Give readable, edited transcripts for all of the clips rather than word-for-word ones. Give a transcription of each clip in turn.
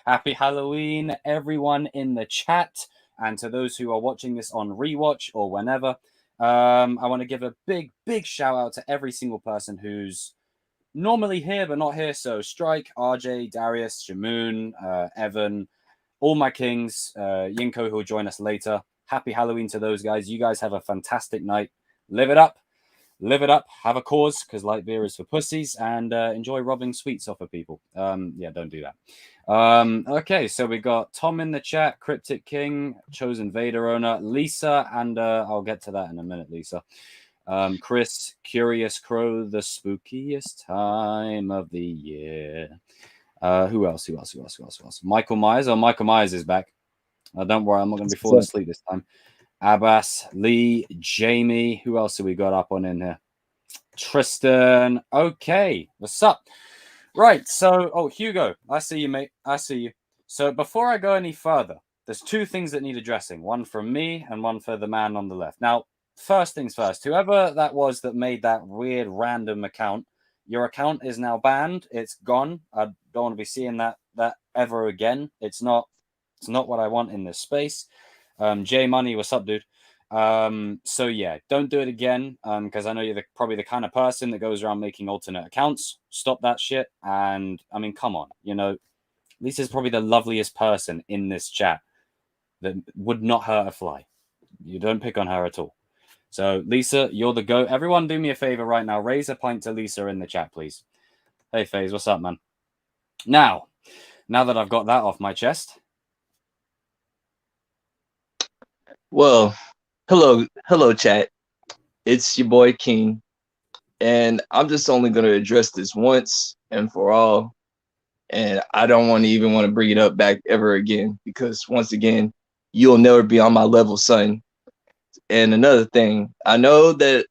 Happy Halloween, everyone in the chat, and to those who are watching this on rewatch or whenever. I want to give a big shout out to every single person who's normally here but not here. So Strike, RJ, Darius, Shamoon, Evan, all my kings, Yinko, who will join us later. Happy Halloween to those guys. You guys have a fantastic night. Live it up. Live it up. Have a cause, because light beer is for pussies, and enjoy robbing sweets off of people. Yeah, don't do that. Okay, so we got Tom in the chat, Cryptic King, Chosen Vader owner, Lisa, and I'll get to that in a minute, Lisa. Chris, Curious Crow, the spookiest time of the year. Who else? Michael Myers. Oh, Michael Myers is back. Don't worry, I'm not going to be falling asleep this time. Abbas, Lee, Jamie. Who else have we got up on in here? Tristan. Okay, what's up? Right, so, oh, Hugo, I see you, mate. I see you. So before I go any further, there's two things that need addressing. One from me and one for the man on the left. Now, first things first, whoever that was that made that weird random account, your account is now banned. It's gone. I don't want to be seeing that ever again. It's not what I want in this space. J Money, what's up, dude? So yeah, don't do it again. Because I know you're probably the kind of person that goes around making alternate accounts. Stop that shit. And I mean, come on, Lisa's probably the loveliest person in this chat that would not hurt a fly. You don't pick on her at all. So Lisa, you're the GOAT. Everyone do me a favor right now. Raise a pint to Lisa in the chat, please. Hey, FaZe, what's up, man? Now that I've got that off my chest. Well, hello, chat. It's your boy King, and I'm just only going to address this once and for all, and I don't want to bring it up back ever again, because once again, you'll never be on my level, son. And another thing, I know that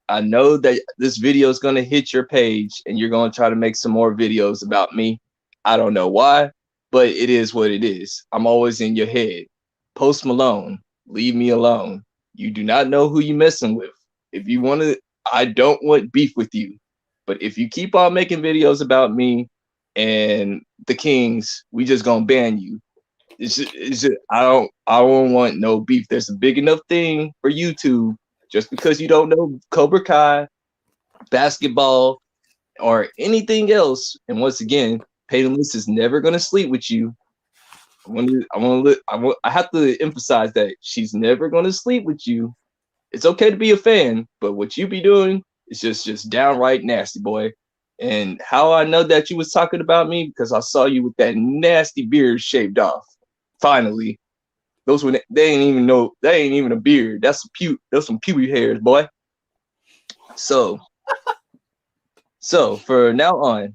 this video is going to hit your page, and you're going to try to make some more videos about me. I don't know why, but it is what it is. I'm always in your head. Post Malone, leave me alone. You do not know who you messing with. If you want to, I don't want beef with you. But if you keep on making videos about me and the Kings, we just gonna ban you. I don't want no beef. There's a big enough thing for YouTube. Just because you don't know Cobra Kai, basketball, or anything else, and once again, Peyton List is never gonna sleep with you. I have to emphasize that she's never gonna sleep with you. It's okay to be a fan, but what you be doing is just downright nasty, boy. And how I know that you was talking about me, because I saw you with that nasty beard shaved off. Finally, they ain't even a beard. That's some pubic hairs, boy. So for now on,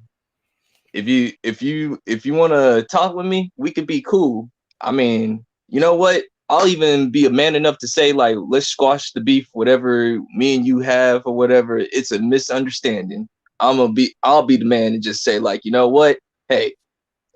if you want to talk with me, we could be cool. I mean, you know what? I'll even be a man enough to say, like, let's squash the beef, whatever me and you have or whatever. It's a misunderstanding. I'll be the man to just say, like, you know what? Hey,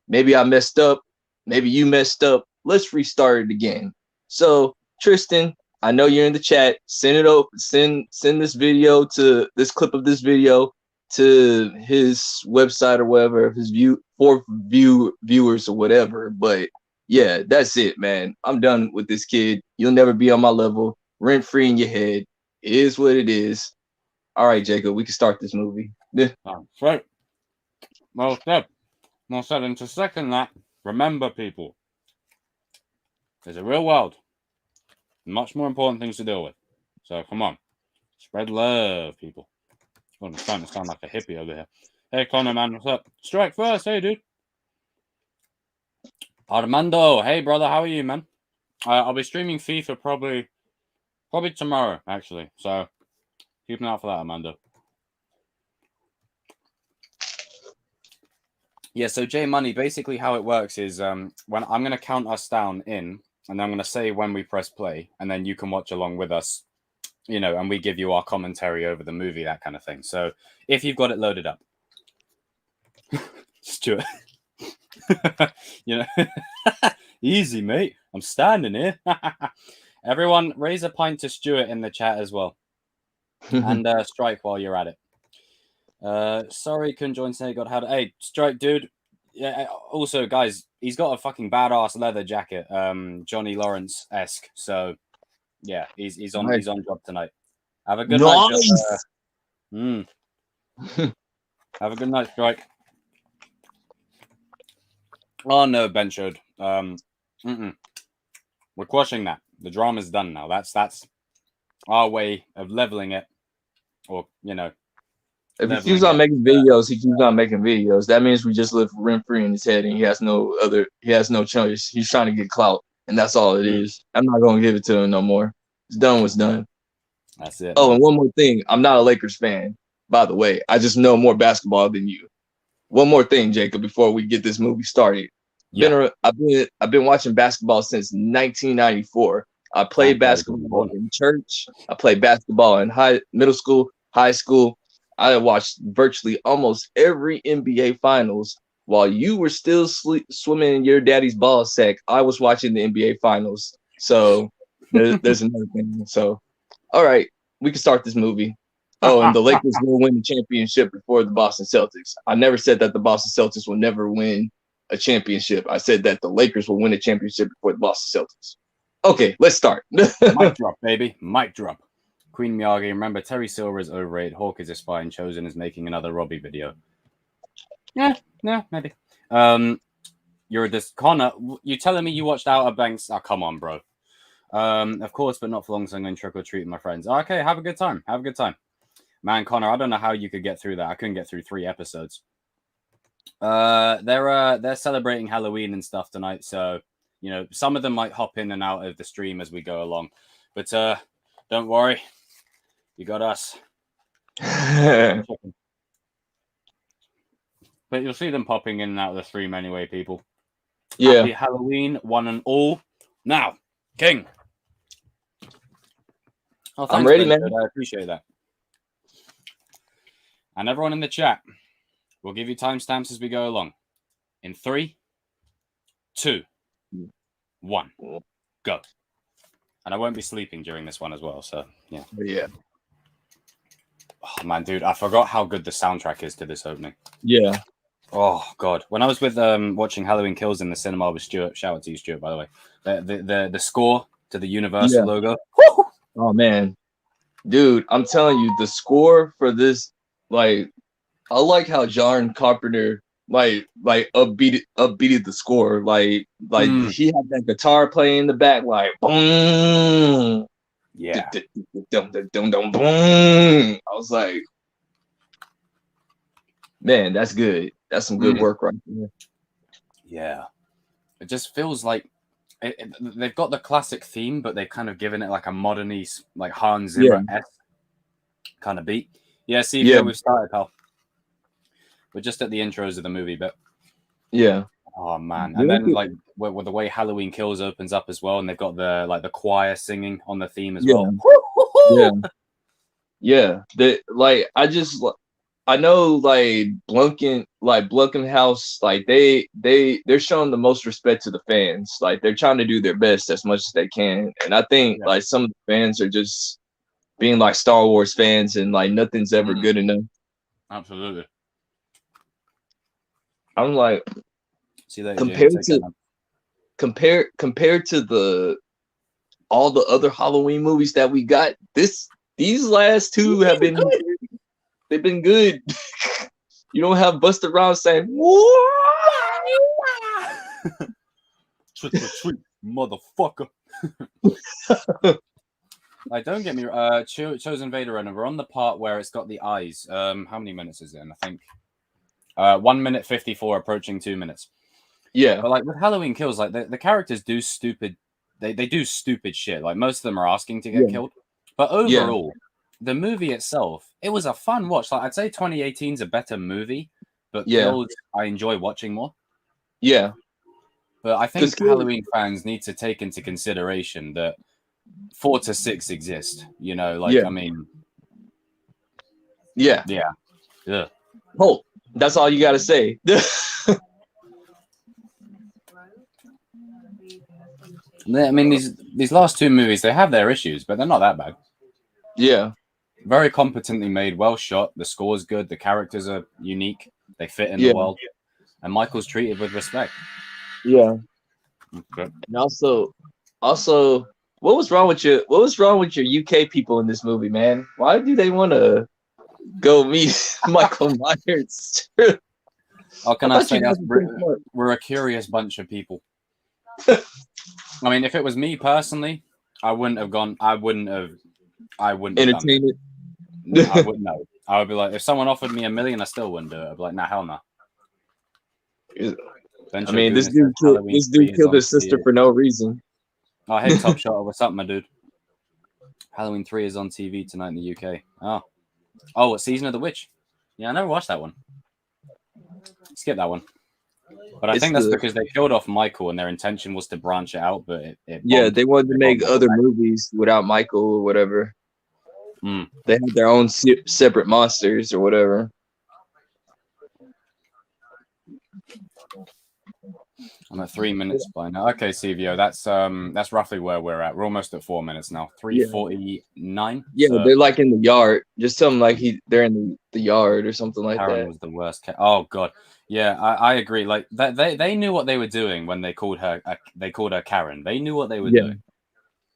maybe I messed up. Maybe you messed up. Let's restart it again. So, Tristan, I know you're in the chat. Send it over. Send this clip of this video to his website or whatever, his viewers or whatever. But yeah, that's it, man. I'm done with this kid. You'll never be on my level. Rent free in your head. It is what it is. All right, Jacob, we can start this movie. Right. Well said. Well said. And to second that, remember, people, there's a real world. Much more important things to deal with. So come on. Spread love, people. Oh, I'm starting to sound like a hippie over here. Hey, Connor, man, what's up? Strike first. Hey, dude. Armando, hey, brother, how are you, man? I'll be streaming FIFA probably tomorrow, actually. So keep an eye out for that, Armando. Yeah, so J Money, basically how it works is when I'm going to count us down in, and I'm going to say when we press play, and then you can watch along with us, and we give you our commentary over the movie, that kind of thing. So if you've got it loaded up. Stuart. Easy, mate. I'm standing here. Everyone, raise a pint to Stuart in the chat as well. And Strike while you're at it. Sorry, couldn't join today. Hey, Strike, dude. yeah. Also, guys, he's got a fucking badass leather jacket, Johnny Lawrence-esque. So yeah, he's on Nice. he's on job tonight. Have a good night. Have a good night, Strike. Oh no, Ben showed. We're quashing that. The drama's done now. That's our way of leveling it, or If he keeps on making videos, he keeps on making videos. That means we just live rent free in his head, and he has no choice. He's trying to get clout, and that's all it is. I'm not gonna give it to him no more. It's done. What's done. That's it. Oh, and one more thing. I'm not a Lakers fan, by the way. I just know more basketball than you. One more thing, Jacob, before we get this movie started. Yeah. I've been watching basketball since 1994. I played basketball in church. I played basketball in middle school, high school. I watched virtually almost every NBA finals. While you were still swimming in your daddy's ball sack, I was watching the NBA finals. So there's another thing. So, all right, we can start this movie. Oh, and the Lakers will win the championship before the Boston Celtics. I never said that the Boston Celtics will never win a championship. I said that the Lakers will win a championship before the Boston Celtics. Okay, let's start. Mic drop, baby. Mic drop. Queen Miyagi, remember Terry Silver is overrated. Hawk is a spy and Chosen is making another Robbie video. Yeah, maybe. You're this Connor. You telling me you watched Outer Banks? Oh, come on, bro. Of course, but not for long. So I'm going to trick or treat with my friends. Okay, have a good time. Have a good time, man. Connor, I don't know how you could get through that. I couldn't get through 3 episodes. They're celebrating Halloween and stuff tonight, so some of them might hop in and out of the stream as we go along, but don't worry, you got us. But you'll see them popping in and out of the stream anyway, people. Yeah. Happy Halloween, one and all. Now, King. Oh, thanks, I'm ready, Ben. man. I appreciate that. And everyone in the chat, we'll give you timestamps as we go along. In 3, 2, 1, go. And I won't be sleeping during this one as well, so yeah. Yeah. Oh man, dude, I forgot how good the soundtrack is to this opening. Yeah. Oh god, when I was with watching Halloween Kills in the cinema with Stuart, shout out to you, Stuart, by the way. The score to the Universal logo. Oh man, dude, I'm telling you, the score for this, like, I like how John Carpenter like upbeated the score, like he had that guitar playing in the back, like boom, yeah, boom. I was like, man, that's good. That's some good work right there. Yeah, it just feels like they've got the classic theme, but they've kind of given it like a modern-y, like Hans Zimmer-esque kind of beat. Yeah, see, we've started, pal. We're just at the intros of the movie, but yeah. Oh man, and then like with the way Halloween Kills opens up as well, and they've got the choir singing on the theme as well. Yeah. I know like Blumhouse, like they're showing the most respect to the fans. Like they're trying to do their best as much as they can, and I think like some of the fans are just being like Star Wars fans, and like nothing's ever good enough. Absolutely. I'm like, see that compared to all the other Halloween movies that we got, these last 2 have been good. They've been good. You don't have Busta Rhymes saying trick or treat, motherfucker. Like, don't get me Chosen Vader, and we're on the part where it's got the eyes. How many minutes is it in? I think 1 minute 54, approaching 2 minutes. Yeah. But like with Halloween Kills, like the characters do stupid they do stupid shit. Like most of them are asking to get killed. But overall, the movie itself, it was a fun watch. Like I'd say 2018 is a better movie, but Kills I enjoy watching more. Yeah. But I think Halloween fans need to take into consideration that 4 to 6 exist. I mean, yeah. Oh, that's all you got to say. I mean, these last 2 movies, they have their issues, but they're not that bad. Yeah. Very competently made, well shot. The score's good. The characters are unique. They fit in the world. and Michael's treated with respect. Yeah. Okay. And also, what was wrong with your UK people in this movie, man? Why do they want to go meet Michael Myers? How can I I thought say you guys that were pretty smart. we're a curious bunch of people. I mean, if it was me personally, I wouldn't have gone. I wouldn't have done it. Entertainment. I wouldn't know. I would be like, if someone offered me $1 million, I still wouldn't do it. I'd be like, nah, hell no. I mean, this dude killed his sister for no reason. Oh, hey, Top Shot, what's up, my dude? Halloween 3 is on TV tonight in the UK. Oh, what Season of the Witch? Yeah, I never watched that one. Skip that one. But I think that's because they killed off Michael and their intention was to branch it out, but it yeah, they wanted to make other movies without Michael or whatever. They had their own separate monsters or whatever. I'm at 3 minutes by now. Okay, CVO, that's roughly where we're at. We're almost at 4 minutes now. 3:49. Yeah, so they're like in the yard. Just something like they're in the yard or something like Karen that. Was the worst. Oh god, yeah, I agree. Like they knew what they were doing when they called her. They called her Karen. They knew what they were doing.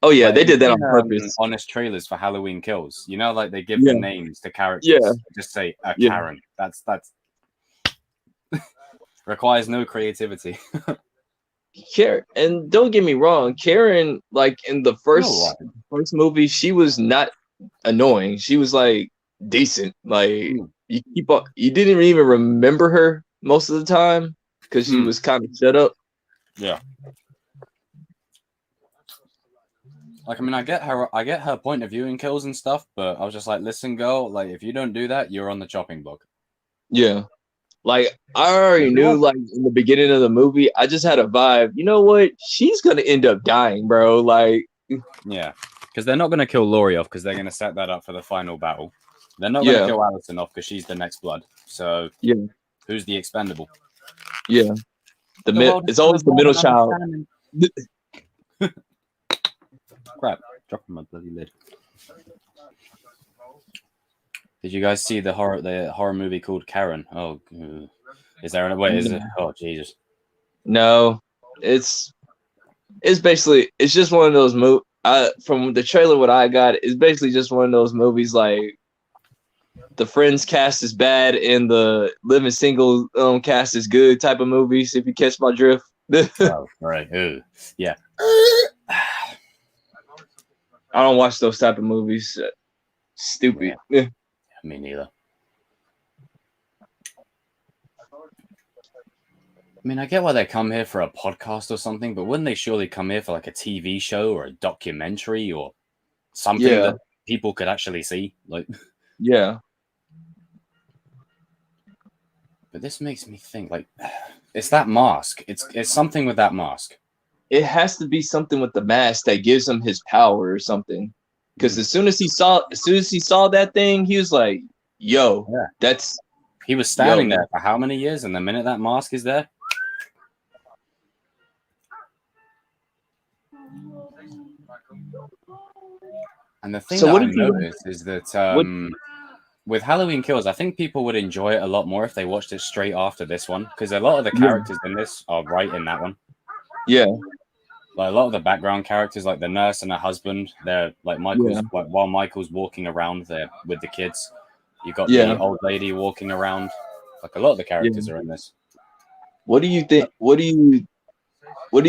Oh yeah, like, they did that on purpose. Honest trailers for Halloween Kills. You know, like they give the names to characters. Yeah. Just say Karen. That's requires no creativity. Karen, and don't get me wrong, Karen, like in the first movie, she was not annoying. She was like decent. Like you didn't even remember her most of the time because she was kind of shut up. Yeah. Like, I mean, I get her point of view in Kills and stuff, but I was just like, listen, girl, like, if you don't do that, you're on the chopping block. Yeah. Like, I already knew, like, in the beginning of the movie, I just had a vibe. You know what? She's going to end up dying, bro. Like, yeah. Because they're not going to kill Laurie off because they're going to set that up for the final battle. They're not going to kill Allison off because she's the next blood. So, who's the expendable? Yeah. It's always the middle child. Crap. Dropping my bloody lid. Did you guys see the horror movie called Karen? Oh, is there a way? Is it? Oh, Jesus. No, it's basically just one of those movies. From the trailer, what I got is basically just one of those movies like the Friends cast is bad and the Living Single cast is good type of movies. If you catch my drift. Oh, right. Ooh. Yeah. I don't watch those type of movies. Stupid. Yeah. Me neither. I mean, I get why they come here for a podcast or something, but wouldn't they surely come here for like a TV show or a documentary or something that people could actually see? Like, yeah. But this makes me think, like, it's that mask. It's something with that mask. It has to be something with the mask that gives him his power or something. Because as soon as he saw that thing, he was like, "Yo, that's." He was standing there for how many years, and the minute that mask is there, and the thing that I noticed is that with Halloween Kills, I think people would enjoy it a lot more if they watched it straight after this one, because a lot of the characters in this are right in that one. Yeah. Like a lot of the background characters, like the nurse and her husband, they're like Michael's. Like while Michael's walking around there with the kids, you got the old lady walking around. Like a lot of the characters are in this. What do you think? What do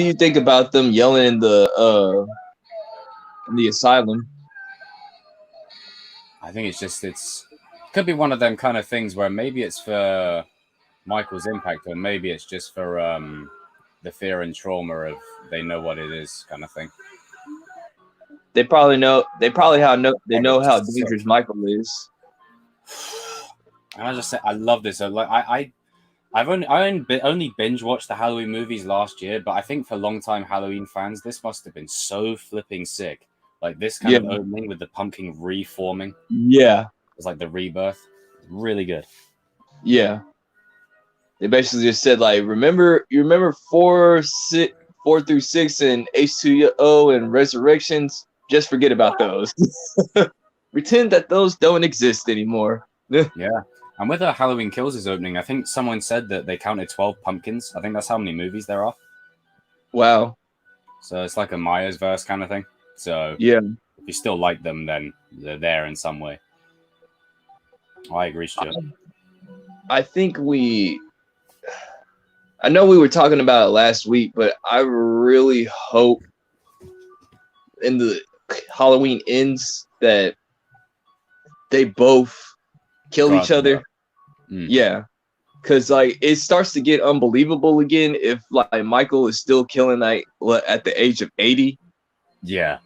you think about them yelling in the asylum? I think it could be one of them kind of things where maybe it's for Michael's impact, or maybe it's just for the fear and trauma of they know what it is kind of thing. They probably know. They know how dangerous Michael is. And I just say I love this. Like I only binge watched the Halloween movies last year, but I think for long-time Halloween fans, this must have been so flipping sick. Like this kind of opening with the pumpkin reforming. Yeah, it's like the rebirth. Really good. Yeah. They basically just said, like, you remember 4 through 6 and H2O and Resurrections? Just forget about those. Pretend that those don't exist anymore. Yeah. And with Halloween Kills' opening, I think someone said that they counted 12 pumpkins. I think that's how many movies there are. Wow. So it's like a Myers verse kind of thing. So Yeah. if you still like them, then they're there in some way. I agree, Stuart. I think I know we were talking about it last week, but I really hope in the Halloween Ends that they both kill Go each out other. Yeah. Because like it starts to get unbelievable again if like Michael is still killing like at the age of 80. Yeah.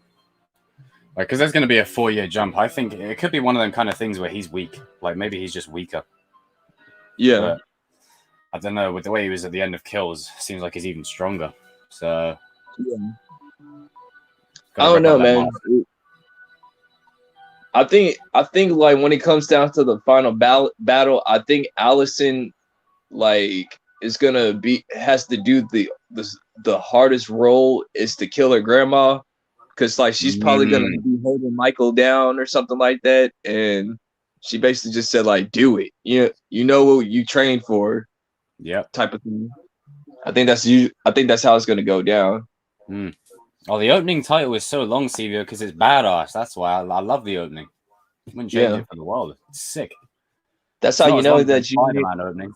Like, because there's going to be a 4-year jump. I think it could be one of them kind of things where he's weak. Like, maybe he's just weaker. Yeah. But I don't know. With the way he was at the end of Kills, seems like he's even stronger. So, yeah. I don't know, man. I think like when it comes down to the final battle, I think Allison like is gonna has to do the hardest role is to kill her grandma, because like she's probably gonna be holding Michael down or something like that, and she basically just said like, do it. You know what you trained for. Yep. Type of thing. I think that's how it's gonna go down. Oh, the opening title is so long, Sevio, because it's badass. That's why I love the opening. Wouldn't change it for the world. It's sick. That's how you know that you Spider-Man opening.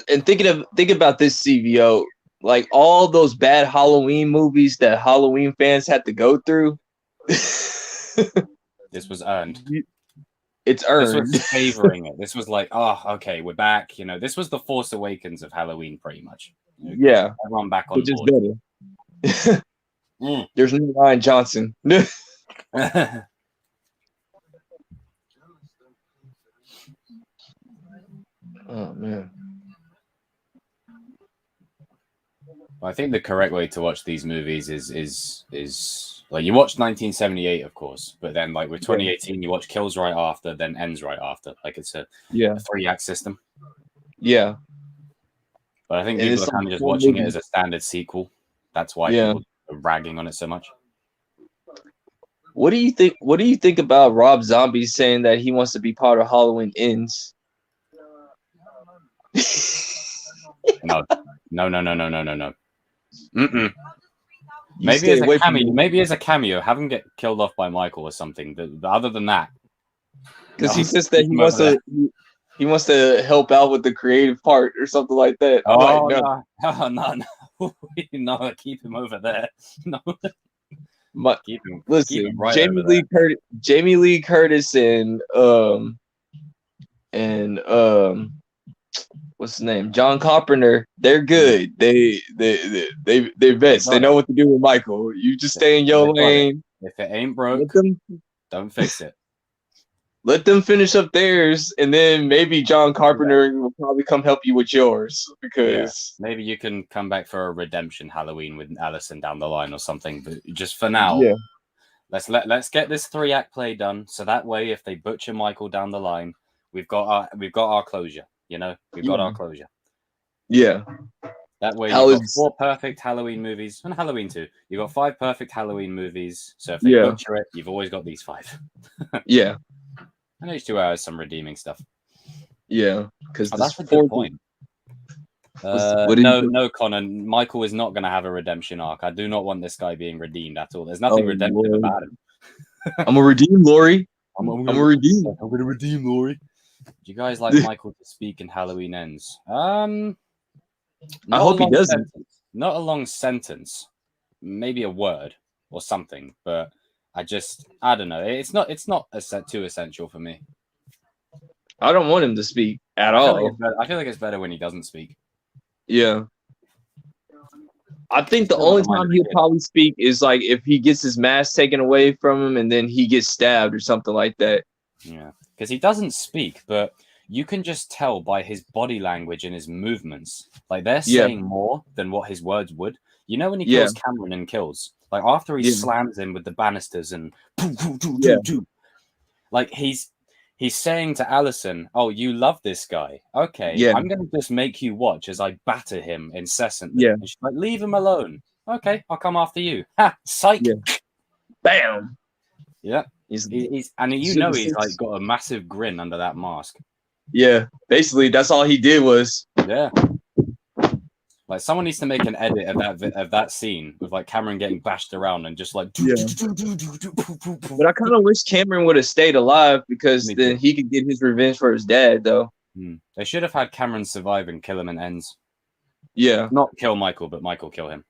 And think about this, CVO. Like all those bad Halloween movies that Halloween fans had to go through. This was earned. It's earned. This was savoring it. This was like, oh, okay, we're back. You know, this was the Force Awakens of Halloween, pretty much. You know, yeah, everyone back on just board. Better. There's no Ryan Johnson. Oh man. I think the correct way to watch these movies is like you watch 1978, of course, but then like with 2018, you watch Kills right after, then Ends right after. Like it's a 3-act system. Yeah. But I think people are kind of just watching it as a standard sequel. That's why people are ragging on it so much. What do you think? What do you think about Rob Zombie saying that he wants to be part of Halloween Ends? No. Mm-mm. Maybe as a cameo. Maybe as a cameo, have him get killed off by Michael or something. But other than that, because he says that he wants to help out with the creative part or something like that. Oh no, no, keep him over there. No, keep him. Listen, keep him right Jamie Lee Curtis, and what's his name? John Carpenter. They're good. They're best. They know what to do with Michael. You just stay in your lane. If it ain't broke, don't fix it. Let them finish up theirs, and then maybe John Carpenter will probably come help you with yours, because maybe you can come back for a redemption Halloween with Allison down the line or something. But just for now, let's get this 3-act play done, so that way if they butcher Michael down the line, we've got our closure. You know, we've got our closure. Yeah. That way, you've got 4 perfect Halloween movies, and Halloween 2. You've got 5 perfect Halloween movies. So if they butcher it, you've always got these 5. Yeah. And H2O has some redeeming stuff. Yeah, because that's a good point. No, Connor. Michael is not going to have a redemption arc. I do not want this guy being redeemed at all. There's nothing redemptive about him. I'm gonna redeem Laurie. I'm gonna redeem Laurie. Do you guys like Michael to speak in Halloween Ends? I hope he doesn't. Not a long sentence. Maybe a word or something, but I don't know. It's not too essential for me. I don't want him to speak at all. I feel like it's better when he doesn't speak. Yeah. I think the only time he'll probably speak is like if he gets his mask taken away from him and then he gets stabbed or something like that. Yeah. Because he doesn't speak, but you can just tell by his body language and his movements. Like they're saying more than what his words would. You know when he kills Cameron in Kills? Like after he slams him with the banisters and like he's saying to Allison, "Oh, you love this guy. Okay, I'm gonna just make you watch as I batter him incessantly." And she's like, "Leave him alone." Okay, I'll come after you. Ha! Psych. Bam. Yeah. He's He's and you know he's like got a massive grin under that mask. yeah. Basically, that's all he did was Yeah. Like someone needs to make an edit of that scene with like Cameron getting bashed around and just like. Yeah. But I kind of wish Cameron would have stayed alive because Me then too. he could get his revenge for his dad, though. They should have had Cameron survive and kill him in ends. Yeah. Not kill Michael, but Michael kill him.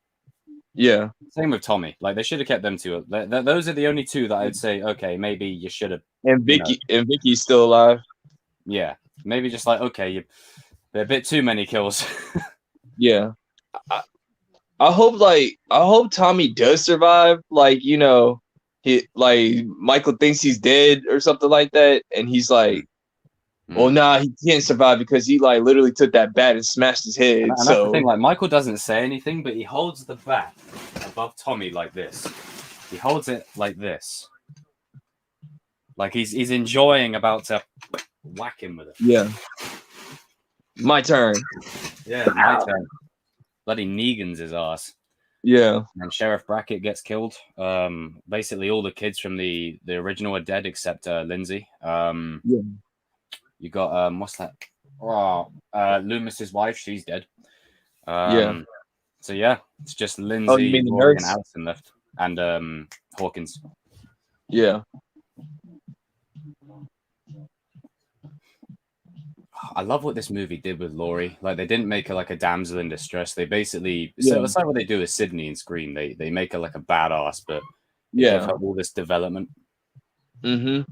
Yeah. Same with Tommy. Like they should have kept them two. Those are the only two that I'd say. Okay, maybe you should have. And Vicky's still alive. Yeah, maybe just like okay, they're a bit too many kills. Yeah. I hope Tommy does survive. Like, you know, Michael thinks he's dead or something like that, and he's like, well, nah, he can't survive because he like literally took that bat and smashed his head. And that's the thing, like Michael doesn't say anything, but he holds the bat above Tommy like this. He holds it like this. Like he's enjoying about to whack him with it. Yeah. My turn. Yeah, my turn. Bloody Negan's his ass. Yeah. And Sheriff Brackett gets killed. Basically all the kids from the original are dead except Lindsay. Yeah. You got what's that? Oh, Loomis's wife, she's dead. Yeah. So yeah, it's just Lindsay, Rory, and Allison left, and Hawkins. Yeah. I love what this movie did with Laurie. Like they didn't make her like a damsel in distress. They basically so it's like what they do with Sydney and Scream. They make her like a badass, but they give her all this development. Mm-hmm.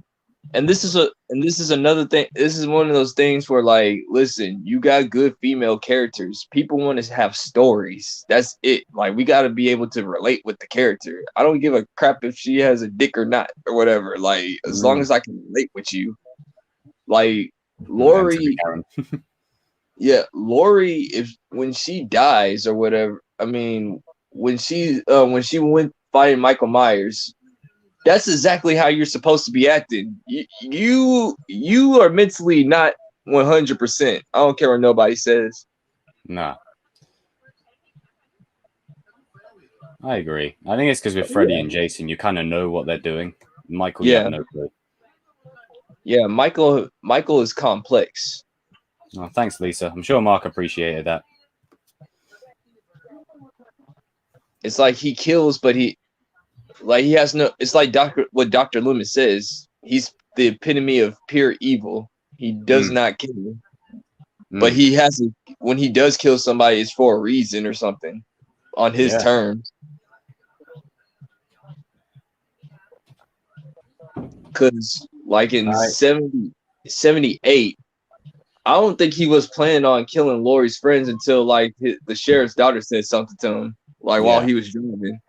And this is another thing. This is one of those things where, like, listen, you got good female characters. People want to have stories. That's it. Like, we got to be able to relate with the character. I don't give a crap if she has a dick or not or whatever. Like, as long as I can relate with you. Like, Laurie, yeah, Laurie, when she dies or whatever, I mean, when she went fighting Michael Myers, that's exactly how you're supposed to be acting. You are mentally not 100%. I don't care what nobody says. Nah. I agree. I think it's because with Freddy and Jason, you kind of know what they're doing. Michael, you have no clue. Yeah, Michael is complex. Oh, thanks, Lisa. I'm sure Mark appreciated that. It's like he kills, but he has no. It's like what Dr. Loomis says. He's the epitome of pure evil. He does not kill, but he has when he does kill somebody, it's for a reason or something on his terms. Because like in 78, I don't think he was planning on killing Laurie's friends until like the sheriff's daughter said something to him, like while he was driving.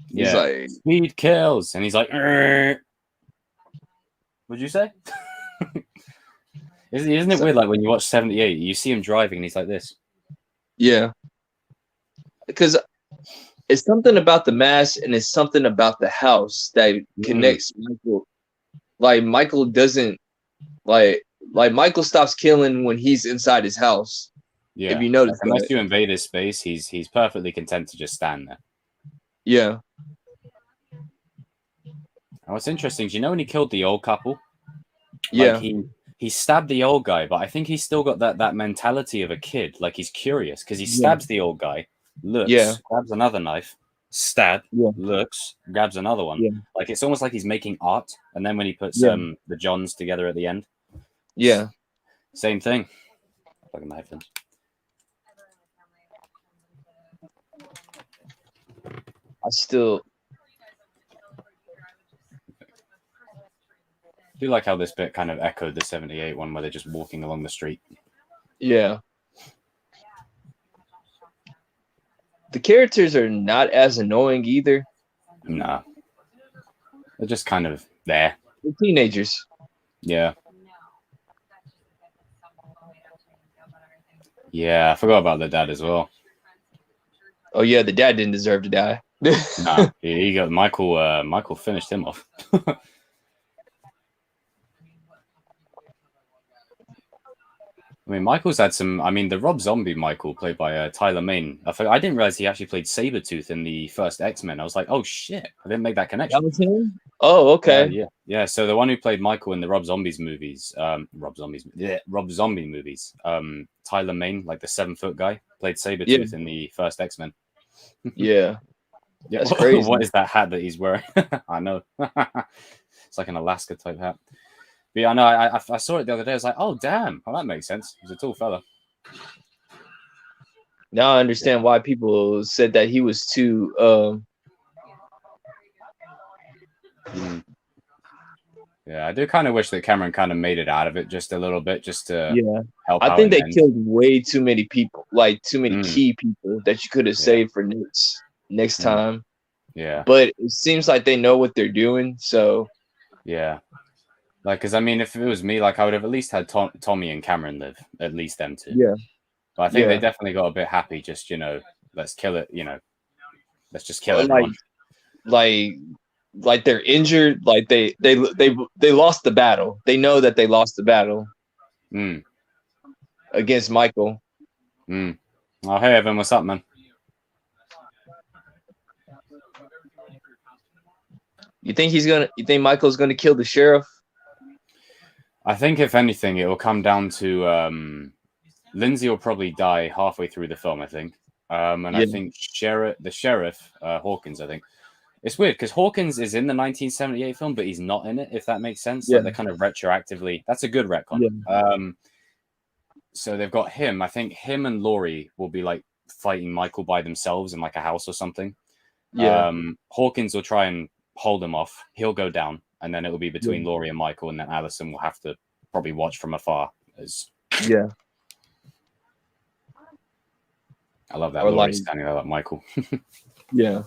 He's like, speed kills, and he's like, what'd you say? Isn't it weird? Like when you watch 78, you see him driving, and he's like this. Yeah, because it's something about the mask, and it's something about the house that connects Michael. Like Michael doesn't like Michael stops killing when he's inside his house. Yeah, if you notice, like, unless you invade his space, he's perfectly content to just stand there. Yeah. And what's interesting is, you know, when he killed the old couple, yeah, like he stabbed the old guy, but I think he's still got that mentality of a kid. Like he's curious because he stabs the old guy, looks, grabs another knife, looks, grabs another one. Like it's almost like he's making art. And then when he puts the Johns together at the end, same thing. Fucking knife then. I still do like how this bit kind of echoed the 78 one where they're just walking along the street. Yeah. The characters are not as annoying either. Nah. They're just kind of there. They're teenagers. Yeah. Yeah, I forgot about the dad as well. Oh yeah, the dad didn't deserve to die. Nah, he got Michael. Michael finished him off. I mean, Michael's had some. I mean, the Rob Zombie Michael, played by Tyler Mane. I didn't realize he actually played Sabretooth in the first X-Men. I was like, oh shit, I didn't make that connection. That was him? Oh, okay. Yeah. So the one who played Michael in the Rob Zombie movies, Tyler Mane, like the 7 foot guy, played Yeah, Sabretooth in the first X-Men. yeah. Yeah, That's crazy. what is that hat that he's wearing? I know. It's like an Alaska type hat. But yeah, I know. I saw it the other day. I was like, oh damn, that makes sense. He's a tall fella. Now I understand why people said that he was too. Yeah, I do kind of wish that Cameron kind of made it out of it just a little bit, just to Yeah, help I out think in they the end. killed way too many people, like too many key people that you could have Yeah. saved for next time. Yeah. But it seems like they know what they're doing. So Yeah. Like, because I mean, if it was me, like, I would have at least had Tommy and Cameron live, at least them two. yeah, But I think they yeah. definitely got a bit happy. Just let's kill it. Let's just kill Or everyone. like they're injured. Like they lost the battle. They know that they lost the battle against Michael. Oh, hey Evan, what's up, man? You think Michael's gonna kill the sheriff? I think if anything, it will come down to Lindsay will probably die halfway through the film. I think, I think the sheriff Hawkins. I think it's weird because Hawkins is in the 1978 film, but he's not in it. If that makes sense, like they're kind of retroactively. That's a good retcon. Yeah. So they've got him. I think him and Laurie will be like fighting Michael by themselves in like a house or something. Yeah. Hawkins will try and hold him off. He'll go down, and then it will be between Laurie and Michael, and then Allison will have to probably watch from afar. Yeah. I love that. Laurie standing there like Michael. Yeah.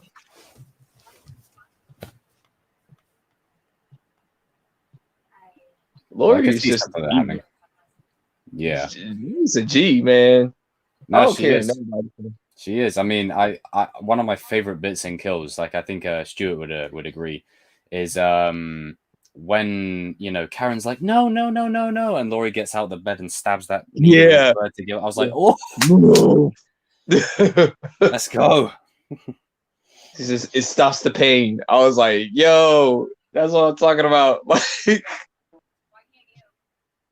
Laurie is just yeah. He's a G, man. No, I don't she care. is. She is. I mean, I one of my favorite bits in Kills, like I think Stuart would agree, is when Karen's like no, and Laurie gets out of the bed and stabs that bird together. I was like, oh, let's go. It stops the pain. I was like, yo, that's what I'm talking about.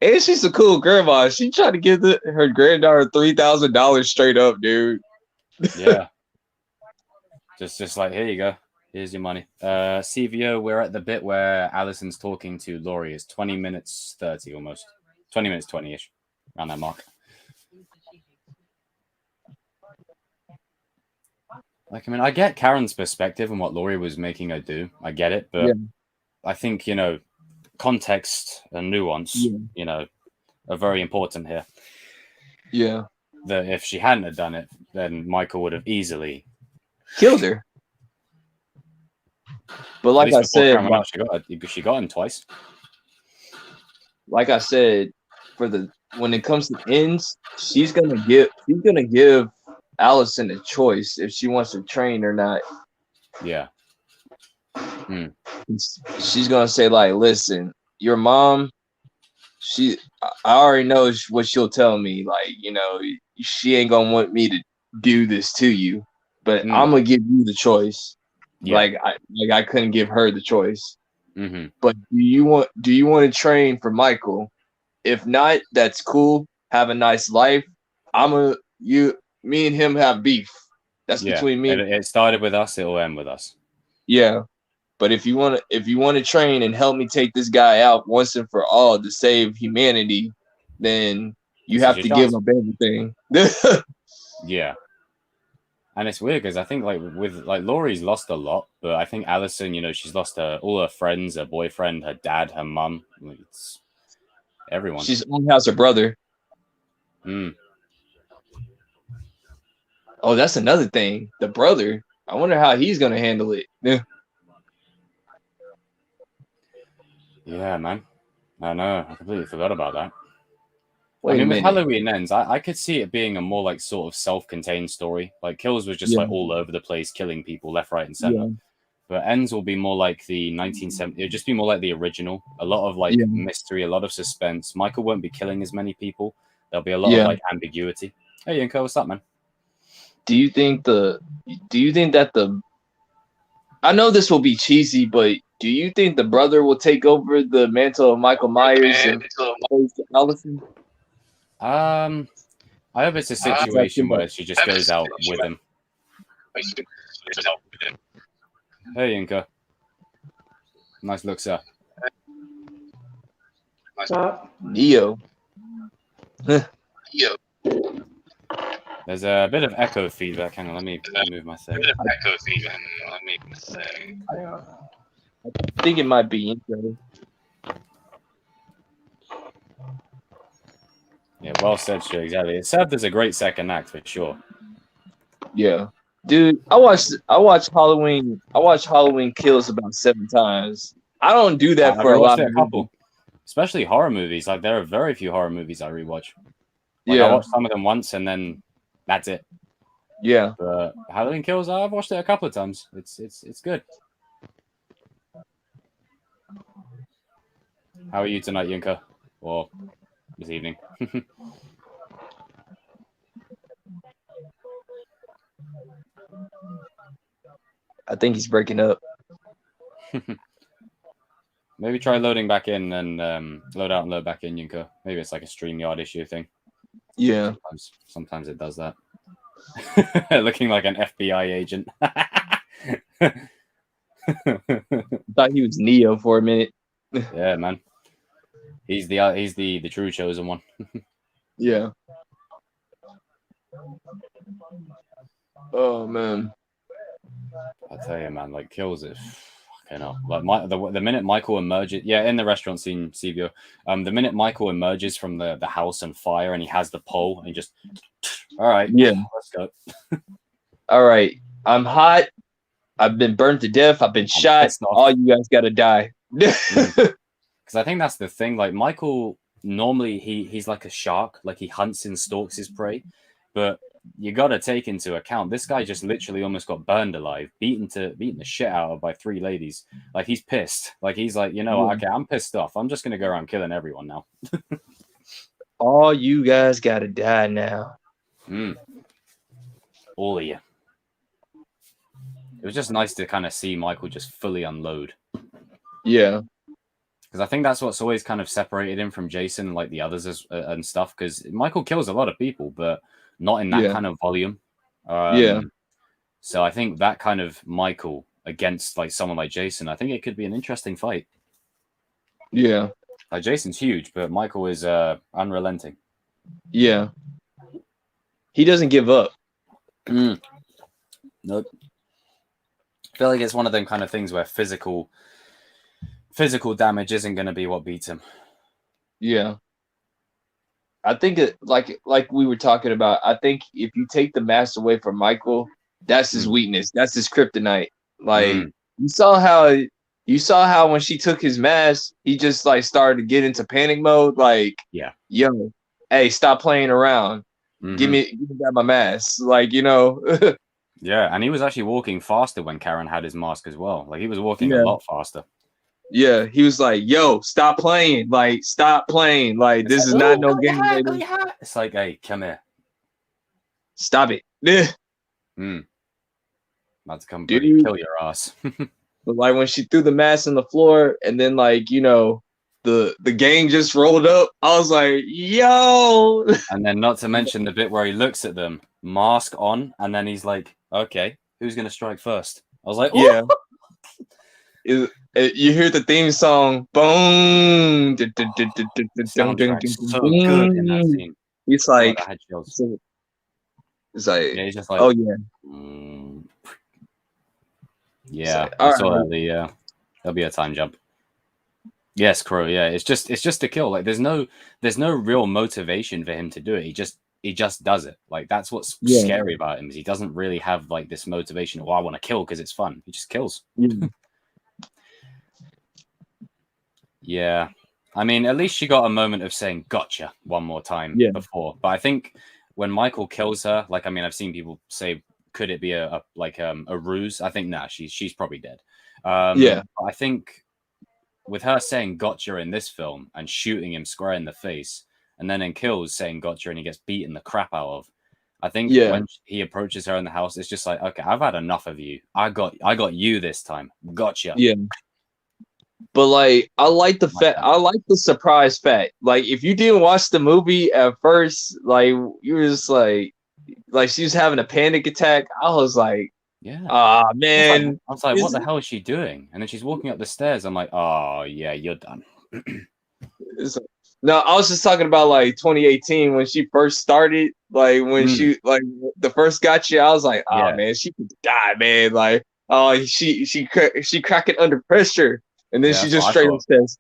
And she's a cool grandma. She tried to give her granddaughter $3,000 straight up, dude. Yeah. just like, here you go. Here's your money. CVO, we're at the bit where Allison's talking to Laurie. It's 20 minutes 30 almost. 20 minutes 20-ish. Around that mark. Like, I mean, I get Karen's perspective and what Laurie was making her do. I get it. But I think, context and nuance, are very important here. Yeah. That if she hadn't have done it, then Michael would have easily killed her. But like I said, she got him twice. Like I said, when it comes to ends, she's gonna give Allison a choice if she wants to train or not. Yeah. She's gonna say, like, listen, your mom, I already know what she'll tell me. Like, she ain't gonna want me to do this to you, but I'm gonna give you the choice. Yeah. I couldn't give her the choice. Mm-hmm. But do you want to train for Michael? If not, that's cool. Have a nice life. Me and him have beef. That's between me. It started with us. It will end with us. Yeah. But if you want to train and help me take this guy out once and for all to save humanity, then you have to give up everything. Yeah. And it's weird because I think Laurie's lost a lot, but I think Allison, she's lost all her friends, her boyfriend, her dad, her mum. It's everyone. She's only has her brother. Oh, that's another thing. The brother. I wonder how he's gonna handle it. Yeah, man. I know. I completely forgot about that. With Halloween Ends, I could see it being a more like sort of self-contained story. Like Kills was just like all over the place, killing people left, right, and center. Yeah. But Ends will be more like the 1970s. It'll just be more like the original. A lot of like mystery, a lot of suspense. Michael won't be killing as many people. There'll be a lot of like ambiguity. Hey, Yinko, what's up, man? Do you think that I know this will be cheesy, but do you think the brother will take over the mantle of Michael Myers and replace Allison? I hope it's a situation where she just goes out with him. Hey, Inca. Nice look, sir. Neo. There's a bit of echo feedback. Hang on, let me move my thing. I think it might be intro. Yeah, well said, sure, exactly. It served as a great second act for sure. Yeah. Dude, I watched Halloween. I watched Halloween Kills about 7 times. I don't do that I for a lot rewatched of it a couple, especially horror movies. Like there are very few horror movies I rewatch. Like, yeah. I watched some of them once and then that's it. Yeah. But Halloween Kills, I've watched it a couple of times. It's good. How are you tonight, Yinka? Or this evening? I think he's breaking up. Maybe try loading back in and load out and load back in, Yinka. Maybe it's like a StreamYard issue thing. Yeah. Sometimes it does that. Looking like an FBI agent. Thought he was Neo for a minute. Yeah, man. He's the true chosen one. Yeah. Oh man. I tell you, man, like Kills it. You know, like the minute Michael emerges, yeah, in the restaurant scene, CBO, the minute Michael emerges from the house on fire and he has the pole and he just, all right, yeah, let's go. All right, I'm hot. I've been burned to death. I've been shot. All you guys gotta die. Because I think that's the thing. Like Michael, normally he's like a shark, like he hunts and stalks his prey, but you got to take into account this guy just literally almost got burned alive, beaten the shit out of by 3 ladies. Like he's pissed. Like he's like, you know, okay, I'm pissed off. I'm just gonna go around killing everyone now. All you guys gotta die now. All of you. It was just nice to kind of see Michael just fully unload. Yeah. Because I think that's what's always kind of separated him from Jason and like the others and stuff. Because Michael kills a lot of people, but not in that kind of volume. So I think that kind of Michael against like someone like Jason, I think it could be an interesting fight. Yeah. Like Jason's huge, but Michael is unrelenting. Yeah. He doesn't give up. Nope. I feel like it's one of them kind of things where physical damage isn't going to be what beats him. Yeah. I think it like we were talking about, I think if you take the mask away from Michael, that's his weakness. That's his kryptonite. Like you saw how when she took his mask, he just like started to get into panic mode. Like, yo, hey, stop playing around. Give me back my mask. Like, you know. Yeah, and he was actually walking faster when Karen had his mask as well. Like he was walking a lot faster. Yeah, he was like, "Yo, stop playing! Like, stop playing! Like, this is not no game." It's like, hey, come here, stop it! About to come kill your ass. But like when she threw the mask on the floor, and then like you know, the gang just rolled up. I was like, "Yo!" And then not to mention the bit where he looks at them, mask on, and then he's like, "Okay, who's gonna strike first?" I was like, "Yeah." You hear the theme song, boom. Soundtrack's so good in that scene. It's like, it's like, yeah, he's just like, oh yeah, yeah. Like, I saw that there'll be a time jump. Yes, Crow. Yeah, it's just a kill. Like, there's no real motivation for him to do it. He just does it. Like, that's what's scary about him is he doesn't really have like this motivation. Oh, I want to kill because it's fun. He just kills. Yeah. I mean, at least she got a moment of saying "gotcha" one more time before. But I think when Michael kills her, like, I mean, I've seen people say, could it be a ruse? I think she's probably dead. I think with her saying "gotcha" in this film and shooting him square in the face, and then in Kills saying "gotcha" and he gets beaten the crap out of, I think when he approaches her in the house, it's just like, okay, I've had enough of you. I got you this time. Gotcha. Yeah. But like, I like the Like fact, that. I like the surprise fact. Like, if you didn't watch the movie at first, like you were just like she was having a panic attack. I was like, Yeah. ah, I man, was like, what is the hell is she doing? And then she's walking up the stairs. I'm like, oh yeah, you're done. it's, no, I was just talking about like 2018 when she first started. Like when Mm, she like the first got you, I was like, oh yeah. man, she could die, man. Like, oh, she cracking under pressure, and then Yeah, she that's what just I straight up thought. says,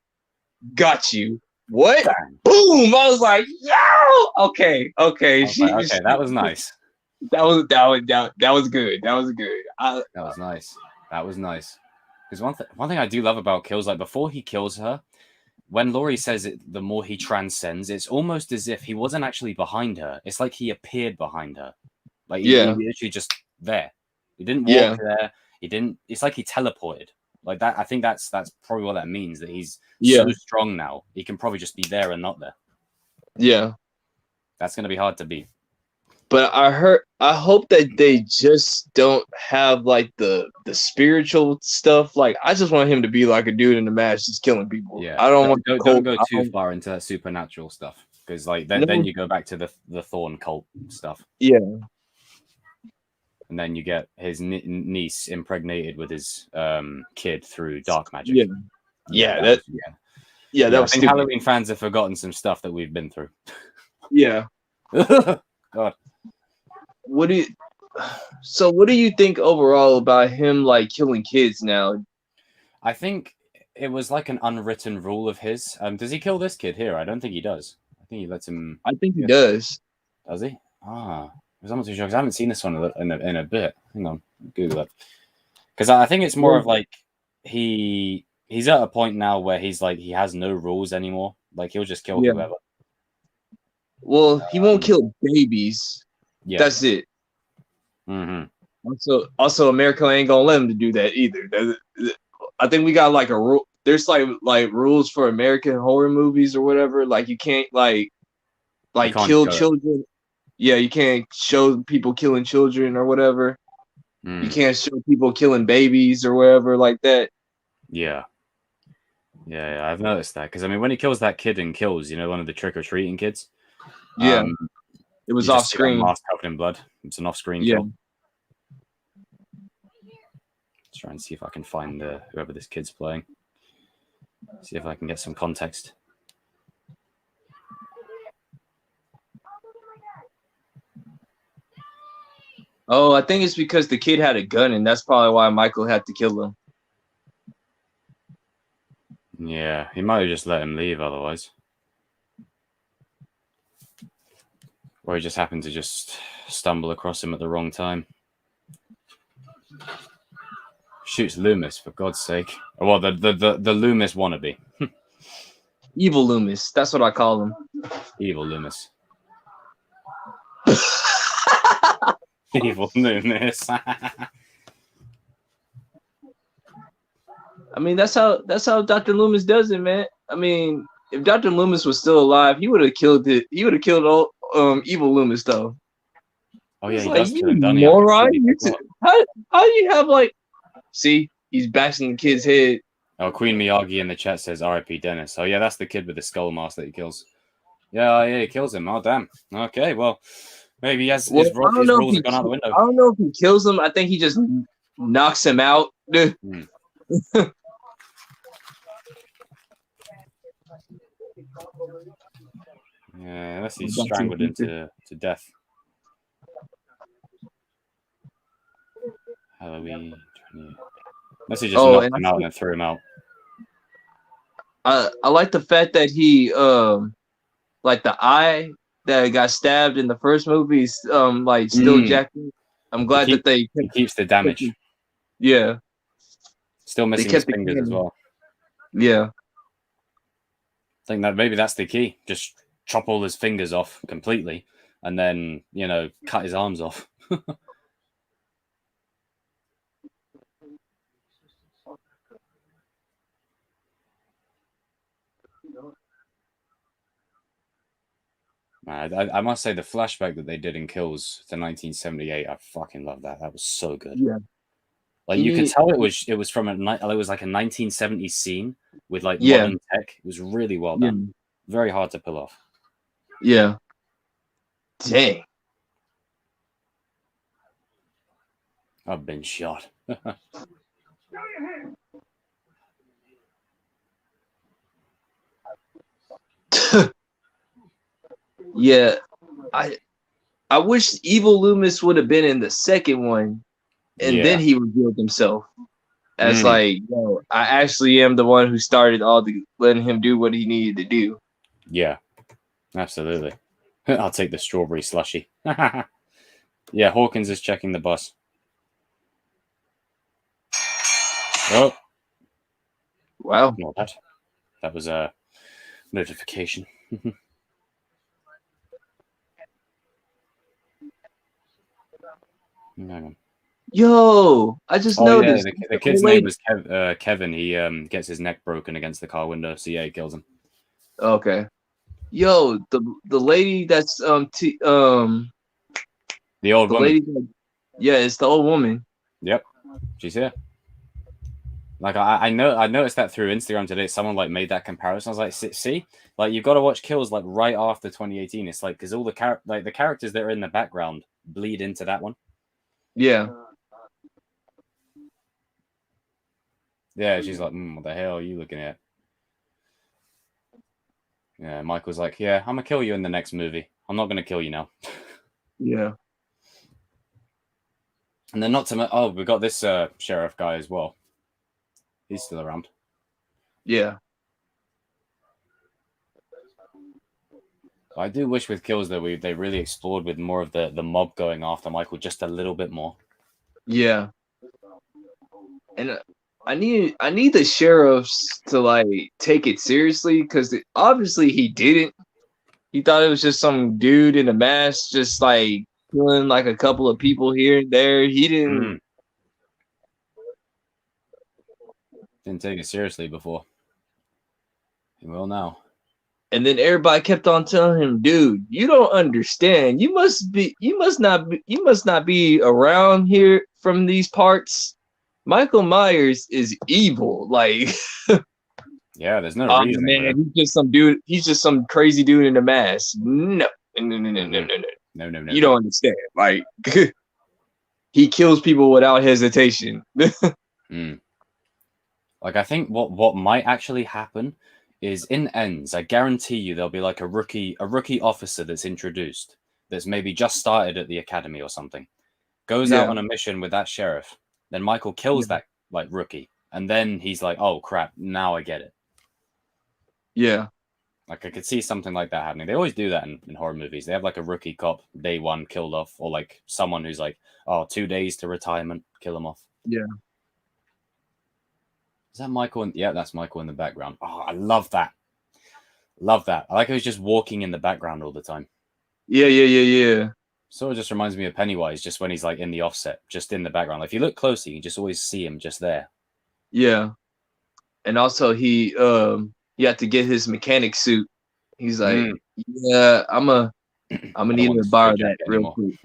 "Got you." What? Bang. Boom! I was like, yo, okay. I was like, She okay, that was nice. that was good. That was good. That was nice. That was nice. Because one thing I do love about kills, like before he kills her, when Laurie says it, the more he transcends, it's almost as if he wasn't actually behind her. It's like he appeared behind her. Like Yeah, he literally just there. He didn't walk yeah, there. He didn't. It's like he teleported. Like that. I think that's probably what that means. That he's yeah, so strong now. He can probably just be there and not there. yeah. That's gonna be hard to beat. But I hope that they just don't have like the spiritual stuff. Like I just want him to be like a dude in the match just killing people. Yeah. I don't want the Don't cult. go I too don't, far into that supernatural stuff because like then no, you go back to the Thorn cult stuff. yeah, And then you get his niece impregnated with his kid through dark yeah, magic. Yeah, yeah. Yeah, that yeah. I was think stupid. Halloween fans have forgotten some stuff that we've been through. Yeah. God, What do you? So what do you think overall about him like killing kids now? I think it was like an unwritten rule of his. Does he kill this kid here? I don't think he does. I think he lets him. I think he Yeah. does. Does he? Ah, because I'm not too sure because I haven't seen this one in a bit. Hang on, Google it. Because I think it's more Well, of like he's at a point now where he's like he has no rules anymore. Like he'll just kill yeah. whoever. Well, he won't Um, kill babies. yeah. That's it. Hmm. Also, America ain't gonna let him to do that either. I think we got like a rule. There's like rules for American horror movies or whatever. Like you can't You like can't kill show it. children. Yeah, you can't show people killing children or whatever. You Mm, can't show people killing babies or whatever like that. yeah. Yeah, I've noticed that because I mean, when he kills that kid and kills, one of the trick or treating kids, Yeah, um, it was you off just see that screen. mask covered in blood. It's an off-screen Yeah. kill. Let's try and see if I can find whoever this kid's playing. See if I can get some context. Oh, I think it's because the kid had a gun, and that's probably why Michael had to kill him. Yeah, he might have just let him leave otherwise. Or he just happened to just stumble across him at the wrong time. Shoots Loomis, for God's sake. Well, the Loomis wannabe. Evil Loomis. That's what I call him. Evil Loomis. Evil Loomis. I mean, that's how Dr. Loomis does it, man. I mean, if Dr. Loomis was still alive, he would have killed it. He would have killed all Evil Loomis though. Oh yeah, It's he like, does you kill him, doesn't he? I moron. completely forgot. How do you have like? See, he's bashing the kid's head. Oh, Queen Miyagi in the chat says R.I.P. Dennis. Oh yeah, that's the kid with the skull mask that he kills. Yeah, he kills him. Oh damn. Okay, well, maybe his Well, his rules have gone out the window. I don't know if he kills him. I think he just knocks him out. Hmm. Yeah, unless he's strangled him to death. Halloween 20. Unless he just knocked him out and then threw him out. I like the fact that he like the eye that got stabbed in the first movie like still jacking. I'm glad that he keeps the damage. Yeah. Still missing his fingers as well. Yeah. I think that maybe that's the key. Just chop all his fingers off completely and then, cut his arms off. I must say the flashback that they did in Kills to 1978, I fucking love that. That was so good. Yeah. Like you could tell it was from it was like a 1970s scene with like Yeah. modern tech. It was really well Yeah. done. Very hard to pull off. Yeah. Dang. I've been shot. Yeah. I wish Evil Loomis would have been in the second one, and then he revealed himself as like, yo, I actually am the one who started all the letting him do what he needed to do. Yeah, absolutely. I'll take the strawberry slushy. Yeah, Hawkins is checking the bus. Oh, wow. Ignore that. That was a notification. Yo, I just noticed. Yeah, the kid's name was Kevin. He gets his neck broken against the car window, so yeah, he kills him. Okay. Yo, the lady that's the old woman. Lady, yeah, it's the old woman. Yep, she's here. Like I noticed that through Instagram today. Someone like made that comparison. I was like, see, like you've got to watch Kills like right after 2018. It's like because all the characters that are in the background bleed into that one. Yeah. Yeah, she's like, what the hell are you looking at? Yeah, Michael's like, yeah, I'm gonna kill you in the next movie. I'm not gonna kill you now. Yeah. And then we got this sheriff guy as well. He's still around. Yeah. I do wish with Kills that they really explored with more of the mob going after Michael just a little bit more. Yeah. And I need the sheriffs to like take it seriously because obviously he didn't. He thought it was just some dude in a mask, just like killing like a couple of people here and there. He didn't take it seriously before. He will now. And then everybody kept on telling him, "Dude, you don't understand. You must not be around here from these parts. Michael Myers is evil. Like, yeah, there's no reason. Man, he's just some dude. He's just some crazy dude in a mask. No. You don't understand. Like, he kills people without hesitation. Like, I think what might actually happen is in Ends, I guarantee you there'll be like a rookie officer that's introduced that's maybe just started at the academy or something, goes out on a mission with that sheriff. Then Michael kills that like rookie, and then he's like, "Oh crap! Now I get it." Yeah, like I could see something like that happening. They always do that in horror movies. They have like a rookie cop day one killed off, or like someone who's like, "Oh, 2 days to retirement, kill him off." Yeah. Is that Michael? Yeah, that's Michael in the background. Oh, I love that. Love that. I like how he's just walking in the background all the time. Yeah. Sort of just reminds me of Pennywise, just when he's like in the offset, just in the background. Like if you look closely, you just always see him just there. Yeah. And also he had to get his mechanic suit. He's like, yeah, I'm gonna need to borrow that real quick.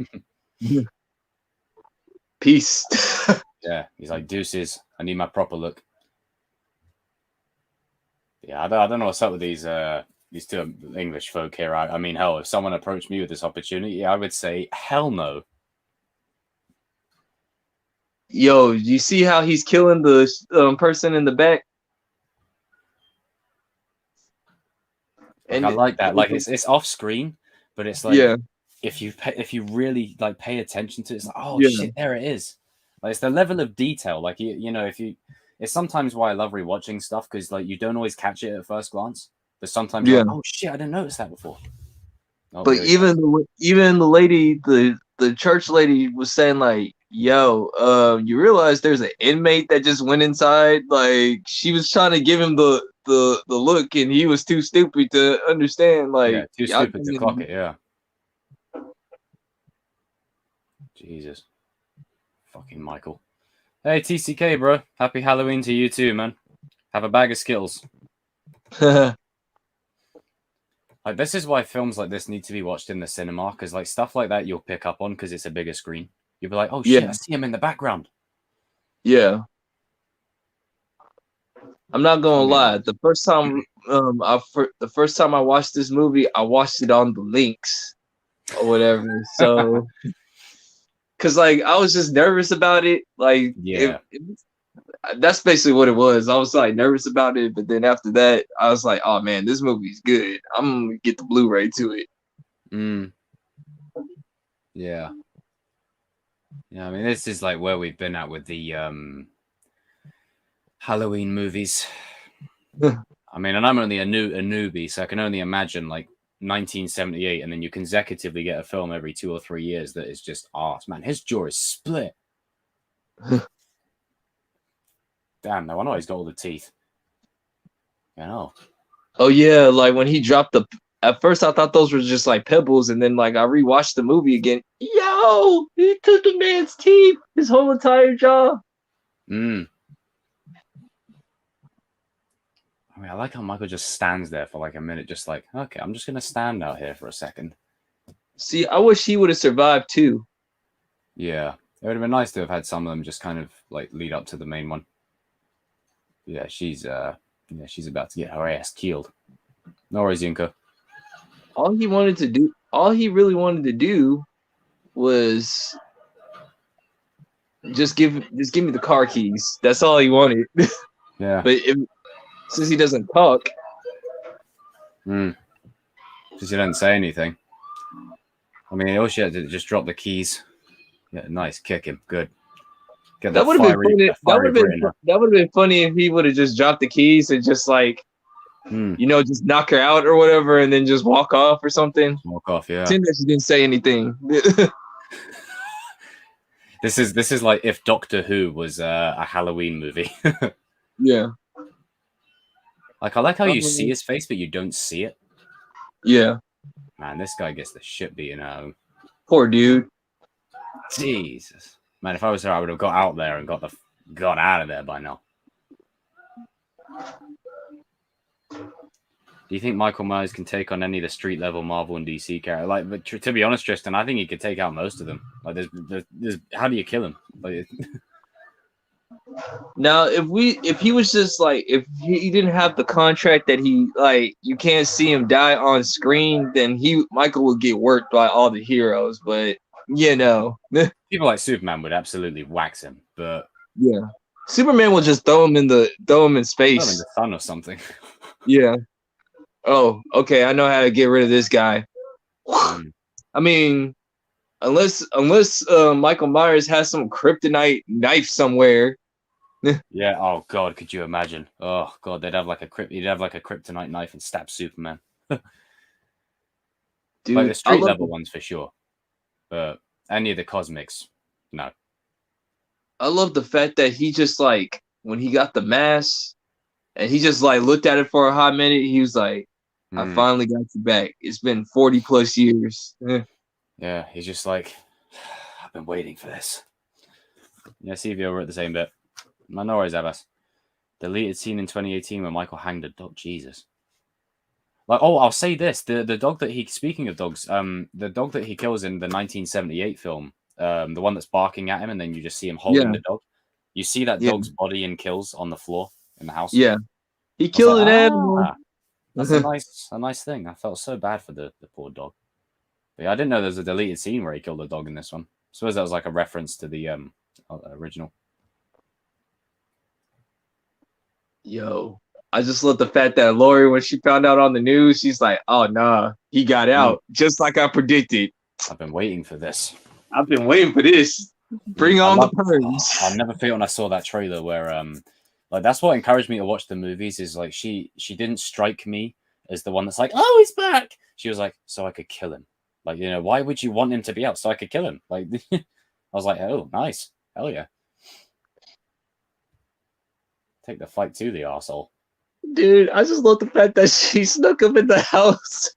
Peace. Yeah, he's like, deuces. I need my proper look. Yeah, I don't know what's up with these two English folk here. I mean, hell, if someone approached me with this opportunity, I would say, hell no. Yo, you see how he's killing the person in the back? And I like that. Like it's off screen, but it's like if you really like pay attention to it, it's like, oh shit, there it is. Like it's the level of detail. Like you know, it's sometimes why I love rewatching stuff because like you don't always catch it at first glance, but sometimes you're like, oh shit, I didn't notice that before. Oh, but even the lady, the church lady was saying like, yo, you realize there's an inmate that just went inside. Like she was trying to give him the look, and he was too stupid to understand. Like too stupid to clock it. Yeah. Jesus. Fucking Michael. Hey, TCK, bro. Happy Halloween to you too, man. Have a bag of Skittles. Like, this is why films like this need to be watched in the cinema, because like stuff like that you'll pick up on because it's a bigger screen. You'll be like, oh shit, I see him in the background. Yeah. I'm not gonna Something lie. else. The first time I watched this movie, I watched it on the links or whatever. So, cause like I was just nervous about it. Like Yeah. that's basically what it was. I was like nervous about it, but then after that, I was like, oh man, this movie's good. I'm gonna get the Blu-ray to it. Mm. Yeah. Yeah. I mean, this is like where we've been at with the Halloween movies. I mean, and I'm only a newbie, so I can only imagine like 1978, and then you consecutively get a film every 2 or 3 years that is just arse. Man, his jaw is split. Damn, no wonder he's got all the teeth. You know. Oh yeah, like when he dropped the. At first, I thought those were just like pebbles, and then like I rewatched the movie again. Yo, he took the man's teeth, his whole entire jaw. Mm. I mean, I like how Michael just stands there for like a minute, just like, okay, I'm just gonna stand out here for a second. See, I wish he would have survived too. Yeah, it would have been nice to have had some of them just kind of like lead up to the main one. Yeah, she's about to get her ass killed. No worries, Yinka. All he really wanted to do was just give me the car keys. That's all he wanted. Yeah. But since he doesn't talk, Because he didn't say anything. I mean, all she had to just drop the keys. Yeah, nice, kick him, good. Get that would have been funny. Britain. That would have been funny if he would have just dropped the keys and just like, just knock her out or whatever, and then just walk off or something. Walk off, yeah. Seemed that she didn't say anything. This is like if Doctor Who was a Halloween movie. Yeah. Like I like how you see his face, but you don't see it. Yeah. Man, this guy gets the shit beaten out of him. Poor dude. Jesus. Man, if I was her, I would have got out there and got out of there by now. Do you think Michael Myers can take on any of the street level Marvel and DC characters? Like, but to be honest, Tristan, I think he could take out most of them. Like, there's how do you kill him? Like, now, if he was just like, if he didn't have the contract that he like, you can't see him die on screen, then Michael would get worked by all the heroes. But people like Superman would absolutely wax him. But yeah, Superman will just throw him in space, throw him in the sun or something. Yeah. Oh, okay. I know how to get rid of this guy. I mean, unless Michael Myers has some kryptonite knife somewhere. Yeah. Oh God, could you imagine? Oh God, he'd have like a kryptonite knife and stab Superman. Dude, like the street level ones for sure, but any of the cosmics, no. I love the fact that he just like when he got the mask and he just like looked at it for a hot minute. He was like, "I finally got you back. It's been 40 plus years." Yeah, he's just like, I've been waiting for this. Yeah, see if you're over at the same bit. No worries, Abbas. Deleted scene in 2018 where Michael hanged a dog. Jesus. Like, oh, I'll say this: the dog that speaking of dogs, the dog that he kills in the 1978 film, the one that's barking at him, and then you just see him holding the dog. You see that dog's body in Kills on the floor in the house. Yeah, he killed an animal. That's a nice thing. I felt so bad for the poor dog. But yeah, I didn't know there was a deleted scene where he killed a dog in this one. I suppose that was like a reference to the original. Yo, I just love the fact that Lori, when she found out on the news, she's like, "Oh nah, he got out just like I predicted." I've been waiting for this. Bring on the purge. I'll never forget when I saw that trailer where like that's what encouraged me to watch the movies is like she didn't strike me as the one that's like, oh, he's back. She was like, so I could kill him. Like, you know, why would you want him to be out? So I could kill him. Like, I was like, oh, nice. Hell yeah. Take the fight to the arsehole. Dude, I just love the fact that she snuck up in the house.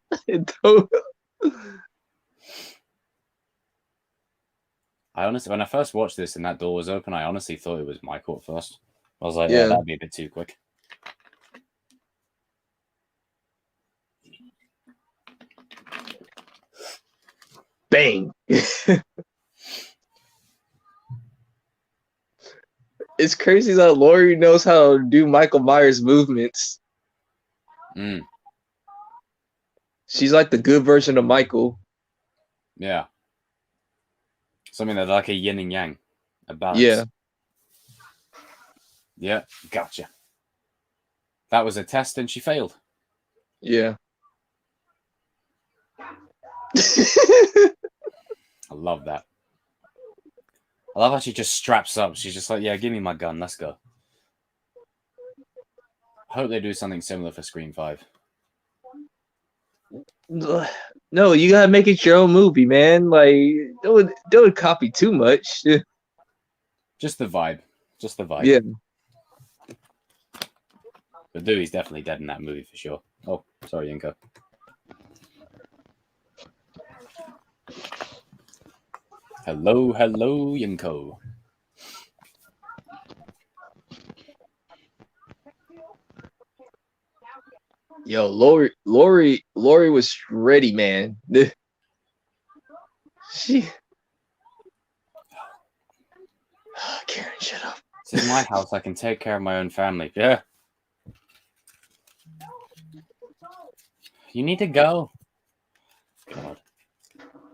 I honestly, when I first watched this and that door was open, I honestly thought it was Michael at first. I was like, yeah, that'd be a bit too quick. Bang. It's crazy that Laurie knows how to do Michael Myers movements. Mm, She's like the good version of Michael. yeah. Something that's like a yin and yang, a balance. Yeah. Yeah, gotcha. That was a test and she failed. Yeah. I love that. I love how she just straps up. She's just like, yeah, give me my gun. Let's go. I hope they do something similar for Scream 5. No, you gotta make it your own movie, man. Like, don't copy too much. Just the vibe. Just the vibe. Yeah. But Dewey's definitely dead in that movie for sure. Oh, sorry, Yinko. Hello, hello, Yinko. Yo, Lori was ready, man. She Karen, shut up. This is my house. I can take care of my own family. Yeah. You need to go. God.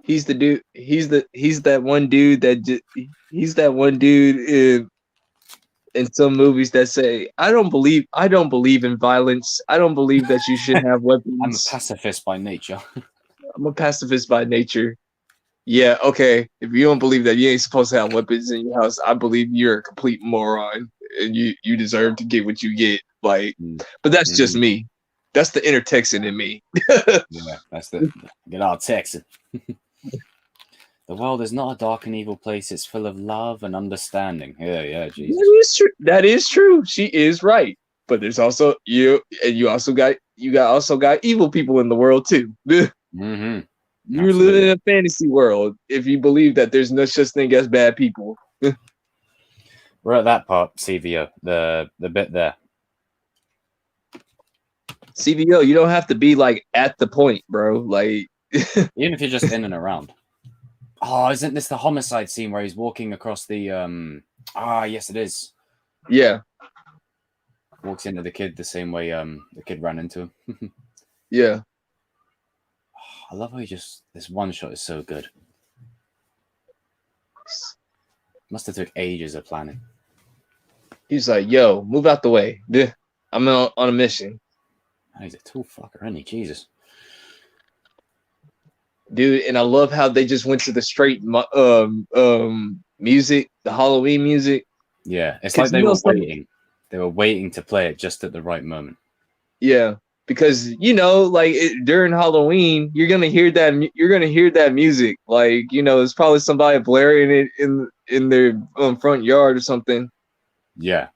He's the dude. He's that one dude that he's that one dude in some movies that say, I don't believe in violence. I don't believe that you should have weapons. I'm a pacifist by nature. I'm a pacifist by nature. Yeah, okay. If you don't believe that you ain't supposed to have weapons in your house, I believe you're a complete moron and you deserve to get what you get. Like, but that's just me. That's the inner Texan in me. Yeah, that's the good old Texan. The world is not a dark and evil place. It's full of love and understanding. Yeah, Jesus. That is true. That is true. She is right. But there's also you, and you also got evil people in the world too. Mm-hmm. You're living in a fantasy world if you believe that there's no such thing as bad people. We're at that part, CVO, the bit there. CVO, you don't have to be like at the point, bro. Like even if you're just in and around. Oh, isn't this the homicide scene where he's walking across the yes it is. Yeah. Walks into the kid the same way the kid ran into him. Yeah. I love how this one shot is so good. Must have took ages of planning. He's like, yo, move out the way. I'm on a mission. He's a tool fucker, isn't he? Jesus. Dude, and I love how they just went to the straight music, the Halloween music. Yeah, it's like they were waiting. They were waiting to play it just at the right moment. Yeah. Because during Halloween, you're gonna hear that music. Like, it's probably somebody blaring it in their front yard or something. Yeah.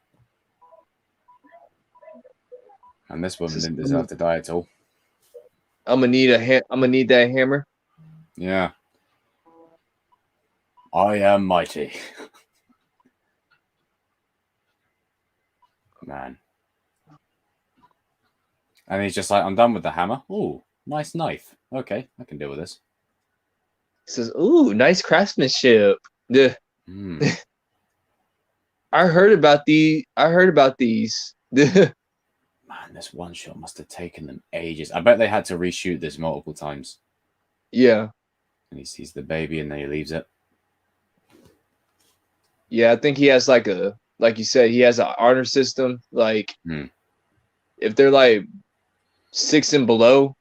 And this woman didn't deserve to die at all. I'm gonna need that hammer. Yeah. I am mighty. Man. And he's just like, I'm done with the hammer. Ooh, nice knife. Okay, I can deal with this. He says, ooh, nice craftsmanship. I heard about these. Man, this one shot must have taken them ages. I bet they had to reshoot this multiple times. Yeah. And he sees the baby and then he leaves it. Yeah, I think he has like you said, he has an honor system. Like, if they're like 6 and below,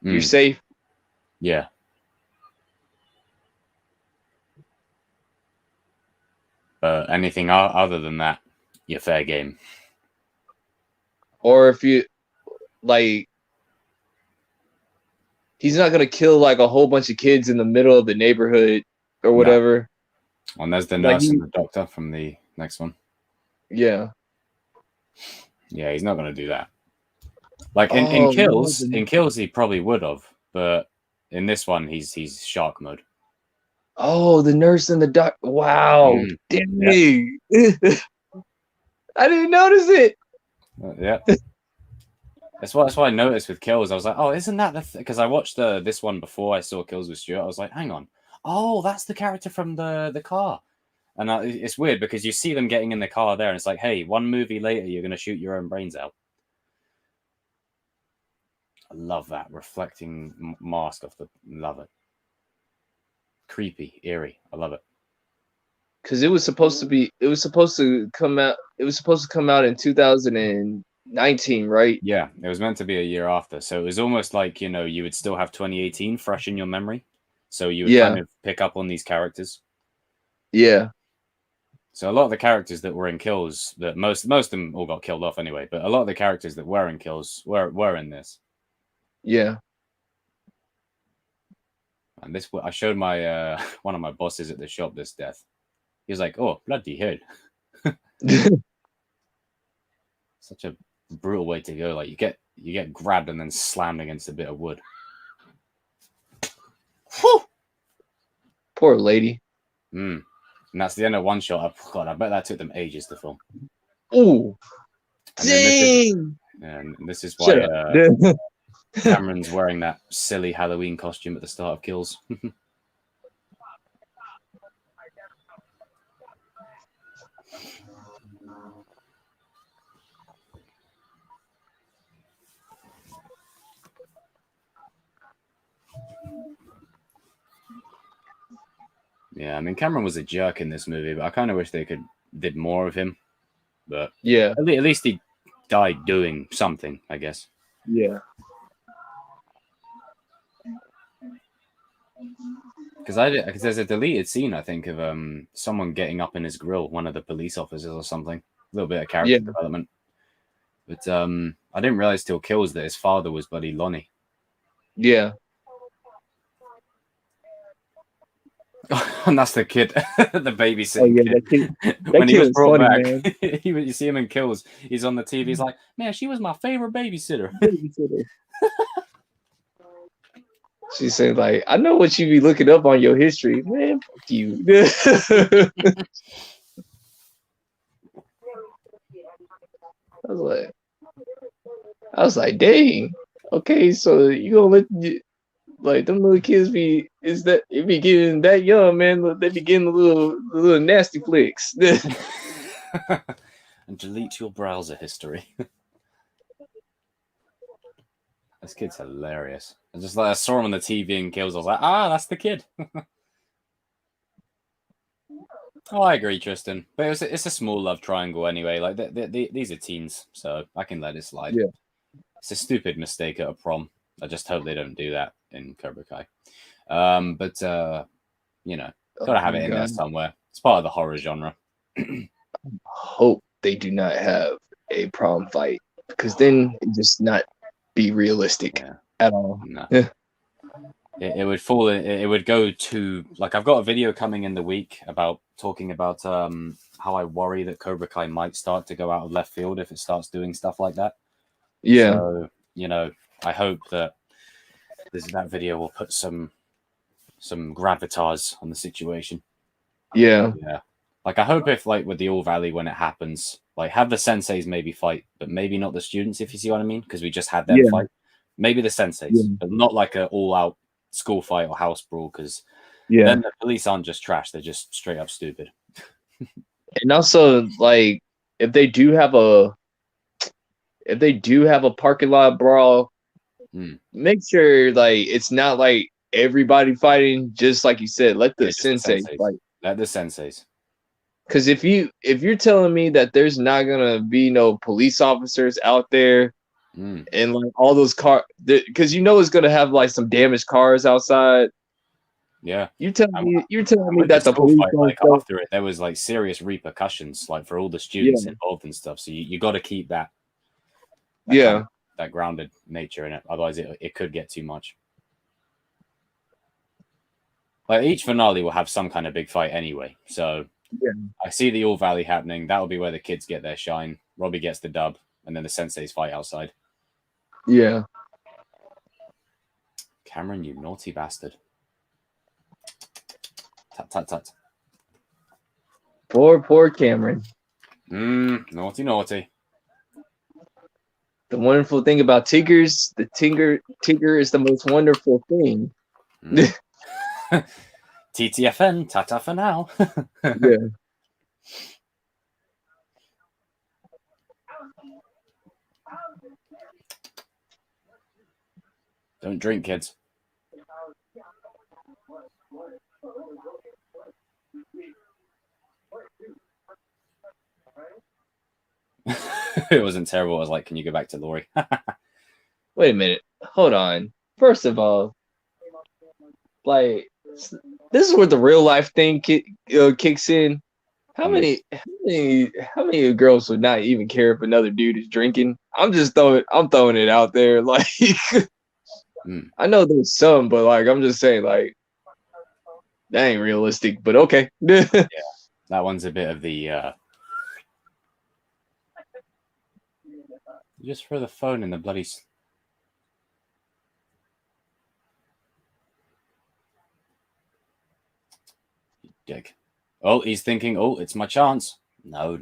you're safe. Yeah. Anything other than that, you're fair game. Or if you like, he's not gonna kill like a whole bunch of kids in the middle of the neighborhood or whatever. No. And there's the nurse and the doctor from the next one. Yeah. Yeah, he's not gonna do that. Like in kills, he probably would have, but in this one, he's shark mode. Oh, the nurse and the doc. Wow, dang! Yeah. I didn't notice it. Yeah, that's what I noticed with kills. I was like, oh, isn't that because I watched this one before I saw Kills with Stuart. I was like, hang on, oh, that's the character from the car. And it's weird because you see them getting in the car there, and it's like, hey, one movie later, you're going to shoot your own brains out. I love that reflecting mask off the. Love it. Creepy, eerie. I love it. Because it was supposed to come out. It was supposed to come out in 2019, right? Yeah, it was meant to be a year after, so it was almost like you would still have 2018 fresh in your memory, so you would kind of pick up on these characters. Yeah. So a lot of the characters that were in Kills, that most of them all got killed off anyway, but a lot of the characters that were in Kills were in this. Yeah. And this, I showed my one of my bosses at the shop this death. He was like, "Oh, bloody hell!" Such a brutal way to go. Like you get grabbed and then slammed against a bit of wood. Whew. Poor lady. And that's the end of one shot. God, I bet that took them ages to film. Ooh, dang! This is why Cameron's wearing that silly Halloween costume at the start of Kills. Yeah, I mean, Cameron was a jerk in this movie, but I kind of wish they did more of him. But yeah, at least he died doing something, I guess. Yeah. Because there's a deleted scene, I think, of someone getting up in his grill, one of the police officers or something. A little bit of character development. But I didn't realize till Kills that his father was Buddy Lonnie. Yeah. And that's the kid, the babysitting Oh, yeah, kid. that kid, When he was brought funny, back, you see him in Kills. He's on the TV. He's like, "Man, she was my favorite babysitter." She said, like, I know what you be looking up on your history. Man, fuck you. I was like, dang. Okay, so you gonna let them little kids be getting that young, man. They be getting the little nasty flicks. And delete your browser history. This kid's hilarious. I saw him on the TV in Kills. I was like, that's the kid. Oh, I agree, Tristan. But it's a small love triangle anyway. Like these are teens, so I can let it slide. Yeah. It's a stupid mistake at a prom. I just hope they don't do that in Cobra Kai. But gotta have it in there somewhere. It's part of the horror genre. Hope they do not have a prom fight, because then it just not be realistic at all. No. It would fall. It would go to, like, I've got a video coming in the week talking about how I worry that Cobra Kai might start to go out of left field if it starts doing stuff like that. Yeah. So, I hope that that video will put some gravitas on the situation. Yeah. Yeah. Like, I hope if, like, with the All Valley, when it happens, like, have the senseis maybe fight, but maybe not the students, if you see what I mean, because we just had them fight. Maybe the senseis, but not like a all-out school fight or house brawl, because then the police aren't just trash; they're just straight up stupid. And also, like, if they do have a parking lot brawl, make sure, like, it's not like everybody fighting. Just like you said, let the senseis fight. Let the senseis. Because if you're telling me that there's not gonna be no police officers out there, and like all those cars, because it's gonna have like some damaged cars outside. Yeah, you're telling me that the police fight, like, after it, there was like serious repercussions, like for all the students involved and stuff. So you got to keep that grounded nature in it. Otherwise, it could get too much. Like, each finale will have some kind of big fight anyway. So I see the All Valley happening. That'll be where the kids get their shine. Robbie gets the dub, and then the senseis fight outside. Yeah. Cameron, you naughty bastard. Tut, tut, tut. Poor Cameron. Naughty, naughty. The wonderful thing about Tigers, Tigger is the most wonderful thing. TTFN, tata for now. Yeah. Don't drink, kids. It wasn't terrible. I was like, can you go back to Lori? Wait a minute. Hold on. First of all, like this is where the real life thing kicks in. How many girls would not even care if another dude is drinking? I'm throwing it out there. Like I know there's some, but like I'm just saying, like that ain't realistic. But okay. Yeah, that one's a bit of the. You just throw the phone in the bloody. Dick. Oh, he's thinking, oh, it's my chance. No.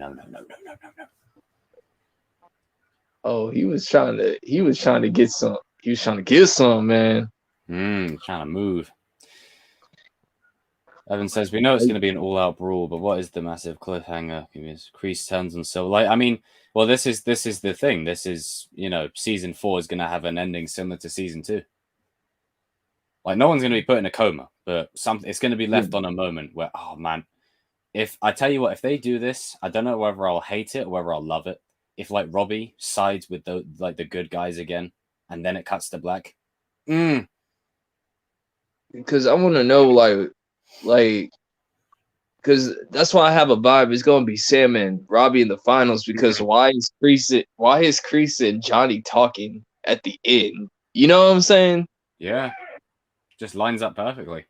Oh, he was trying to get some. He was trying to get some, man. Trying to move. Evan says, we know it's going to be an all-out brawl, but what is the massive cliffhanger? Kreese turns on Silver. Like, I mean, well, this is the thing. This is, season 4 is going to have an ending similar to season 2. Like, no one's going to be put in a coma, but it's going to be left on a moment where, oh man, if I tell you what, if they do this, I don't know whether I'll hate it or whether I'll love it. If like Robbie sides with the good guys again, and then it cuts to black. Because I want to know, like, because that's why I have a vibe. It's gonna be Sam and Robbie in the finals. Because why is Kreese and Johnny talking at the end? You know what I'm saying? Yeah, just lines up perfectly.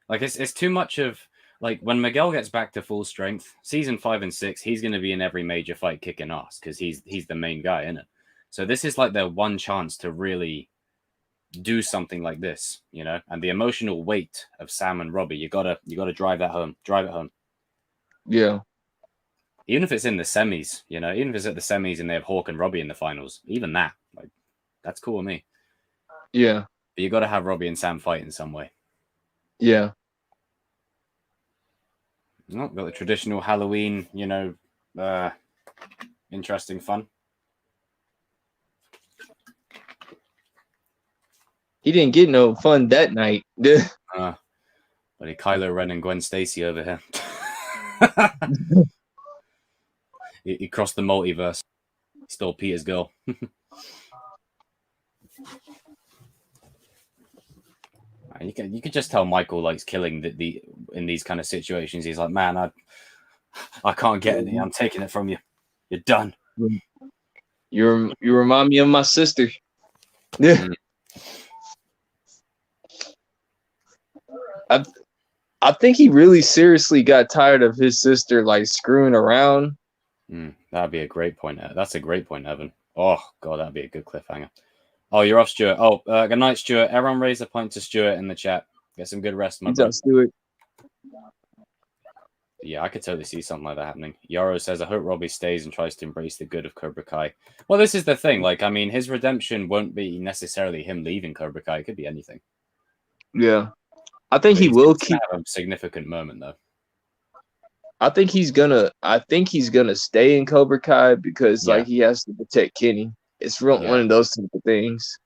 Like it's too much of like when Miguel gets back to full strength, season 5 and 6, he's going to be in every major fight kicking ass because he's the main guy in it. So this is like their one chance to really do something like this, and the emotional weight of Sam and Robbie, you gotta drive it home. Yeah. Even if it's in the semis, even if it's at the semis and they have Hawk and Robbie in the finals, even that, like, that's cool with me. Yeah. But you got to have Robbie and Sam fight in some way. Yeah. Oh, got the traditional Halloween, interesting fun. He didn't get no fun that night. But Kylo Ren and Gwen Stacy over here. He crossed the multiverse. He stole Peter's girl. You could just tell Michael likes killing the in these kind of situations. He's like, man, I can't get it. I'm taking it from you. You're done. You remind me of my sister. Yeah. I think he really seriously got tired of his sister like screwing around. That'd be a great point. That's a great point, Evan. Oh god, that'd be a good cliffhanger. Oh, you're off, Stuart. Oh, good night, Stuart. Everyone raise a point to Stuart in the chat. Get some good rest, my brother. Stuart. Yeah, I could totally see something like that happening. Yaro says, I hope Robbie stays and tries to embrace the good of Cobra Kai. Well, this is the thing. Like, I mean, his redemption won't be necessarily him leaving Cobra Kai. It could be anything. Yeah. I think he will keep have a significant moment, though. I think he's gonna stay in Cobra Kai because like he has to protect Kenny. It's one of those type of things.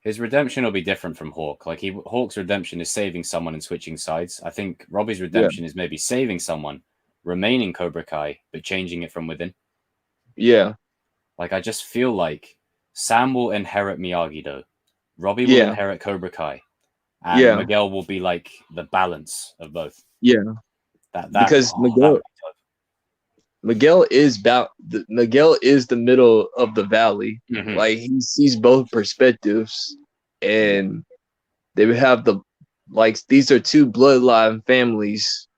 His redemption will be different from Hawk. Like Hawk's redemption is saving someone and switching sides. I think Robbie's redemption is maybe saving someone, remaining Cobra Kai, but changing it from within. Yeah. Like I just feel like Sam will inherit Miyagi-Do. Robbie will inherit Cobra Kai. And Miguel will be like the balance of both. Yeah. Because Miguel is the middle of the valley. Mm-hmm. Like he sees both perspectives, and they would have these are two bloodline families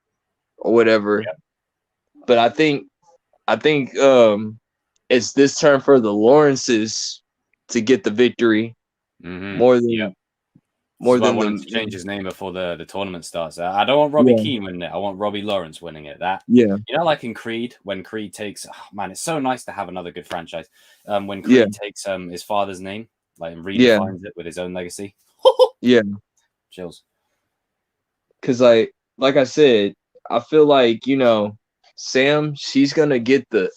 or whatever. Yeah. But I think it's this turn for the Lawrences to get the victory more than. More than to change his name before the tournament starts. I don't want Robbie Keane winning it. I want Robbie Lawrence winning it. Like in Creed, when Creed takes, it's so nice to have another good franchise. When Creed takes his father's name, like and redefines it with his own legacy. Chills. Because like I said, I feel like Sam, she's gonna get the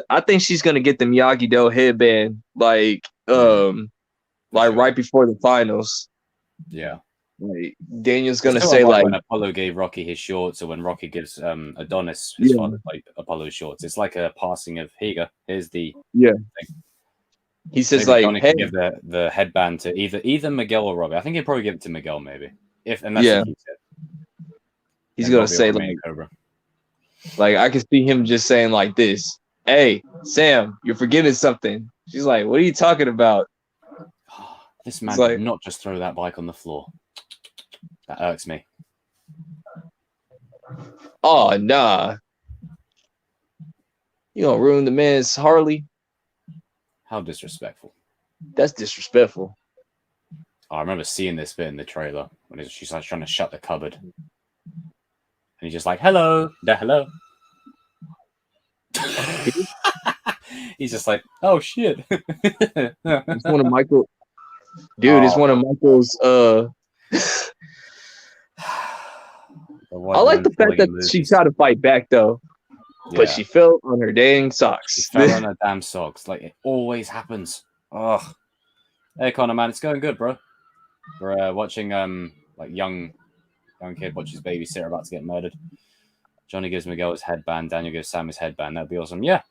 I think she's gonna get the Miyagi Do headband like sure. right before the finals. Yeah. Like Daniel's It's gonna sort of say like like when Apollo gave Rocky his shorts, or when Rocky gives Adonis his yeah, father like Apollo's shorts. It's like a passing of here you go. Here's the yeah. thing. He says Maybe like, Johnny hey, could give the headband to either Miguel or Robbie. I think he'd probably give it to Miguel, maybe. Unless he yeah. keeps it. He's Then gonna Robbie will say remain Cobra. like I can see him just saying like this. Hey, Sam, you're forgetting something. She's like, what are you talking about? This It's man like, did not just throw that bike on the floor. That irks me. oh nah. You gonna ruin the man's Harley? How disrespectful. That's disrespectful. Oh, I remember seeing this bit in the trailer when she's like trying to shut the cupboard. And he's just like, hello. Hello. He's just like, oh shit. It's one of Michael. Dude, it's one of Michael's I like the fact that she tried to fight back though. Yeah. But she fell on her dang She socks. fell on her damn socks. Like it always happens. Ugh. Hey Connor, man, it's going good, bro. We're watching like young kid watch his babysitter about to get murdered. Johnny gives Miguel his headband, Daniel gives Sam his headband. That'd be awesome. Yeah.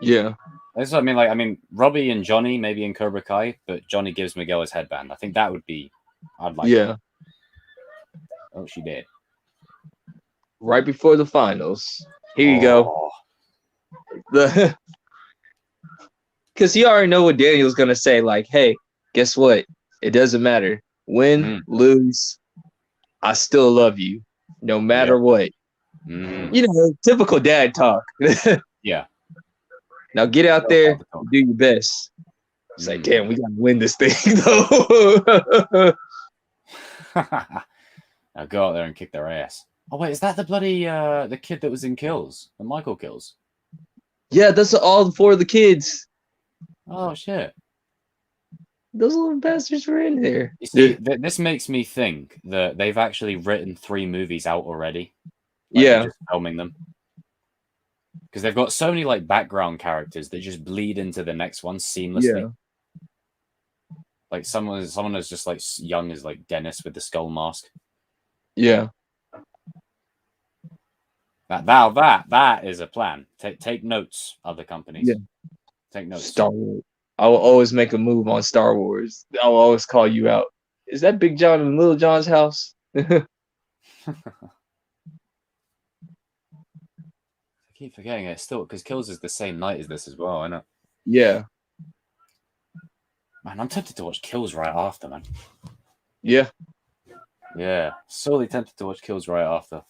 Yeah. That's what I mean. Like, I mean, Robbie and Johnny maybe in Cobra Kai, but Johnny gives Miguel his headband. I think that would be. I'd like. Yeah. Oh, she did. Right before the finals. Here you go. The because he already know what Daniel's gonna say. Like, hey, guess what? It doesn't matter. Win, lose, I still love you, no matter what. You know, typical dad talk. Yeah. Now get out there and do your best. It's like, damn, we gotta win this thing though. Now go out there and kick their ass. Oh wait, is that the bloody the kid that was in Kills? The Michael Kills? Yeah, that's all four of the kids. Oh shit. Those little bastards were in there. You see, this makes me think that they've actually written 3 movies out already. Like, yeah. they're just filming them. Because they've got so many like background characters that just bleed into the next one seamlessly. Yeah. Like someone is just like young as like Dennis with the skull mask. Yeah. That is a plan. Take notes, other companies. Yeah. Take notes. Star Wars. I will always make a move on Star Wars. I will always call you out. Is that Big John in Little John's house? I keep forgetting it still because Kills is the same night as this as well. I know. Yeah. Man, I'm tempted to watch Kills right after, man. Yeah. Yeah, sorely tempted to watch Kills right after.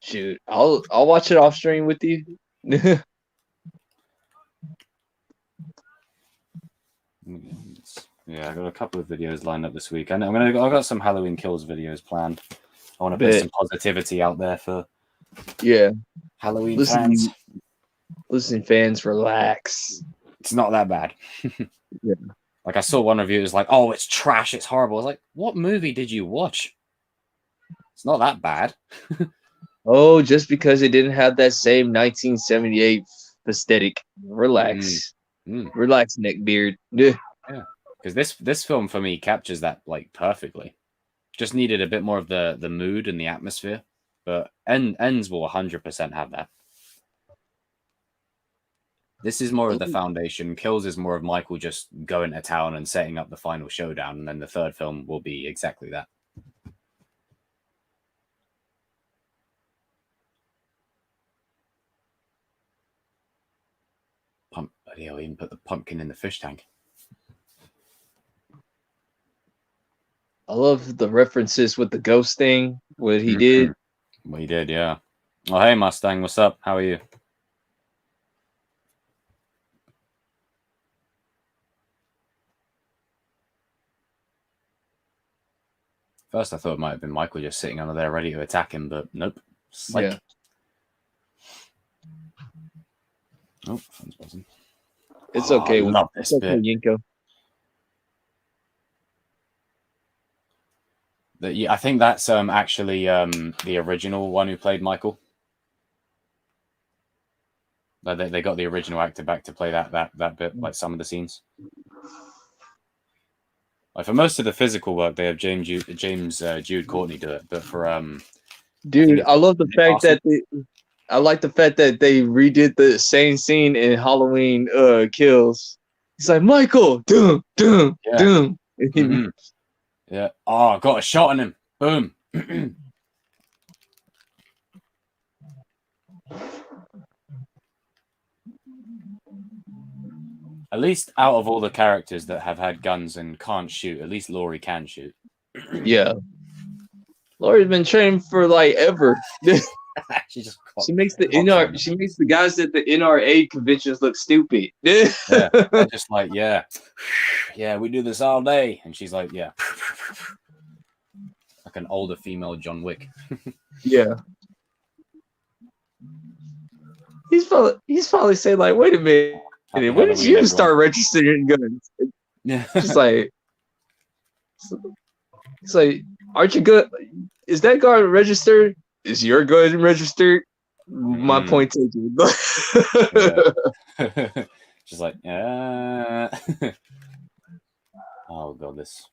Shoot, I'll watch it off stream with you. Yeah, I got a couple of videos lined up this week, and I've got some Halloween Kills videos planned. I want to put some positivity out there for Halloween fans. Listen, fans, relax. It's not that bad. Yeah. Like I saw one review, it was like, "Oh, it's trash. It's horrible." I was like, "What movie did you watch? It's not that bad." Oh, just because it didn't have that same 1978 aesthetic. Relax. Relax, neckbeard. Yeah, because this film for me captures that like perfectly. Just needed a bit more of the mood and the atmosphere, but Ends will 100% have that. This is more of the foundation. Kills is more of Michael just going to town and setting up the final showdown, and then the third film will be exactly that. He'll even put the pumpkin in the fish tank. I love the references with the ghost thing, what he did. What he did, yeah. Oh, hey, Mustang, what's up? How are you? First, I thought it might have been Michael just sitting under there ready to attack him, but nope. Psych. Yeah. Oh, phone's buzzing. It's okay. I love this bit. Yinko. I think that's actually the original one who played Michael. Like they got the original actor back to play that bit, like some of the scenes. Like for most of the physical work, they have James Jude Courtney do it, but for Dude, I love the fact that I like the fact that they redid the same scene in Halloween Kills. He's like, Michael, doom, doom, doom. Mm-hmm. Yeah. Oh, got a shot on him. Boom. At least out of all the characters that have had guns and can't shoot, at least Laurie can shoot. Yeah. Laurie's been training for like ever. she makes the guys at the NRA conventions look stupid. Yeah, they're just like, yeah, we do this all day, and she's like, yeah, like an older female John Wick. Yeah, he's probably saying like, wait a minute, when did you start registering guns? Yeah, just like, it's like, aren't you good? Is that gun registered? Is your gun registered? My point taken. She's like, oh god, this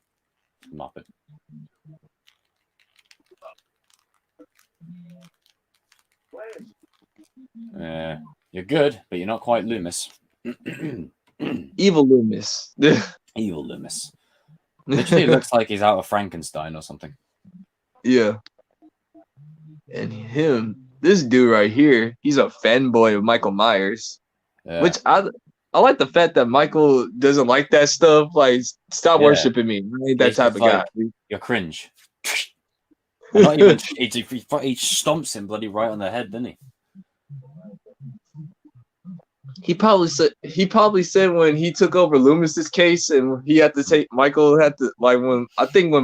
Muppet. You're good, but you're not quite Loomis. Evil Loomis. Evil Loomis. Literally looks like he's out of Frankenstein or something. Yeah. And this dude right here, he's a fanboy of Michael Myers. Yeah. Which I like the fact that Michael doesn't like that stuff. Like, stop worshiping me. I ain't that type of guy. You're cringe. Not even he stomps him bloody right on the head, didn't he? He probably said when he took over Loomis's case and he had to take Michael had to like when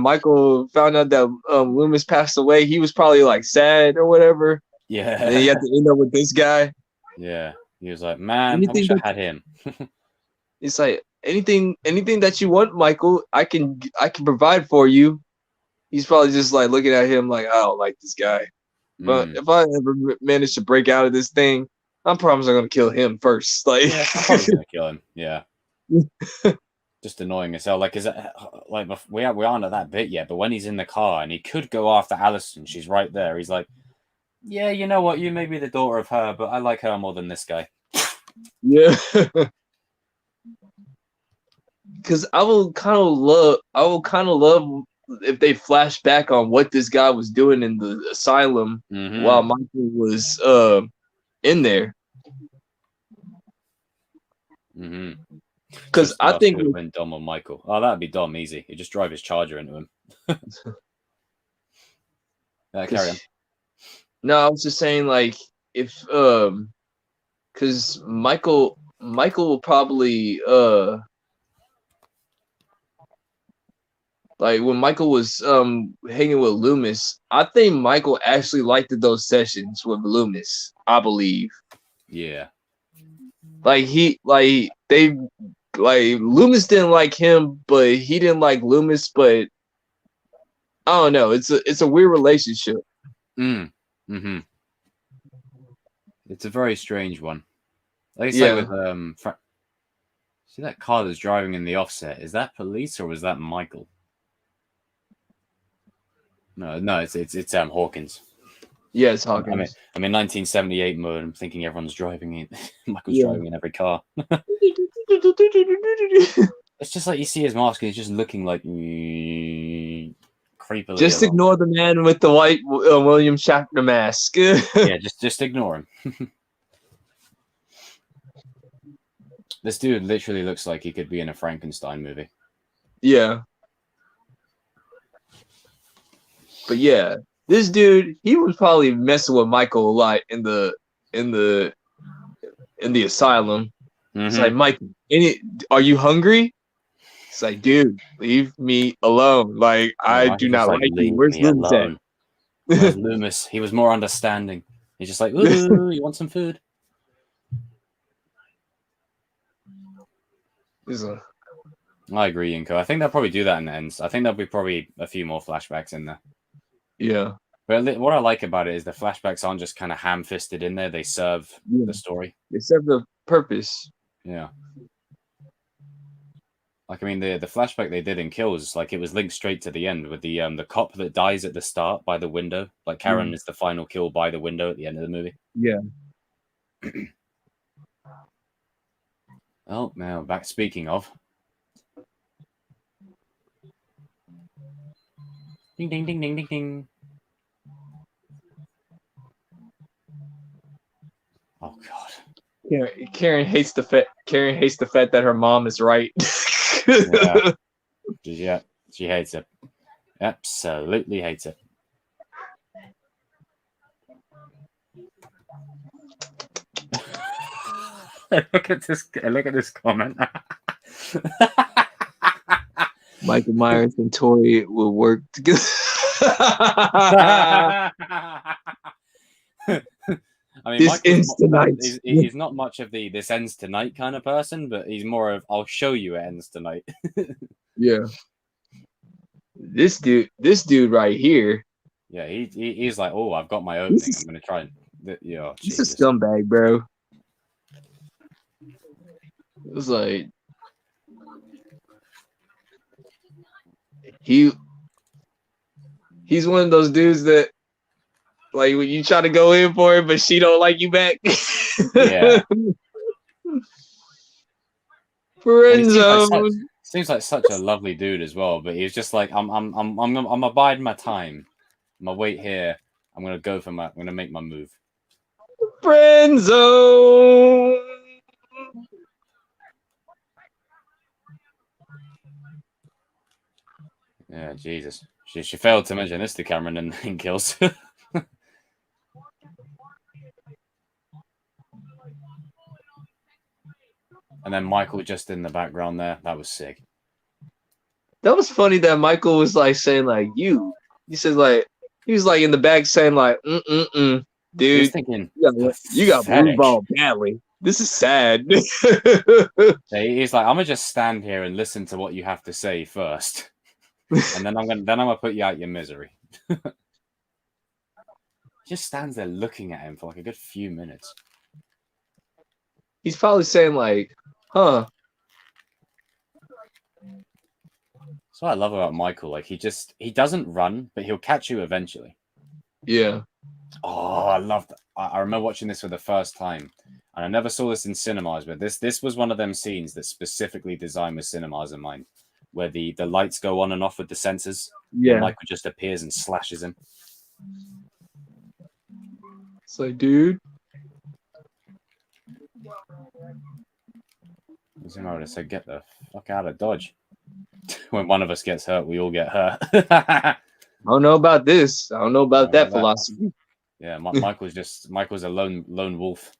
Michael found out that Loomis passed away, he was probably like sad or whatever. Yeah. And he had to end up with this guy. Yeah. He was like, man, I wish I had him. It's like anything that you want, Michael, I can provide for you. He's probably just like looking at him like, I don't like this guy. But if I ever manage to break out of this thing, I promise I'm gonna kill him first. Like, yeah, I'm probably gonna kill him. Yeah. Just annoying as hell. Like, is it like we aren't at that bit yet? But when he's in the car and he could go after Allison, she's right there. He's like, yeah, you know what? You may be the daughter of her, but I like her more than this guy. Yeah. Because I will kind of love if they flash back on what this guy was doing in the asylum while Michael was in there. Because I think it went Dom or Michael. Oh, that'd be Dom easy. You just drive his Charger into him. Carry on. No, I was just saying, like, if because Michael will probably like when Michael was hanging with Loomis, I think Michael actually liked those sessions with Loomis, I believe. Yeah. Loomis didn't like him, but he didn't like Loomis, but I don't know. It's a weird relationship. It's a very strange one. Like I say with see that car that's driving in the offset, is that police or was that Michael? No, it's Hawkins. Yeah, it's Hawkins. I'm in 1978 mode. I'm thinking everyone's driving it. Michael's driving in every car. It's just like you see his mask and he's just looking like creepily. Just ignore the man with the white William Shatner mask. Yeah, just ignore him. This dude literally looks like he could be in a Frankenstein movie. Yeah. But yeah, this dude, he was probably messing with Michael a lot in the asylum. It's like, Michael, are you hungry? It's like, dude, leave me alone. Like, I do not like you. Where's Loomis at? Where's Loomis? He was more understanding. He's just like, ooh, you want some food? I agree, Yinko. I think they'll probably do that in the ends. I think there'll be probably a few more flashbacks in there. Yeah. But what I like about it is the flashbacks aren't just kind of ham-fisted in there. They serve the story. They serve the purpose. Yeah. Like, I mean, the flashback they did in Kills, like, it was linked straight to the end with the cop that dies at the start by the window. Like, Karen is the final kill by the window at the end of the movie. Yeah. Oh, now back. Speaking of, ding ding ding ding ding ding. Oh God. Karen hates the fact. Karen hates the fact that her mom is right. Yeah, she hates it. Absolutely hates it. Look at this comment. Michael Myers and Tori will work together. I mean, this ends tonight. He's not much of the "this ends tonight" kind of person, but he's more of "I'll show you it ends tonight." Yeah. This dude right here. Yeah, he's like, "Oh, I've got my opening. I'm gonna try and yeah." He's a scumbag, bro. It was like he's one of those dudes that, like, when you try to go in for it, but she don't like you back. Yeah. Friend zone. Seems like such a lovely dude as well, but he's just like, I'm abiding my time. I'm gonna wait here. I'm gonna make my move. Friend zone. Yeah, Jesus. She failed to mention this to Cameron in Kills. And then Michael just in the background there. That was sick. That was funny that Michael was like saying like you. He says like he was like in the back saying like dude. He was thinking, you got blue ball badly. This is sad. He's like, I'm gonna just stand here and listen to what you have to say first, and then I'm gonna put you out your misery. Just stands there looking at him for like a good few minutes. He's probably saying like, huh. That's what I love about Michael. Like, he doesn't run, but he'll catch you eventually. Yeah. Oh, I love that. I remember watching this for the first time, and I never saw this in cinemas, but this was one of them scenes that specifically designed with cinemas in mind, where the lights go on and off with the sensors. Yeah. Michael just appears and slashes him. It's like, dude. Zimmer said, "Get the fuck out of Dodge." When one of us gets hurt, we all get hurt. I don't know about this. I don't know about that philosophy. Yeah, Michael's a lone wolf.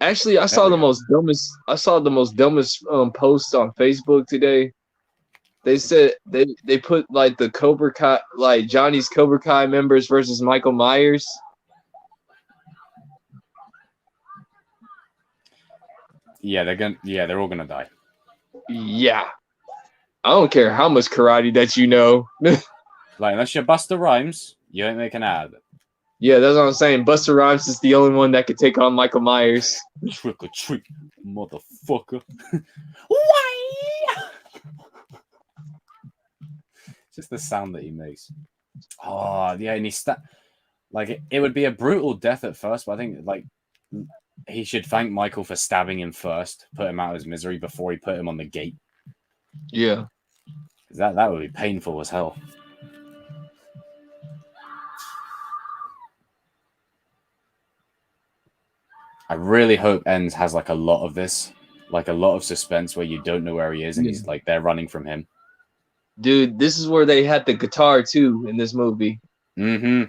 Actually, I saw the most dumbest post on Facebook today. They said they put like the Cobra Kai, like Johnny's Cobra Kai members versus Michael Myers. Yeah, they're all gonna die. Yeah. I don't care how much karate that you know. Like, unless you're Busta Rhymes, you ain't making out of it. Yeah, that's what I'm saying. Busta Rhymes is the only one that could take on Michael Myers. Trick or treat, motherfucker. Why? Just the sound that he makes. Oh, yeah, and it would be a brutal death at first, but I think like he should thank Michael for stabbing him first, put him out of his misery before he put him on the gate. Yeah. That would be painful as hell. I really hope Ends has like a lot of this, like a lot of suspense where you don't know where he is and he's like they're running from him. Dude, this is where they had the guitar too in this movie. Mm-hmm.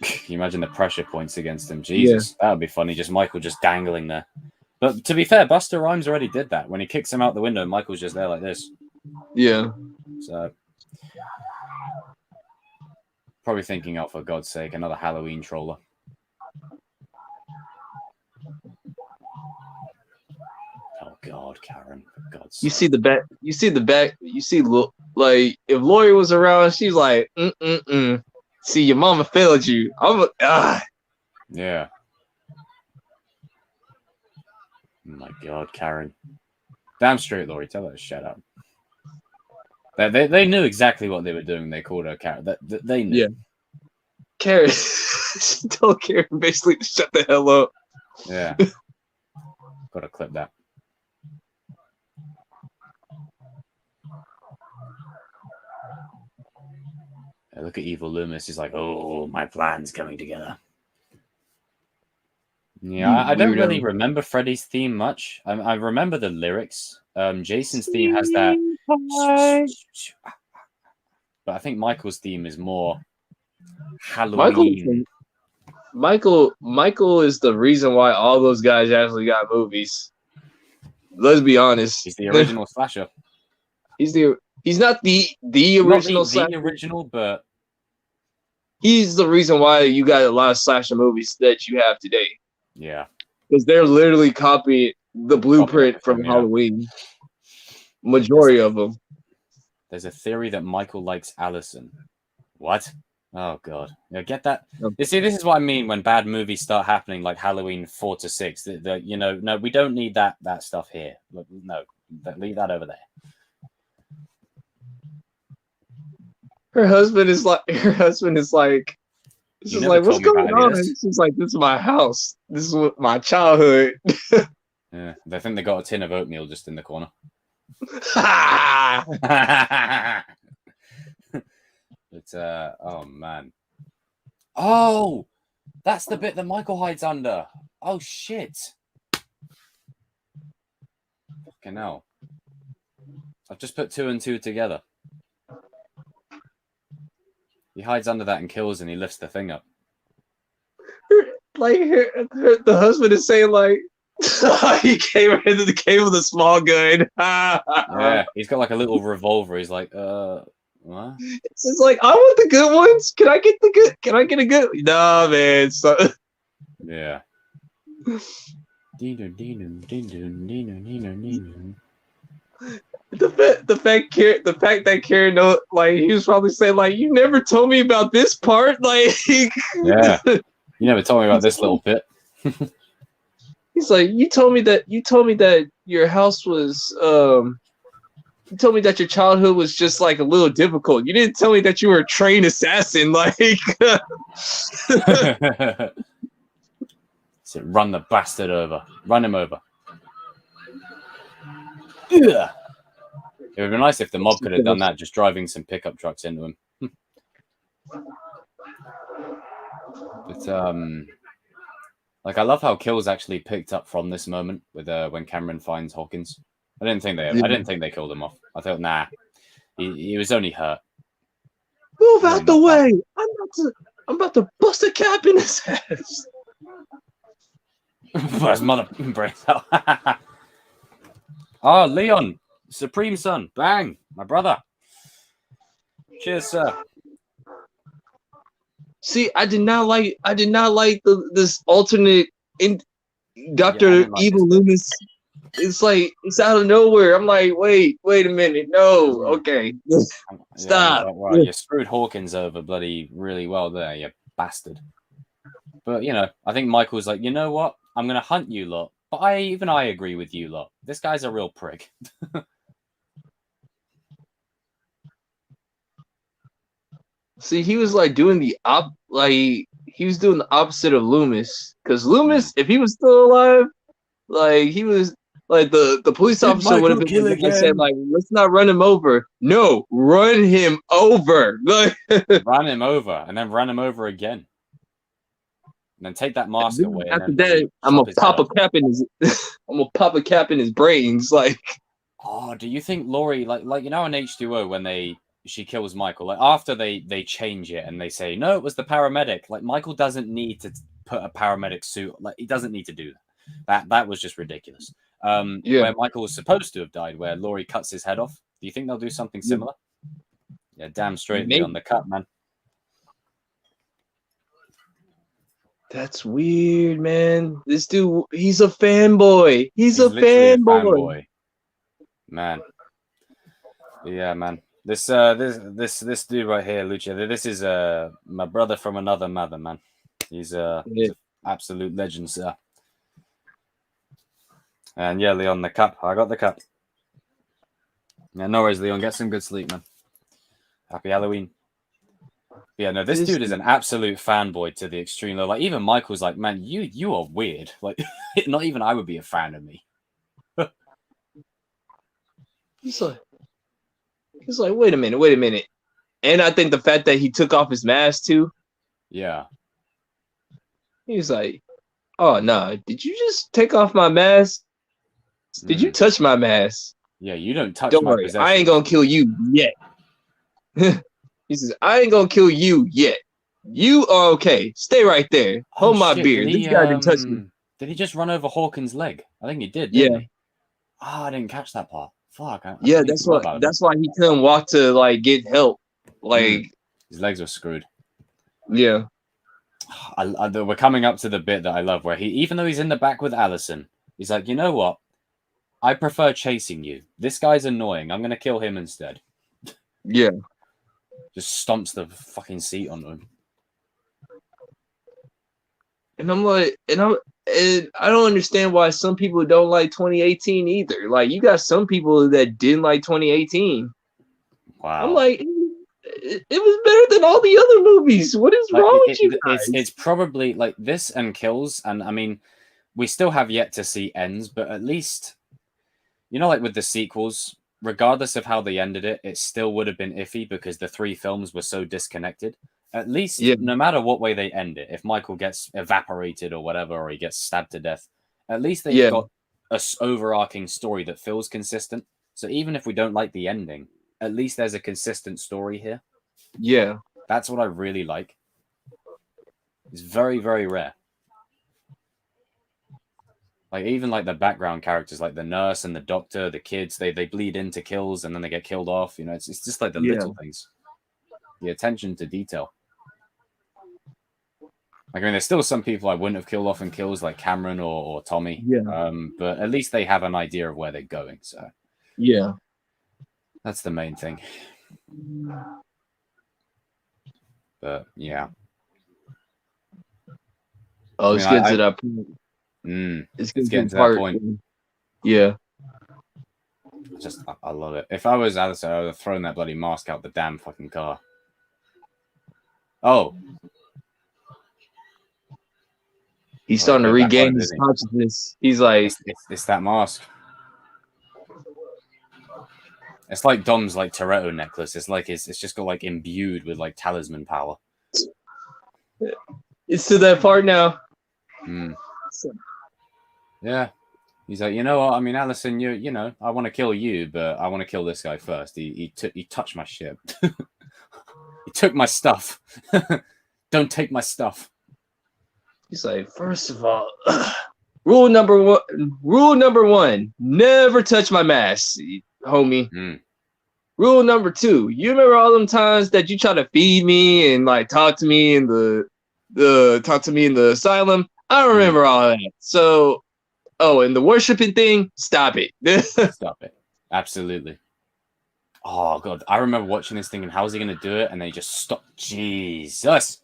Can you imagine the pressure points against him? Jesus, that would be funny. Just Michael just dangling there. But to be fair, Busta Rhymes already did that. When he kicks him out the window, Michael's just there like this. Yeah. So probably thinking, oh, for God's sake, another Halloween troller. Oh, God, Karen, for God's You sake. see the back. You see the back. You see, like, if Lori was around, she's like, See, your mama failed you. Yeah. Oh my God, Karen. Damn straight, Lori. Tell her to shut up. They knew exactly what they were doing. They called her Karen. They knew. Yeah. Karen. She told Karen basically to shut the hell up. Yeah. Gotta clip that. Look at Evil Loomis. He's like, oh, my plan's coming together. Yeah, I don't really remember Freddy's theme much. I remember the lyrics. Jason's theme has that. But I think Michael's theme is more Halloween. Michael is the reason why all those guys actually got movies. Let's be honest. He's the original slasher. He's not the original slasher. The original, but he's the reason why you got a lot of slasher movies that you have today. Yeah. Because they're literally copying the blueprint from Halloween. Majority of them. There's a theory that Michael likes Allison. What? Oh God! Yeah, get that? You see, this is what I mean when bad movies start happening, like Halloween 4 to 6. No, we don't need that stuff here. No, leave that over there. Her husband is like, what's going on? She's like, this is my house. This is my childhood. Yeah, they think they got a tin of oatmeal just in the corner. But oh man. Oh, that's the bit that Michael hides under. Oh shit. Fucking hell. I've just put 2 and 2 together. He hides under that and kills, and he lifts the thing up. Like the husband is saying, like, he came into the cave with a small gun. Yeah, he's got like a little revolver. He's like, what? It's like, I want the good ones. Can I get a good? Nah, man. So... Yeah. The fact that Karen know, like, he was probably saying, like, you never told me about this part, like. Yeah. You never told me about this little bit. He's like, you told me that your house was you told me that your childhood was just like a little difficult. You didn't tell me that you were a trained assassin. Like, so run the bastard over. Run him over. Ugh. It would be nice if the mob could have done that, just driving some pickup trucks into him. But like, I love how kills actually picked up from this moment with when Cameron finds Hawkins. I didn't think they killed him off. I thought, nah, he was only hurt. Move out the way! I'm about to bust a cap in his ass. His mother breaks out. Oh, Leon, Supreme Son, bang, my brother. Cheers, sir. See, I did not like this alternate in Dr. Evil Loomis. It's like, it's out of nowhere. I'm like, wait a minute. No, okay. Stop. Like, well, you screwed Hawkins over bloody really well there, you bastard. But, I think Michael's like, you know what? I'm going to hunt you lot. But I agree with you lot. This guy's a real prick. See, he was like doing the opposite of Loomis. Because Loomis, if he was still alive, like, he was like the police officer would have been the guy said, like, let's not run him over. No, run him over. Run him over, and then run him over again. And then take that mask away. After that, I'm gonna pop a cap in his brains. Like, oh, do you think Laurie, like in H2O when she kills Michael, like after they change it and they say no, it was the paramedic. Like, Michael doesn't need to put a paramedic suit. Like, he doesn't need to do that. That was just ridiculous. Where Michael was supposed to have died, where Laurie cuts his head off. Do you think they'll do something similar? Yeah, damn straight on the cut, man. That's weird, man. This dude, he's a fanboy. He's a literally a fanboy. fanboy, man. Yeah, man. This dude right here, Lucha. This is my brother from another mother, man. He's Yeah. an absolute legend, sir. And yeah, Leon, the cup. I got the cup. Yeah, no worries, Leon. Get some good sleep, man. Happy Halloween. Yeah, no, this dude is an absolute fanboy to the extreme. Like even Michael's like, man, you are weird. Like, not even I would be a fan of me. He's like, wait a minute. And I think the fact that he took off his mask too. Yeah. He was like, oh no, did you just take off my mask? Did you touch my mask? Yeah, you don't touch Don't my worry, possessions. I ain't gonna kill you yet. He says, I ain't gonna kill you yet. You are okay. Stay right there. Hold my beer. This guy didn't touch me. Did he just run over Hawkins' leg? I think he did, Yeah. didn't he? Oh, I didn't catch that part. Fuck. Yeah, that's why he couldn't walk to like get help. Like his legs were screwed. Yeah. We're coming up to the bit that I love where he, even though he's in the back with Allison, he's like, you know what? I prefer chasing you. This guy's annoying. I'm going to kill him instead. Yeah. Just stomps the fucking seat onto him. And I'm like, and I don't understand why some people don't like 2018 either. Like, you got some people that didn't like 2018. Wow. I'm like, it was better than all the other movies. What is wrong with you guys? It's probably like this and Kills, and I mean, we still have yet to see ends, but at least, you know, like with the sequels, regardless of how they ended it, it still would have been iffy because the three films were so disconnected. At least, no matter what way they end it, if Michael gets evaporated or whatever, or he gets stabbed to death, at least they've got a overarching story that feels consistent. So even if we don't like the ending, at least there's a consistent story here. Yeah. That's what I really like. It's very, very rare. Like even like the background characters, like the nurse and the doctor, the kids, they bleed into kills and then they get killed off. You know, it's just like the little things, the attention to detail. Like, I mean, there's still some people I wouldn't have killed off in Kills, like Cameron or Tommy. Yeah. But at least they have an idea of where they're going. So yeah, that's the main thing. But yeah. Oh, let's get to that point. Let's get to that point. Yeah. I love it. If I was Alice, I would have thrown that bloody mask out the damn fucking car. Oh. He's starting to regain his consciousness. He's like, it's that mask. It's like Dom's like Toretto necklace. It's like it's just got like imbued with like talisman power. It's to that part now. Yeah. He's like, you know what? I mean, Allison, you know, I want to kill you, but I want to kill this guy first. He touched my shit. He took my stuff. Don't take my stuff. He's like, first of all, rule number one, never touch my mask, homie. Rule number 2, you remember all them times that you try to feed me and like talk to me in the asylum? I remember all that. So, and the worshiping thing, stop it. Stop it. Absolutely. Oh god, I remember watching this thing and how is he going to do it? And they just stop. Jesus.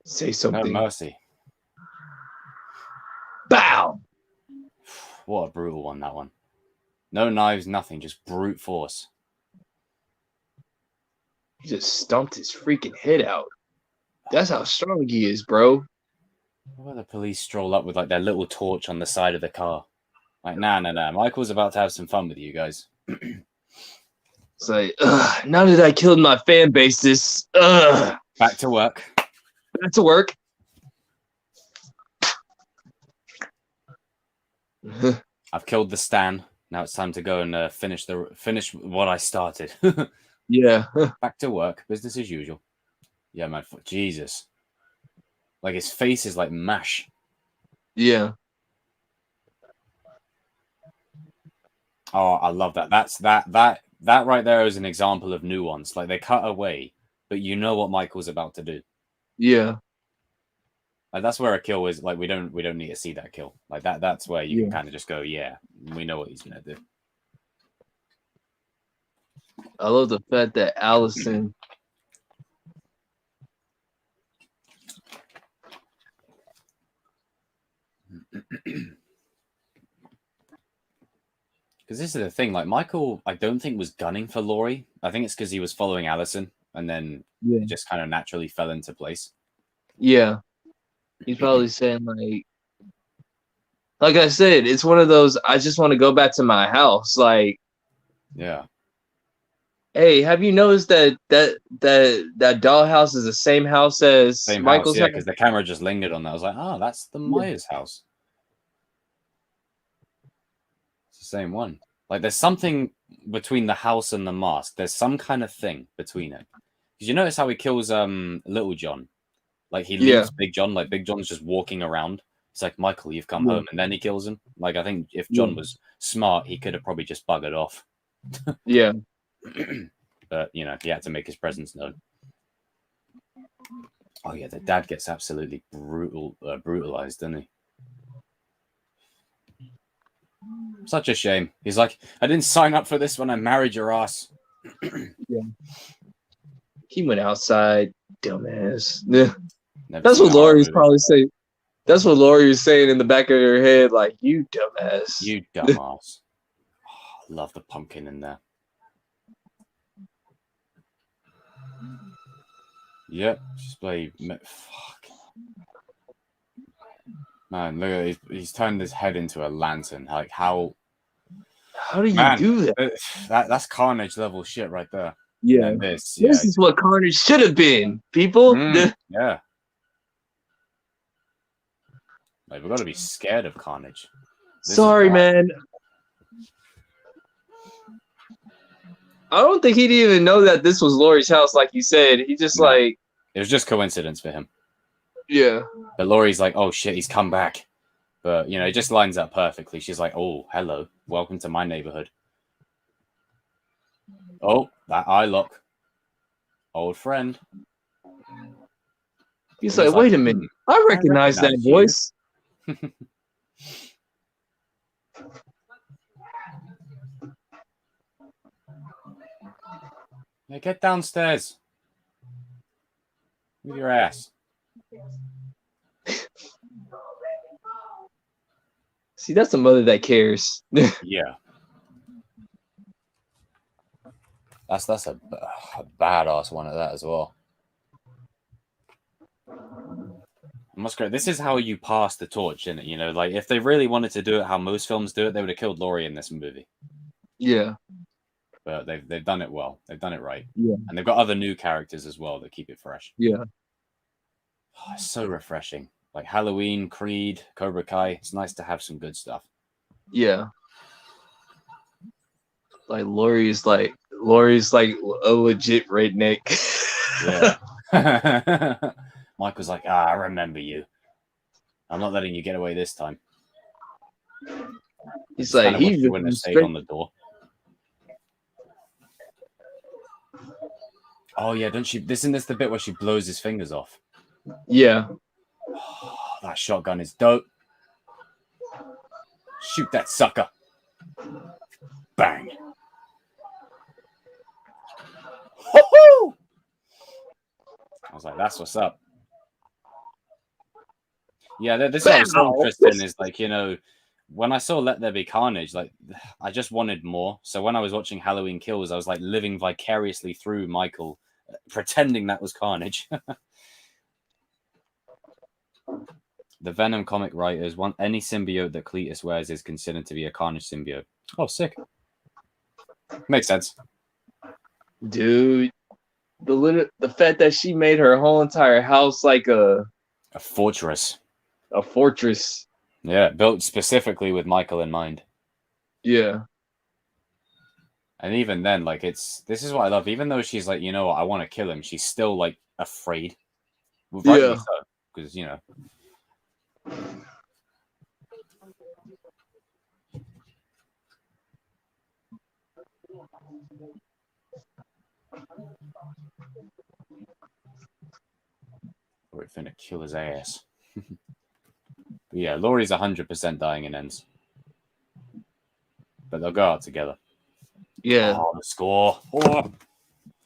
Say something. No mercy. Bow. What a brutal one, that one. No knives, nothing, just brute force. He just stomped his freaking head out. That's how strong he is, bro. Why the police stroll up with like their little torch on the side of the car? Like, nah. Michael's about to have some fun with you guys. It's like, now that I killed my fan base, back to work. Back to work. I've killed the Stan. Now it's time to go and finish what I started. Yeah. Back to work. Business as usual. Yeah, man. Jesus. Like his face is like mash. Yeah. Oh, I love that. That right there is an example of nuance. Like they cut away, but you know what Michael's about to do. Yeah. Like that's where a kill is. Like we don't need to see that kill. Like that's where you can kind of just go, yeah, we know what he's gonna do. I love the fact that Allison. Because this is the thing, like Michael, I don't think was gunning for Laurie. I think it's because he was following Allison, and then it just kind of naturally fell into place. Yeah, he's probably saying like I said, it's one of those. I just want to go back to my house. Like, yeah. Hey, have you noticed that dollhouse is the same house as Same Michael's house, yeah, house? because the camera just lingered on that. I was like, oh, that's the Myers house. It's the same one. Like, there's something between the house and the mask. There's some kind of thing between it. Because you notice how he kills Little John? Like, he leaves Big John. Like, Big John's just walking around. It's like, Michael, you've come home. And then he kills him. Like, I think if John was smart, he could have probably just buggered off. Yeah. But, you know, he had to make his presence known. Oh, yeah, the dad gets absolutely brutalized, doesn't he? Such a shame. He's like, I didn't sign up for this when I married your ass. Yeah. He went outside, dumbass. That's what Laurie's probably saying. That's what Laurie was saying in the back of her head, like, you dumbass. You dumbass. Oh, I love the pumpkin in there. Yep, just play. Fuck. Man, look at he's turned his head into a lantern. Like how do you do that? That's Carnage level shit right there. Yeah. And this is what Carnage should have been, people. Yeah. Like, we've got to be scared of Carnage. Sorry, man. I don't think he didn't even know that this was Laurie's house, like you said. He just like it was just coincidence for him. Yeah. But Laurie's like, oh shit, he's come back. But you know, it just lines up perfectly. She's like, oh, hello, welcome to my neighborhood. Oh, that eye lock. Old friend. He's like, wait a minute. I recognize that voice. Yeah, get downstairs. With your ass. See, that's a mother that cares. Yeah. That's a badass one of that as well. Musgrave, this is how you pass the torch, isn't it? You know, like if they really wanted to do it how most films do it, they would have killed Laurie in this movie. Yeah. But they've done it well. They've done it right. Yeah. And they've got other new characters as well that keep it fresh. Yeah. Oh, it's so refreshing. Like Halloween, Creed, Cobra Kai. It's nice to have some good stuff. Yeah. Like Laurie's like a legit redneck. Yeah. Michael's like, I remember you. I'm not letting you get away this time. He's like, he wouldn't have stayed on the door. Oh yeah, don't she? Isn't this the bit where she blows his fingers off? Yeah. Oh, that shotgun is dope. Shoot that sucker. Bang. Woo-hoo! I was like, that's what's up. Yeah, this is what was so interesting is like, you know, when I saw Let There Be Carnage, like I just wanted more. So when I was watching Halloween Kills, I was like living vicariously through Michael, pretending that was Carnage. The Venom comic writers want any symbiote that Cletus wears is considered to be a Carnage symbiote. Oh, sick. Makes sense. Dude, the fact that she made her whole entire house like a fortress. A fortress. Yeah, built specifically with Michael in mind. Yeah. And even then, like this is what I love. Even though she's like, you know what, I want to kill him, she's still like afraid. Rightly so, because you know. We're finna kill his ass. Yeah, Laurie's 100% dying in ends. But they'll go out together. Yeah. Oh, the score. Oh.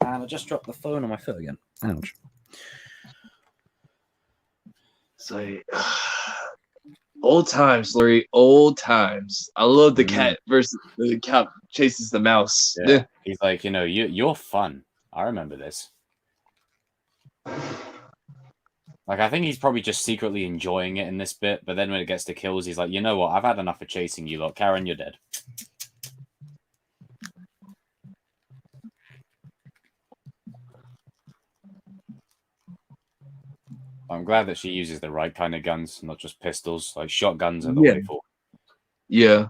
And I just dropped the phone on my foot again. Ouch. So old times, Laurie. Old times. I love the cat versus the cat chases the mouse. Yeah. He's like, you're fun. I remember this. Like, I think he's probably just secretly enjoying it in this bit, but then when it gets to kills, he's like, you know what? I've had enough of chasing you lot. Karen, you're dead. I'm glad that she uses the right kind of guns, not just pistols. Like, shotguns are the way forward. Yeah.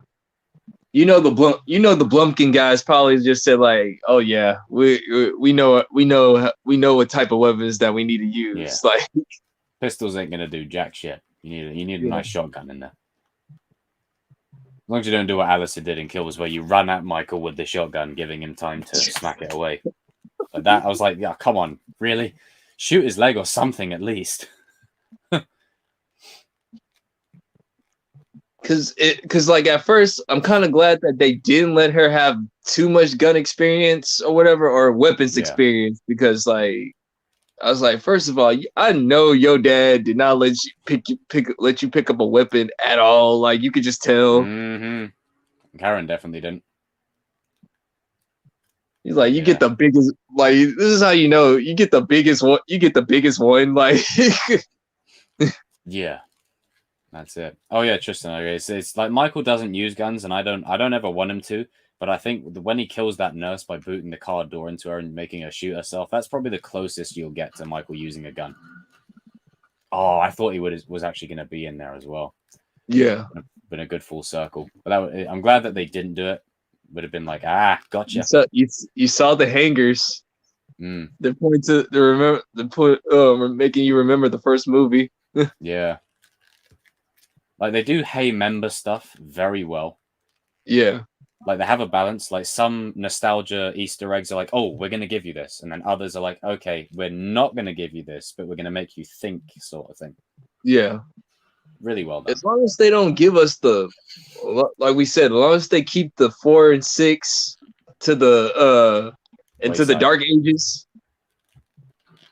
The Blumpkin guys probably just said like, "Oh yeah, we know what type of weapons that we need to use." Yeah. Like, pistols ain't gonna do jack shit. You need a nice shotgun in there. As long as you don't do what Alistair did in Kills, where you run at Michael with the shotgun, giving him time to smack it away. But that, I was like, yeah, come on, really? Shoot his leg or something at least. Because like at first, I'm kind of glad that they didn't let her have too much gun experience or whatever, or weapons experience, because like I was like, first of all, I know your dad did not let you pick up a weapon at all. Like, you could just tell. Karen definitely didn't. He's like, you get the biggest. Like, this is how you know you get the biggest one. You get the biggest one. Like, yeah, that's it. Oh yeah, Tristan. Okay, it's like Michael doesn't use guns, and I don't ever want him to. But I think when he kills that nurse by booting the car door into her and making her shoot herself, that's probably the closest you'll get to Michael using a gun. Oh, I thought he was actually going to be in there as well. Yeah. Been a good full circle. But I'm glad that they didn't do it. Would have been like, gotcha. You saw the hangers. They're pointing making you remember the first movie. Yeah. Like, they do hey member stuff very well. Yeah. Like, they have a balance. Like, some nostalgia Easter eggs are like, oh, we're going to give you this. And then others are like, okay, we're not going to give you this, but we're going to make you think, sort of thing. Yeah. Really well done. As long as they don't give us like we said, as long as they keep the 4 and 6 to the into the Dark Ages,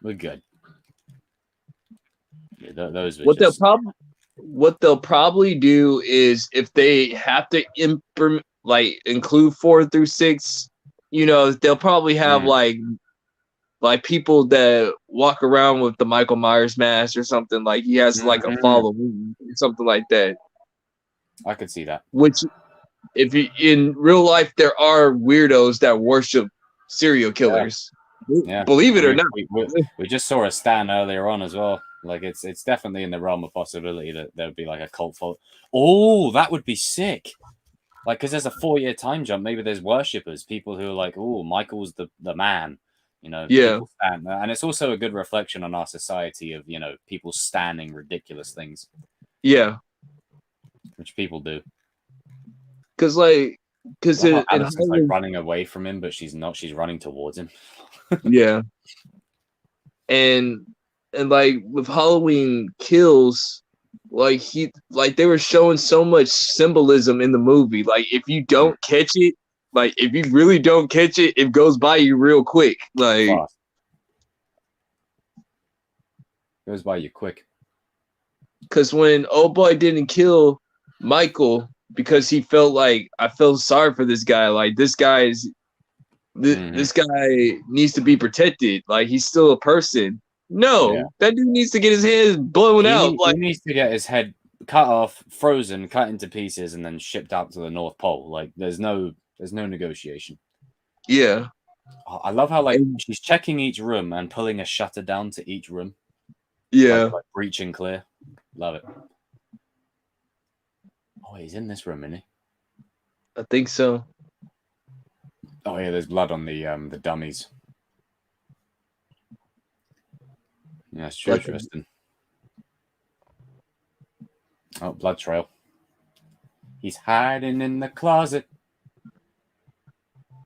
we're good. Yeah, those were what they'll probably do is, if they have to include 4 through 6, they'll probably have like people that walk around with the Michael Myers mask or something. Like, he has like a following or something like that. I could see that. Which, if you in real life, there are weirdos that worship serial killers. Yeah. Believe it or not. We just saw a Stan earlier on as well. Like, it's definitely in the realm of possibility that there would be like a cult follow. Oh, that would be sick. Like, because there's a 4-year time jump. Maybe there's worshippers, people who are like, oh, Michael's the man. Yeah. And it's also a good reflection on our society of, people standing ridiculous things. Yeah. Which people do. Because Alice is like running away from him, but she's not. She's running towards him. Yeah. And like with Halloween Kills, like they were showing so much symbolism in the movie. Like, if you don't catch it, like, if you really don't catch it, it goes by you real quick. Like, goes by you quick. Because when old boy didn't kill Michael because he felt like, I felt sorry for this guy. Like, this guy needs to be protected. Like, he's still a person. No, that dude needs to get his head blown out. He needs to get his head cut off, frozen, cut into pieces, and then shipped out to the North Pole. Like, there's no negotiation. Yeah. Oh, I love how, like, she's checking each room and pulling a shutter down to each room. Yeah. Like breach and clear. Love it. Oh, he's in this room, isn't he? I think so. Oh yeah, there's blood on the dummies. Yeah, that's true, Tristan. Oh, blood trail. He's hiding in the closet.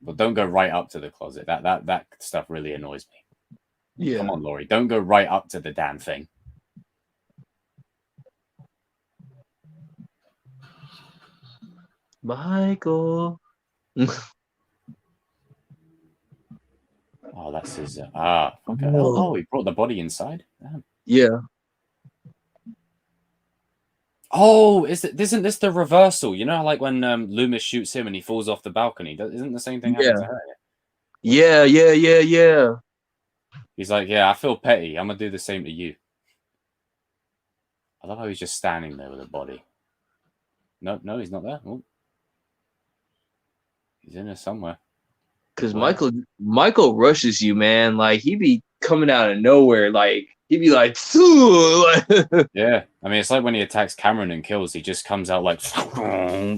But don't go right up to the closet. That stuff really annoys me. Yeah. Come on, Laurie. Don't go right up to the damn thing. Michael. Oh, that's his. Okay. Oh, he brought the body inside. Damn. Yeah. Oh, isn't this the reversal? You know, like when Loomis shoots him and he falls off the balcony. Isn't the same thing happen Yeah. to her? Yeah. He's like, yeah, I feel petty. I'm gonna do the same to you. I love how he's just standing there with a body. No, he's not there. Oh. He's in there somewhere. Because Where? Michael rushes you, man. Like he be coming out of nowhere. Like he'd be like, Yeah, I mean, it's like when he attacks Cameron and kills. He just comes out like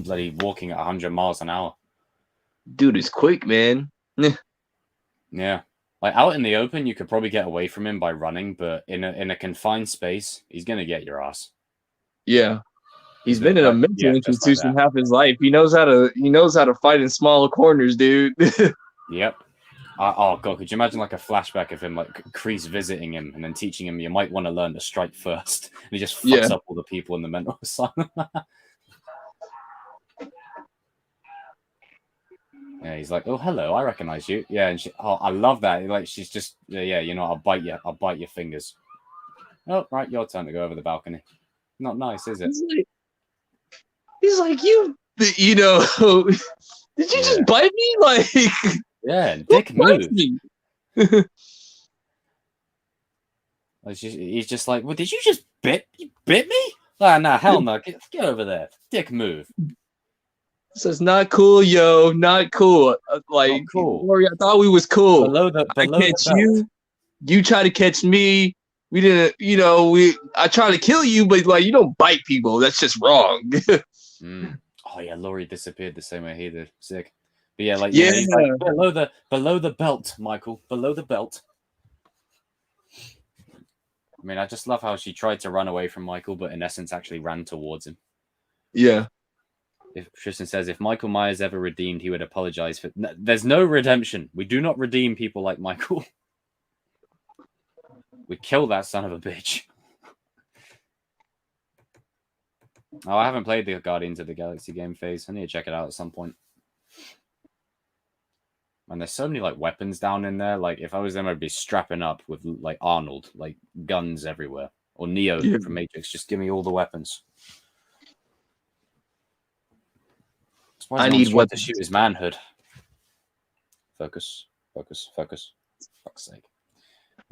bloody walking at 100 miles an hour. dude is quick, man. Yeah, like out in the open, you could probably get away from him by running, but in a confined space, he's gonna get your ass. Yeah. He's been in a mental just like institution that. half his life. He knows how to fight in smaller corners, dude. Yep. Oh god, could you imagine like a flashback of him like Kreese visiting him and then teaching him you might want to learn to strike first, and he just fucks up all the people in the mental asylum. Yeah, he's like, oh hello, I recognize you. Yeah, and I love that. Like she's just yeah, you know, I'll bite your fingers. Oh right, your turn to go over the balcony. Not nice, is it? He's like you know, did you just bite me? Like yeah, dick move. He's just like, well, did you just bit me? Ah, nah, hell no. Get over there. Dick move. So it's not cool, yo. Not cool. Like, not cool. Lori, I thought we was cool. Below I catch you. You try to catch me. We didn't, I try to kill you, but like, you don't bite people. That's just wrong. Oh yeah, Laurie disappeared the same way he did. Sick. But yeah, he's like below the belt, Michael. Below the belt. I mean, I just love how she tried to run away from Michael, but in essence actually ran towards him. Yeah. If Tristan says, if Michael Myers ever redeemed, he would apologize for... No, there's no redemption. We do not redeem people like Michael. We kill that son of a bitch. Oh, I haven't played the Guardians of the Galaxy game phase. I need to check it out at some point. And there's so many like weapons down in there. Like if I was them, I'd be strapping up with like Arnold, like guns everywhere, or Neo from Matrix. Just give me all the weapons. I need weapons to shoot his manhood. Focus. Fuck's sake.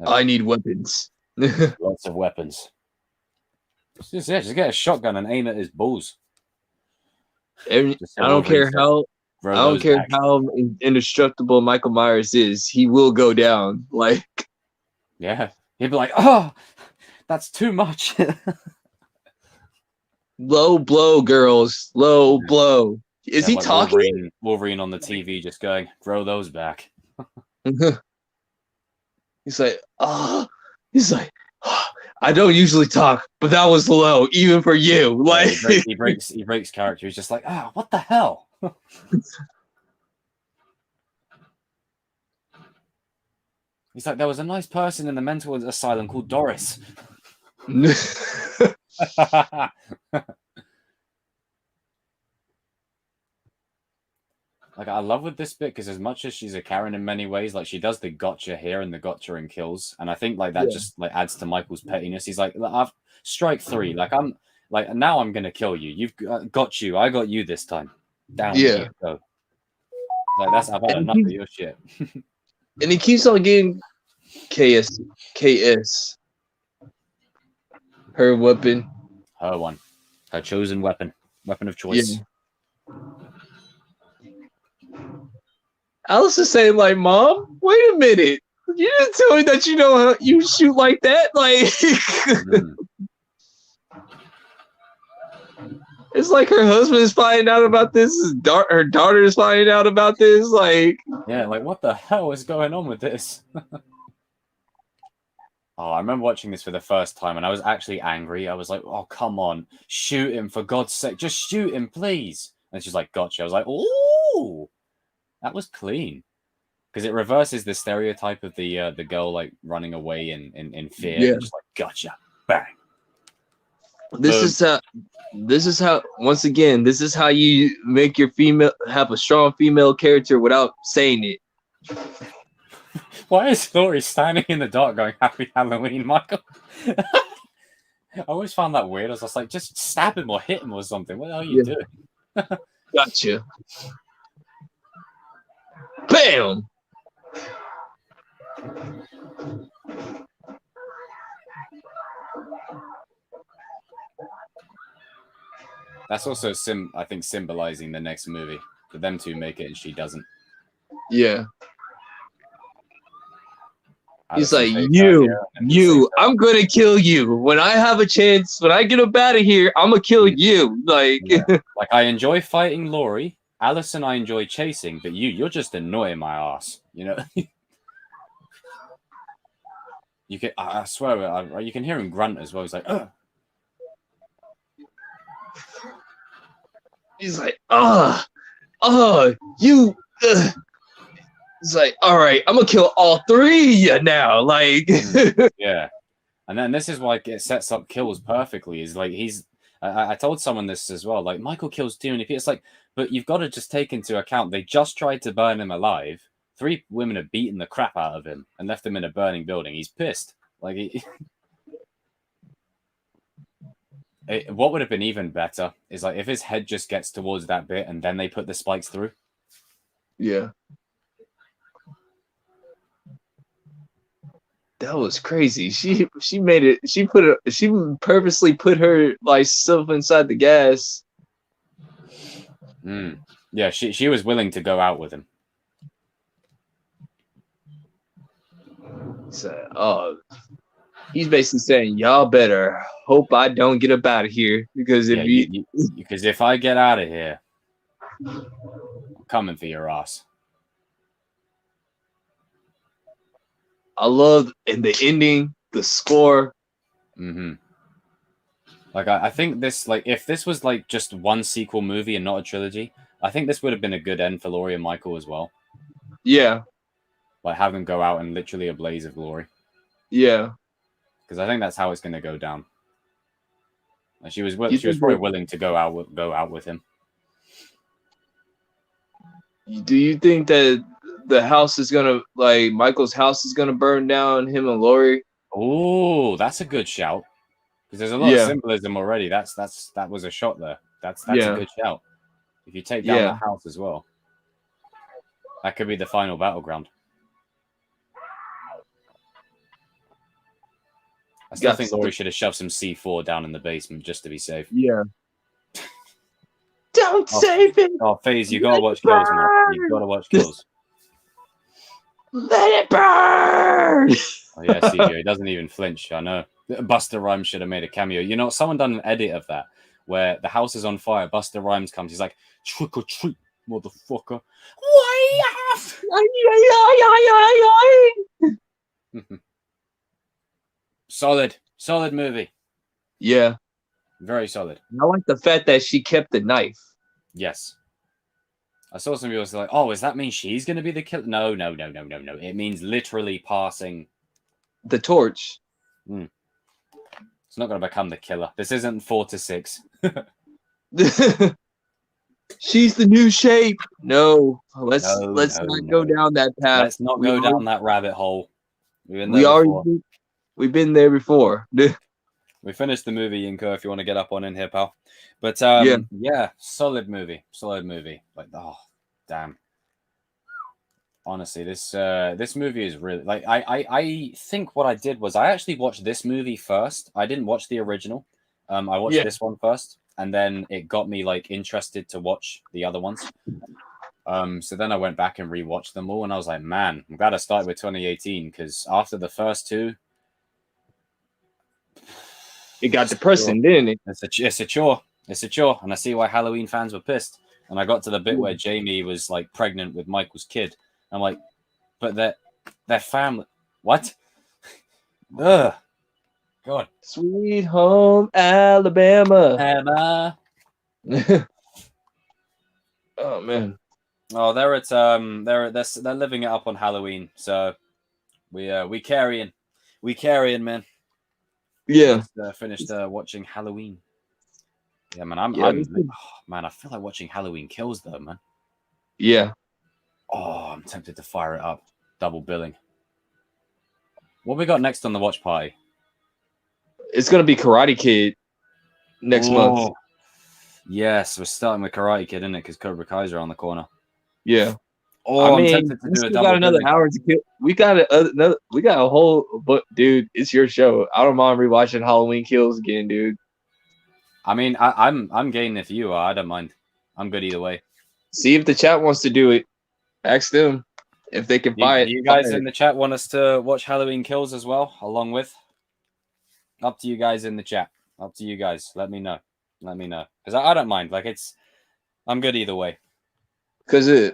I need weapons. Lots of weapons. Just get a shotgun and aim at his balls. I don't care how indestructible Michael Myers is. He will go down. Like, yeah, he'd be like, "Oh, that's too much." Low blow, girls. Low blow. Is he like talking? Wolverine on the TV, just going, "Throw those back." He's like, he's like, I don't usually talk, but that was low, even for you. Like he breaks character. He's just like, what the hell? He's like, there was a nice person in the mental asylum called Doris. Like, I love with this bit because as much as she's a Karen in many ways, like she does the gotcha here and the gotcha and kills, and I think like that just like adds to Michael's pettiness. He's like, I've strike three, like I'm like now I'm gonna kill you. You've got you. I got you this time. Down. Yeah. Go. Like I've had enough of your shit. And he keeps on getting KS, her weapon, her chosen weapon of choice. Yeah. Alice is saying, like, Mom, wait a minute. You didn't tell me that you know how you shoot like that. Like, It's like her husband is finding out about this. Her daughter is finding out about this. Like, yeah, like what the hell is going on with this? I remember watching this for the first time and I was actually angry. I was like, oh, come on. Shoot him, for God's sake. Just shoot him, please. And she's like, gotcha. I was like, ooh. That was clean, because it reverses the stereotype of the girl like running away in fear. Yeah. Just like gotcha, bang. This is how. This is how. Once again, this is how you make your female have a strong female character without saying it. Why is Laurie standing in the dark going Happy Halloween, Michael? I always found that weird. I was just like, just stab him or hit him or something. What are you doing? Gotcha. Bam. That's also I think symbolizing the next movie. For them two make it and she doesn't. Yeah. He's Allison like, takes out here you, I'm gonna kill you. When I have a chance, when I get up out of here, I'm gonna kill you. Like, like I enjoy fighting Laurie. Allison, I enjoy chasing, but you're just annoying my ass. You know. You can, I swear, you can hear him grunt as well. He's like, ugh. He's like, you. He's like, all right, I'm gonna kill all three of you now. Like, yeah. And then this is why it sets up kills perfectly. Is like I told someone this as well. Like Michael kills too many people. It's like, but you've got to just take into account they just tried to burn him alive. 3 women have beaten the crap out of him and left him in a burning building. He's pissed. Like, what would have been even better is like if his head just gets towards that bit and then they put the spikes through. Yeah. That was crazy. She made it. She purposely put her like self inside the gas. Yeah, she was willing to go out with him. So, he's basically saying, y'all better hope I don't get up out of here because if I get out of here, I'm coming for your ass. I love in the ending, the score. Mm-hmm. Like I think this, like if this was like just one sequel movie and not a trilogy, I think this would have been a good end for Laurie and Michael as well. Yeah. Like have them go out in literally a blaze of glory. Yeah. Because I think that's how it's going to go down. Like she was probably willing to go out with him. Do you think that the house is gonna Michael's house is gonna burn down, him and Laurie? Oh, that's a good shout. Because there's a lot of symbolism already. That was a shot there. That's a good shout. If you take down the house as well, that could be the final battleground. I still think Laurie should have shoved some C4 down in the basement just to be safe. Yeah. Don't save him. Oh, FaZe, you gotta watch Kills, man. You gotta watch Kills. Let it burn. Oh yeah, CJ, he doesn't even flinch. I know. Busta Rhymes should have made a cameo. You know, someone done an edit of that where the house is on fire. Busta Rhymes comes. He's like, trick or treat, motherfucker. Solid movie. Yeah. Very solid. I like the fact that she kept the knife. Yes. I saw some people say like, oh, does that mean she's going to be the killer? No. It means literally passing the torch. It's not going to become the killer. This isn't 4 to 6. She's the new shape. No, let's not go down that path. Let's not go down that rabbit hole. We've been there before. We finished the movie, Inko, if you want to get up on in here, pal. But yeah, solid movie. Like, oh, damn. Honestly, this movie is really like I think what I did was I actually watched this movie first. I didn't watch the original. I watched this one first, and then it got me like interested to watch the other ones. So then I went back and rewatched them all, and I was like, man, I'm glad I started with 2018 because after the first two, it got depressing, didn't it? It's a chore, and I see why Halloween fans were pissed. And I got to the bit where Jamie was like pregnant with Michael's kid. I'm like, but their family, what? Ugh, God. Sweet home Alabama. Oh man. Oh, they're living it up on Halloween. So we carrying, man. Yeah. Just finished watching Halloween. Yeah, man. Yeah. Man. I feel like watching Halloween Kills though, man. Yeah. Oh, I'm tempted to fire it up. Double billing. What we got next on the watch party? It's gonna be Karate Kid next month. Oh, yes, we're starting with Karate Kid, isn't it? Because Cobra Kai's around the corner. Yeah. Oh, I'm we tempted to do a still double got another billing. hour to kill. We got we got a whole, but dude, it's your show. I don't mind rewatching Halloween Kills again, dude. I mean, I'm game if you are. I don't mind. I'm good either way. See if the chat wants to do it. Ask them if they can buy it. You guys in the chat want us to watch Halloween Kills as well, along with? Up to you guys in the chat. Up to you guys. Let me know. Let me know. Because I don't mind. Like, I'm good either way. Because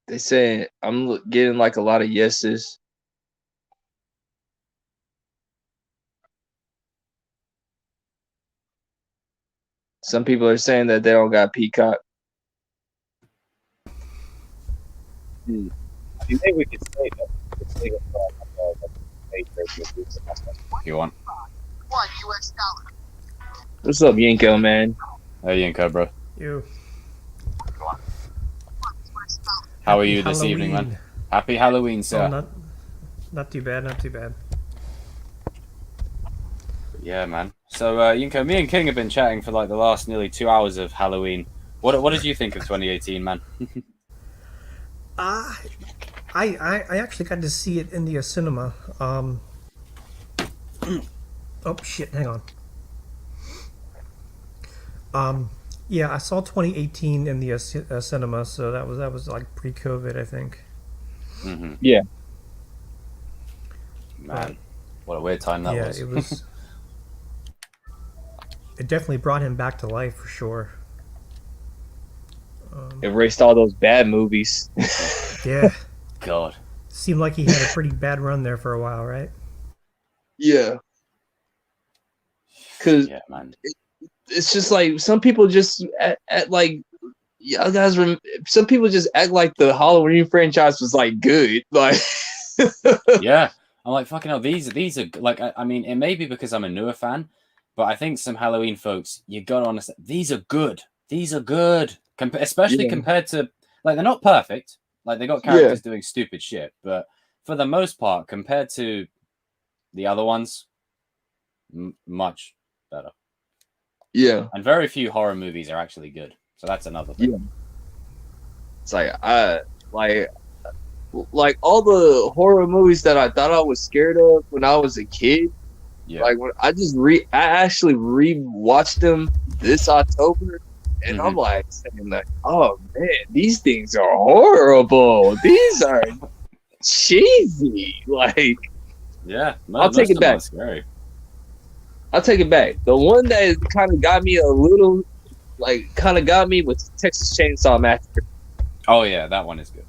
they say I'm getting like a lot of yeses. Some people are saying that they don't got Peacock. You think we could say that? If you want. What's up, Yinko, man? Hey, Yinko, bro. You. How are you this evening, man? Happy Halloween, sir. Oh, not too bad, not too bad. Yeah, man. So, Yinko, me and King have been chatting for like the last nearly 2 hours of Halloween. What did you think of 2018, man? I actually got to see it in the cinema. Oh shit! Hang on. Yeah, I saw 2018 in the cinema, so that was like pre-COVID, I think. Mm-hmm. Yeah. Man, what a weird time that was. Yeah, it was. It definitely brought him back to life for sure. Erased all those bad movies. Yeah. God. Seemed like he had a pretty bad run there for a while, right? Yeah. Because Yeah, man. it's just like some people just at like, y'all guys. Some people just act like the Halloween franchise was like good. Like, Yeah, I'm like fucking hell. These are like I mean, it may be because I'm a newer fan, but I think some Halloween folks, you gotta understand, these are good. These are good, especially compared to like they're not perfect. Like they got characters doing stupid shit, but for the most part, compared to the other ones, much better. Yeah, and very few horror movies are actually good. So that's another thing. Yeah. It's like all the horror movies that I thought I was scared of when I was a kid. Yeah. Like when I actually rewatched them this October, and I'm like saying like, oh man, these things are horrible. These are cheesy. Like, yeah, I'll take it back. Scary. I'll take it back. The one that kind of got me a little, was Texas Chainsaw Massacre. Oh yeah, that one is good.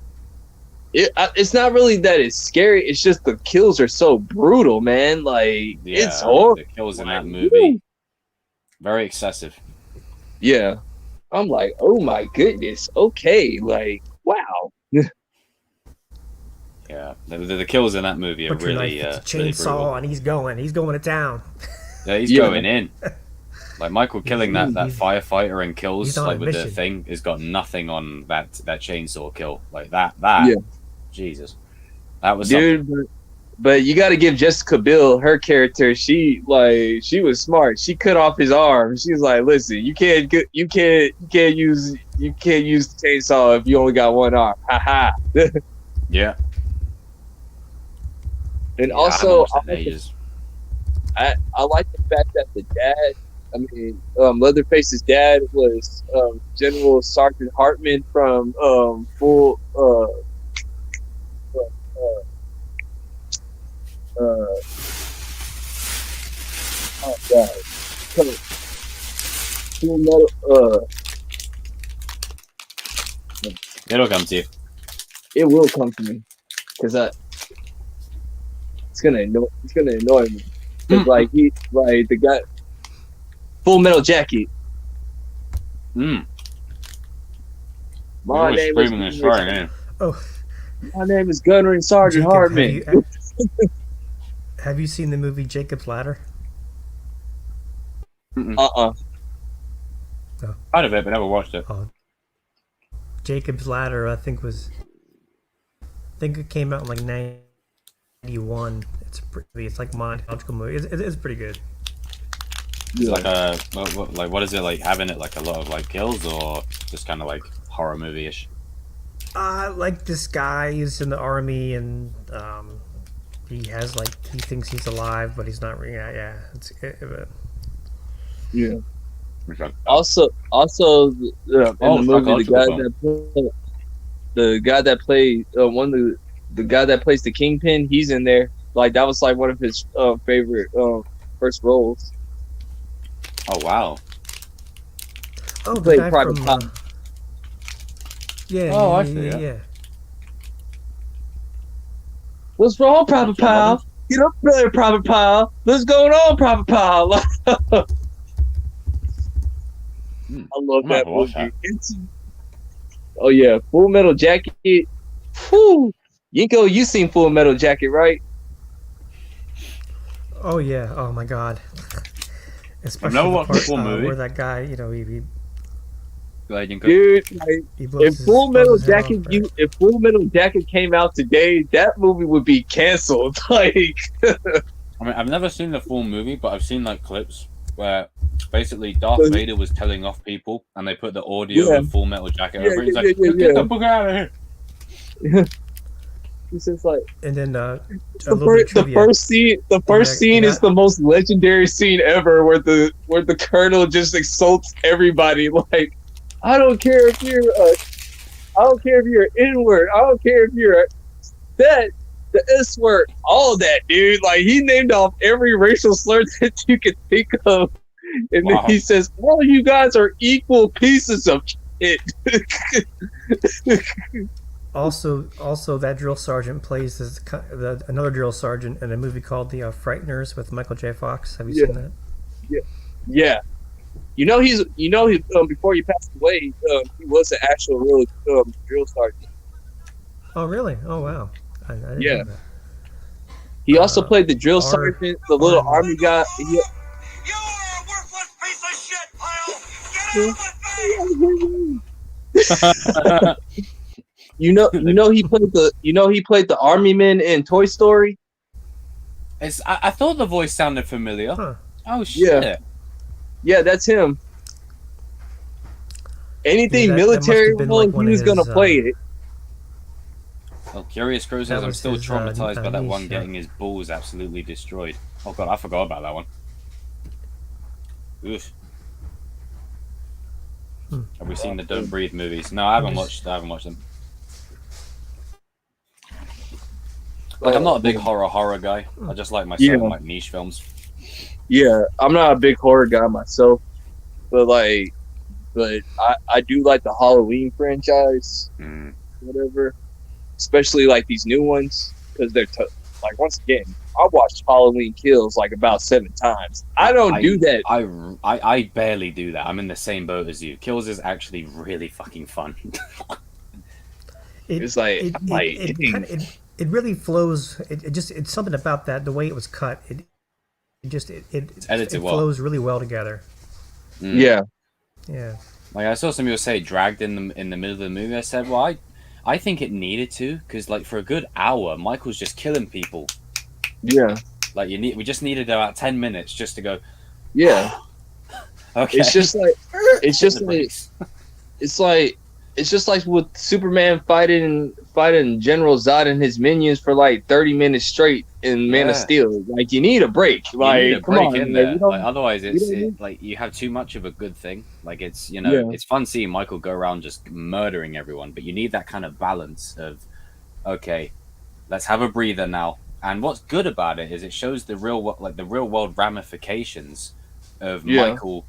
It's not really that it's scary. It's just the kills are so brutal, man. Like, it's horrible. The kills in that movie, very excessive. Yeah, I'm like, oh my goodness. Okay, like, wow. Yeah, the kills in that movie are really chainsaw, really and he's going to town. Yeah, he's going in. Like Michael killing that firefighter and kills like with the thing has got nothing on that chainsaw kill. Like that. Yeah. Jesus, that was but you got to give Jessica Biel her character. She was smart. She cut off his arm. She's like, listen, you can't use the chainsaw if you only got one arm. Ha. Yeah. And also, I like the fact that the dad, Leatherface's dad was General Sergeant Hartman from Full Metal. It'll come to you. It will come to me because it's gonna annoy me. Cause like the guy, Full Metal Jacket. Mm. My You're name screaming and is swearing, eh? Oh, My name is Gunnery Sergeant Jacob, Hardman. have you seen the movie Jacob's Ladder? Uh-uh. Heard of it, but never watched it. Oh, Jacob's Ladder, I think it came out in like '91. It's like a mythological movie. It's pretty good. It's like what is it like? Having it like a lot of like kills, or just kind of like horror movie-ish? Like this guy is in the army and he thinks he's alive, but he's not. Yeah. Yeah. Okay. Also, in the movie, the guy that played the guy that plays the Kingpin, he's in there. Like that was like one of his favorite first roles. Oh wow! Oh, the Played guy Private from. Pile. Yeah. I see, yeah. What's wrong, Private Pile? Get up there, Private Pile. What's going on, Private Pile? I love that movie. Oh yeah, Full Metal Jacket. Whew. Yinko, you seen Full Metal Jacket, right? Oh yeah. Oh my God. Especially never the watched the part full movie. where that guy, he Go ahead, Yinko. Dude, like, blows if Full Metal his head off, Jacket, right? if Full Metal Jacket came out today, that movie would be canceled. Like, I mean, I've never seen the full movie, but I've seen like clips where basically Darth Vader was telling off people, and they put the audio of Full Metal Jacket over it. He's like, "Get the fuck out of here!" it's just like, And then the first scene is the most legendary scene ever, where the Colonel just insults everybody. Like, I don't care if you're an N-word. I don't care if you're the S-word. All that, dude. Like, he named off every racial slur that you could think of, and then he says, "All of you guys are equal pieces of shit." Also, that drill sergeant plays another drill sergeant in a movie called The Frighteners with Michael J. Fox. Have you seen that? Yeah. Before he passed away, he was an actual real drill sergeant. Oh, really? Oh, wow. I didn't know that. He also played the drill sergeant, the little army guy. You are a worthless piece of shit, pile! Get out with me! he played the army man in Toy Story. I thought the voice sounded familiar. Huh. Oh shit! Yeah, that's him. Anything military role, he was gonna play it. Well, Curious Crow says I'm still traumatized by that one niche, getting his balls absolutely destroyed. Oh god, I forgot about that one. Oof. Have we seen the Don't Breathe movies? No, I haven't watched them. Like, I'm not a big horror guy. I just like my certain like niche films. Yeah, I'm not a big horror guy myself, but I do like the Halloween franchise, whatever. Especially like these new ones, because they're like, once again, I watched Halloween Kills like about 7 times. I do that. I barely do that. I'm in the same boat as you. Kills is actually really fucking fun. It really flows. It's something about that, the way it was cut. It flows really well together. Yeah. Like, I saw some people say dragged in the middle of the movie. I said, well, I think it needed to, because like for a good hour, Michael's just killing people. Yeah. Like we just needed about 10 minutes just to go. Yeah. Okay. It's just like with Superman fighting General Zod and his minions for like 30 minutes straight in Man of Steel. Like, you need a break. Like, come on, in there. Like, otherwise, like you have too much of a good thing. Like, it's it's fun seeing Michael go around just murdering everyone, but you need that kind of balance of, okay, let's have a breather now. And what's good about it is it shows the real world ramifications of Michael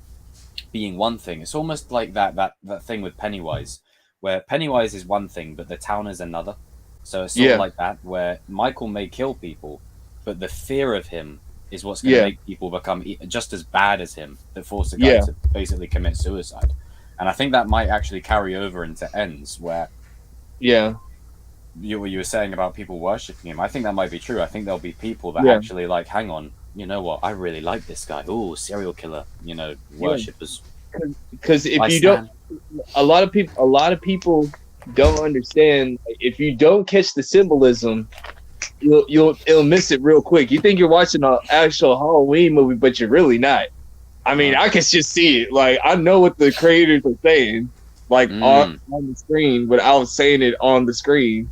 being one thing. It's almost like that thing with Pennywise, where Pennywise is one thing, but the town is another. So it's sort of like that, where Michael may kill people, but the fear of him is what's going to Yeah. make people become just as bad as him that forced a guy Yeah. to basically commit suicide. And I think that might actually carry over into Ends, where Yeah. you were saying about people worshipping him. I think that might be true. I think there'll be people that Yeah. actually like, hang on, you know what? I really like this guy. Ooh, serial killer. You know, worshippers. Because if I you stand. don't, a lot of people don't understand. If you don't catch the symbolism, you'll miss it real quick. You think you're watching an actual Halloween movie, but you're really not. I mean, I can just see it. Like, I know what the creators are saying, like on the screen, without saying it on the screen.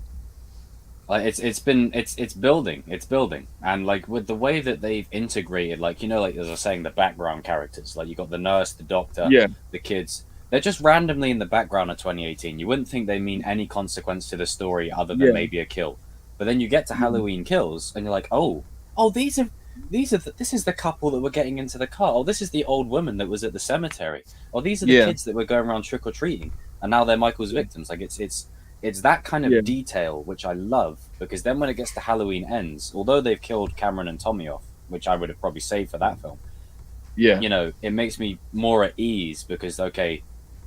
Like it's building, and like with the way that they've integrated, like, you know, like as I was saying, the background characters, like you got the nurse, the doctor, Yeah. the kids. They're just randomly in the background of 2018. You wouldn't think they mean any consequence to the story other than Yeah. maybe a kill. But then you get to Halloween Kills, and you're like, oh, this is the couple that were getting into the car. Oh, this is the old woman that was at the cemetery. Oh, these are the Yeah. kids that were going around trick or treating, and now they're Michael's victims. Like it's that kind of Yeah. detail which I love, because then when it gets to Halloween Ends, although they've killed Cameron and Tommy off, which I would have probably saved for that film, Yeah. you know, it makes me more at ease, because okay,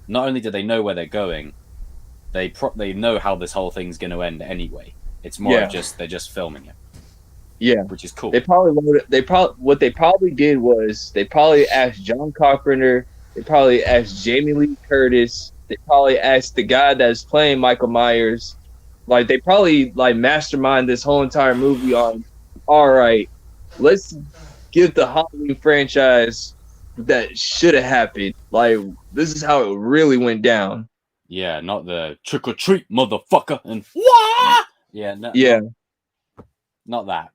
not only do they know where they're going, they know how this whole thing's going to end anyway. It's more Yeah. of just they're just filming it, Yeah. which is cool. What they probably did was they probably asked John Carpenter, they probably asked Jamie Lee Curtis, they probably asked the guy that's playing Michael Myers. Like, they probably like mastermind this whole entire movie on, all right, let's give the Halloween franchise that should have happened. Like, this is how it really went down. Yeah, not the trick or treat, motherfucker, and wah! Yeah, no, Yeah. not that.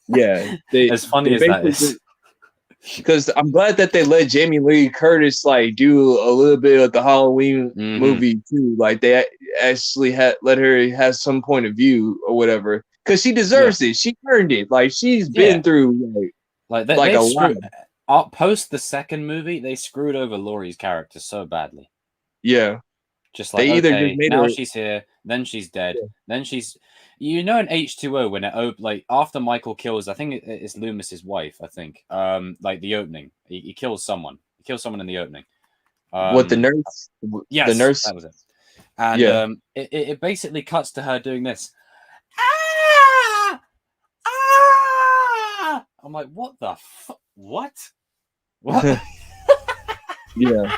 Yeah. As funny as that is. Because I'm glad that they let Jamie Lee Curtis like do a little bit of the Halloween Mhm. movie too. Like, they actually let her have some point of view or whatever. Because she deserves it. She earned it. Like, she's been Yeah. through Like like they a screwed, lot. post the second movie, they screwed over Laurie's character so badly. Yeah. Just like, They either okay, just made now her- she's here, then she's dead, then she's, you know, in H2O when it like after Michael kills, I think it's Loomis's wife. I think, like the opening, he kills someone. He kills someone in the opening. What, the nurse? Yes, The nurse? that was it. And Yeah. it basically cuts to her doing this. Ah! Ah! I'm like, what the fuck? What? What? Yeah.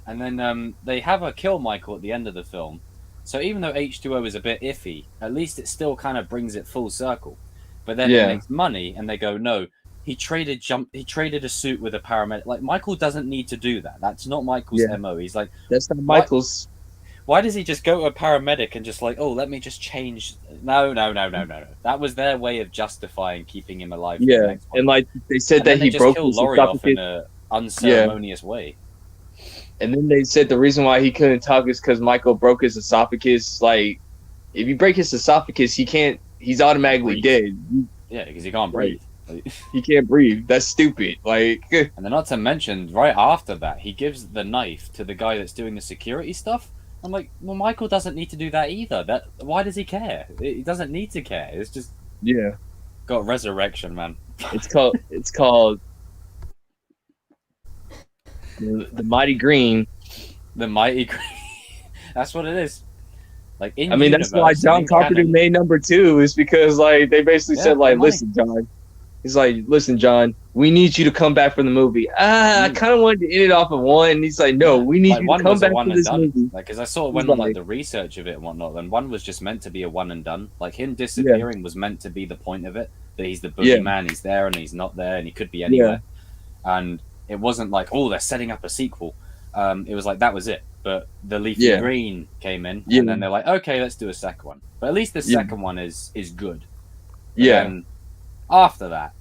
And then they have her kill Michael at the end of the film. So even though H2O is a bit iffy, at least it still kind of brings it full circle. But then Yeah. it makes money, and they go, no, he traded a suit with a paramedic. Like, Michael doesn't need to do that. That's not Michael's Yeah. MO. He's like, That's not Michael's. why does he just go to a paramedic and just like, oh, let me just change? No. That was their way of justifying keeping him alive. For the Yeah. next one. And like they said And that then they he just broke kill his Laurie off esophagus. in an unceremonious way. And then they said the reason why he couldn't talk is because Michael broke his esophagus. Like, if you break his esophagus, he's automatically dead. Yeah, because he can't breathe. He can't breathe. That's stupid. Like, And then not to mention, right after that, he gives the knife to the guy that's doing the security stuff. I'm like, well, Michael doesn't need to do that either. Why does he care? He doesn't need to care. It's just yeah. got resurrection, man. It's called the Mighty Green. The Mighty Green. That's what it is. Like, in I mean, that's why universe, John in Carpenter canon- made number 2, is because like they basically Yeah, said like, money. listen, John. He's like, listen, John, we need you to come back for the movie. I kind of wanted to end it off of 1. And he's like, no, we need Like, you to one come was a back one for and this done. movie. Like, because I saw it He's when like like- the research of it and whatnot, and one was just meant to be a one and done. Like, him disappearing was meant to be the point of it. That he's the Yeah. boogeyman, he's there and he's not there, and he could be anywhere. And it wasn't like, oh, they're setting up a sequel. It was like, that was it. But the Leafy Yeah. Green came in, Yeah. and then they're like, okay, let's do a second one. But at least the Yeah. second one is good. Yeah. And after that,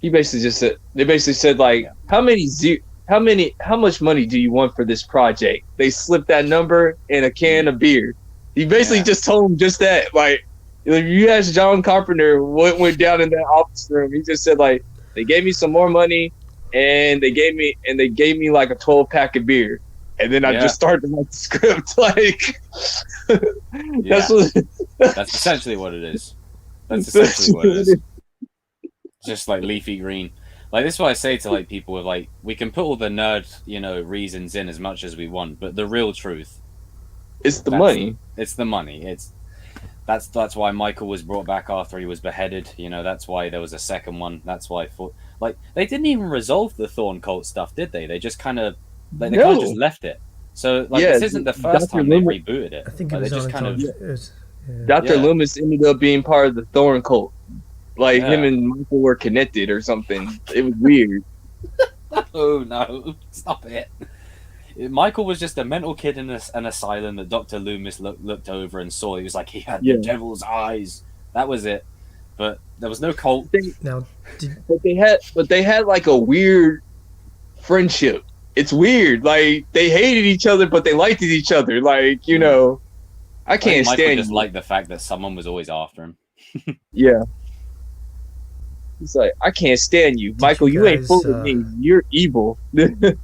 He basically just said, they basically said like, Yeah. how much money do you want for this project? They slipped that number in a can of beer. He basically Yeah. just told him just that. Like, if you ask John Carpenter what went down in that office room, he just said like, they gave me some more money and they gave me like a 12-pack of beer. And then I Yeah. just started to write the script. Like, Yeah. that's what that's essentially what it is. That's essentially what it is. just like leafy green. Like this is what I say to like people with like we can put all the nerd reasons in as much as we want, but the real truth, It's the That's- money. it's the money. That's why Michael was brought back after he was beheaded. That's why there was a second one. That's why they didn't even resolve the Thorn cult stuff, did they? They just kind of they kind of just left it. So Yeah, this isn't the first Dr. time they Loomis- rebooted it. I think it Like, was they on just its kind own. of It was, yeah. Dr. Yeah. Loomis ended up being part of the Thorn cult. Like Yeah. him and Michael were connected or something. It was weird. Oh no! Stop it. Michael was just a mental kid in an asylum that Dr. Loomis looked over and saw. He was like, he had Yeah. the devil's eyes. That was it. But there was no cult. Now, But they had like a weird friendship. It's weird. Like they hated each other, but they liked each other. Like I I think can't Michael stand just you. liked the fact that someone was always after him. Yeah. He's like, I can't stand you, Michael. you You ain't guys, fooling me. You're evil. did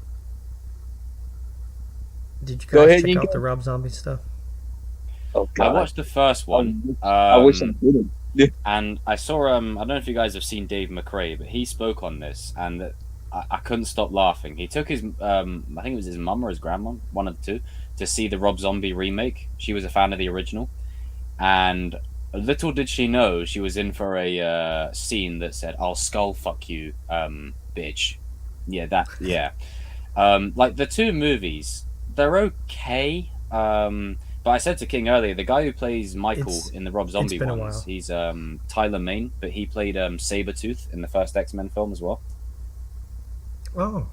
you guys Go ahead, check Yinko. out the Rob Zombie stuff? Oh I God. watched the first one. I wish I didn't. And I saw I don't know if you guys have seen Dave McRae, but he spoke on this, and I couldn't stop laughing. He took his I think it was his mum or his grandma, one of the two, to see the Rob Zombie remake. She was a fan of the original, and little did she know she was in for a scene that said, "I'll skull fuck you, bitch." Yeah. Like the two movies, they're okay. But I said to King earlier, the guy who plays Michael in the Rob Zombie been a ones, while. he's Tyler Mane, but he played Sabretooth in the first X-Men film as well. Oh,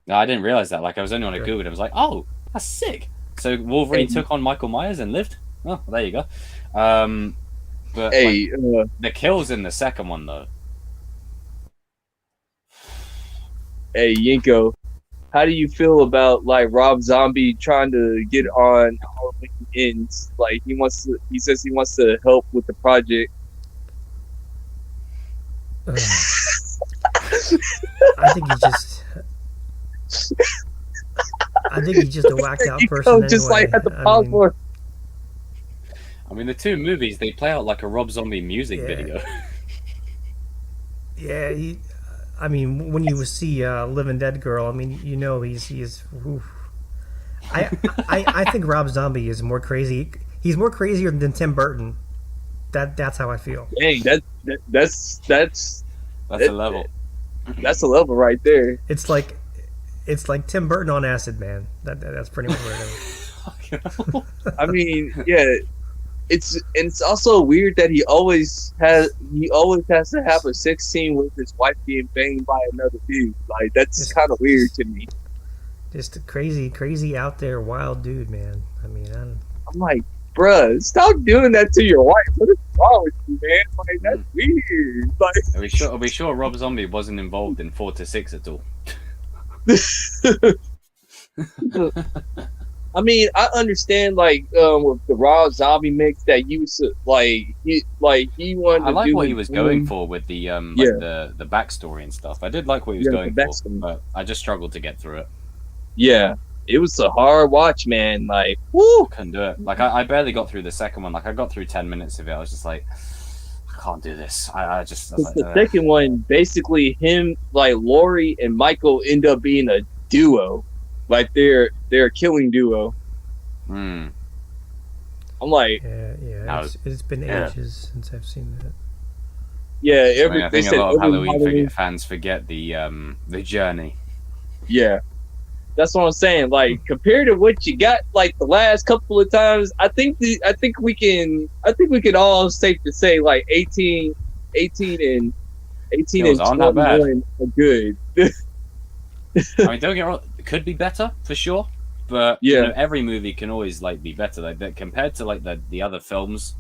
No, I didn't realize that. Like, I was only on a Sure. Google, and I was like, oh, that's sick. So Wolverine Hey. took on Michael Myers and lived? Oh, there you go. But Hey, like, the kills in the second one, though. hey, Yinko. How do you feel about like Rob Zombie trying to get on Halloween Ends? Like he says he wants to help with the project. ugh. I think he's just a whacked out Yinko person. just anyway. like had to I pause mean, for. I mean, the two movies, they play out like a Rob Zombie music Yeah. video. Yeah, I mean, when you see Living Dead Girl, I mean, he's. Oof. I think Rob Zombie is more crazy. He's more crazier than Tim Burton. That's how I feel. Dang, that's That's a level. that's a level right there. It's like Tim Burton on acid, man. That's pretty much what it is. I mean, yeah, it's also weird that he always has to have a sex scene with his wife being banged by another dude. Like that's kind of weird to me. Just a crazy out there, wild dude, man. I mean, I'm like, bruh, stop doing that to your wife. What is wrong with you, man? Like that's weird. Like Are we sure Rob Zombie wasn't involved in 4 to 6 at all? I mean, I understand like with the Rob Zombie mix that you he wanted I to like do what with he was going Doom. for with the Yeah. the backstory and stuff. I did like what he was Yeah, going the for, backstory. but I just struggled to get through it. Yeah, it was a hard watch, man. Like, woo. Couldn't do it. Like I barely got through the second one. Like I got through 10 minutes of it. I was just like, I can't do this. I was Because like, the second one, basically, him like Laurie and Michael end up being a duo, like they're a killing duo. hmm. I'm like, yeah. No. It's been Yeah. ages since I've seen that. yeah, I mean, I they think a said lot of every Halloween fans forget the journey. Yeah, that's what I'm saying. Like compared to what you got, like the last couple of times, I think we can all safe to say like 18 and Those aren't that bad. 21 are good. I mean, don't get me wrong, it could be better for sure, but Yeah. every movie can always like be better. Like that compared to like the other films.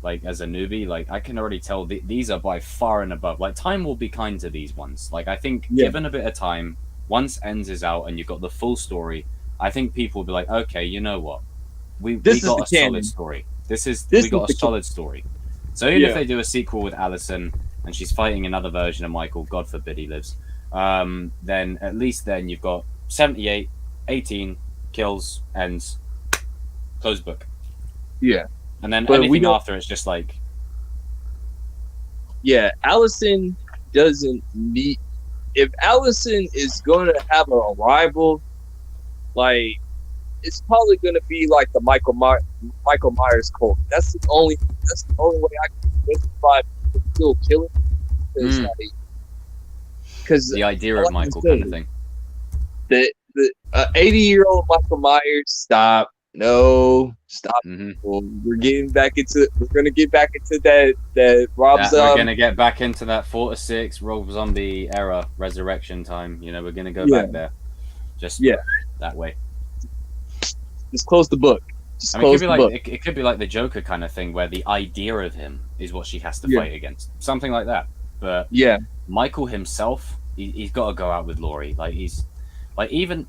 Like as a newbie, like I can already tell these are by far and above. Like time will be kind to these ones. Like I think Yeah. given a bit of time, once Ends is out and you've got the full story, I think people will be like, okay, you know what, we This got is a the canon. solid story. This This we is got the a solid story. So even Yeah. if they do a sequel with Allison and she's fighting another version of Michael, God forbid he lives, then at least then you've got 78, 18 kills, ends, closed book. Yeah. And then But we anything don't- after it's just like, Yeah, Allison doesn't need. If Allison is going to have a rival, like it's probably going to be like the Michael Myers cult. That's the only way I can justify still killing. Because The idea of Michael kind of thing. The 80-year-old Michael Myers, stop. No, stop. We're gonna get back into that Rob Zombie. We're gonna get back into that 4 to 6 Rob Zombie era resurrection time. You know, we're gonna go back there. Just that way. Just close the book. I mean, it could be like the Joker kind of thing, where the idea of him is what she has to fight against, something like that. But Michael himself, he's got to go out with Laurie. Even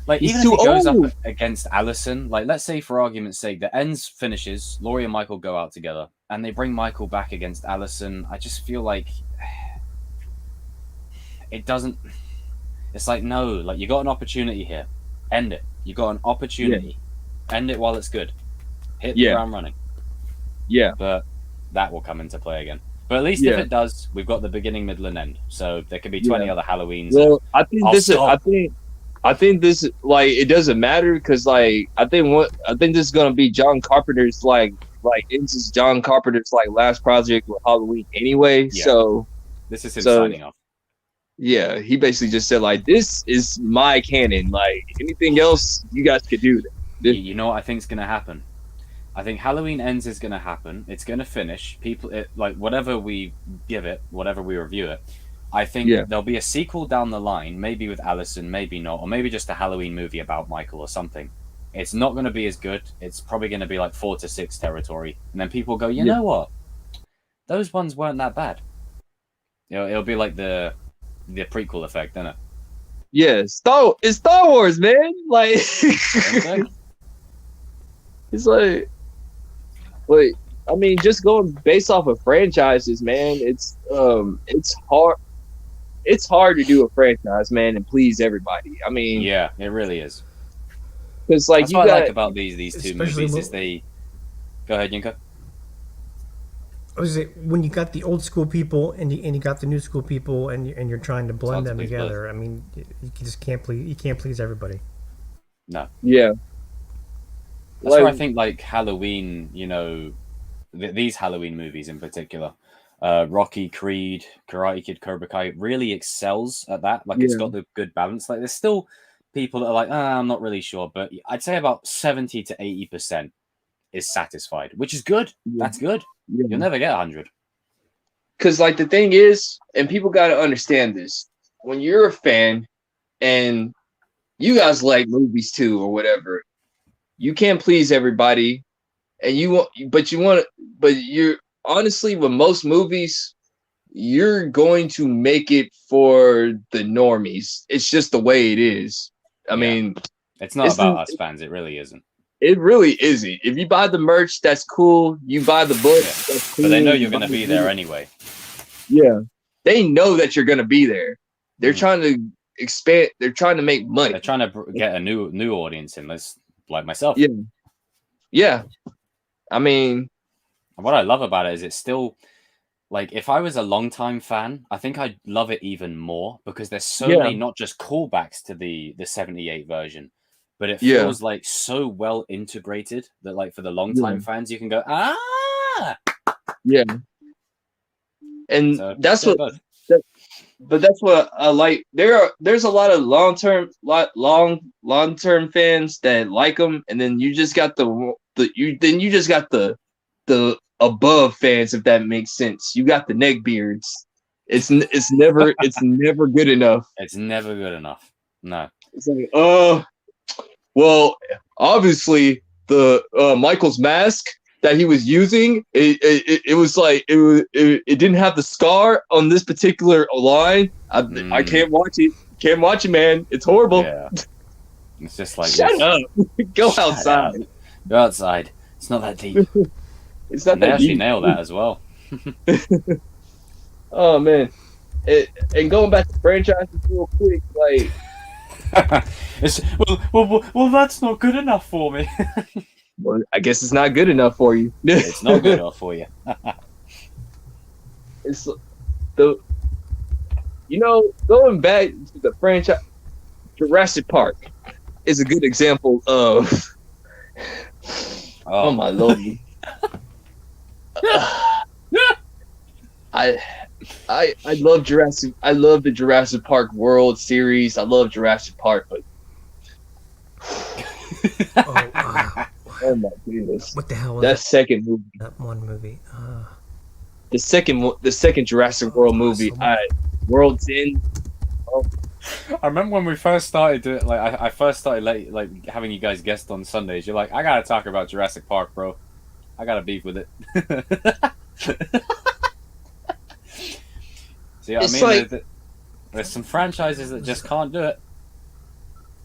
if he goes up against Allison, like let's say for argument's sake, the ends finishes, Laurie and Michael go out together, and they bring Michael back against Allison. I just feel like it doesn't. It's like no, like you got an opportunity here, end it. You got an opportunity, end it while it's good. Hit the ground running. Yeah, but that will come into play again. But at least if it does, we've got the beginning, middle, and end. So there could be 20 other Halloweens. Well, I think this like it doesn't matter because like I think this is gonna be John Carpenter's this is John Carpenter's last project with Halloween anyway. Yeah. So this is him signing off. Yeah, he basically just said this is my canon. Like anything else, you guys could do. You know what I think is gonna happen? I think Halloween Ends is going to happen. It's going to finish. Whatever we give it, whatever we review it, I think there'll be a sequel down the line, maybe with Allison, maybe not, or maybe just a Halloween movie about Michael or something. It's not going to be as good. It's probably going to be 4 to 6 territory. And then people go, you know what? Those ones weren't that bad. It'll be like the prequel effect, isn't it? Yeah, it's Star Wars, man. It's like... But I mean, just going based off of franchises, man, it's hard. It's hard to do a franchise, man, and please everybody. I mean, yeah, it really is. Because that's what I like about these two movies is they. Go ahead, Yinka. I was say when you got the old school people and you got the new school people and you're trying to blend them together. I mean, you just can't please. You can't please everybody. No. Yeah. That's where I think Halloween, these Halloween movies in particular, Rocky, Creed, Karate Kid, Cobra Kai really excels at that. It's got the good balance. There's still people that are I'm not really sure, but I'd say about 70 to 80% is satisfied, which is good. Yeah. That's good. Yeah. You'll never get 100. Because the thing is, and people got to understand this, when you're a fan and you guys like movies too or whatever, you can't please everybody, and you're honestly with most movies, you're going to make it for the normies. It's just the way it is. I mean, it's not about us fans. It really isn't. It really isn't. If you buy the merch, that's cool. You buy the book, that's cool. But they know you're going to be there anyway. Yeah, they know that you're going to be there. They're trying to expand. They're trying to make money. They're trying to get a new audience in. Like myself. Yeah. I mean, what I love about it is it's still if I was a longtime fan, I think I'd love it even more because there's so many not just callbacks to the 78 version, but it feels so well integrated that for the longtime fans you can go yeah. And so, that's what. But that's what I like. There's a lot of long-term fans that like them, and then you just got the above fans, if that makes sense. You got the neckbeards. It's never good enough. It's never good enough. No. It's well, obviously the Michael's mask that he was using, it didn't have the scar on this particular line. I can't watch it. Can't watch it, man. It's horrible. Yeah. It's just shut up. Go outside. Go outside. It's not that deep. It's not that deep. They actually nail that as well. Oh man. And going back to franchises real quick, well, that's not good enough for me. Well, I guess it's not good enough for you. It's not good enough for you. It's the going back to the franchise, Jurassic Park is a good example of. Oh my lord! I love Jurassic. I love the Jurassic Park World series. I love Jurassic Park, but oh my goodness! What the hell was That second movie, that one movie? the second Jurassic World movie, World's End. I remember when we first started doing, like, I first started like having you guys guest on Sundays. You're like, I gotta talk about Jurassic Park, bro. I gotta beef with it. See what It's I mean? like- There's some franchises that just can't do it.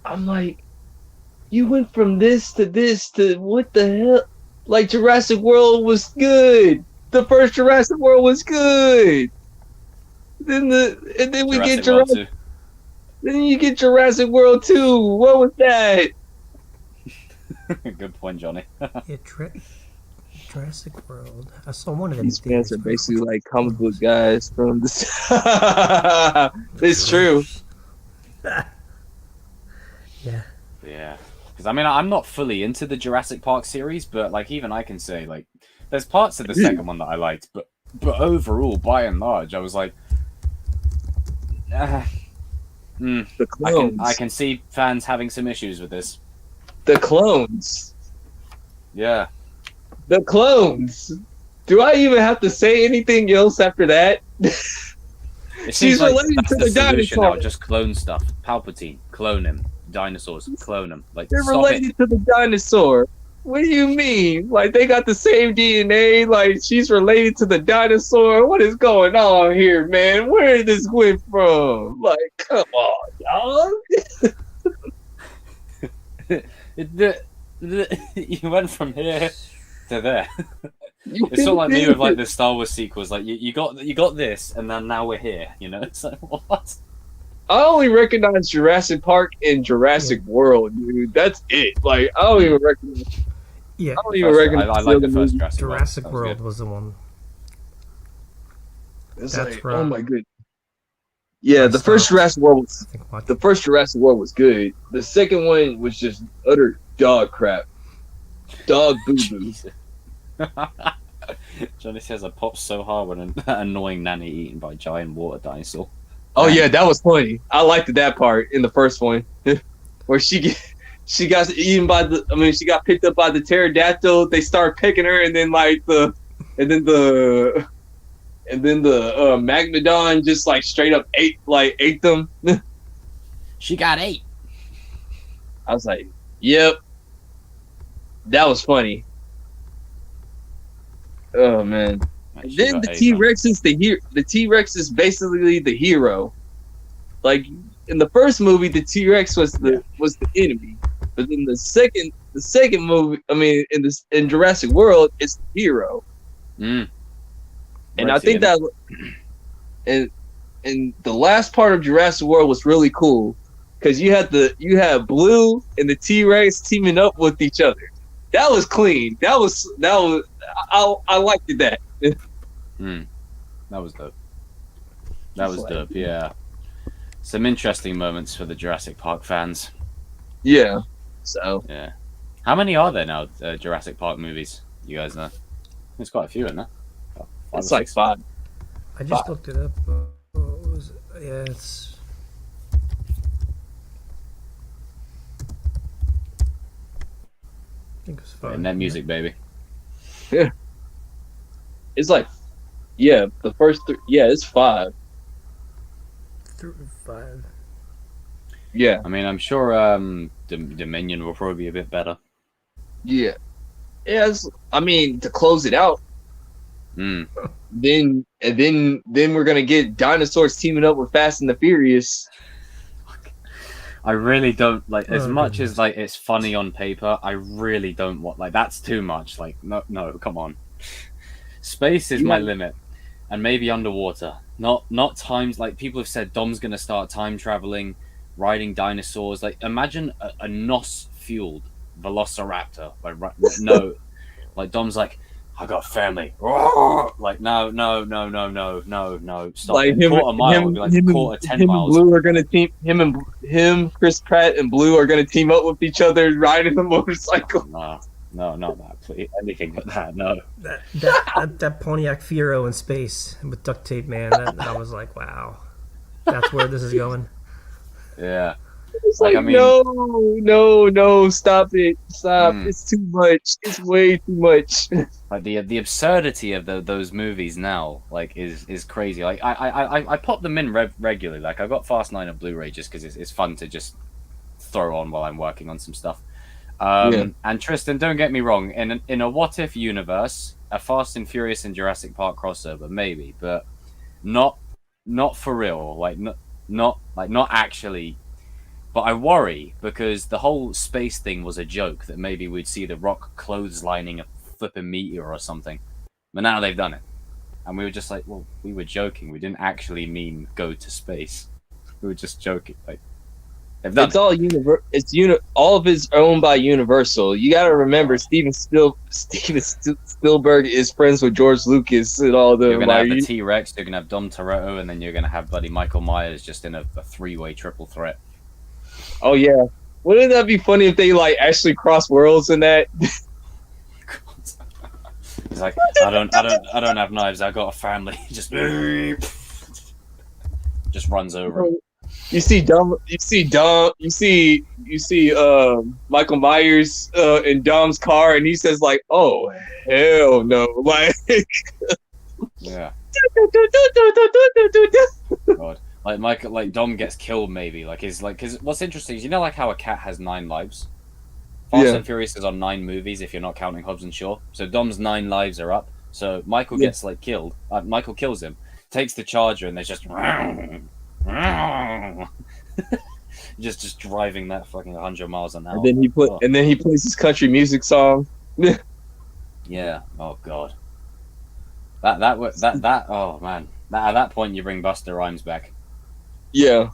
I'm like, you went from this to what the hell? Like Jurassic World was good. The first Jurassic World was good. Then we get World Jurassic. Then you get Jurassic World 2. What was that? 2. Good point, Johnny. Yeah, Jurassic World. I saw one of them. These fans are basically like comic book guys from this. It's true. Yeah. Yeah, because I mean, I'm not fully into the Jurassic Park series, but like even I can say like there's parts of the second one that I liked, but overall, by and large, I was like, The clones. I can see fans having some issues with this. The clones. Yeah, The clones. Do I even have to say anything else after that? it She's seems like related that's to the the solution now. dinosaur. Just clone stuff. Palpatine, clone him. Dinosaurs, clone them. Like, They're stop related it. to the dinosaur. What do you mean? Like they got the same DNA? Like she's related to the dinosaur? What is going on here, man? Where did this went from? Like, come on, y'all. You went from here to there. You It's sort of like me with like did. the Star Wars sequels. Like you got this, and then now we're here. You know, it's like what? I only recognize Jurassic Park and Jurassic World, dude. That's it. Like I don't even recognize. Yeah. I don't even First, recognize. I like the other first movies. Jurassic, Jurassic World. That was World good. was the one. It's That's like, right. oh my goodness. Yeah, I the first stopped. Jurassic World was I think watch the first Jurassic World was good. The second one was just utter dog crap, dog boo boo. Johnny says I popped so hard when an annoying nanny eaten by a giant water dinosaur. Oh yeah, that was funny. I liked that part in the first one, where she got eaten by the. I mean, she got picked up by the pterodactyl. They start picking her, and then the Magnodon just like straight up ate them. She got 8. I was like, yep, that was funny. Oh man. Like, she Then got the 8, T Rex is the T Rex is basically the hero. Like in the first movie, the T Rex was the enemy, but then the second movie, I mean, in Jurassic World, it's the hero. Mm. And Right, I think yeah. that and the last part of Jurassic World was really cool because you had Blue and the T Rex teaming up with each other. That was clean. That was I liked that. Mm. That was dope. That Just was like- dope. Yeah. Some interesting moments for the Jurassic Park fans. Yeah. So Yeah. How many are there now? Jurassic Park movies. You guys know? There's quite a few in there. About 5 it's or like 6. 5. I just Fuck. looked it up. What was it? Yeah, it's. I think it was five. And that music, baby. It's like, yeah, the first 3. Yeah, it's 5. 5. Yeah, I mean, I'm sure Dominion will probably be a bit better. yeah, yeah. I mean, to close it out, Mm. then we're gonna get dinosaurs teaming up with Fast and the Furious. I really don't like as Oh, much goodness. as like it's funny on paper. I really don't want like that's too much. Like no, come on. Space is my Yeah. limit, and maybe underwater. Not times like people have said. Dom's gonna start time traveling, riding dinosaurs. Like imagine a NOS fueled Velociraptor. Like no, like Dom's like I got family. Like, no, stop. Like And quarter mile would be like quarter 10 him and miles. Blue are gonna team. Him, Chris Pratt and Blue are gonna team up with each other riding the motorcycle. No, not that. Please, anything but that. No. That Pontiac Fiero in space with duct tape, man. That I was like, wow, that's where this is going. Yeah. It's Like, like, I mean- no, stop it, stop! It's too much. It's way too much. Like the absurdity of those movies now, like, is crazy. Like I pop them in regularly. Like I got Fast 9 on Blu-ray just because it's fun to just throw on while I'm working on some stuff. Yeah. And Tristan, don't get me wrong. In a what if universe, a Fast and Furious and Jurassic Park crossover, maybe, but not for real. Like not actually. But I worry because the whole space thing was a joke that maybe we'd see The Rock clotheslining a flipping meteor or something. But now they've done it. And we were just like, well, we were joking. We didn't actually mean go to space. We were just joking. Like, they've done It's all all of it's owned by Universal. You got to remember, Steven Spielberg is friends with George Lucas and all the. You're going to have the T-Rex, you're going to have Dom Toretto, and then you're going to have buddy Michael Myers just in a three-way triple threat. Oh yeah, wouldn't that be funny if they like actually cross worlds in that? He's like, I don't have knives. I got a family. Just runs over him. You see Michael Myers in Dom's car, and he says like, "Oh hell no!" Like, Yeah. God. Like Dom gets killed maybe. Because what's interesting is, you know, like how a cat has 9 lives. Fast Yeah. and Furious is on 9 movies if you're not counting Hobbs and Shaw. So Dom's 9 lives are up. So Michael Yeah. gets killed. Michael kills him, takes the Charger, and there's just just driving that fucking 100 miles an hour. and then he plays his country music song. Yeah. Oh god. That oh man. At that point you bring Busta Rhymes back. Yeah.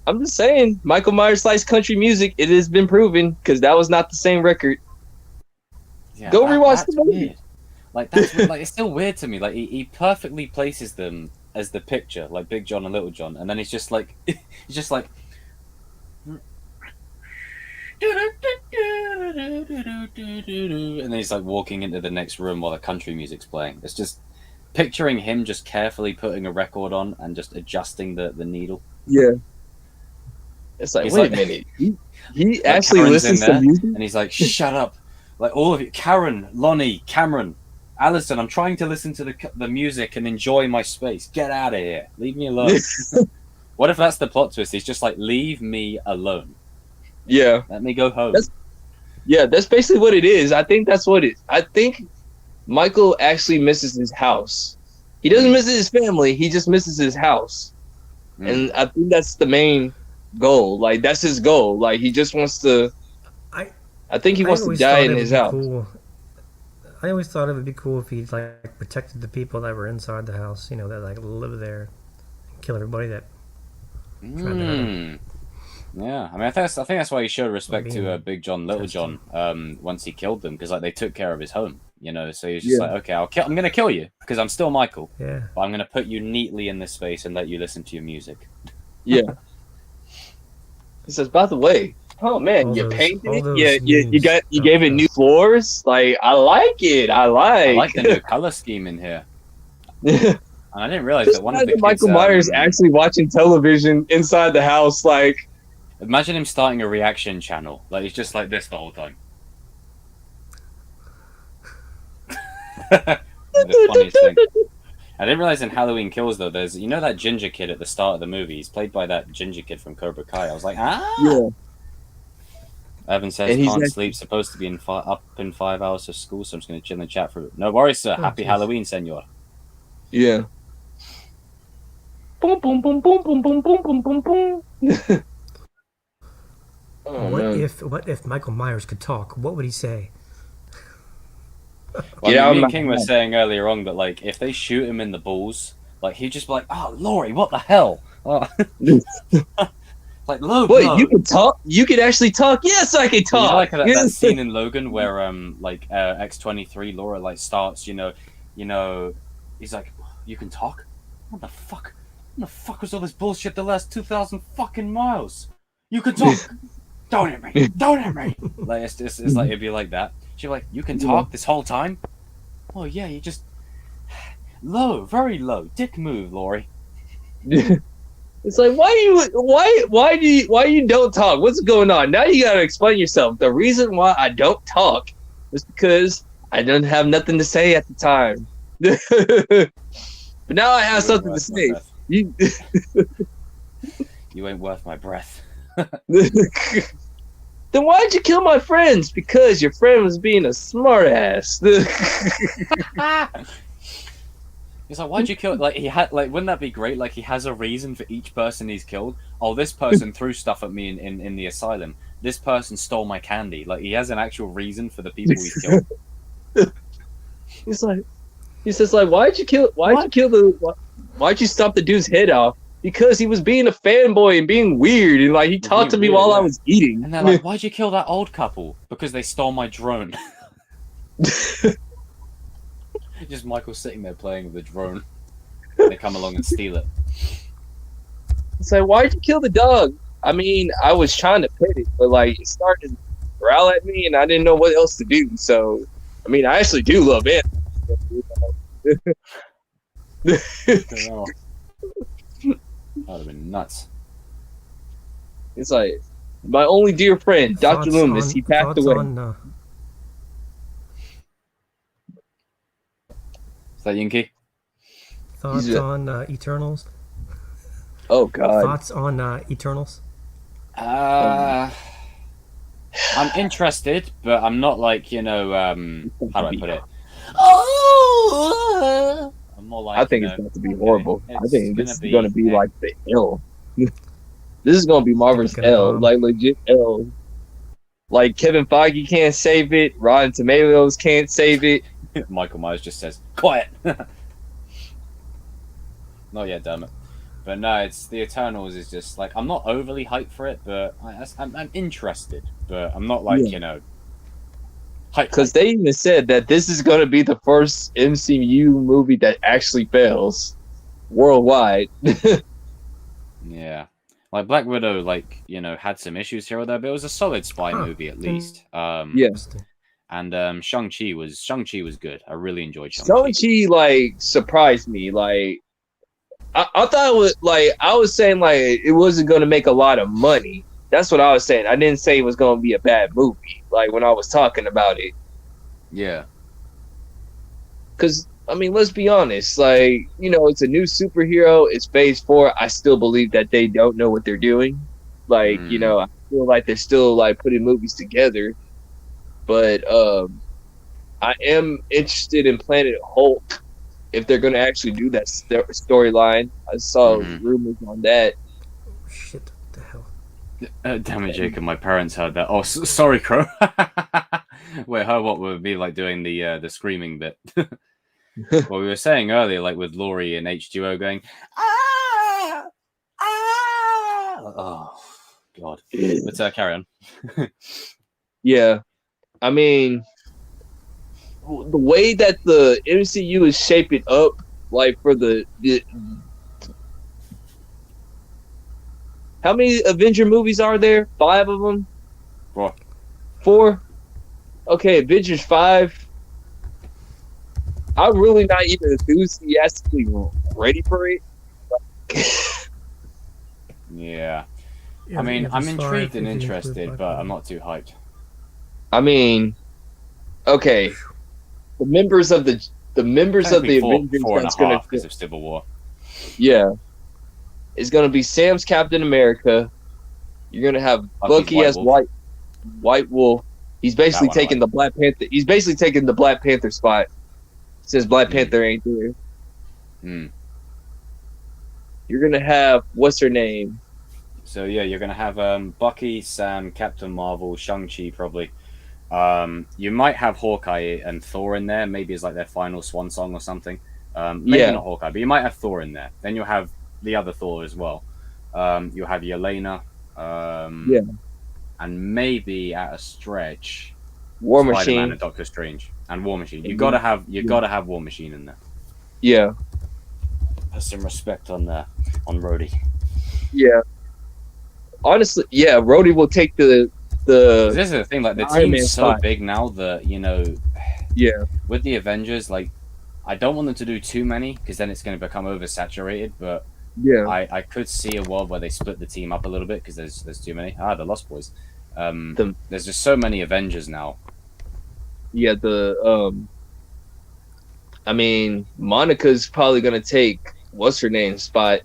I'm just saying, Michael Myers likes country music. It has been proven because that was not the same record. Yeah, Go rewatch that's the movie. weird. Like that's like it's still weird to me. Like he perfectly places them as the picture, like Big John and Little John, and then he's just like and then he's like walking into the next room while the country music's playing. It's just picturing him just carefully putting a record on and just adjusting the needle. Yeah. It's like, He's wait like- a minute. He actually Karen's listens in to there, music? and he's like, shut up. Like all of you, Karen, Lonnie, Cameron, Alison, I'm trying to listen to the music and enjoy my space. Get out of here. Leave me alone. What if that's the plot twist? He's just like, leave me alone. Yeah. Let me go home. That's basically what it is. I think that's what it is. I think Michael actually misses his house. He doesn't miss his family. He just misses his house. Mm. And I think that's the main goal. Like, that's his goal. Like, he just wants to... I think he wants to always die thought in it his would be house. cool. I always thought it would be cool if he like protected the people that were inside the house. You know, that like live there, and kill everybody that. Mm. Yeah, I mean, I think that's why he showed respect to Big John, Little John, once he killed them, because like they took care of his home, you know. So he's just like, okay, I'm gonna kill you because I'm still Michael, Yeah. but I'm gonna put you neatly in this space and let you listen to your music. Yeah. He says, by the way, oh man, All you those- painted all it. those You memes. gave it new floors. Like, I like it. I I like like. the new color scheme in here, and I didn't realize Just that one of the imagine kids, Michael Myers actually watching television inside the house. Like, Imagine him starting a reaction channel. Like he's just like this the whole time. The funniest thing. I didn't realize in Halloween Kills though, there's that ginger kid at the start of the movie. He's played by that ginger kid from Cobra Kai. I was like, yeah, Evan says And he's can't like- sleep. Supposed to be up in 5 hours of school, so I'm just going to chill in the chat for it. No worries, sir. Oh, Happy jeez. Halloween, senor. yeah. Boom, boom, boom, boom, boom, boom, boom, boom, boom, boom. Oh, man. What if Michael Myers could talk? What would he say? Well, Yeah, me I'm and not- King were saying earlier on that like if they shoot him in the balls, like he'd just be like, "Oh, Laurie, what the hell?" Oh. Like Logan. Wait, you can talk? You can actually talk? Yes, I can You know, talk. like that Yes. scene in Logan where X-23 Laura like starts, you know, he's like, you can talk? What the fuck? What the fuck was all this bullshit the last 2,000 fucking miles? You can talk. Don't hit me. Don't hit me. Like it's like it'd be like that. She'd be like, you can talk this whole time? Oh yeah, you just low, very low. Dick move, Laurie. It's like, why you don't talk? What's going on? Now you gotta explain yourself. The reason why I don't talk is because I didn't have nothing to say at the time. But now I have something to say. You You ain't worth my breath. Then why'd you kill my friends? Because your friend was being a smartass. He's like, why'd you kill? Like he had, like, wouldn't that be great? Like he has a reason for each person he's killed. Oh, this person threw stuff at me in the asylum. This person stole my candy. Like he has an actual reason for the people he's killed. He says like, why'd you stop the dude's head off? Because he was being a fanboy and being weird, and like he talked to me weird, while yeah. I was eating. And they're like, why'd you kill that old couple? Because they stole my drone. Just Michael sitting there playing with the drone. They come along and steal it. It's like, why'd you kill the dog? I mean, I was trying to pet it, but like it started to growl at me, and I didn't know what else to do. So, I mean, I actually do love it. That would have been nuts. It's like my only dear friend, Dr. Loomis. He passed away. Is that Yinky? Thoughts on Eternals? Oh God. Thoughts on Eternals? I'm interested, but I'm not like, how do I put it? I'm more like, I think it's going to be horrible. I it's think this is gonna going to be like the L. This is going to be Marvel's Gonna L, bomb. like legit L. Like Kevin Feige can't save it. Rotten Tomatoes can't save it. Michael Myers just says, quiet! Not yet, damn it. But no, it's the Eternals is just like, I'm not overly hyped for it, but I'm interested. But I'm not like, hyped. Because they even said that this is going to be the first MCU movie that actually fails worldwide. Yeah. Like Black Widow, had some issues here or there, but it was a solid spy movie at least. Yeah. And Shang-Chi was good. I really enjoyed Shang-Chi. Shang-Chi, like, surprised me. Like, I thought it was, like, I was saying, like, it wasn't going to make a lot of money. That's what I was saying. I didn't say it was going to be a bad movie, like, when I was talking about it. Yeah. Because, I mean, let's be honest. Like, it's a new superhero. It's Phase 4. I still believe that they don't know what they're doing. Like, I feel like they're still, like, putting movies together. But I am interested in Planet Hulk if they're going to actually do that storyline. I saw rumors on that. Oh, shit, what the hell? Damn it, Jacob. My parents heard that. Oh, sorry, Crow. Wait, what would be like doing the screaming bit? Well, we were saying earlier, like with Laurie and H2O going, ah, ah. Oh, God. Let's carry on. Yeah. I mean, the way that the MCU is shaping up, like for the how many Avenger movies are there? 5 of them? 4? Okay, Avengers 5. I'm really not even enthusiastically ready for it. Yeah. I mean, I'm intrigued and interested, but I'm not too hyped. I mean, okay. The members of the Avengers that's going to because of Civil War. Yeah. It's going to be Sam's Captain America. You're going to have Bucky as White Wolf. He's basically taking the Black Panther. He's basically taking the Black Panther spot. Since Black Panther ain't there. You're going to have what's her name? So yeah, you're going to have Bucky, Sam, Captain Marvel, Shang-Chi probably. You might have Hawkeye and Thor in there, maybe as like their final swan song or something. Maybe not Hawkeye, but you might have Thor in there. Then you'll have the other Thor as well. You'll have Yelena, Yeah. And maybe at a stretch, War Spider-Man Machine. and Doctor Strange and War Machine. You Mhm. gotta have Yeah. War Machine in there. Yeah. Put some respect on Rhodey. Yeah. Honestly, yeah, Rhodey will take the 'Cause this is the thing, like the Iron Man team's so spot. big now that yeah. with the Avengers, like I don't want them to do too many because then it's going to become oversaturated. But Yeah. I could see a world where they split the team up a little bit because there's too many. The Lost Boys. There's just so many Avengers now. Yeah, I mean, Monica's probably gonna take what's her name spot.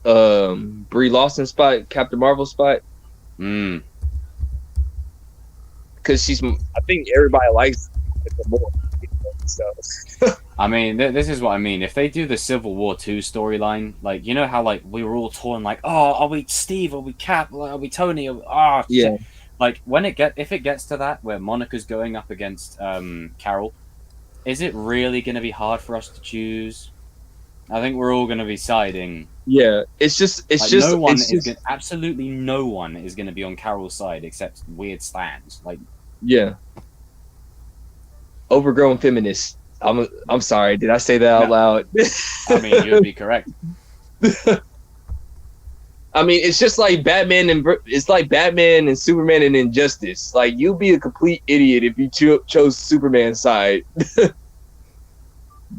Brie Larson spot, Captain Marvel spot. Mm. Because I think everybody likes her more. So I mean, this is what I mean. If they do the Civil War 2 storyline, like you know how like we were all torn, like, oh, are we Steve? Are we Cap? Are we Tony? yeah, Shit. Like if it gets to that where Monica's going up against Carol, is it really going to be hard for us to choose? I think we're all going to be siding. yeah. It's Absolutely no one is going to be on Carol's side except weird stands. Like, yeah. Overgrown feminists. I'm sorry. Did I say that out loud? I mean, you'd be correct. I mean, it's just like Batman and Superman and Injustice. Like, you'd be a complete idiot if you chose Superman's side.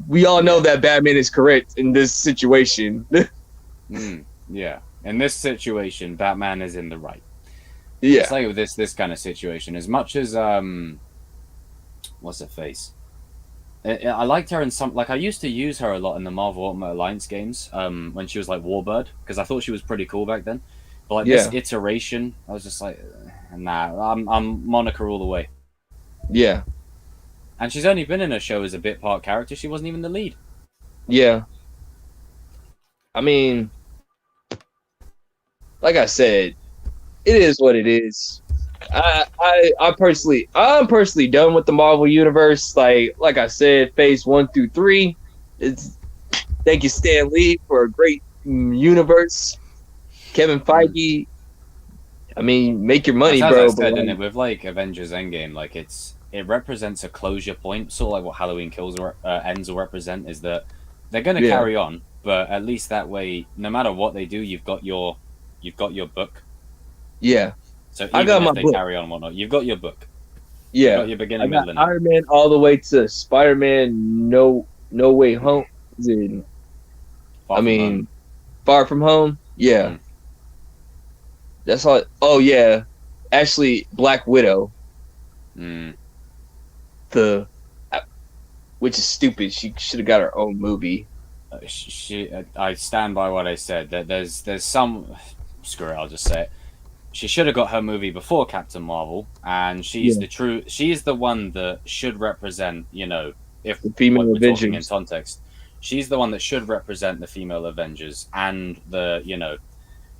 We all know that Batman is correct in this situation. Yeah. In this situation, Batman is in the right. Yeah. It's like with this kind of situation. As much as what's her face? I liked her in some. Like I used to use her a lot in the Marvel Ultimate Alliance games. When she was like Warbird, because I thought she was pretty cool back then. But like this iteration, I was just like, nah, I'm Monica all the way. Yeah. And she's only been in a show as a bit part character. She wasn't even the lead. Yeah. I mean, like I said, it is what it is. I'm personally done with the Marvel universe. Like I said, phase 1 through 3. Thank you, Stan Lee, for a great universe. Kevin Feige. I mean, make your money, As bro. I said, in it with like Avengers Endgame, like it represents a closure point, sort of like what Halloween Ends will represent. Is that they're going to carry on, but at least that way, no matter what they do, you've got your book. Yeah. So even if they carry on and whatnot, you've got your book. Yeah. You've got your beginning, middle, and Iron Man all the way to Spider-Man No Way Home. Far From Home. Yeah. Mm. That's all. Oh yeah. Actually, Black Widow. Mm. Which is stupid. She should have got her own movie. I stand by what I said. That there's some. Screw it. I'll just say it. She should have got her movie before Captain Marvel, and she's the one that should represent, if the female we're Avengers talking in context, she's the one that should represent the female Avengers and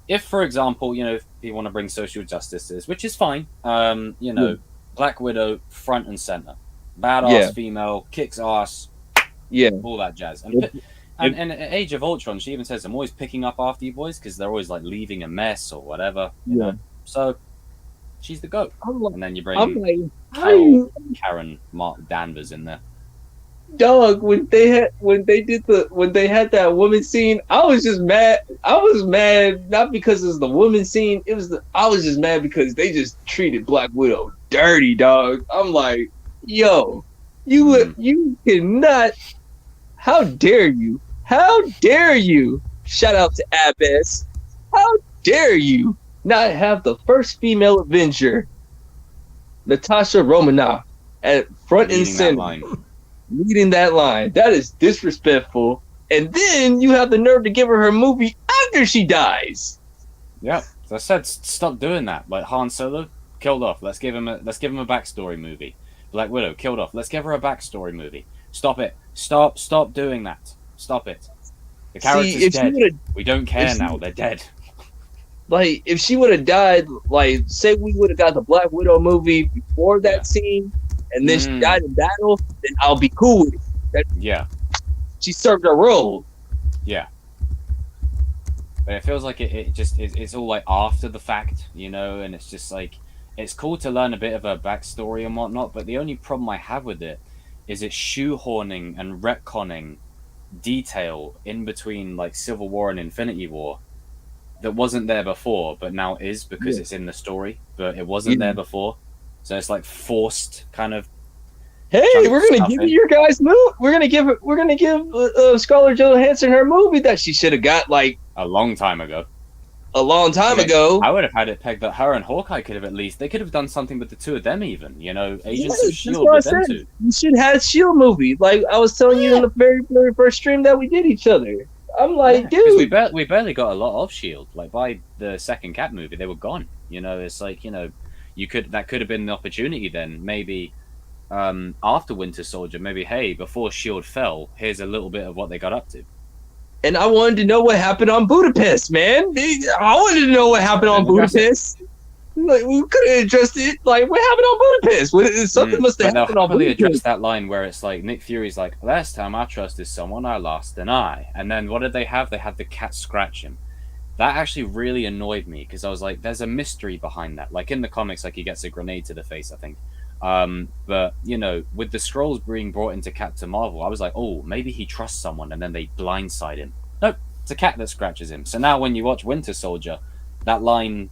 if for example, if you want to bring social justices, which is fine, Black Widow front and center, badass female, kicks ass, all that jazz. And in Age of Ultron, she even says, I'm always picking up after you boys because they're always like leaving a mess or whatever. You know? So she's the GOAT. And then you bring Karen Mark Danvers in there. Dog, when they had that woman scene, I was just mad. I was mad not because it's the woman scene. I was just mad because they just treated Black Widow dirty, dog. I'm like, yo, you cannot. How dare you? How dare you? Shout out to Abbas. How dare you not have the first female Avenger, Natasha Romanoff, at front and center, leading that line? That is disrespectful. And then you have the nerve to give her movie after she dies. Yeah, as I said, stop doing that. Like Han Solo, killed off. Let's give him a backstory movie. Black Widow, killed off. Let's give her a backstory movie. Stop it. Stop doing that. Stop it. The character's dead. We don't care now. They're dead. Like, if she would have died, like, say we would have got the Black Widow movie before that scene, and then she died in battle, then I'll be cool with it. She served her role. Yeah. But it feels like it's all like after the fact, you know, and it's just like it's cool to learn a bit of her backstory and whatnot. But the only problem I have with it is it's shoehorning and retconning detail in between like Civil War and Infinity War that wasn't there before, but now is because it's in the story, but it wasn't there before. So it's like forced kind of. Hey, we're gonna give you your guys' move. We're gonna give Scarlett Johansson her movie that she should have got like a long time ago. A long time ago. I would have had it pegged that her and Hawkeye could have at least. They could have done something with the two of them, even. You know, Agents of Shield with them two. You should have Shield movie, like I was telling you in the very, very first stream that we did each other. I'm like, dude, we barely got a lot of Shield. Like by the second Cap movie, they were gone. You know, it's like that could have been the opportunity then. Maybe after Winter Soldier, maybe hey, before Shield fell, here's a little bit of what they got up to. And I wanted to know what happened on Budapest, man. I wanted to know what happened on Budapest. Like, we could have addressed it. Like, what happened on Budapest? Something must have happened on Budapest. Address that line where it's like Nick Fury's like, last time I trusted someone, I lost an eye. And then what did they have? They had the cat scratch him. That actually really annoyed me because I was like, there's a mystery behind that. Like in the comics, like he gets a grenade to the face, I think. But you know, with the Skrulls being brought into Captain Marvel, I was like, oh, maybe he trusts someone, and then they blindside him. Nope, it's a cat that scratches him. So now when you watch Winter Soldier, that line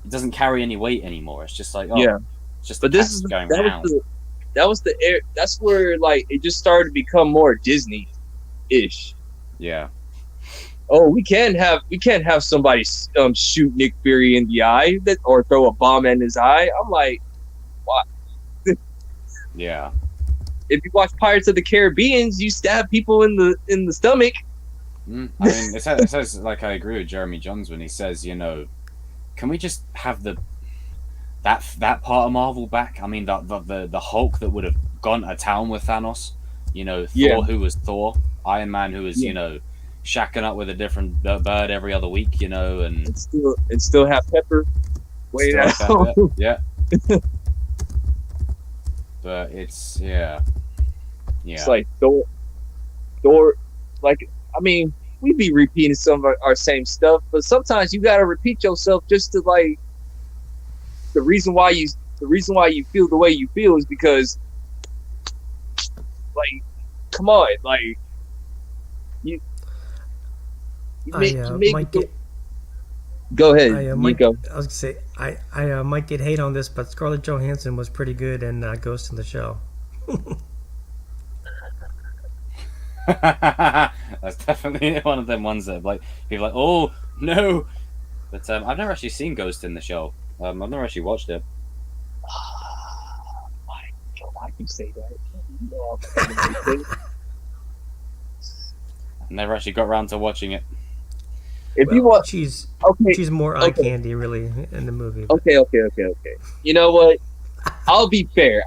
it doesn't carry any weight anymore. It's just like, oh, yeah, it's just. But this is going around. That's where like it just started to become more Disney-ish. Yeah. Oh, we can't have somebody shoot Nick Fury in the eye or throw a bomb in his eye. I'm like, what? Yeah. If you watch Pirates of the Caribbean, you stab people in the stomach. I mean, it says like I agree with Jeremy Jahns when he says, you know, can we just have that part of Marvel back? I mean, the Hulk that would have gone to town with Thanos, you know, Thor who was Thor, Iron Man who was you know, shacking up with a different bird every other week, you know, and still have Pepper. Wait out. Yeah. But it's It's like Thor. Like I mean, we be repeating some of our same stuff, but sometimes you gotta repeat yourself just to like. The reason why you feel the way you feel is because, like, come on, like you make Go ahead. I was gonna say I might get hate on this, but Scarlett Johansson was pretty good in Ghost in the Shell. That's definitely one of them ones that like people are like, oh no, but I've never actually seen Ghost in the Shell. I've never actually watched it. Why do you say that? Never actually got around to watching it. If you want, she's more eye candy really in the movie. But. Okay. You know what? I'll be fair.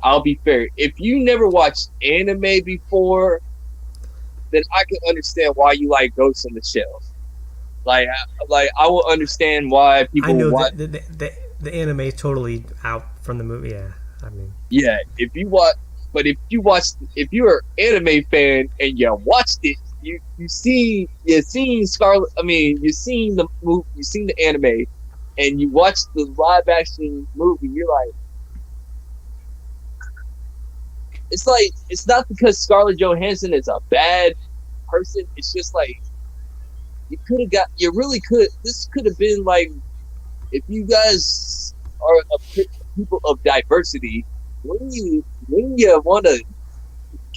If you never watched anime before, then I can understand why you like Ghost in the Shell. Like I will understand why people. I know watch the anime is totally out from the movie. Yeah, I mean. Yeah, if you're an anime fan and you watched it. You've seen Scarlet. I mean, you've seen the movie, you've seen the anime, and you watch the live action movie. You're like, it's not because Scarlett Johansson is a bad person. It's just like you really could. This could have been like, if you guys are people of diversity, when you want to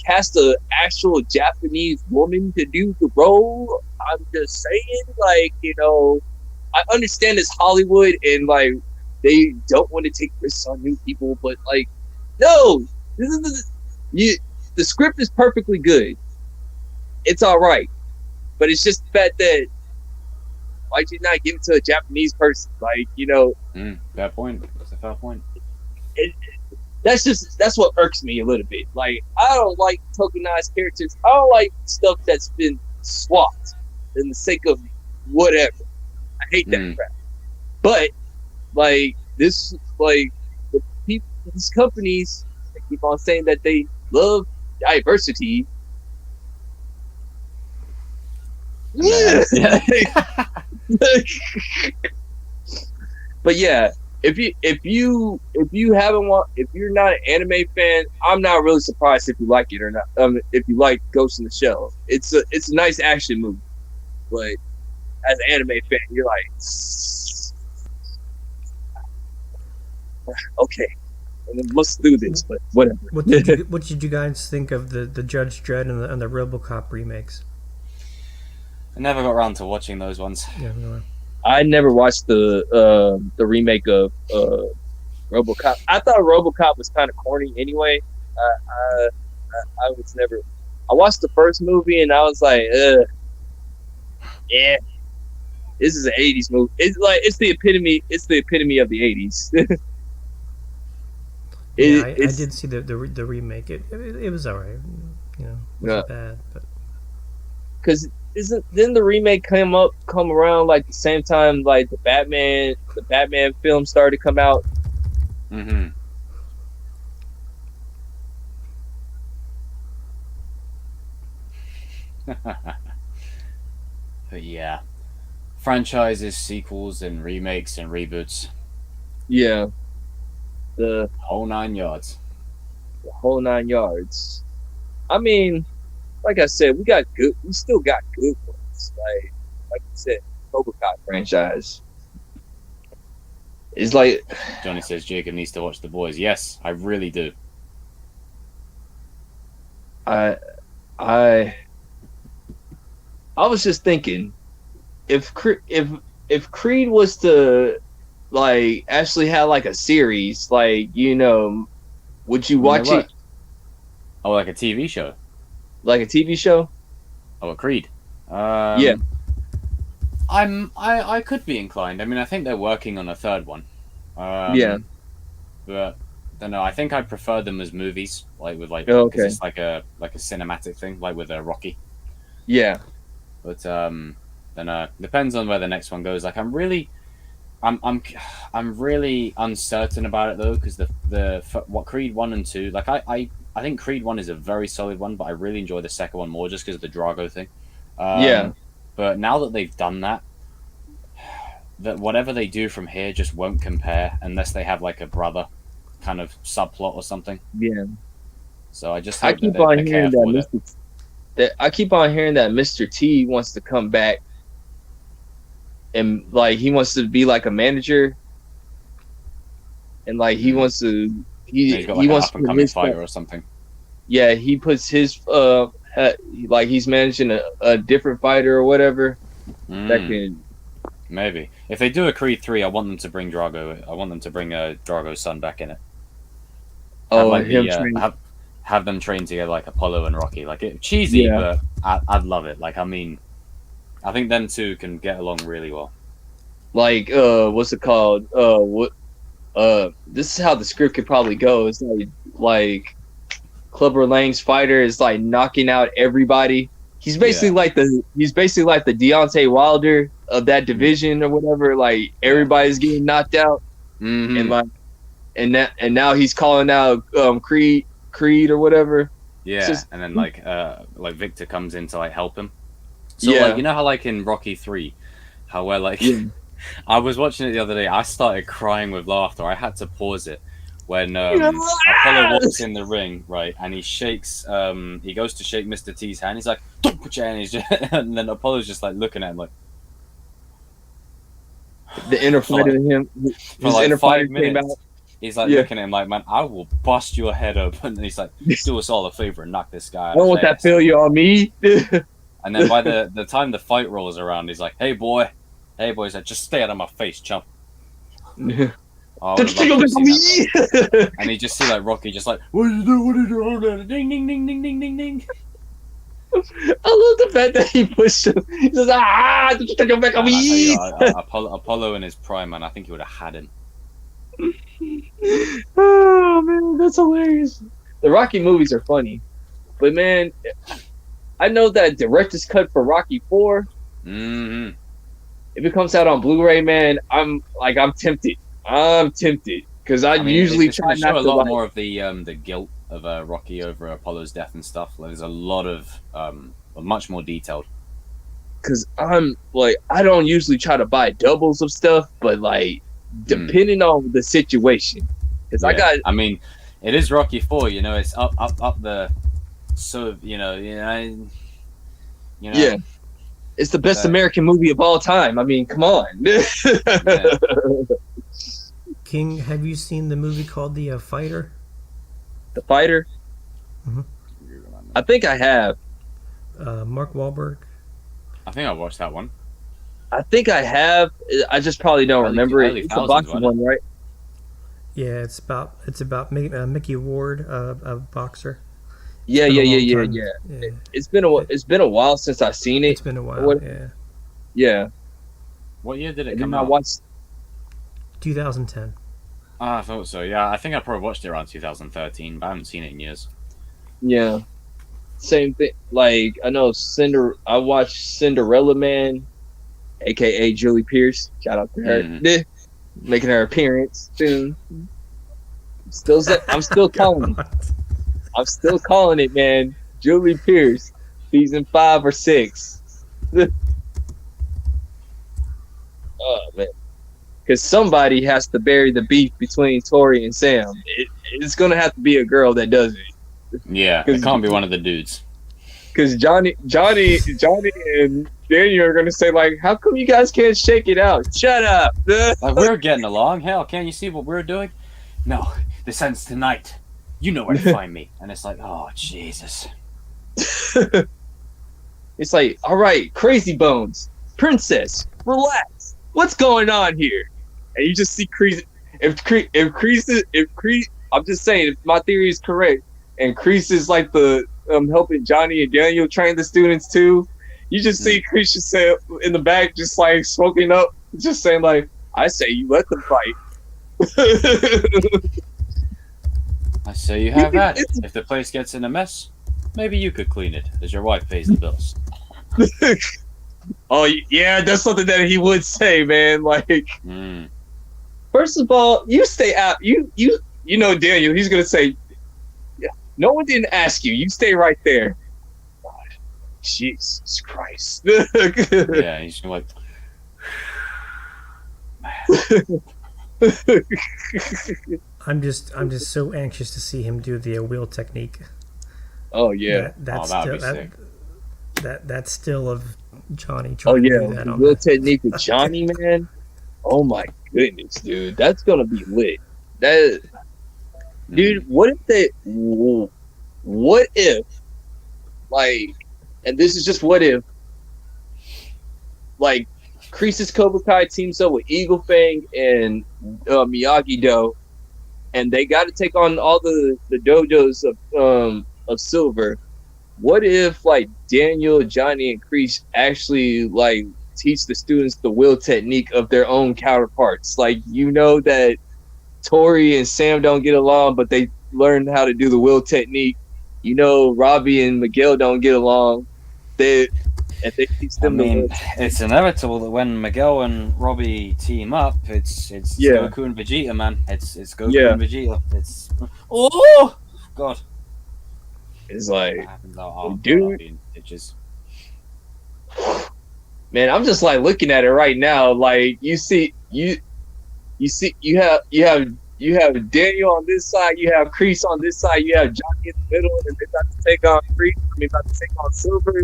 cast an actual Japanese woman to do the role, I'm just saying, like, you know, I understand it's Hollywood and like they don't want to take risks on new people, but like, no, the script is perfectly good. It's all right, but it's just the fact that why'd you not give it to a Japanese person? Like, you know, fair point. That's a fair point. That's what irks me a little bit. Like, I don't like tokenized characters. I don't like stuff that's been swapped in the sake of whatever. I hate that crap. But like this, like these companies, they keep on saying that they love diversity. Yeah. But yeah, if you haven't if you're not an anime fan, I'm not really surprised if you like it or not. If you like Ghost in the Shell, it's a nice action movie, but as an anime fan, you're like, okay, and then let's do this. But whatever. What did you guys think of the Judge Dredd and the RoboCop remakes? I never got around to watching those ones. Yeah, no. I never watched the remake of RoboCop. I thought RoboCop was kind of corny anyway. I was never. I watched the first movie and I was like, yeah, this is an '80s movie. It's the epitome. It's the epitome of the '80s. I did see the remake. It was alright. You know, it wasn't bad, but because didn't the remake come around like the same time like the Batman film started to come out? Mm-hmm. But yeah, franchises, sequels, and remakes and reboots, Yeah, the whole 9 yards. whole 9 yards. I mean, like I said, we still got good ones. Like you said, RoboCop franchise. It's like Johnny says Jacob needs to watch The Boys. Yes, I really do. I was just thinking, if Creed was to like actually have like a series, like would you watch it Oh, like a TV show? like a TV show? Oh, a Creed. Yeah. I could be inclined. I mean, I think they're working on a third one. Yeah. But I don't know. I think I'd prefer them as movies, like with like Oh, 'cause okay. it's like a cinematic thing, like with Rocky. Yeah. But then depends on where the next one goes. Like I'm really uncertain about it though, because what Creed 1 and 2, like I think Creed 1 is a very solid one, but I really enjoy the second one more just because of the Drago thing. Yeah. But now that they've done that whatever they do from here just won't compare unless they have like a brother kind of subplot or something. Yeah. So I just I hope keep that on they're hearing careful with it. I keep on hearing that Mr. T wants to come back and like he wants to be like a manager and like he wants to He's got like he an wants up and coming fighter or something. Yeah, he puts his like he's managing a different fighter or whatever that can Maybe if they do a Creed 3, I want them to bring Drago. I want them to bring Drago's son back in it. Have them train together like Apollo and Rocky. Like cheesy, but I'd love it. Like I mean, I think them two can get along really well. Like what's it called? This is how the script could probably go. It's like Clubber Lang's fighter is like knocking out everybody. He's basically like the Deontay Wilder of that division or whatever. Like everybody's getting knocked out, and like and now he's calling out Creed or whatever. Yeah, just, and then like Victor comes in to like help him. So like you know how like in Rocky 3, how where like I was watching it the other day, I started crying with laughter. I had to pause it when Apollo walks in the ring, right, and he shakes he goes to shake Mr. T's hand. He's like, "Don't put your hand," and then Apollo's just like looking at him like the inner fighter in him. His like inner 5 fighter minutes. came out. He's like looking at him like, "Man, I will bust your head open." And he's like, "Do us all a favor and knock this guy out." I don't want that failure on me. And then by the time the fight rolls around, he's like, "Hey boy," he's like, "Just stay out of my face, chump." Oh, and you just see like Rocky just like, "What are you doing? What are you doing?" Ding ding ding ding ding ding ding. I love the fact that he pushed him. He says, just take your back on me. Apollo in his prime, man, I think he would have had him. Oh man, that's hilarious. The Rocky movies are funny, but man, I know that director's cut for Rocky 4. Mm-hmm. If it comes out on Blu-ray, man, I'm tempted. I'm tempted because I mean, usually it's try not not to to a lot like, more of the guilt of Rocky over Apollo's death and stuff. Like, there's a lot of much more detailed. because I'm like, I don't usually try to buy doubles of stuff, but like, depending on the situation, because I got. I mean, it is Rocky 4. You know, it's up the. So Yeah, it's the best American movie of all time. I mean, come on. Yeah. King, have you seen the movie called The Fighter? The Fighter. Mhm. I think I have. Mark Wahlberg. I think I watched that one. I think I have. I just probably don't remember it. early It's a thousands, boxing wasn't one, right? Yeah, it's about Mickey Ward, a boxer. Yeah. Yeah. It's been a while since I've seen it. It's been a while. What- Yeah, Yeah. What year did it And come then I out? watched. 2010. I thought so. Yeah, I think I probably watched it around 2013, but I haven't seen it in years. Yeah. Same thing. Like I know I watched Cinderella Man, aka Julie Pierce. Shout out to her. Mhm. Making her appearance soon. I'm still calling it. I'm still calling it, man. Julie Pierce, season 5 or 6. Oh man, because somebody has to bury the beef between Tori and Sam. It's gonna have to be a girl that does it. Yeah, it can't be one of the dudes. Because Johnny and Daniel are gonna say like, "How come you guys can't shake it out? Shut up!" Like, we're getting along. Hell, can't you see what we're doing? No, this ends tonight. You know where to find me. And it's like, oh, Jesus. It's like, all right, Crazy Bones, Princess, relax. What's going on here? And you just see Kreese. If Kreese, I'm just saying, if my theory is correct, and Kreese is like the helping Johnny and Daniel train the students too, you just see Kreese just in the back, just like smoking up, just saying like, I say you let them fight. I say you have at it. If the place gets in a mess, maybe you could clean it, as your wife pays the bills. Oh yeah, that's something that he would say, man. Like, first of all, you stay out. You know Daniel. He's gonna say, yeah, no one didn't ask you. You stay right there. God, Jesus Christ. Yeah, he's like, I'm just so anxious to see him do the wheel technique. Oh yeah. That's that'd still be sick. That's still of Johnny Oh trying to yeah. do that The on real that. technique with Johnny, man. Oh my goodness, dude. That's gonna be lit. Dude, what if, like, and this is just what if, like, Kreese's Cobra Kai teams up with Eagle Fang and Miyagi-Do, and they got to take on all the dojos of Silver. What if, like, Daniel, Johnny, and Kreese actually, like, teach the students the will technique of their own counterparts? Like, you know that Tori and Sam don't get along, but they learn how to do the will technique. You know, Robbie and Miguel don't get along. They teach them the will. It's inevitable that when Miguel and Robbie team up, it's Yeah. Goku and Vegeta, man. It's Goku Yeah. and Vegeta. It's God. It's like, That happens. I'll dude. be in stitches. man, I'm just like looking at it right now. Like you have Daniel on this side, you have Kreese on this side, you have Johnny in the middle, and they're about to take on Kreese. About to take on Silver.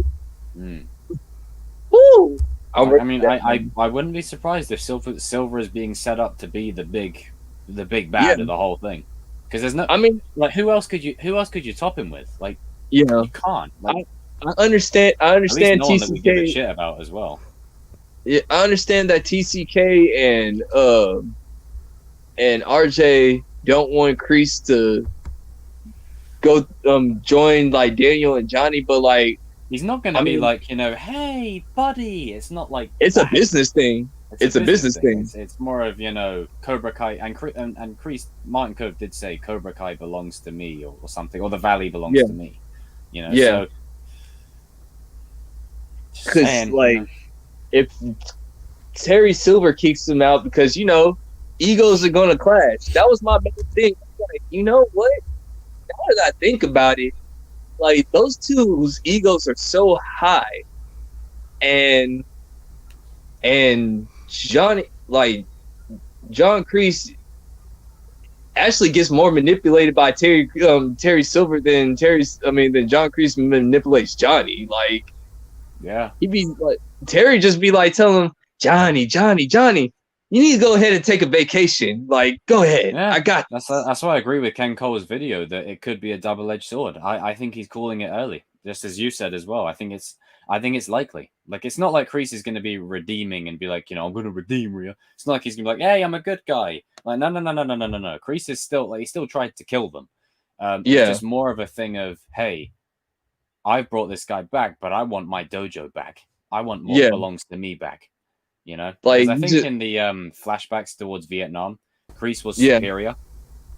Woo! I wouldn't be surprised if Silver is being set up to be the big bad of the whole thing. Because there's no. I mean, like, who else could you top him with? Like, you know, you can't. Like, I understand. at least no one that we give a TCK. shit about as well. Yeah, I understand that TCK and RJ don't want Kreese to go join like Daniel and Johnny, but like He's not going to be like, hey, buddy. It's not like it's a that. business thing. It's a business thing. It's more of, Cobra Kai and Kreese. Martin Cove did say Cobra Kai belongs to me or something, or the Valley belongs to me. Yeah. So, just Because saying, like if Terry Silver kicks him out because egos are gonna clash. That was my main thing. Like, you know what? Now that I think about it, like those two's egos are so high and Johnny, like John Kreese, actually gets more manipulated by Terry Silver than John Kreese manipulates Johnny. Like Yeah. he'd be like Terry just be like telling him, Johnny, you need to go ahead and take a vacation. Like, go ahead, Yeah. I got That's why I agree with Ken Cole's video that it could be a double-edged sword. I think he's calling it early, just as you said as well. I think it's likely. Like, it's not like Kreese is going to be redeeming and be like, I'm going to redeem Rhea. It's not like he's going to be like, hey, I'm a good guy. Like, no. Kreese is still like, he still tried to kill them. Yeah. It's just more of a thing of, hey, I've brought this guy back, but I want my dojo back. I want what belongs to me back. Like, I think in the flashbacks towards Vietnam, Kreese was superior,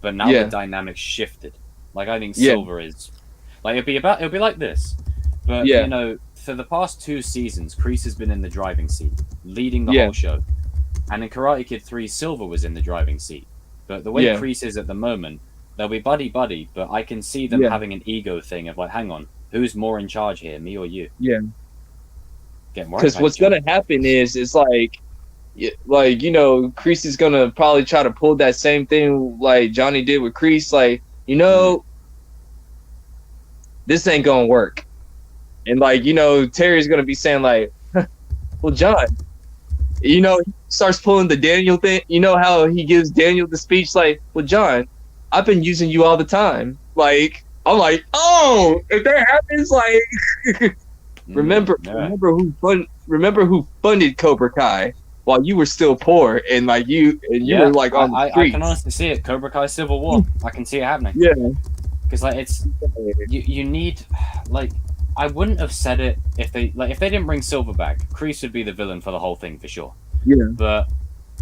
but now the dynamics shifted. Like, I think Silver is like it'll be like this. But for the past 2 seasons, Kreese has been in the driving seat, leading the whole show. And in Karate Kid 3, Silver was in the driving seat. But the way Kreese is at the moment, they'll be buddy, but I can see them having an ego thing of like, hang on, who's more in charge here, me or you? Yeah. Because what's gonna happen is it's like Kreese is gonna probably try to pull that same thing like Johnny did with Kreese, like this ain't gonna work, and like Terry's gonna be saying like, well, John, he starts pulling the Daniel thing. You know how he gives Daniel the speech like, well, John, I've been using you all the time. Like, I'm like, oh, if that happens, like. Remember who funded Cobra Kai while you were still poor and like you were like on the streets. I can honestly see it. Cobra Kai Civil War. I can see it happening. Yeah, because like it's you need like I wouldn't have said it if they didn't bring Silver back. Kreese would be the villain for the whole thing for sure. Yeah, but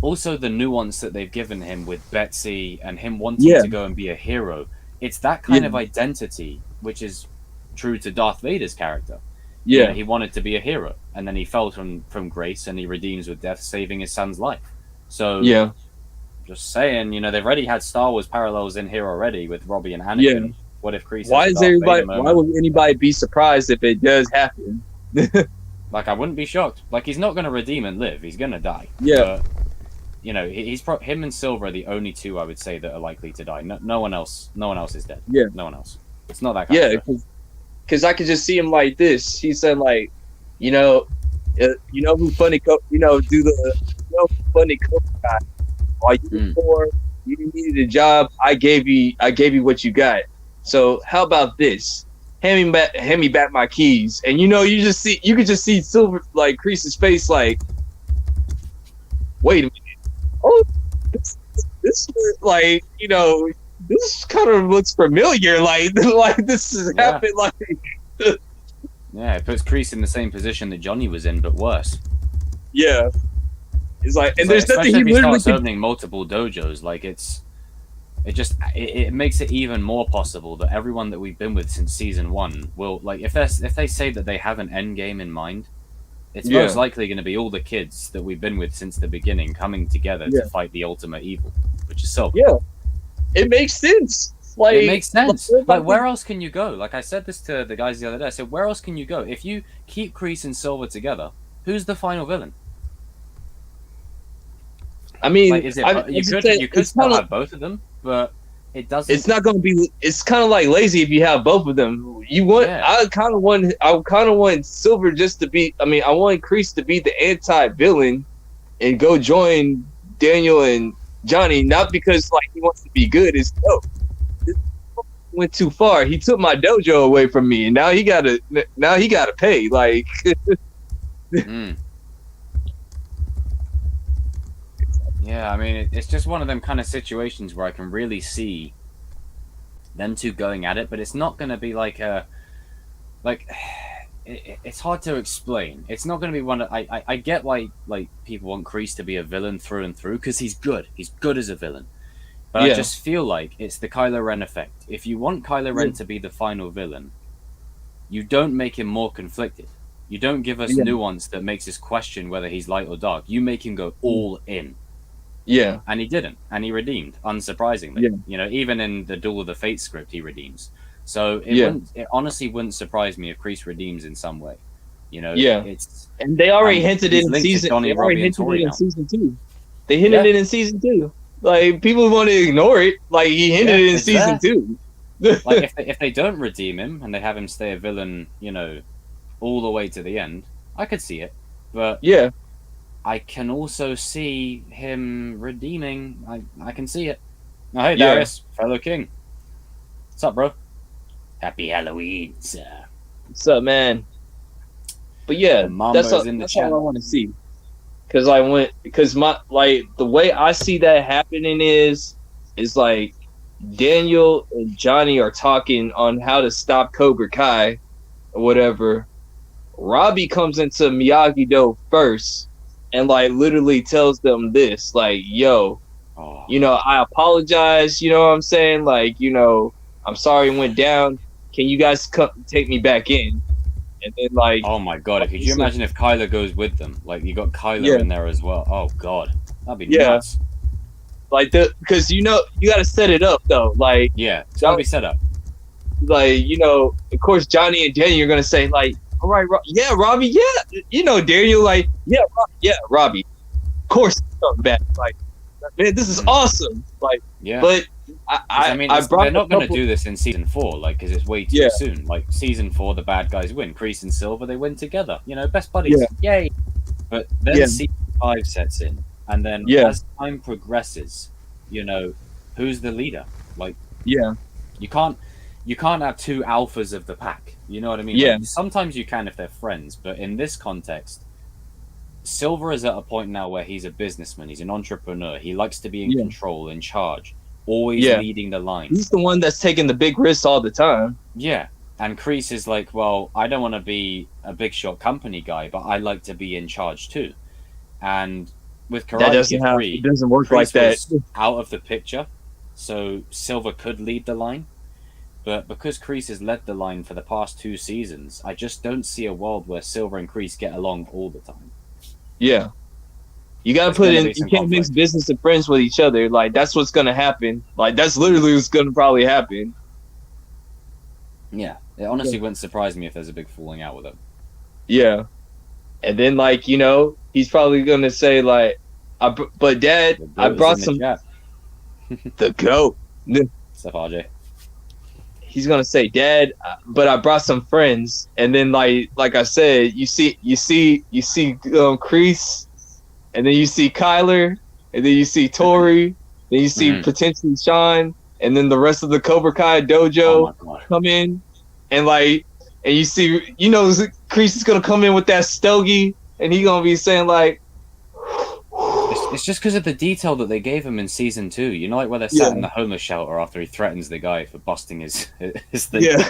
also the nuance that they've given him with Betsy and him wanting to go and be a hero. It's that kind of identity which is true to Darth Vader's character. Yeah, he wanted to be a hero, and then he fell from grace, and he redeems with death, saving his son's life. So just saying, they've already had Star Wars parallels in here already with Robbie and Anakin. Yeah. What if Kreese? Why would anybody be surprised if it does happen? Like, I wouldn't be shocked. Like, he's not going to redeem and live. He's going to die. Yeah. But, him and Silver are the only two I would say that are likely to die. No one else is dead. Yeah. No one else. It's not that kind of stuff. Because I could just see him like this. He said, like, who funny, do the funny Cobra guy. While you were poor, you needed a job. I gave you what you got. So how about this? Hand me back my keys. And you could just see Silver, like Kreese's face, like, wait a minute. Oh, this like this kind of looks familiar. Like this has happened. Like, it puts Kreese in the same position that Johnny was in, but worse. Yeah, it's like, and there's nothing he literally starts opening multiple dojos. Like it makes it even more possible that everyone that we've been with since season 1 will, like, if they say that they have an end game in mind, it's most likely going to be all the kids that we've been with since the beginning coming together to fight the ultimate evil, which is Silver. Yeah, it makes sense. Like, it makes sense. Like, where else can you go? Like, I said this to the guys the other day. I said, where else can you go? If you keep Kreese and Silver together, who's the final villain? I mean, like, you could still have both of them, but it doesn't. It's not going to be. It's kind of like lazy if you have both of them. You want. Yeah. I kind of want Silver just to be. I mean, I want Kreese to be the anti-villain and go join Daniel and Johnny, not because like he wants to be good. It's this went too far. He took my dojo away from me, and now he gotta pay. Like. Yeah, I mean, it's just one of them kind of situations where I can really see them two going at it, but it's not going to be like it's hard to explain. It's not going to be one. I get why like people want Kreese to be a villain through and through because he's good. He's good as a villain. But I just feel like it's the Kylo Ren effect. If you want Kylo Ren to be the final villain, you don't make him more conflicted. You don't give us nuance that makes us question whether he's light or dark. You make him go all in. Yeah. And he didn't. And he redeemed, unsurprisingly. Yeah. Even in the Duel of the Fates script, he redeems. So it honestly wouldn't surprise me if Kreese redeems in some way. You know, Yeah. it's And they already and hinted he's it in linked to season. Johnny, They already Robbie, and hinted Tori it in now. season 2. They hinted Yeah. it in season 2. Like people want to ignore it. Like he hinted Yeah, it in it's season there. 2. Like if they don't redeem him and they have him stay a villain, you know, all the way to the end, I could see it. But Yeah. I can also see him redeeming. I can see it. Oh, hey, Yeah. Darius, fellow king. What's up, bro? Happy Halloween, sir. What's up, man? But yeah, The Mambo's in the that's chat. all I want to see. Because my like the way I see that happening is like Daniel and Johnny are talking on how to stop Cobra Kai or whatever. Robbie comes into Miyagi-Do first and like literally tells them this, like, yo, Oh, you know, I apologize, you know what I'm saying? Like, you know, I'm sorry it went down. Can you guys come take me back in? And then like oh my god! Could you imagine if Kyler goes with them? Like you got Kyler Yeah. in there as well. Oh god, that'd be Yeah. nuts. like because you know you gotta set it up though. Like Yeah, it's gotta be set up. you know, of course Johnny and Daniel are gonna say like, all right, yeah, Robbie, yeah, you know, Daniel like, yeah, Robbie, of course he's coming back. Like, man, this is awesome. Like, Yeah. but 'Cause, I mean, brought they're not a going to couple- do this in season 4, like, because it's way too Yeah. soon. Like, season 4, the bad guys win. Kreese and Silver, they win together. You know, best buddies. Yay! But then Yeah. season 5 sets in, and then Yeah. as time progresses, you know, who's the leader? Like, Yeah, you can't have two alphas of the pack. You know what I mean? Yeah. Like, sometimes you can if they're friends, but in this context, Silver is at a point now where he's a businessman. He's an entrepreneur. He likes to be in Yeah. control, in charge, always Yeah. leading the line. he's the one that's taking the big risks all the time. Yeah. And Kreese is like, well, I don't want to be a big shot company guy, but I like to be in charge too. And with That Karate doesn't Kid 3, it doesn't work Kreese like that. was out of the picture, so Silver could lead the line. But because Kreese has led the line for the past 2 seasons, I just don't see a world where Silver and Kreese get along all the time. Yeah. You gotta There's put gonna in. be You some can't mix conflict. business and friends with each other. Like that's what's gonna happen. Like that's literally what's gonna probably happen. Yeah, it honestly wouldn't surprise me if there's a big falling out with him. Yeah, and then like you know he's probably gonna say like, but Dad, The I goat is brought in some the chat. the goat. Stuff, RJ. He's gonna say, Dad, but I brought some friends. And then like I said, you see Kreese, and then you see Kyler, and then you see Tori, then you see Mhm. potentially Sean, and then the rest of the Cobra Kai Oh dojo. my god. Come in and you see, you know, Kreese is gonna come in with that stogie and he gonna be saying like, It's just because of the detail that they gave him in season 2. You know, like where they're sat Yeah. in the homeless shelter after he threatens the guy for busting his thing. Yeah.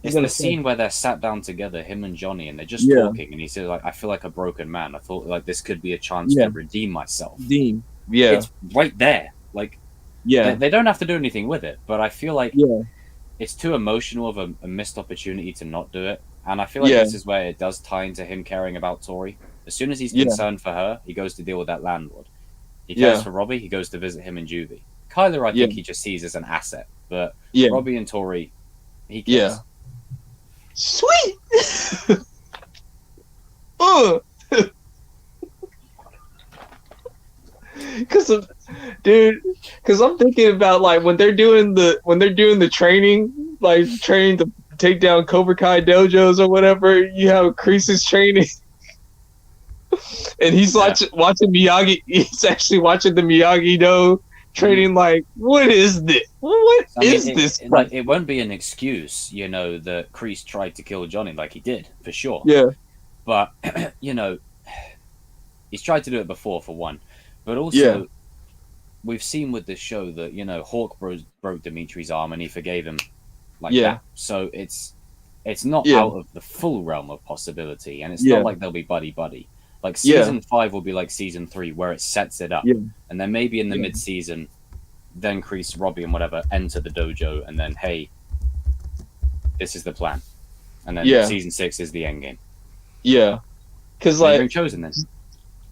It's gonna the say- scene where they're sat down together, him and Johnny, and they're just Yeah. talking, and he says like, "I feel like a broken man. I thought like this could be a chance Yeah. to redeem myself." Dean. Yeah, It's right there. Like yeah, they don't have to do anything with it, but I feel like yeah, it's too emotional of a missed opportunity to not do it. And I feel like Yeah. this is where it does tie into him caring about Tori. As soon as he's Yeah. concerned for her, he goes to deal with that landlord. He cares Yeah. for Robbie, he goes to visit him in juvie. Kyler, I Yeah. think he just sees as an asset, but yeah. Robbie and Tori, he Yeah. cares. Sweet. Cause I'm thinking about like when they're doing the training, like training to take down Cobra Kai dojos or whatever. You have Kreese's training, and he's Yeah. watching Miyagi. He's actually watching the Miyagi-Do training. Like, what is this? What I mean, is this? it won't be an excuse, you know, that Kreese tried to kill Johnny like he did, for sure. Yeah, But, you know, he's tried to do it before, for one. But also, Yeah. we've seen with this show that, you know, Hawk broke Dimitri's arm and he forgave him like Yeah. that. So it's not Yeah. out of the full realm of possibility. And it's Yeah. not like they'll be buddy-buddy. Like, Yeah. season 5 will be like season 3, where it sets it up. Yeah. And then maybe in the Yeah. mid-season, then Kreese, Robbie, and whatever enter the dojo, and then, hey, this is the plan. And then Yeah. season 6 is the end game. yeah. Cause Like, like chosen then.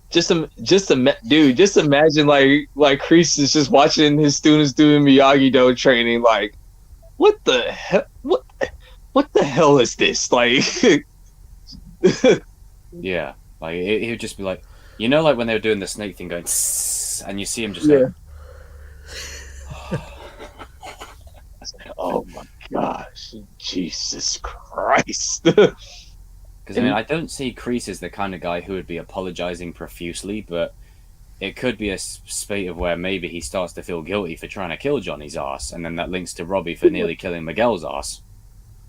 just imagine like Kreese is just watching his students doing Miyagi-Do training. Like, what the hell? What the hell is this? Like, Yeah, like he would just be like, like when they were doing the snake thing, going, "Tss," and you see him just Yeah. like, Oh my gosh, Jesus Christ! because I mean, I don't see Kreese as the kind of guy who would be apologizing profusely, but it could be a spate of where maybe he starts to feel guilty for trying to kill Johnny's ass, and then that links to Robbie for nearly killing Miguel's ass.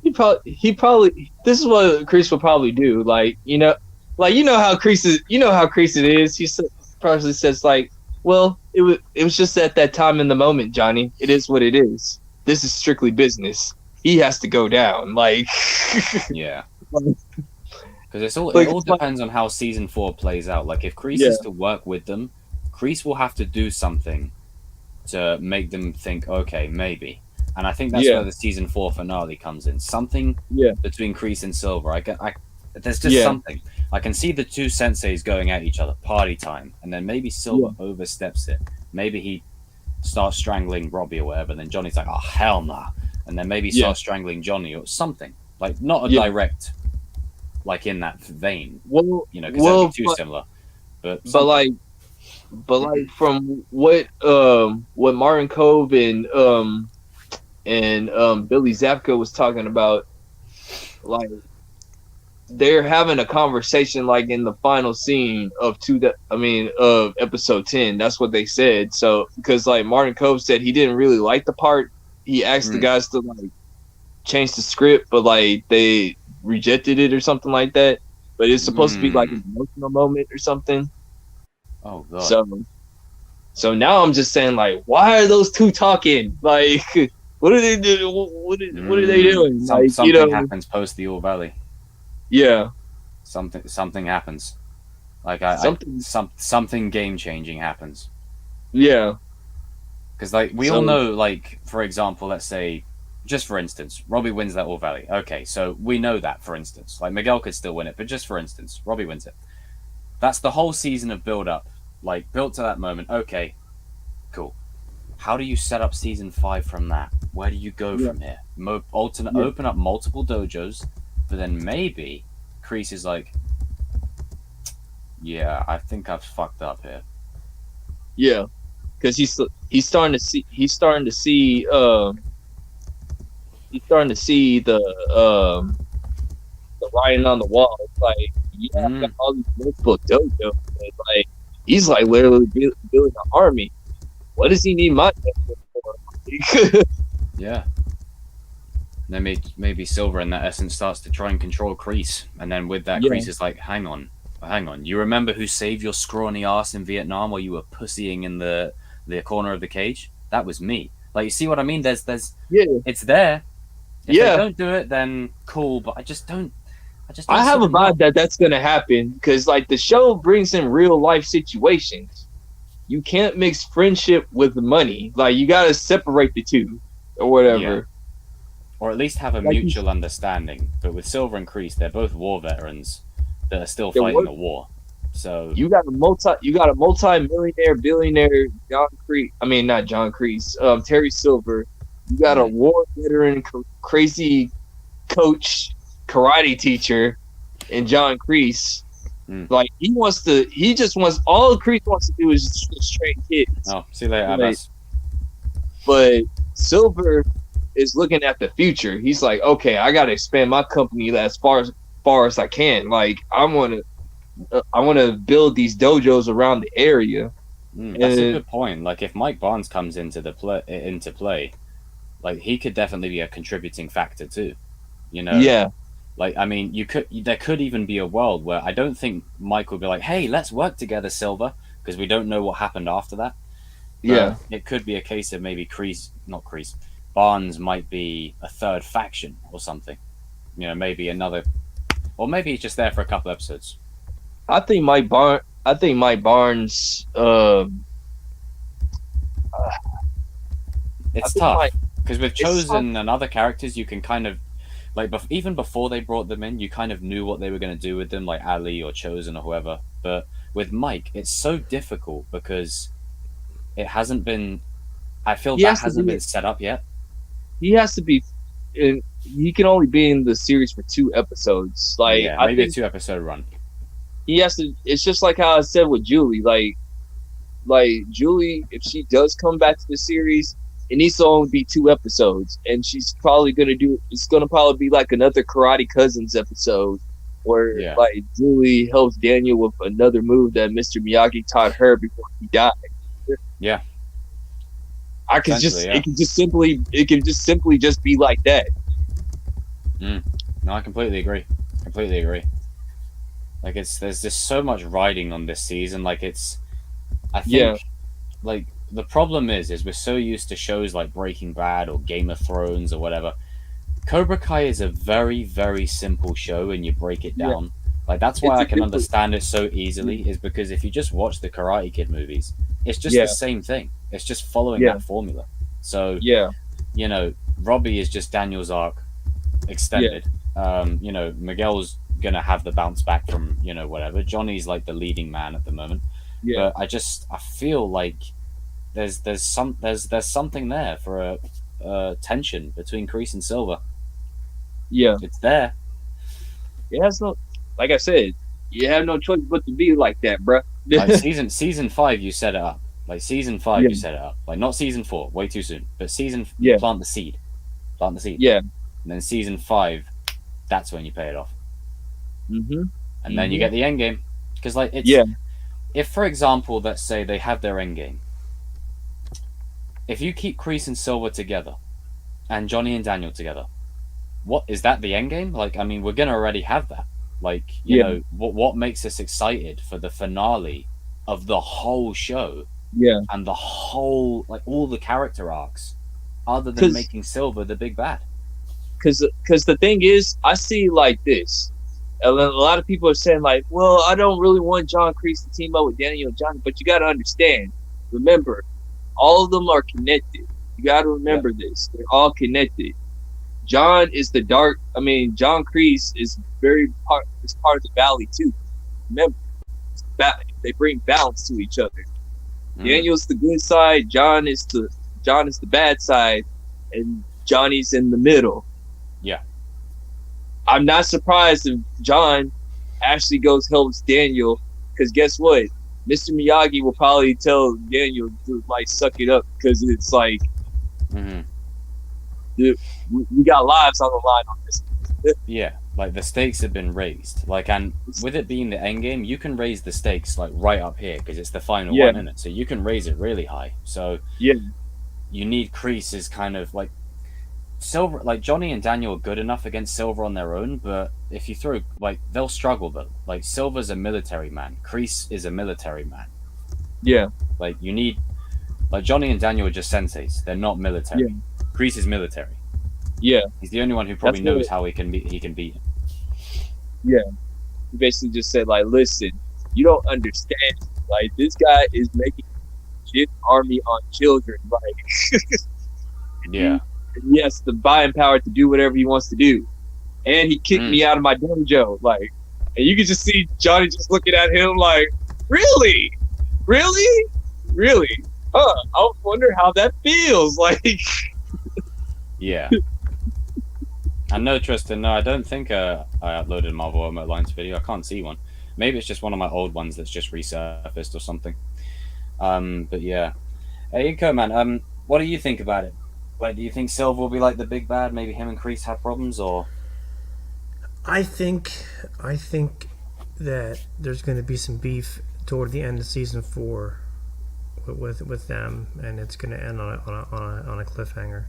He probably. This is what Kreese would probably do. Like how Kreese is. You know how Kreese it is. Probably says like, "Well, it was just at that time in the moment, Johnny. It is what it is. This is strictly business. He has to go down." Like, Yeah. Because it all Like, depends on how season 4 plays out. Like, if Kreese is to work with them, Kreese will have to do something to make them think, okay, maybe. And I think that's where the season 4 finale comes in. Something between Kreese and Silver. There's just something. I can see the two senseis going at each other, party time, and then maybe Silver oversteps it. Maybe he starts strangling Robbie or whatever, and then Johnny's like, oh, hell nah. And then maybe starts strangling Johnny or something. Like, not a direct, like, in that vein. Well, because that'd be too similar. But like from what Martin Cove and Billy Zabka was talking about, like they're having a conversation like in the final scene of episode 10. That's what they said. So because like Martin Cove said he didn't really like the part, he asked the guys to like change the script, but like they rejected it or something like that. But it's supposed to be like an emotional moment or something. Oh god. So now I'm just saying, like, why are those two talking? Like, what are they doing? What are they doing? Something happens post the All Valley. Yeah. Something happens. Like something game changing happens. Yeah. Because like we all know, like for example, let's say, just for instance, Robbie wins that All Valley. Okay, so we know that for instance, like Miguel could still win it, but just for instance, Robbie wins it. That's the whole season of build up, like built to that moment. Okay, cool. How do you set up season 5 from that? Where do you go from here? Open up multiple dojos, but then maybe Kreese is like, yeah, I think I've fucked up here. Yeah, because he's starting to see the writing on the wall. It's like, I've got all these multiple dojos, and like he's like literally building an army. What does he need my for? Yeah. Then maybe Silver in that essence starts to try and control Kreese, and then with that Kreese is like, hang on, you remember who saved your scrawny ass in Vietnam while you were pussying in the corner of the cage? That was me. Like, you see what I mean? There's it's there. If they don't do it, then cool, but I don't have a vibe that's gonna happen because like the show brings in real life situations. You can't mix friendship with money. Like, you gotta separate the two or whatever. Yeah. Or at least have a mutual understanding. But with Silver and Kreese, they're both war veterans that are still fighting the war. So you got a multi-millionaire, billionaire Terry Silver. You got a war veteran, crazy coach, karate teacher, and John Kreese. Like, all Kreese wants to do is just train kids. Oh, see you later, but Silver is looking at the future. He's like, okay, I got to expand my company as far as I can. Like, I want to build these dojos around the area. That's a good point. Like, if Mike Barnes comes into play, like, he could definitely be a contributing factor too. Yeah. Like, I mean, there could even be a world where I don't think Mike would be like, hey, let's work together, Silver, because we don't know what happened after that. But it could be a case of maybe Barnes might be a third faction or something. Maybe another, or maybe he's just there for a couple episodes. I think Mike Barnes. It's tough because with Chosen and other characters, you can kind of like even before they brought them in, you kind of knew what they were going to do with them, like Ali or Chosen or whoever. But with Mike, it's so difficult because it hasn't been. I feel that hasn't been set up yet. He has to be, he can only be in the series for 2 episodes. Like yeah, I maybe think a 2-episode run. he has to. It's just like how I said with Julie. Like Julie, if she does come back to the series, it needs to only be 2 episodes, and she's probably gonna do. It's gonna probably be like another Karate Cousins episode, where Yeah. like Julie helps Daniel with another move that Mr. Miyagi taught her before he died. Yeah. I could just Essentially, yeah. it can just simply just be like that. No, I completely agree. Like there's just so much riding on this season. Like I think Yeah. like the problem is we're so used to shows like Breaking Bad or Game of Thrones or whatever. Cobra Kai is a very, very simple show, and you break it Yeah. down. Like that's why It's I a can simple- understand it so easily. Is because if you just watch the Karate Kid movies, it's just Yeah. the same thing. It's just following Yeah. that formula. So Yeah, you know, Robbie is just Daniel's arc extended. You know, Miguel's gonna have the bounce back from whatever. Johnny's like the leading man at the moment. yeah, But I feel like there's something there for a tension between Kreese and Silver. yeah. It's there. It has no, like I said, you have no choice but to be like that, bruh. Like season 5, you set it up. Like season 5, Yeah. you set it up. Like not season 4, way too soon. But you Yeah. plant the seed. Yeah. And then season 5, that's when you pay it off. Mm-hmm. And then you get the end game. Because like it's Yeah. if for example, let's say they have their end game. If you keep Kreese and Silver together, and Johnny and Daniel together, what is that the end game? Like, I mean, we're gonna already have that. Like, you Yeah. know, what makes us excited for the finale of the whole show Yeah. and the whole all the character arcs, other than 'Cause- making Silver the big bad? Because the thing is, I see like this. And a lot of people are saying like, well, I don't really want John Kreese to team up with Daniel and Johnny, but you got to understand. Remember, all of them are connected. You got to remember this. They're all connected. John Kreese is part of the Valley too. Remember, they bring balance to each other. Mm. Daniel's the good side. John is the bad side, and Johnny's in the middle. Yeah. I'm not surprised if John actually goes helps Daniel, because guess what? Mr. Miyagi will probably tell Daniel to like suck it up, because it's like Mhm. we got lives on the line on this. Yeah, like the stakes have been raised. Like, and with it being the end game, you can raise the stakes like right up here because it's the final Yeah. one, isn't it? So you can raise it really high. So Yeah. you need Kreese as kind of like Silver. Like Johnny and Daniel are good enough against Silver on their own, but if you throw they'll struggle though. Like Silver's a military man, Kreese is a military man. Yeah. Like you need Johnny and Daniel are just senseis. They're not military. Yeah. Kreese is military. Yeah. He's the only one who probably That's what knows how he can beat him. He basically just said like, listen, you don't understand. Like this guy is making shit army on children. Like Yeah. he has the buying power to do whatever he wants to do. And he kicked me out of my dojo. Like, and you can just see Johnny just looking at him like, really? Really? Really? I wonder how that feels. Like, Yeah. And no, Tristan, no, I don't think I uploaded a Marvel Ultimate Alliance video. I can't see one. Maybe it's just one of my old ones that's just resurfaced or something. But yeah. Hey, Inko, man, what do you think about it? Like, do you think Silver will be like the big bad? Maybe him and Kreese have problems, or? I think that there's going to be some beef toward the end of season 4 with them, and it's going to end on a cliffhanger.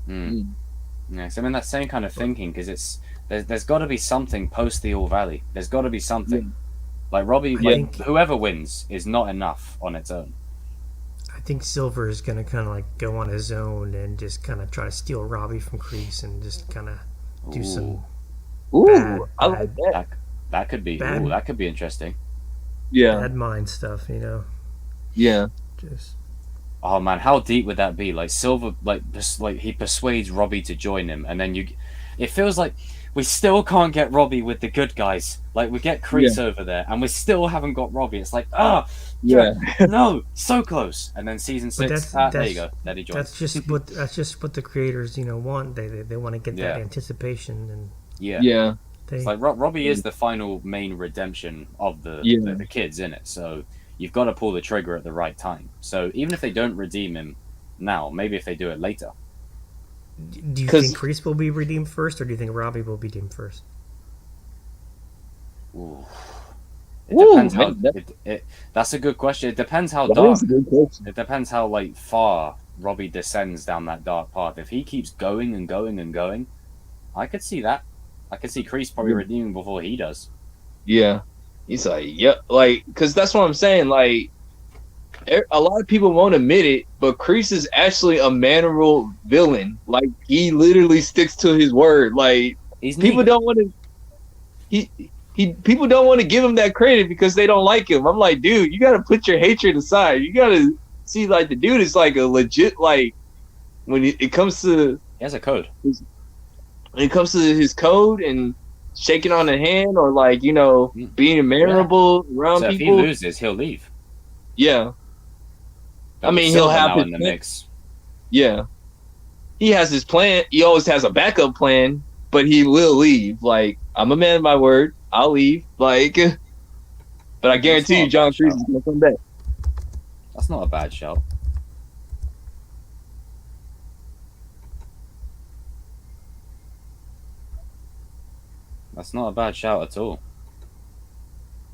Yeah, so I'm in that same kind of thinking because there's got to be something post the All Valley. There's got to be something. Like Robbie, whoever wins is not enough on its own. I think Silver is going to kind of like go on his own and just kind of try to steal Robbie from Kreese and just kind of do some I like that. That could be Bad. that could be interesting. Yeah. bad mind stuff, you know. Yeah. Just Oh man, how deep would that be? Like Silver, he persuades Robbie to join him, and then it feels like we still can't get Robbie with the good guys. Like, we get Kreese over there, and we still haven't got Robbie. It's like, Yeah. no, so close. And then season 6, there you go. There he joins. That's just what the creators want. They want to get that anticipation and Yeah. they, It's like Robbie is the final main redemption of the kids in it. So you've got to pull the trigger at the right time. So even if they don't redeem him now, maybe if they do it later. Do you think Kreese will be redeemed first, or do you think Robbie will be redeemed first? Ooh. It depends how. That's a good question. It depends how dark. It depends how far Robbie descends down that dark path. If he keeps going and going and going, I could see that. I could see Kreese probably redeeming before he does. Yeah, he's like, because that's what I'm saying. Like, a lot of people won't admit it, but Kreese is actually a mannerable villain. Like, he literally sticks to his word. Like, people don't want to. People don't want to give him that credit because they don't like him. I'm like, dude, you got to put your hatred aside. You got to see, like, the dude is like a legit, like, when it comes to. He has a code. When it comes to his code and shaking on the hand or, like, being mannerable around so people. If he loses, he'll leave. Yeah. But I mean, he'll have his in the mix. Yeah. He has his plan. He always has a backup plan, but he will leave. Like, I'm a man of my word. I'll leave. Like, but I guarantee you, John Kreese is going to come back. That's not a bad shout. That's not a bad shout at all.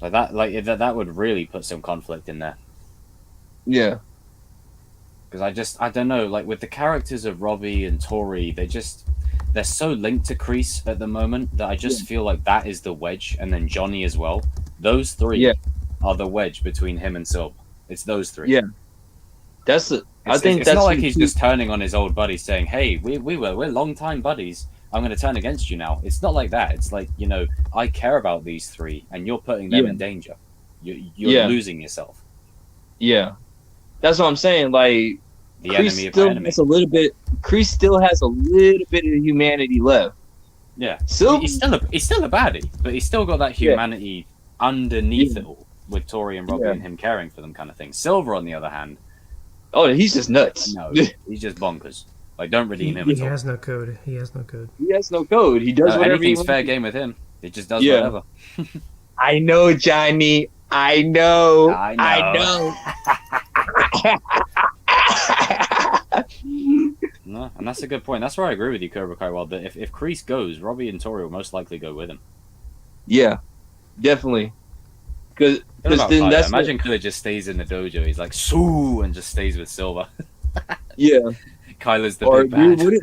That would really put some conflict in there. Yeah. Because I don't know, like with the characters of Robbie and Tori, they're so linked to Kreese at the moment that I just feel like that is the wedge, and then Johnny as well. Those three are the wedge between him and Silver. It's those three. Yeah. I think it's that's not like he's just turning on his old buddies saying, "Hey, we're longtime buddies. I'm going to turn against you now." It's not like that. It's like, I care about these three, and you're putting them in danger. You're losing yourself. Yeah, that's what I'm saying. Like, the enemy of my enemy. Kreese still has a little bit of humanity left. Yeah, Silver, he's still a baddie, but he's still got that humanity underneath it all, with Tori and Robbie and him caring for them, kind of thing. Silver, on the other hand, he's just nuts. No, he's just bonkers. Like, don't redeem him. He has no code. He has no code. He has no code. He does whatever he wants. Fair game with him. He just does whatever. I know, Johnny. I know. No, and that's a good point. That's where I agree with you, Cobra Kai Wild. That if Kreese goes, Robbie and Tori will most likely go with him. Yeah, definitely. Because then imagine Kyler just stays in the dojo. He's like, "Sue," and just stays with Silver. Yeah. Kyler's the big bad. Dude,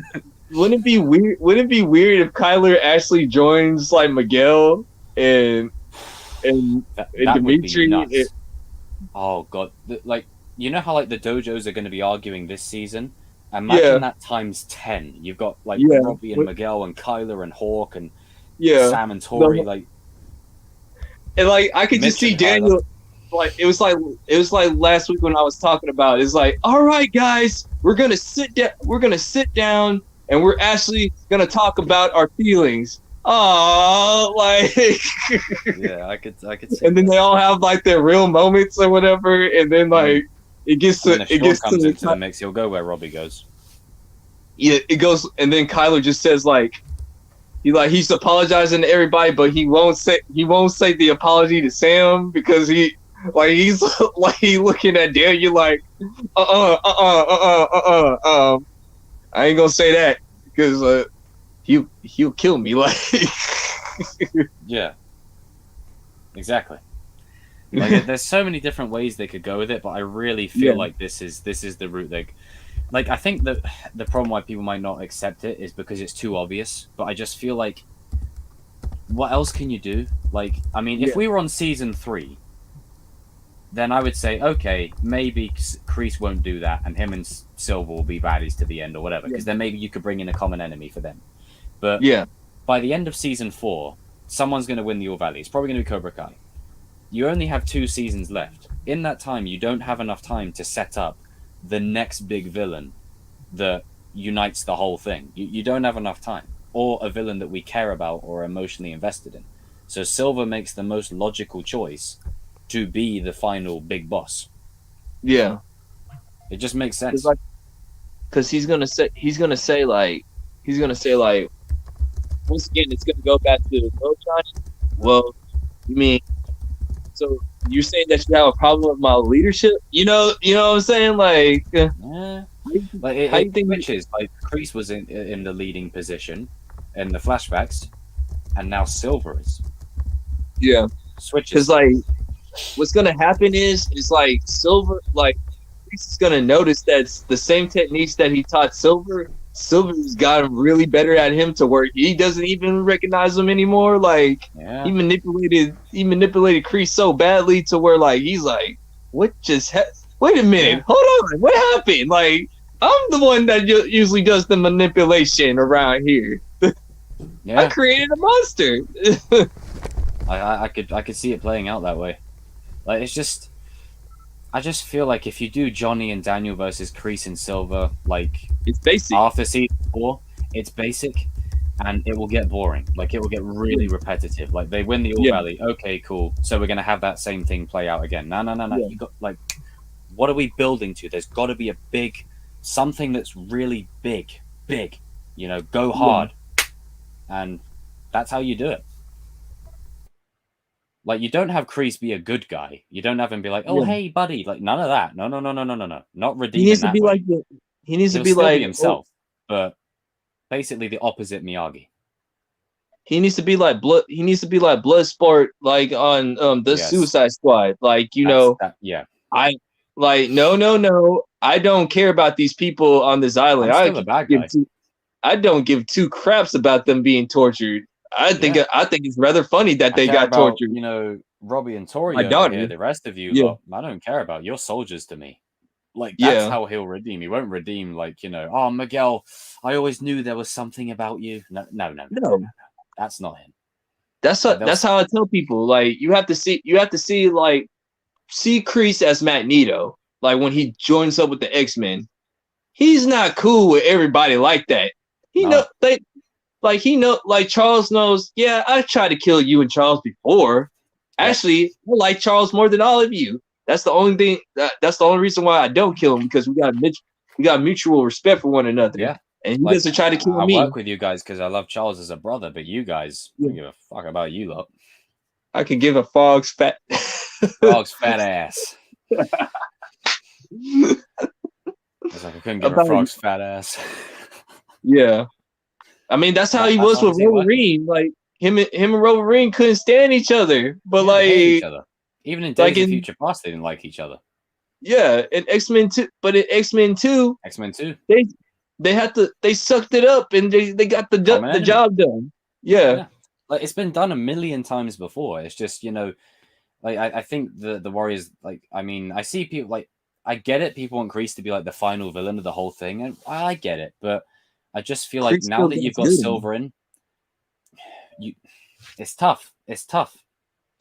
wouldn't it be weird? Wouldn't it be weird if Kyler actually joins like Miguel and that would Dimitri? be nuts. Oh god, you know how like the dojos are going to be arguing this season? Imagine that times 10. You've got like Robbie and Miguel and Kyler and Hawk and Sam and Tori. And like I could just see Daniel. Like it was like last week when I was talking about. It's like, all right, guys, we're gonna sit down, and we're actually gonna talk about our feelings. Oh, like yeah, I could see. And then they all have like their real moments or whatever, and then like it gets to the mix. He'll go where Robbie goes. Yeah, it goes, and then Kyler just says like. He's apologizing to everybody, but he won't say the apology to Sam because he's looking at Daniel like, I ain't gonna say that because he'll kill me. Like, yeah, exactly. Like, there's so many different ways they could go with it, but I really feel like this is the route they. Like, I think that the problem why people might not accept it is because it's too obvious. But I just feel like, what else can you do? Like, I mean, if we were on season 3, then I would say, okay, maybe Kreese won't do that, and him and Silver will be baddies to the end or whatever. Because then maybe you could bring in a common enemy for them. But by the end of season 4, someone's going to win the All Valley. It's probably going to be Cobra Kai. You only have 2 seasons left. In that time, you don't have enough time to set up the next big villain that unites the whole thing. You don't have enough time. or a villain that we care about or are emotionally invested in. So Silver makes the most logical choice to be the final big boss. Yeah, It just makes because sense. he's gonna say like once again it's gonna go back to, well, Johnny, well, you mean, so you're saying that you have a problem with my leadership? You know what I'm saying? Like, Yeah. Like how it you think? switches. Like Kreese was in the leading position in the flashbacks, and now Silver is. Yeah, Switches. because like what's gonna happen is like Silver, like Kreese is gonna notice that the same techniques that he taught Silver. Silver's gotten really better at him to where he doesn't even recognize him anymore. Like Yeah. he manipulated Kreese so badly to where like he's like, what just wait a minute, Yeah. hold on, what happened? Like I'm the one that usually does the manipulation around here. I Yeah. created a monster. I could see it playing out that way. Like it's just, I just feel like if you do Johnny and Daniel versus Kreese and Silver, like It's basic. after season 4, it's basic, and it will get boring. Like it will get really repetitive. Like they win the All Yeah. Valley, okay, cool. So we're gonna have that same thing play out again. No. Yeah. You got like, what are we building to? There's got to be a big something that's really big. You know, go hard, and that's how you do it. Like you don't have Kreese be a good guy. You don't have him be like, "Oh, Yeah. hey, buddy." Like none of that. No. Not He redeeming needs to that be way. like he needs He'll to be still like be himself, but basically the opposite Miyagi. he needs to be like blood. He needs to be like Bloodsport, like on the Yes. Suicide Squad. Like Yeah. I like no. I don't care about these people on this island. I'm still a bad guy. I don't give two craps about them being tortured. I think it's rather funny that they I care got about, tortured. you know, Robbie and Tori My over daughter. here. The rest of you, Yeah. lot, I don't care about. You're soldiers to me. Like that's Yeah. how he'll redeem. He won't redeem like, you know, oh Miguel, I always knew there was something about you. No. That's not him. That's how I tell people. Like you have to see see Kreese as Magneto. Like when he joins up with the X-Men, he's not cool with everybody like that. He No. like Charles knows. Yeah, I tried to kill you and Charles before. Yeah. Actually, I like Charles more than all of you. That's the only thing. That's the only reason why I don't kill him, because we got mutual respect for one another. Yeah. And he doesn't try to kill I me. work with you guys because I love Charles as a brother, but you guys, I don't give a fuck about you lot. I could give a fog's fat. Frog's fat ass. It's like I couldn't give a frog's fat ass. Yeah, I mean that's how he That's was with honestly what- Wolverine. Like him and Wolverine couldn't stand each other. But Yeah, they hate each like, other. Even in Days like of in- Future Past, they didn't like each other. yeah, in X-Men 2, but in X-Men 2, X-Men 2. they sucked it up and they got the enemy. job done. Yeah. Yeah. Like it's been done a million times before. It's just, you know, like I think the Warriors, like, I mean, I see people like, I get it. People want Kreese to be like the final villain of the whole thing, and I get it. But I just feel like Kreese now still that you've gets got good. Silver in, it's tough. It's tough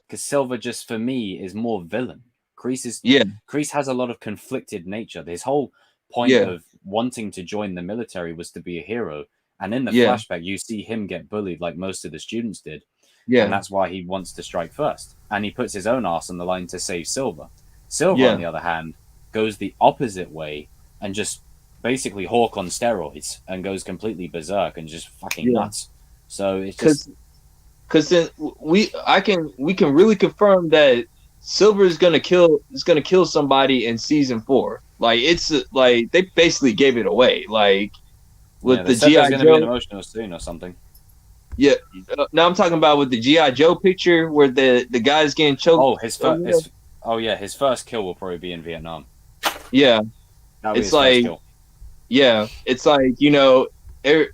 because Silver just for me is more villain. Kreese has a lot of conflicted nature. His whole point Yeah. of wanting to join the military was to be a hero. And in the Yeah. flashback, you see him get bullied like most of the students did. Yeah. And that's why he wants to strike first. And he puts his own ass on the line to save Silver. Silver, Yeah. on the other hand, goes the opposite way and just basically Hawk on steroids and goes completely berserk and just fucking Yeah. nuts. So it's just Because then we can really confirm that Silver is gonna kill somebody in season 4. Like it's like they basically gave it away. Like with they the said there's GI going to be an Joe. emotional scene or something. Yeah. Now I'm talking about with the GI Joe picture where the guy's getting choked. Oh, his first kill will probably be in Vietnam. Yeah. That'll be It's his like- first kill. Yeah. It's like, you know,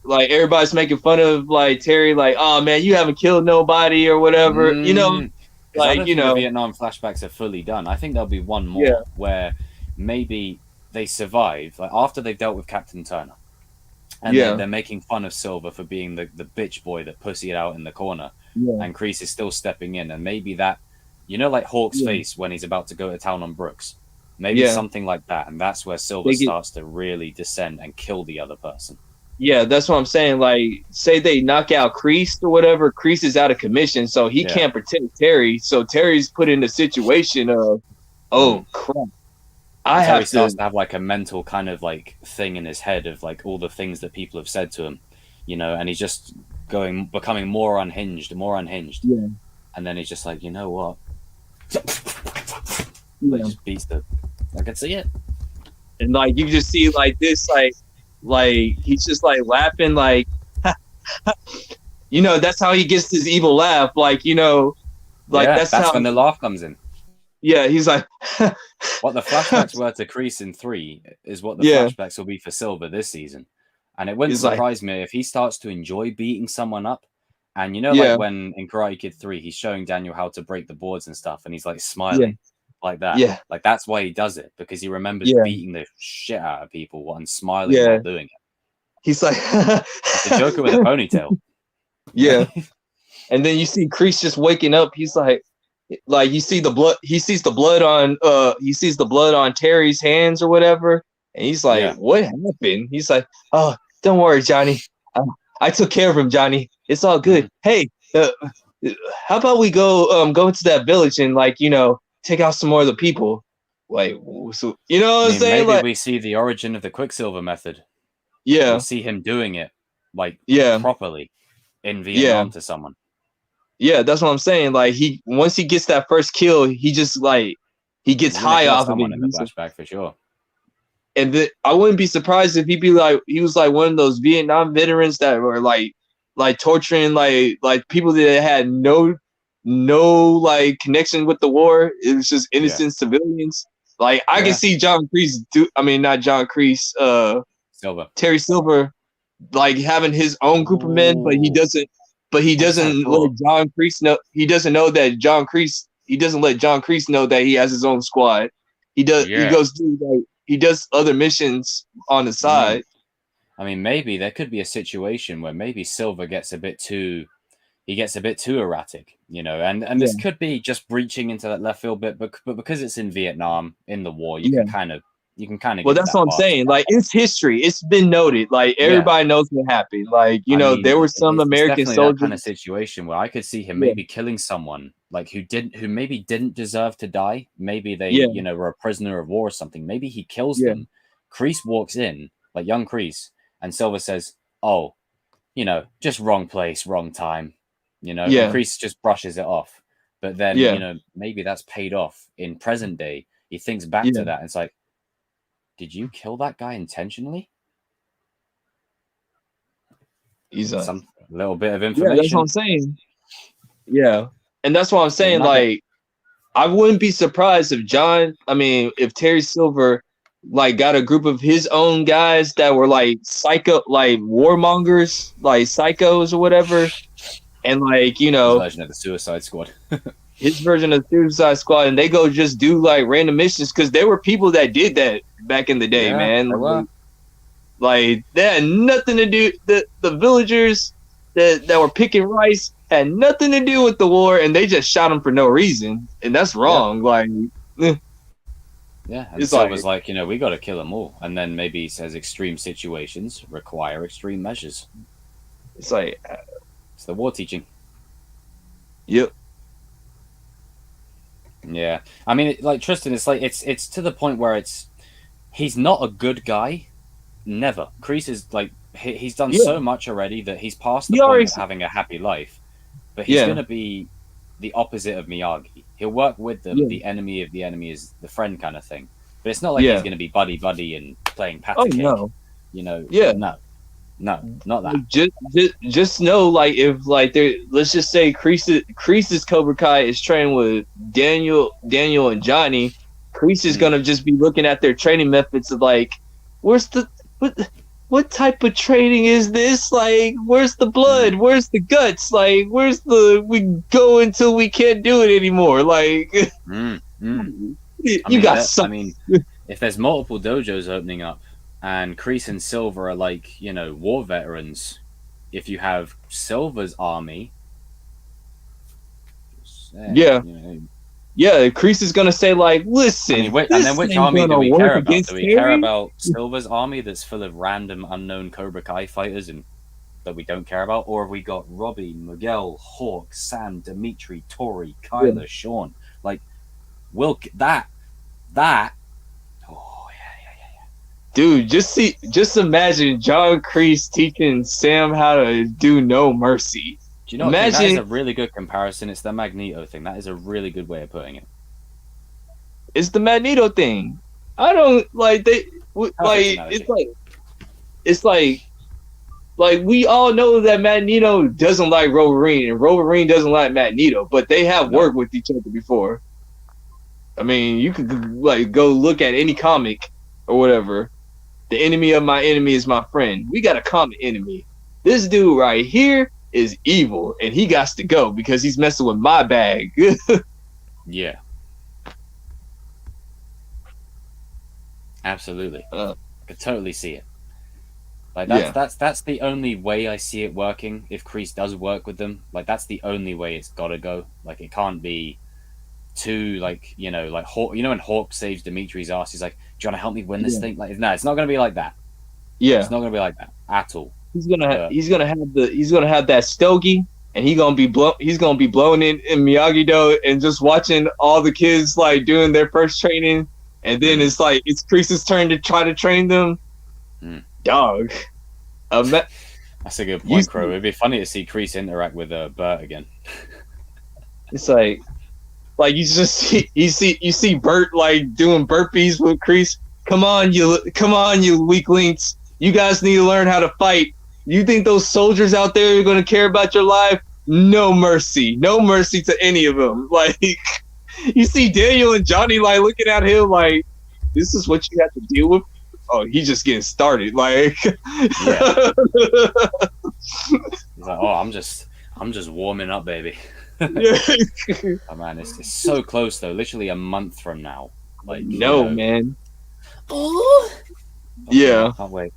like everybody's making fun of like Terry, like, oh man, you haven't killed nobody or whatever. You know, 'Cause I like, don't you think know. the Vietnam flashbacks are fully done. I think there'll be one more Yeah. where maybe they survive, like after they've dealt with Captain Turner, and Yeah. they're making fun of Silver for being the bitch boy that pussied out in the corner, Yeah. and Kreese is still stepping in, and maybe that, you know, like Hawk's Yeah. face when he's about to go to town on Brooks, maybe Yeah. something like that, and that's where Silver They get- starts to really descend and kill the other person. Yeah, that's what I'm saying. Like, say they knock out Kreese or whatever, Kreese is out of commission, so he Yeah. can't protect Terry. So Terry's put in a situation of, oh crap, I Terry have starts to. to have like a mental kind of like thing in his head of like all the things that people have said to him, you know, and he's just becoming more unhinged, Yeah, and then he's just like, you know what? yeah. Like just beats the. I can see it. And like you just see like this, like he's just like laughing, like you know, that's how he gets his evil laugh, like you know, like Yeah, that's that's how. when the laugh comes in. Yeah, he's like, What the flashbacks were to Kreese in 3 is what the yeah, flashbacks will be for Silver this season. And it wouldn't he's like, surprise me if he starts to enjoy beating someone up. And you know, yeah, like when in Karate Kid 3, he's showing Daniel how to break the boards and stuff, and he's like yeah, smiling like that. yeah, Like that's why he does it, because he remembers yeah, beating the shit out of people and smiling yeah. while doing it. He's like, He's the Joker with a ponytail. yeah. And then you see Kreese just waking up. He's like you see the blood. He sees the blood on Terry's hands or whatever, and he's like, Yeah. "What happened?" He's like, "Oh, don't worry, Johnny. I took care of him, Johnny. It's all good. Hey, how about we go into that village and like you know take out some more of the people? Like, so you know what I I'm mean, saying? maybe Like, we see the origin of the Quicksilver method. yeah, We see him doing it like yeah, properly in yeah. Vietnam to someone. Yeah, that's what I'm saying. Like he once he gets that first kill, he just like he gets He's gonna high kill off of it. someone in the flashback for sure. And I wouldn't be surprised if he was like one of those Vietnam veterans that were like torturing like people that had no like connection with the war. It was just innocent civilians. Like I can see John Kreese not John Kreese, Silver. Terry Silver like having his own group of men, but he Ooh. doesn't. But he What's that doesn't for? let John Kreese know. He doesn't know that John Kreese. He doesn't let John Kreese know that he has his own squad. He does. He Yeah. goes through like he does other missions on the side. I mean, maybe there could be a situation where maybe Silver gets a bit too erratic, you know, and this could be just breaching into that left field bit, but because it's in Vietnam in the war, you can kind of Well, that's what I'm saying. Like it's history. It's been noted. Like everybody knows what happened. Like you know, there were some American definitely soldiers. that kind of situation where I could see him maybe killing someone like who maybe didn't deserve to die. Maybe they you know were a prisoner of war or something. Maybe he kills them. Kreese walks in like young Kreese, and Silver says, "Oh, you know, just wrong place, wrong time." You know, and Kreese just brushes it off. But then you know maybe that's paid off in present day. He thinks back to that and it's like, did you kill that guy intentionally? He's some little bit of information. Yeah, that's what I'm saying. Yeah, and that's what I'm saying. Like, I wouldn't be surprised if if Terry Silver, like, got a group of his own guys that were like psycho, like warmongers, like psychos or whatever, and like you know, his version of the Suicide Squad. His version of the Suicide Squad, and they go just do like random missions because there were people that did that back in the day, man. Like they had nothing to do. The villagers that were picking rice had nothing to do with the war, and they just shot them for no reason, and that's wrong. Like, and Silver's like, you know, we got to kill them all, and then maybe he says extreme situations require extreme measures. It's like it's the war teaching. Yep. Yeah, I mean, like Tristan, it's like it's to the point where he's not a good guy. Never. Kreese is like he's done so much already that he's past the point of having a happy life, but he's going to be the opposite of Miyagi. He'll work with them. The enemy of the enemy is the friend kind of thing. But it's not like he's going to be buddy and playing pat cake. No. You know. Yeah. No, not that. Just know, like, if like there, let's just say Kreese's Cobra Kai is trained with Daniel and Johnny. Kreese is gonna just be looking at their training methods of like, what type of training is this? Like, where's the blood? Where's the guts? Like, we go until we can't do it anymore? Like, you got something. I mean, if there's multiple dojos opening up, and Kreese and Silver are like, you know, war veterans. If you have Silver's army, you know, Yeah, Kreese is gonna say like, listen, I mean, and this then which ain't army do gonna we work care about? against Do we care Terry. about Silver's army that's full of random unknown Cobra Kai fighters and that we don't care about? Or have we got Robbie, Miguel, Hawk, Sam, Dimitri, Tori, Kyler, Sean? Like, that. Oh, yeah. Dude, just imagine John Kreese teaching Sam how to do No Mercy. Do you know what, King? That is Imagine a really good comparison. It's the Magneto thing. That is a really good way of putting it. it's the Magneto thing. I don't like they like analogy. it's like we all know that Magneto doesn't like Wolverine and Wolverine doesn't like Magneto, but they have worked with each other before. I mean, you could like go look at any comic or whatever. The enemy of my enemy is my friend. We got a common enemy. This dude right here is evil, and he got to go because he's messing with my bag. Yeah. Absolutely. I could totally see it. Like that's the only way I see it working. If Kreese does work with them, like that's the only way it's gotta go. Like it can't be too like like Hawk. You know when Hawk saves Dimitri's ass, he's like, "Do you want to help me win this thing?" Like, no, it's not gonna be like that. Yeah, it's not gonna be like that at all. He's gonna have that stogie, and he's gonna be blowing in Miyagi-Do and just watching all the kids like doing their first training, and then it's like it's Kreese's turn to try to train them. Dog. That's a good point, Crow. It'd be funny to see Kreese interact with Bert again. It's like you see Bert like doing burpees with Kreese. Come on, you weaklings. You guys need to learn how to fight. You think those soldiers out there are going to care about your life? No mercy to any of them. Like you see Daniel and Johnny like looking at him like, this is what you have to deal with. Oh, he's just getting started. Like, yeah. He's like, oh, I'm just warming up, baby. Oh man, it's so close though. Literally a month from now. Like, man. Oh, yeah. I can't wait.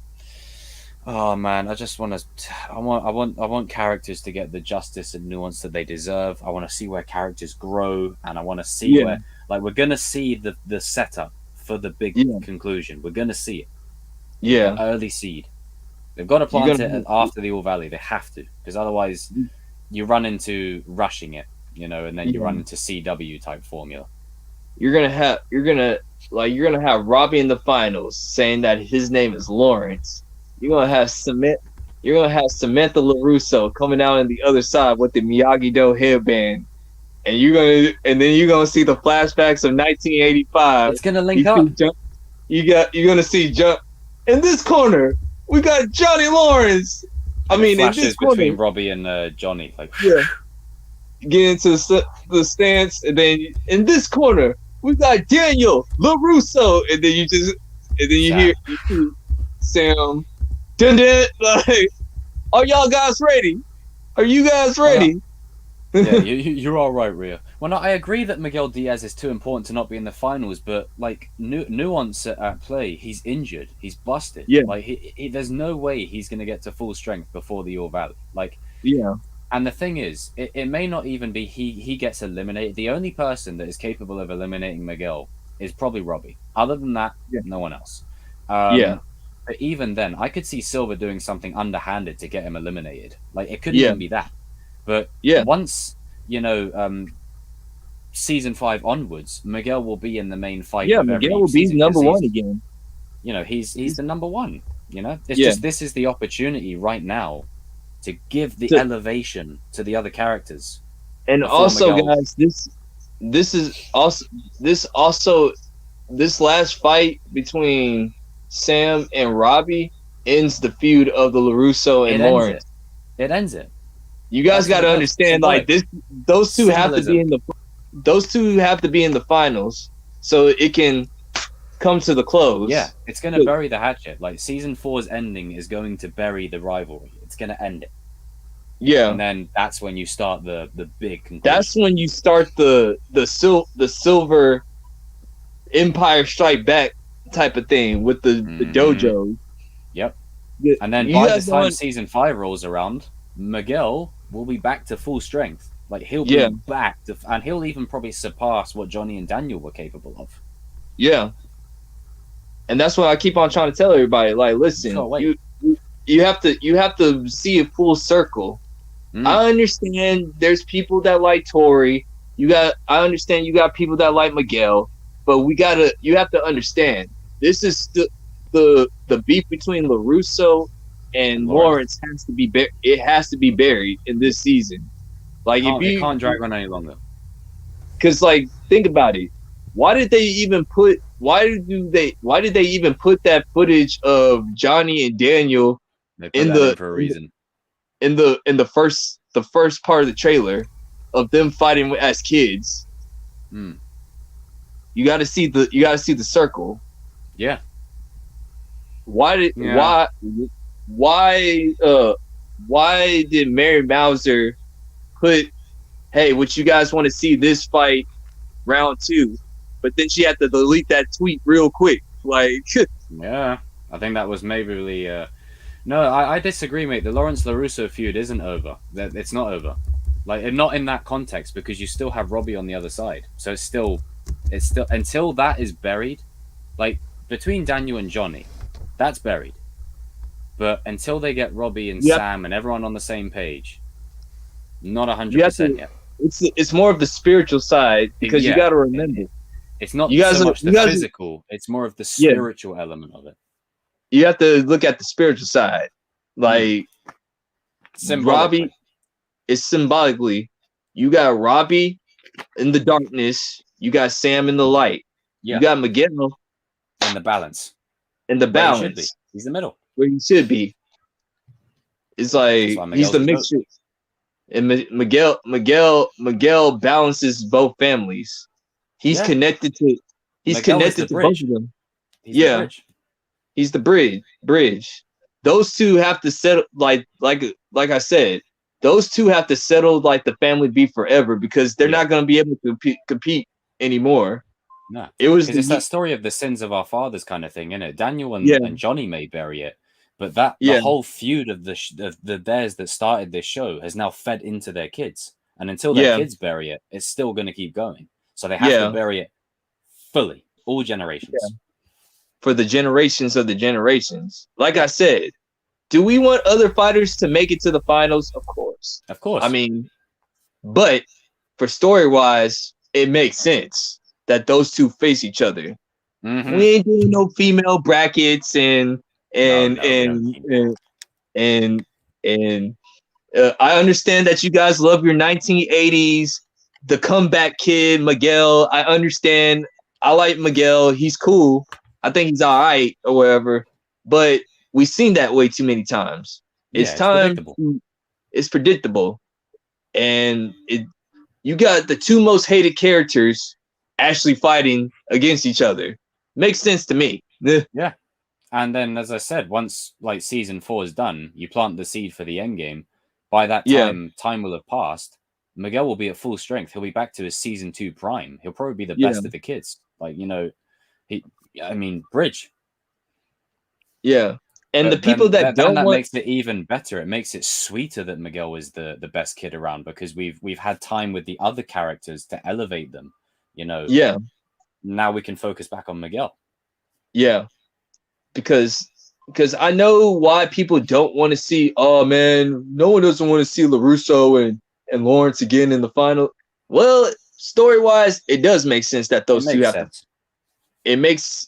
Oh man, I just want to. I want characters to get the justice and nuance that they deserve. I want to see where characters grow, and I want to see where, like, we're gonna see the setup for the big conclusion. We're gonna see it. Yeah. The early seed. They've got to plant it after the All Valley. They have to, because otherwise, you run into rushing it, and then you run into CW type formula. You're gonna have Robbie in the finals saying that his name is Lawrence. You're gonna have Samantha LaRusso coming out on the other side with the Miyagi-Do headband. And then you're gonna see the flashbacks of 1985. It's gonna link up. You're gonna see jump in this corner. We got Johnny Lawrence. I mean, flashes in this corner, between Robbie and Johnny, like get into the stance, and then in this corner we got Daniel LaRusso, and then you hear Sam. Dun, dun, like, are y'all guys ready? Are you guys ready? Yeah, you're all right, Rhea. Well, no, I agree that Miguel Diaz is too important to not be in the finals, but like nuance at play, he's injured, he's busted. Yeah, like he there's no way he's gonna get to full strength before the All Valley. Like, yeah. And the thing is, it may not even be he gets eliminated. The only person that is capable of eliminating Miguel is probably Robbie. Other than that, no one else. But even then, I could see Silver doing something underhanded to get him eliminated. Like, it couldn't even be that. But once, season 5 onwards, Miguel will be in the main fight. Yeah, Miguel will be number one again. He's the number one. It's just this is the opportunity right now to give the elevation to the other characters. And also, guys, this last fight between Sam and Robbie ends the feud of the LaRusso and Lawrence. It ends it. You guys got to understand, like those two have to be in the finals, so it can come to the close. Yeah, it's going to bury the hatchet. Like, season 4's ending is going to bury the rivalry. It's going to end it. Yeah, and then that's when you start the big conclusion. That's when you start the Silver Empire Strike Back type of thing with the dojo. Yep. And then by the time season 5 rolls around, Miguel will be back to full strength. Like he'll Yeah. be back, and he'll even probably surpass what Johnny and Daniel were capable of. Yeah. And that's what I keep on trying to tell everybody. Like, listen, Can't wait. you have to see it full circle. I understand there's people that like Tori. I understand you got people that like Miguel, but you have to understand this is the beef between LaRusso and Lawrence has to be it has to be buried in this season. Like It can't drag on any longer. Because like think about it. Why did they even put that footage of Johnny and Daniel They put that in for a reason. in the first part of the trailer of them fighting as kids? You got to see the circle. Yeah. Why did Mary Mauser put, hey, would you guys want to see this fight round 2? But then she had to delete that tweet real quick. Like, yeah, I think that was maybe no, I disagree, mate. The Lawrence LaRusso feud isn't over. It's not over. Like, not in that context, because you still have Robbie on the other side. So it's still until that is buried. Like between Daniel and Johnny, that's buried. But until they get Robbie and Sam and everyone on the same page, not 100% yet. It's more of the spiritual side, because you got to remember, it's not so much the physical. It's more of the spiritual element of it. You have to look at the spiritual side. Like Robbie is symbolically, you got Robbie in the darkness, you got Sam in the light, you got Miguel in the balance. He's the middle where he should be. It's like he's the mixture. And Miguel balances both families. He's connected to both of them. He's the bridge. Those two have to settle, like I said, those two have to settle like the family beef forever, because they're not going to be able to compete anymore. No, it's that story of the sins of our fathers kind of thing, isn't it? Daniel and Johnny may bury it, but the whole feud of the theirs that started this show has now fed into their kids, and until their kids bury it, it's still going to keep going. So they have to bury it fully, all generations. Yeah. For the generations of the generations. Like I said, do we want other fighters to make it to the finals? Of course. I mean, but for story-wise, it makes sense that those two face each other. Mm-hmm. We ain't doing no female brackets and I understand that you guys love your 1980s, the comeback kid, Miguel. I understand. I like Miguel. He's cool. I think he's all right or whatever. But we've seen that way too many times. It's predictable. And you got the two most hated characters actually fighting against each other. Makes sense to me. Yeah. And then, as I said, once like season 4 is done, you plant the seed for the end game. By that time, time will have passed. Miguel will be at full strength. He'll be back to his season 2 prime. He'll probably be the best of the kids. Like, Bridge. Yeah. And but the people that makes it even better. It makes it sweeter that Miguel is the best kid around, because we've had time with the other characters to elevate them. Yeah. Now we can focus back on Miguel. Yeah. Because I know why people don't want to see, oh man, no one doesn't want to see LaRusso and Lawrence again in the final. Well, story-wise, it does make sense that those two have to.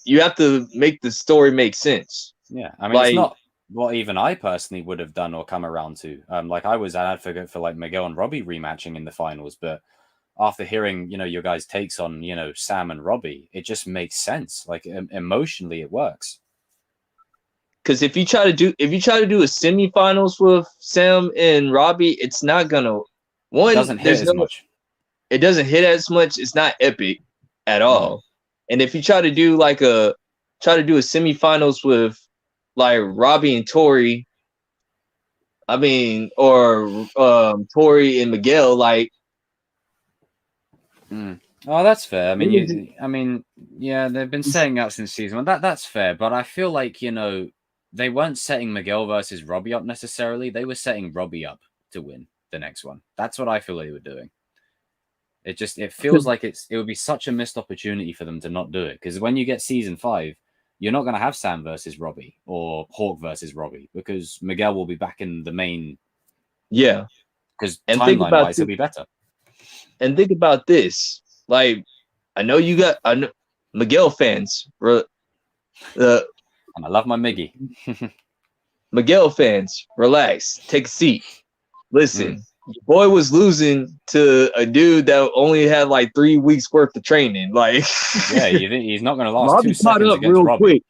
You have to make the story make sense. Yeah, I mean, it's not what even I personally would have done or come around to. Like I was an advocate for like Miguel and Robbie rematching in the finals, but after hearing your guys' takes on Sam and Robbie, it just makes sense. Like emotionally, it works. Because if you try to do a semifinals with Sam and Robbie, it's not gonna it doesn't hit as much. It doesn't hit as much. It's not epic at all. And if you try to do a semifinals with like Robbie and Tori, or Tori and Miguel, like. Oh, that's fair. They've been saying that since season 1. That's fair, but I feel like they weren't setting Miguel versus Robbie up necessarily. They were setting Robbie up to win. the next one. That's what I feel they were doing. It feels like it would be such a missed opportunity for them to not do it, because when you get season 5, you're not going to have Sam versus Robbie or Hawk versus Robbie, because Miguel will be back in the main. Yeah, because and think timeline about wise, it'll be better. And think about this. Like, I know Miguel fans. And I love my Miggy. Miguel fans, relax. Take a seat. Listen, your boy was losing to a dude that only had like 3 weeks worth of training. Like, yeah, you think he's not going to last Robbie 2 seconds caught up against real Robbie. quick.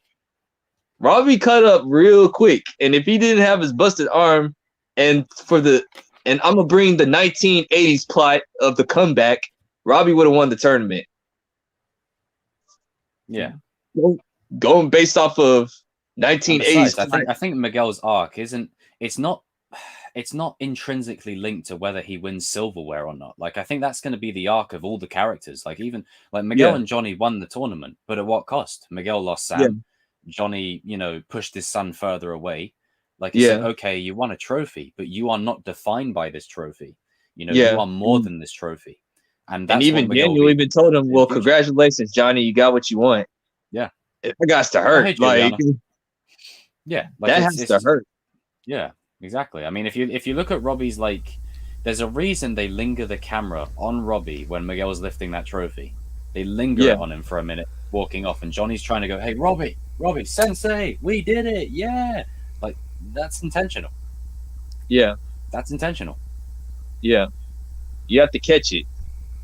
Robbie cut up real quick, and if he didn't have his busted arm, and I'm gonna bring the 1980s plot of the comeback, Robbie would have won the tournament. Yeah, going based off of 1980s. Besides, I think Miguel's arc it's not intrinsically linked to whether he wins silverware or not. Like, I think that's going to be the arc of all the characters. Like, even like Miguel and Johnny won the tournament, but at what cost? Miguel lost Sam. Yeah. Johnny, pushed his son further away. Like, he said, okay, you won a trophy, but you are not defined by this trophy. You are more than this trophy. And even Daniel even told him, well, congratulations, Johnny, you got what you want. Yeah. It got to hurt. Like, yeah, that has to hurt. Yeah, exactly. I mean, if you look at Robbie's, like, there's a reason they linger the camera on Robbie when Miguel's lifting that trophy. They linger on him for a minute, walking off, and Johnny's trying to go, hey, Robbie, Sensei, we did it, yeah. Like, that's intentional. Yeah. That's intentional. Yeah. You have to catch it.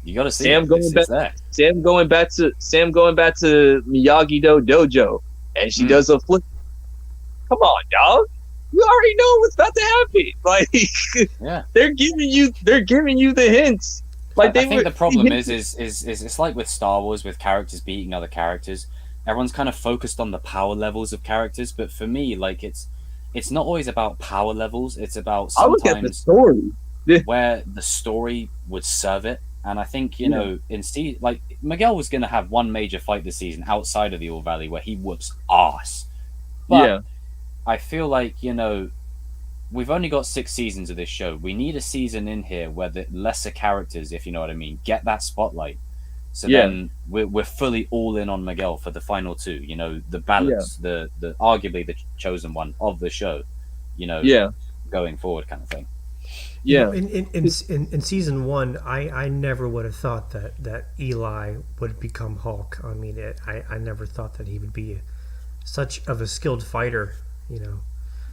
You got to see Sam it. going back. There. Sam going back to Miyagi-Do dojo, and she does a flip. Come on, dog. You already know what's about to happen. Like, yeah, they're giving you the hints. Like, I think the problem is it's like with Star Wars, with characters beating other characters. Everyone's kind of focused on the power levels of characters, but for me, like, it's not always about power levels. It's about sometimes I look at the story. where the story would serve it. And I think, like, Miguel was going to have one major fight this season outside of the All Valley where he whoops ass. But I feel like, we've only got 6 seasons of this show. We need a season in here where the lesser characters, if you know what I mean, get that spotlight. So then we're fully all in on Miguel for the final 2. The balance, the arguably the chosen one of the show. Going forward, kind of thing. Yeah. In season 1, I never would have thought that Eli would become Hulk. I mean, I never thought that he would be such of a skilled fighter.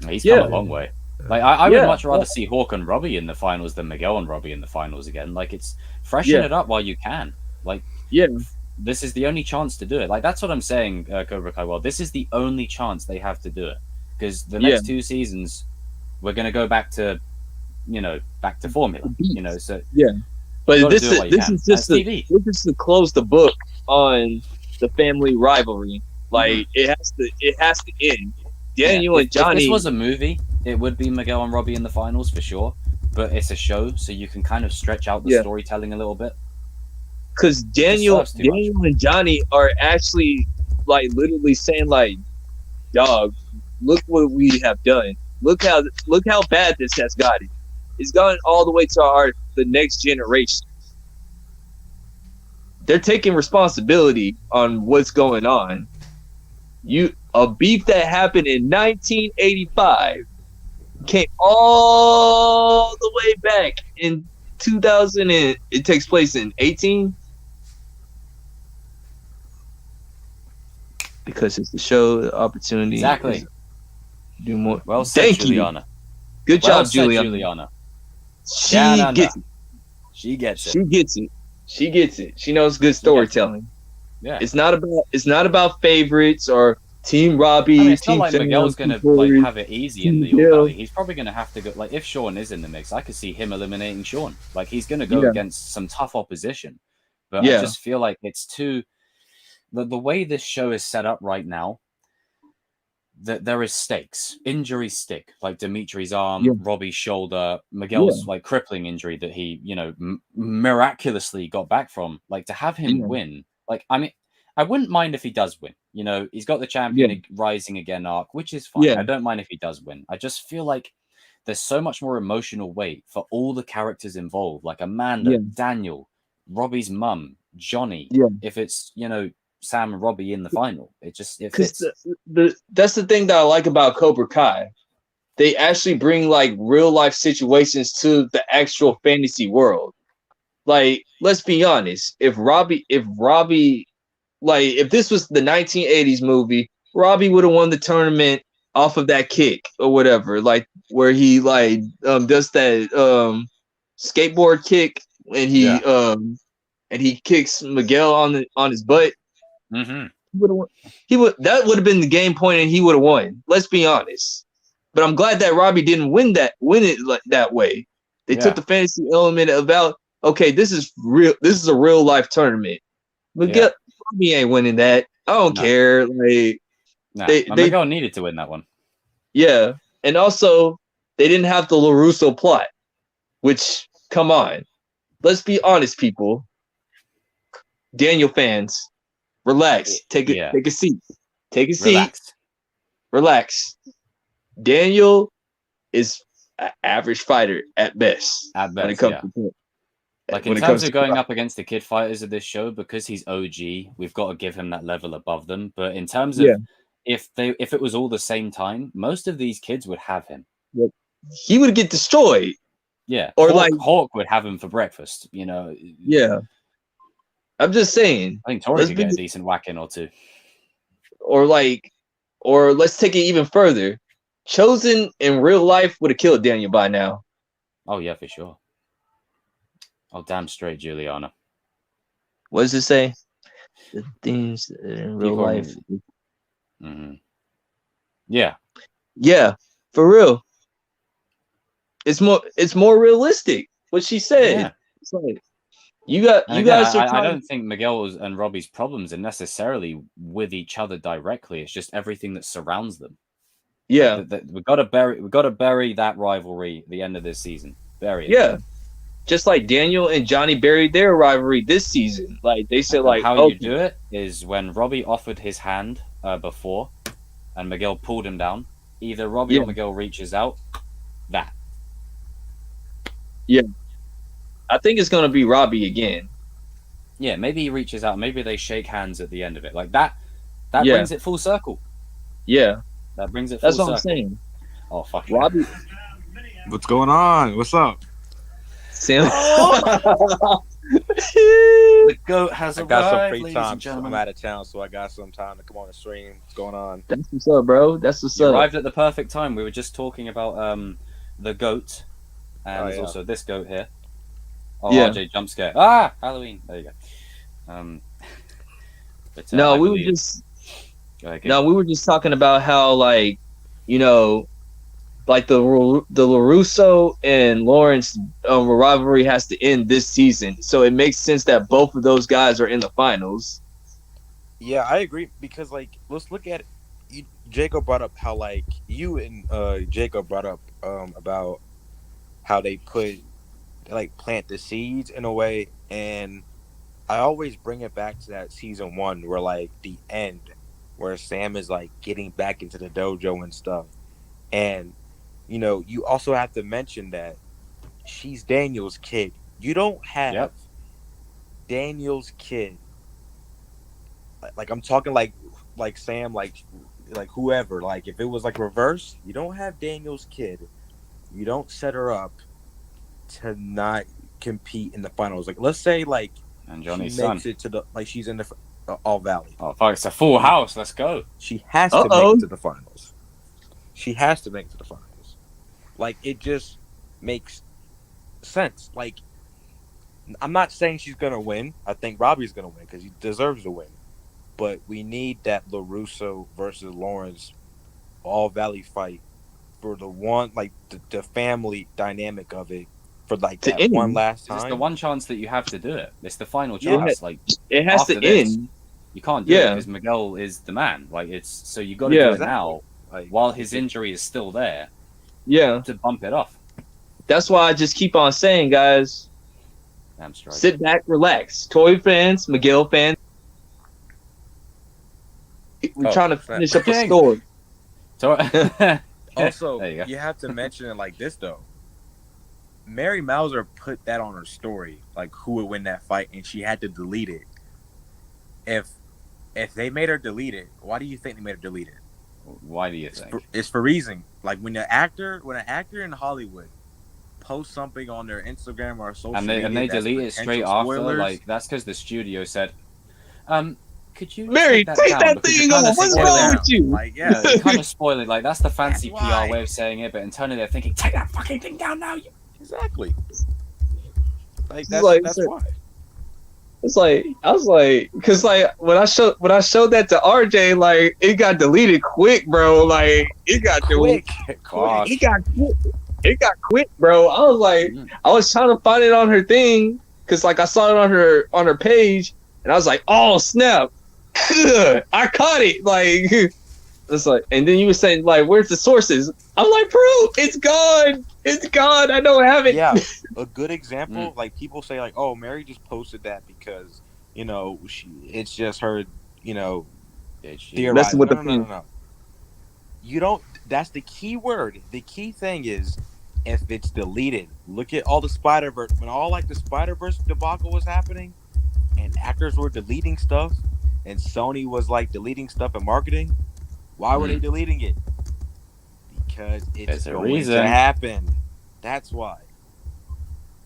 He's come a long way. Like, I would much rather see Hawk and Robbie in the finals than Miguel and Robbie in the finals again. Like, it's freshen it up while you can. Like, this is the only chance to do it. Like, that's what I'm saying, Cobra Kai. Well, this is the only chance they have to do it, because the next 2 seasons we're going to go back to formula. So but this is just to close the book on the family rivalry. Like, it has to end. Daniel and Johnny. If this was a movie, it would be Miguel and Robbie in the finals for sure. But it's a show, so you can kind of stretch out the storytelling a little bit. Because Daniel and Johnny are actually, like, literally saying, like, dog, look what we have done. Look how bad this has gotten. It's gone all the way to the next generation. They're taking responsibility on what's going on. A beef that happened in 1985 came all the way back in 2000, and it takes place in 18. Because it's the show, the opportunity. Exactly. Do more. Well said, Thank Juliana. You. Good job, Juliana. She gets it. She gets it. She knows good storytelling. Yeah. It's not about favorites or Team Robbie. I mean, it's not like Miguel's going to have it easy in the All Valley. He's probably going to have to go. Like, if Sean is in the mix, I could see him eliminating Sean. Like, he's going to go against some tough opposition. But I just feel like it's too. The way this show is set up right now, that there is stakes. Injuries stick, like Dimitri's arm, Robbie's shoulder, Miguel's like crippling injury that he, miraculously got back from. Like, to have him win, like, I mean, I wouldn't mind if he does win. He's got the champion rising again arc, which is fine. I don't mind if he does win. I just feel like there's so much more emotional weight for all the characters involved, like Amanda, Yeah. Daniel, Robbie's mum, Johnny. Yeah. If it's Sam and Robbie in the final, it Because fits. that's the thing that I like about Cobra Kai. They actually bring like real life situations to the actual fantasy world. Like, let's be honest. If Robbie, like, if this was the 1980s movie, Robbie would have won the tournament off of that kick or whatever, like where he like does that skateboard kick and he kicks Miguel on his butt. Mm-hmm. That would have been the game point, and he would have won. Let's be honest. But I'm glad that Robbie didn't win it like that way. They took the fantasy element about, okay, this is real. This is a real life tournament. Miguel Robbie ain't winning that. I don't care. Like, Miguel needed to win that one. Yeah, and also they didn't have the LaRusso plot. Which, come on, let's be honest, people. Daniel fans, relax. Take a seat. Take a seat. Relax. Daniel is an average fighter at best. When it comes to like in terms of going up against the kid fighters of this show, because he's OG, we've got to give him that level above them. But in terms of if it was all the same time, most of these kids would have him. He would get destroyed. Yeah, or Hawk would have him for breakfast. Yeah, I'm just saying. I think Tori could get a decent whack in or two. Or let's take it even further. Chosen in real life would have killed Daniel by now. Oh yeah, for sure. Oh damn straight, Juliana. What does it say? The things in real life. Mm-hmm. Yeah. Yeah, for real. It's more realistic. What she said. Yeah. It's like, you guys are. I don't think Miguel's and Robbie's problems are necessarily with each other directly. It's just everything that surrounds them. Yeah, we've got to bury that rivalry at the end of this season. Bury it. Yeah, just like Daniel and Johnny buried their rivalry this season. Like they said, like how you do it is when Robbie offered his hand before, and Miguel pulled him down. Either Robbie or Miguel reaches out. That. Yeah, I think it's gonna be Robbie again. Yeah, maybe he reaches out. Maybe they shake hands at the end of it. Like that. That brings it full circle. Yeah. That brings it full circle. That's what I'm saying. Oh, fuck Robbie. What's going on? What's up? Sam. The GOAT has arrived, got some free ladies time. and gentlemen. I'm out of town, so I got some time to come on the stream. What's going on? That's what's up, bro. That's what's you up. Arrived at the perfect time. We were just talking about the GOAT, and there's also this GOAT here. Oh, RJ jump scare. Ah, Halloween. There you go. But, no, we were just. No, we were just talking about how, like, like the LaRusso and Lawrence rivalry has to end this season, so it makes sense that both of those guys are in the finals. Yeah, I agree because, like, let's look at it. Jacob brought up how, like, you and Jacob brought up about how they plant the seeds in a way, and I always bring it back to that season 1 where, like, the end, where Sam is, like, getting back into the dojo and stuff. And, you also have to mention that she's Daniel's kid. You don't have Daniel's kid. Like, I'm talking like Sam, like whoever. Like, if it was, like, reverse, you don't have Daniel's kid. You don't set her up to not compete in the finals. Like, let's say, like, and Johnny's she makes it to the, like, she's in the All Valley. Oh, fuck, it's a full house. Let's go. She has to make it to the finals. She has to make it to the finals. Like, it just makes sense. Like, I'm not saying she's going to win. I think Robbie's going to win because he deserves to win. But we need that LaRusso versus Lawrence All Valley fight for the one, like, the family dynamic of it. For, like, that one last time. It's the one chance that you have to do it. It's the final chance. Yeah, like, it has to end. You can't do it because Miguel is the man. Like, it's so you got to do it now, like, while his injury is still there. Yeah, to bump it off. That's why I just keep on saying, guys. Sit back, relax. Toy fans, Miguel fans. We're trying to finish up a story. Also, There you go. you have to mention it like this though. Mary Mauser put that on her story, like who would win that fight, and she had to delete it. If they made her delete it, why do you think they made her delete it? Why do you think? It's for reason. Like when an actor in Hollywood posts something on their Instagram or social media, And they that's delete it straight potential after. spoilers, Like that's because the studio said, could you Mary, take take down that because thing you're kinda off. What's spoiling wrong it." with you? Like, yeah, You kind of spoil it. Like that's the fancy That's why. PR way of saying it, but internally they're thinking, take that fucking thing down now. You. exactly. Like It's that's like- that's it's why. It's like I was like, cause like when I showed that to RJ, like it got deleted quick, bro. Like it got Quick, Gosh. It got quick. It got quick, bro. I was like, Mm. I was trying to find it on her thing, cause like I saw it on her page, and I was like, oh snap, I caught it. Like it's like, and then you were saying like, where's the sources? I'm like, bro, it's gone. It's gone. I don't have it. Yeah, a good example. Like people say, like, "Oh, Mary just posted that because it's just her, Did she? theorizing." Messing with no, the no, no, pen. no. You don't. That's the key word. The key thing is if it's deleted. Look at all the Spider-Verse when all like the Spider-Verse debacle was happening, and actors were deleting stuff, and Sony was like deleting stuff in marketing. Why were they deleting it? Because There's it's a going reason. to happen. That's why.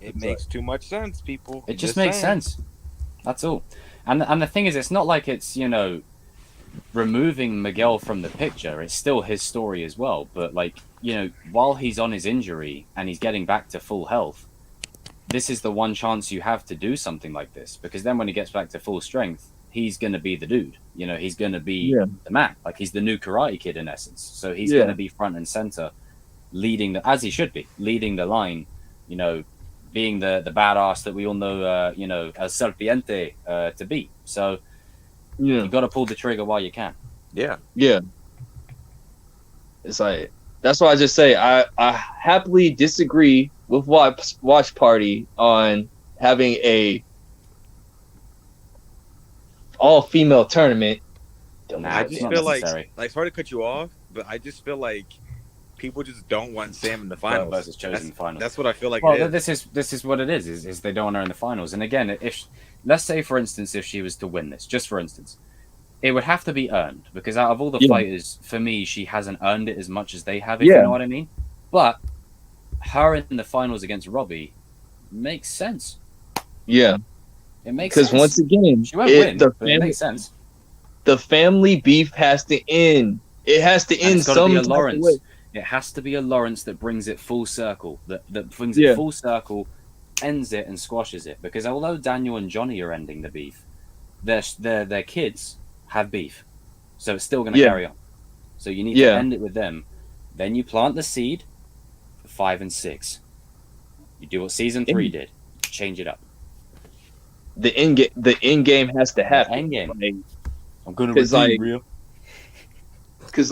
It That's makes too much sense, people. It just makes saying. sense. That's all. And the thing is, it's not like it's removing Miguel from the picture. It's still his story as well. But like while he's on his injury and he's getting back to full health, this is the one chance you have to do something like this, because then when he gets back to full strength, he's going to be the dude. He's going to be the man. Like he's the new Karate Kid in essence. So he's going to be front and center, as he should be, leading the line. Being the badass that we all know, El Serpiente to be. So Yeah. you got to pull the trigger while you can. Yeah. Yeah. It's like that's why I just say I happily disagree with Watch Party on having a all-female tournament. Nah, I it's just not feel necessary. like sorry to cut you off, but I just feel like people just don't want Sam in the Final finals. versus chosen final. That's what I feel like. Well, it is. this is what it is they don't want her in the finals. And again, if let's say for instance, if she was to win this, just for instance, it would have to be earned, because out of all the fighters, for me, she hasn't earned it as much as they have. If you know what I mean. But her in the finals against Robbie makes sense. Yeah, It makes sense. because once again, she won't win, the but it makes sense. family beef has to end. It has to And end it's got to some be a type of Lawrence. way. It has to be a Lawrence that brings it full circle. That brings it full circle, ends it, and squashes it. Because although Daniel and Johnny are ending the beef, their kids have beef, so it's still going to carry on. So you need to end it with them. Then you plant the seed for 5 and 6. You do what season 3 did. Change it up. The end game has to happen. End game. Like, I'm going to 'cause, like, real. Because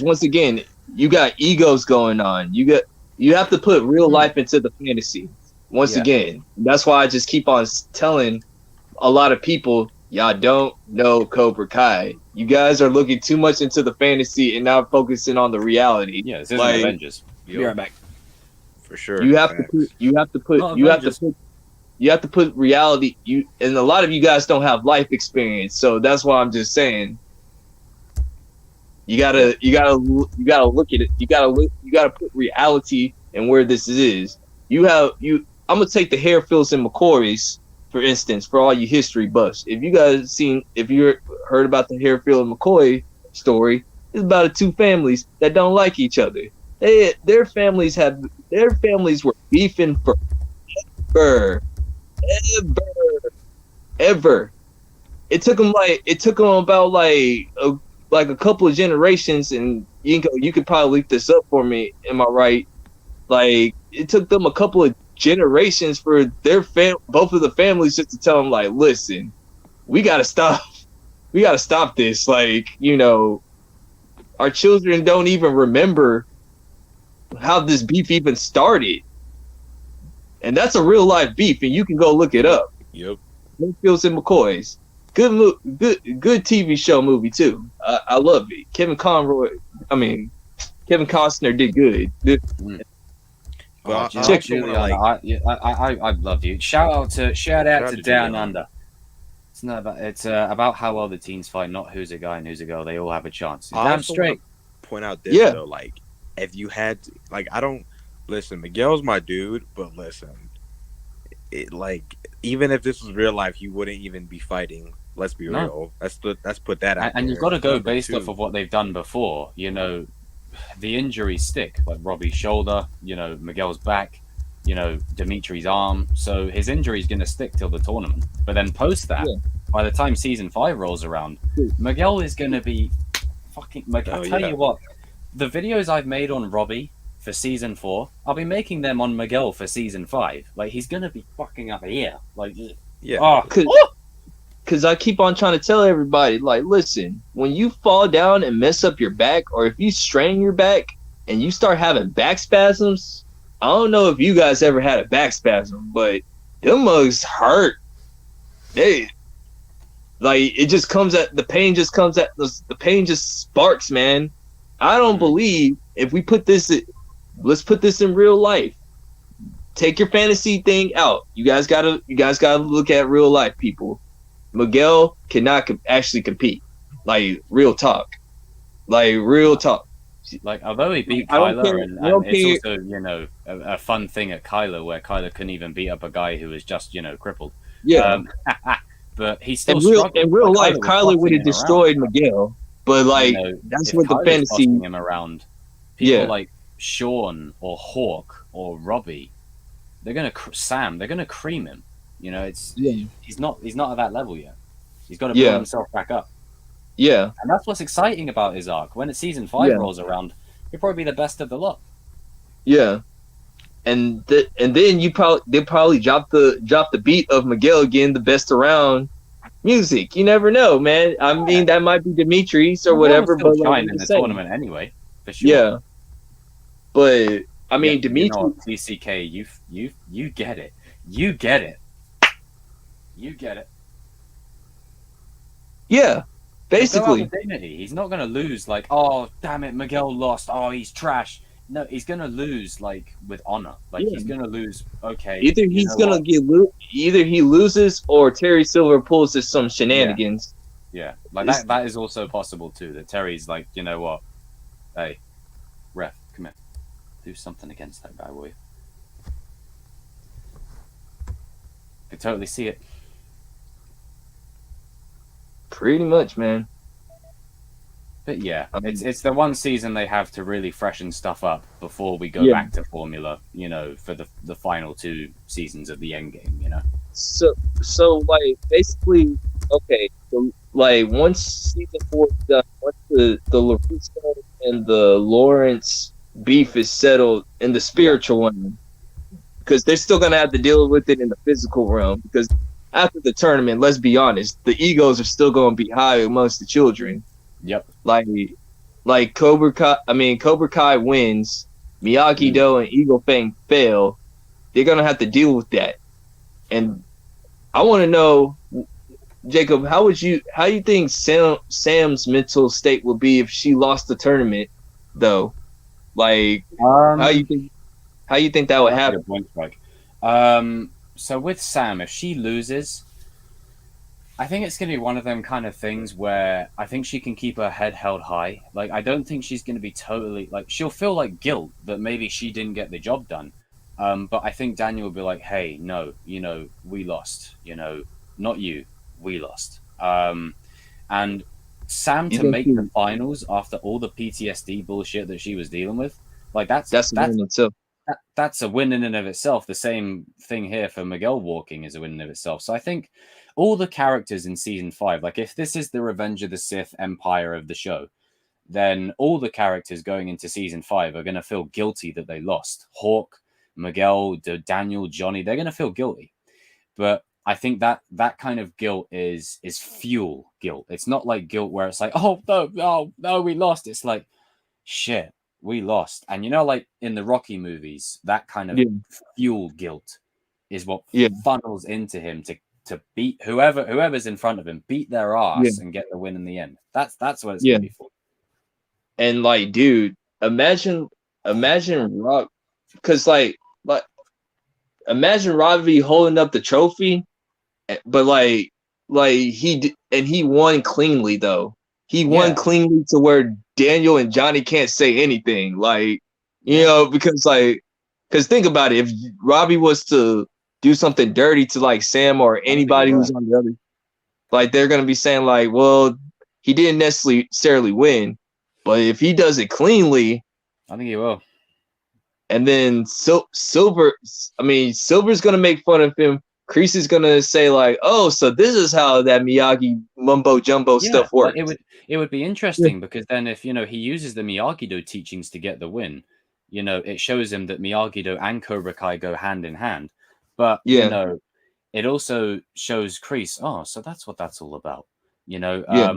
once again, you got egos going on. You have to put real life into the fantasy. Once again, that's why I just keep on telling a lot of people, y'all don't know Cobra Kai. You guys are looking too much into the fantasy and not focusing on the reality. Yeah, this isn't like, Avengers. Be right back. For sure. You have Facts. to put reality. And a lot of you guys don't have life experience, so that's why I'm just saying. You gotta look at it. You gotta put reality and where this is. I'm gonna take the Harefields and McCoys, for instance, for all you history buffs. If you heard about the Harefield and McCoy story, it's about two families that don't like each other. Their families were beefing ever. It took them about a couple of generations, and you could probably look this up for me. Am I right? Like, it took them a couple of generations for both of the families just to tell them, like, listen, we gotta stop this. Like, our children don't even remember how this beef even started, and that's a real life beef, and you can go look it up. Yep. Harefields and McCoys. Good TV show movie too. I love it. Kevin Conroy. I mean, Kevin Costner did good. But Oh, I do you know, also actually, want to like I love you. Shout out to Shout Down out to Under. It's not about about how well the teens fight, not who's a guy and who's a girl. They all have a chance. I Damn also want straight. to point out this Yeah. though, like if you had to, like I don't listen, Miguel's my dude, but listen, it like even if this was real life, he wouldn't even be fighting. Let's be No. real. Let's put that out And there. you've got to go Number based two, off of what they've done before. You know, the injuries stick, like Robbie's shoulder, you know, Miguel's back, you know, Dimitri's arm. So his injury is going to stick till the tournament. But then post that, Yeah. by the time season 5 rolls around, Miguel is going to be fucking. I'll tell you what, the videos I've made on Robbie for season 4, I'll be making them on Miguel for season 5. Like, he's going to be fucking up here. Like, yeah. oh, Because I keep on trying to tell everybody, like, listen, when you fall down and mess up your back, or if you strain your back and you start having back spasms, I don't know if you guys ever had a back spasm, but them mugs hurt. They like it just comes at the pain just comes at the pain just sparks, man. I don't believe if we let's put this in real life. Take your fantasy thing out. You guys gotta look at real life, people. Miguel cannot actually compete. Like real talk. Like real talk. like, although he beat I don't Kyler, care- and I don't it's care- also, you know, a fun thing at Kyler where Kyler couldn't even beat up a guy who was just, you know, crippled. Yeah. But he still in struggled. real Like, life, Kyler would have tossing him destroyed Miguel. But like around. You know, that's if what the Kyler's fantasy. tossing him around. People Yeah. like Sean or Hawk or Robbie, they're gonna Sam. They're gonna cream him. You know, Yeah. he's not at that level yet. He's got to build Yeah. himself back up, Yeah. and that's what's exciting about his arc. When season 5 Yeah. rolls around, he'll probably be the best of the lot. Yeah. And then they'll probably drop the beat of Miguel getting the best around music. You never know, man. I mean, that might be Dimitri's or whatever, but like, shine I'm in the just saying. tournament anyway, for sure. Yeah. But I mean, Yeah, Dimitri. you know what, TCK, you get it. You get it. You get it. Yeah. He'll go out Basically. with dignity. He's not going to lose like, oh, damn it, Miguel lost. Oh, he's trash. No, he's going to lose like with honor. Like, Yeah. he's going to lose. Okay. Either you he's know gonna what? get either he loses or Terry Silver pulls some shenanigans. Yeah, like It's- that is also possible too. That Terry's like, you know what? Hey, ref, come here. Do something against that guy, will you? I can totally see it. Pretty much, man. But yeah, I mean- it's the one season they have to really freshen stuff up before we go Yeah. back to formula, you know, for the final 2 seasons of the end game, you know. So like basically, okay. So like once season 4 is done, once the LaRusso and the Lawrence beef is settled in the spiritual one, because they're still gonna have to deal with it in the physical realm. Because after the tournament, let's be honest, the egos are still gonna be high amongst the children. Yep. Like Cobra Kai wins, Miyagi Do and Eagle Fang fail. They're gonna have to deal with that. And I want to know, Jacob, how you think Sam's mental state would be if she lost the tournament, though? Like, how you think that would That's a happen? good point, Spike. So with Sam, if she loses, I think it's going to be one of them kind of things where I think she can keep her head held high. Like, I don't think she's going to be totally like, she'll feel like guilt that maybe she didn't get the job done. But I think Daniel will be like, hey, no, you know, we lost, you know, not you, we lost. And Sam You to think make she- the finals after all the PTSD bullshit that she was dealing with, like that's That's the win itself. that's a win in and of itself. The same thing here for Miguel walking is a win in and of itself. So I think all the characters in season 5, like if this is the Revenge of the Sith empire of the show, then all the characters going into season 5 are going to feel guilty that they lost. Hawk, Miguel, Daniel, Johnny, they're going to feel guilty. But I think that kind of guilt is fuel guilt. It's not like guilt where it's like, oh no, we lost. It's like, shit, we lost. And you know, like in the Rocky movies, that kind of Yeah. fuel guilt is what Yeah. funnels into him to beat whoever's in front of him, beat their ass and get the win in the end. That's what it's Yeah. gonna be for. And like, dude, imagine Rob, because like imagine Robbie holding up the trophy, but he won cleanly though. He won Yeah. cleanly to where Daniel and Johnny can't say anything. Like, you Yeah. know, because think about it, if Robbie was to do something dirty to like Sam or think he anybody who's will. on the other, like they're gonna be saying like, well, he didn't necessarily win, but if he does it cleanly, I think he will. and then Silver's gonna make fun of him. Kreese is gonna say like, "Oh, so this is how that Miyagi mumbo jumbo stuff Like, works." it would be interesting because then if he uses the Miyagi-Do teachings to get the win, it shows him that Miyagi-Do and Cobra Kai go hand in hand. But Yeah. it also shows Kreese, oh, so that's what that's all about. Yeah.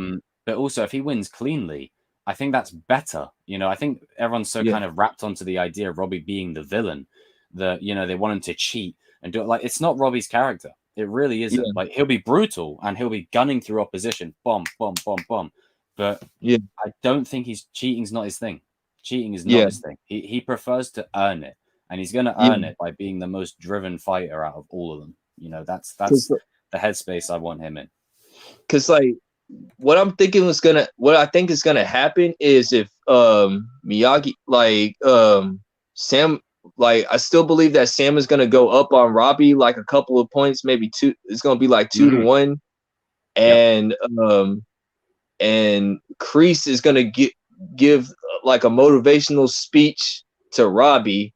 But also if he wins cleanly, I think that's better. I think everyone's so Yeah. kind of wrapped onto the idea of Robbie being the villain that they want him to cheat and do it. Like, it's not Robbie's character. It really isn't. Yeah. Like, he'll be brutal and he'll be gunning through opposition, bomb, bomb, bomb, bomb. But Yeah. I don't think cheating's not his thing. Cheating is not Yeah. his thing. He prefers to earn it, and he's going to Yeah. earn it by being the most driven fighter out of all of them. That's 'Cause, the headspace I want him in. Because like what I think is gonna happen is if Miyagi Sam, like I still believe that Sam is gonna go up on Robbie like a couple of points, maybe two. It's gonna be like 2-1, and Kreese is gonna give like a motivational speech to Robbie,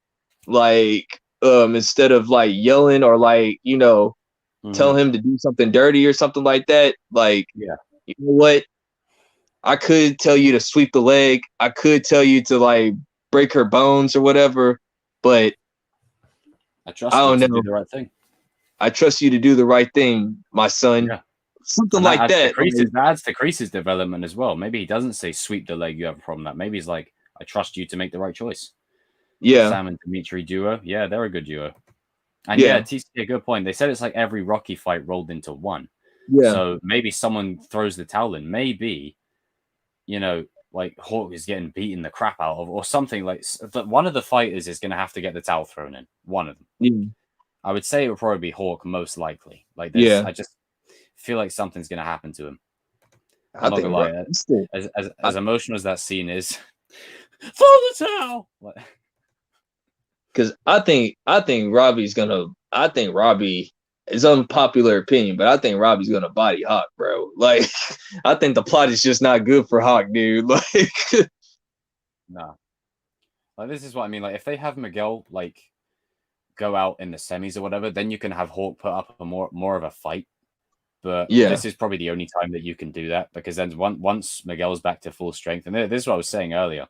like instead of like yelling or like tell him to do something dirty or something like that. Like, Yeah. you know what? I could tell you to sweep the leg. I could tell you to like break her bones or whatever, but I trust I you don't to know. do the right thing. I trust you to do the right thing, my son. Yeah. Something And like that. That adds to Kreese's development as well. Maybe he doesn't say sweep the leg, you have a problem with that. Maybe he's like, I trust you to make the right choice. Yeah. Sam and Dimitri duo. Yeah, they're a good duo. And yeah, TC, a good point. They said it's like every Rocky fight rolled into one. Yeah. So maybe someone throws the towel in. Maybe, like Hawk is getting beaten the crap out of, or something like that. One of the fighters is going to have to get the towel thrown in. One of them. Yeah. I would say it would probably be Hawk, most likely. Like, I just feel like something's going to happen to him. I'm not gonna lie. As emotional as that scene is, throw the towel. Because I think Robbie is unpopular opinion, but I think Robbie's gonna body Hawk, bro. Like, I think the plot is just not good for Hawk, dude. Like, no. Like, this is what I mean. Like, if they have Miguel like go out in the semis or whatever, then you can have Hawk put up a more of a fight. But this is probably the only time that you can do that, because then once Miguel's back to full strength, and this is what I was saying earlier,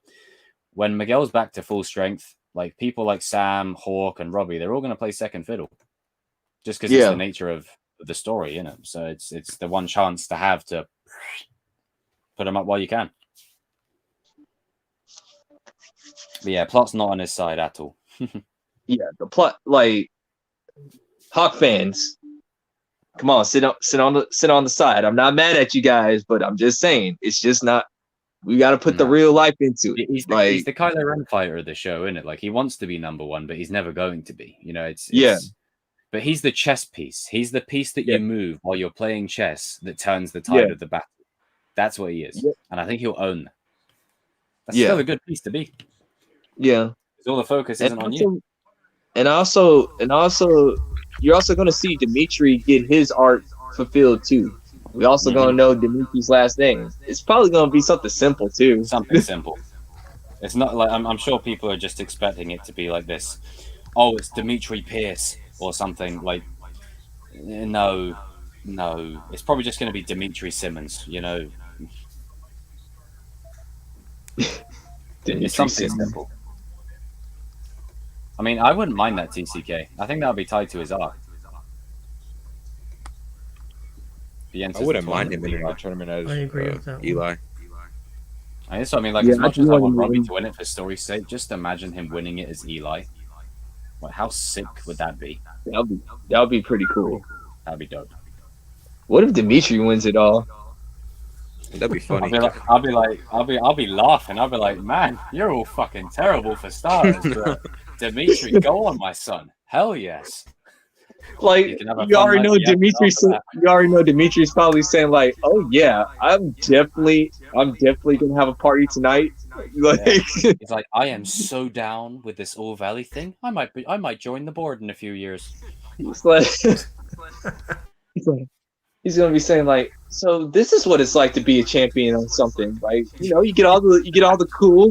when Miguel's back to full strength, like people like Sam, Hawk, and Robbie, they're all going to play second fiddle, just because it's the nature of the story, So it's the one chance to have to put them up while you can. But yeah, plot's not on his side at all. Yeah, the plot, like, Hawk fans, come on, sit on the side. I'm not mad at you guys, but I'm just saying it's just not. We got to put the real life into it. He's the Kylo Ren fighter of the show, isn't it? Like, he wants to be number one, but he's never going to be. But he's the chess piece. He's the piece that you move while you're playing chess that turns the tide of the battle. That's what he is, and I think he'll own that. That's still a good piece to be. Yeah, because all the focus isn't on you. And also, you're also going to see Dimitri get his arc fulfilled too. We're also going to know Dimitri's last name. It's probably going to be something simple too. Something simple. It's not like I'm sure people are just expecting it to be like this. Oh, it's Dimitri Pierce or something like. No, it's probably just going to be Dimitri Simmons. It's something simple. I mean, I wouldn't mind that TCK. I think that would be tied to his arc. I wouldn't mind him in the tournament as I agree with that Eli. That's what I mean. Like, as much as I want Robbie to win it for story's sake, just imagine him winning it as Eli. Like, how sick would that be? That would be pretty cool. That'd be dope. What if Dimitri wins it all? That'd be funny. I'll be laughing. I'll be like, man, you're all fucking terrible for starters. But Dimitri, go on, my son. Hell yes. Like can have a you fun already night know yet Dimitri. after that. You already know Dimitri's probably saying like, "Oh yeah, I'm definitely gonna have a party tonight." Like, He's like, I am so down with this All Valley thing. I might join the board in a few years. he's like, he's gonna be saying like, "So this is what it's like to be a champion on something." Like, you know, you get all the cool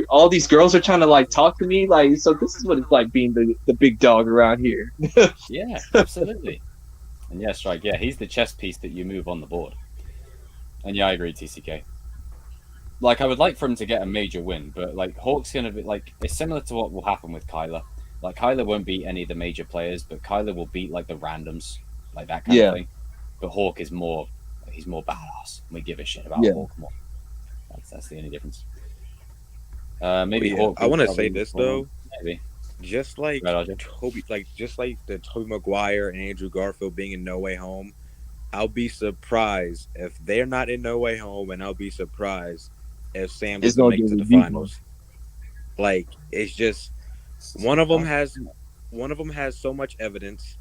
all these girls are trying to like talk to me. Like, so this is what it's like being the big dog around here. Yeah, absolutely. And yeah, Strike. Yeah, he's the chess piece that you move on the board. And yeah, I agree, TCK. Like, I would like for him to get a major win, but like Hawk's gonna be like, it's similar to what will happen with Kyler. Like, Kyler won't beat any of the major players, but Kyler will beat like the randoms, like that kind of thing. But Hawk is more, he's more badass. We give a shit about Hawk more. That's the only difference. Maybe Hawk. I want to say this though. Maybe. Just like the Tobey Maguire and Andrew Garfield being in No Way Home, I'll be surprised if they're not in No Way Home, and I'll be surprised if Sam doesn't make it to the finals. Like, it's just one of them has so much evidence,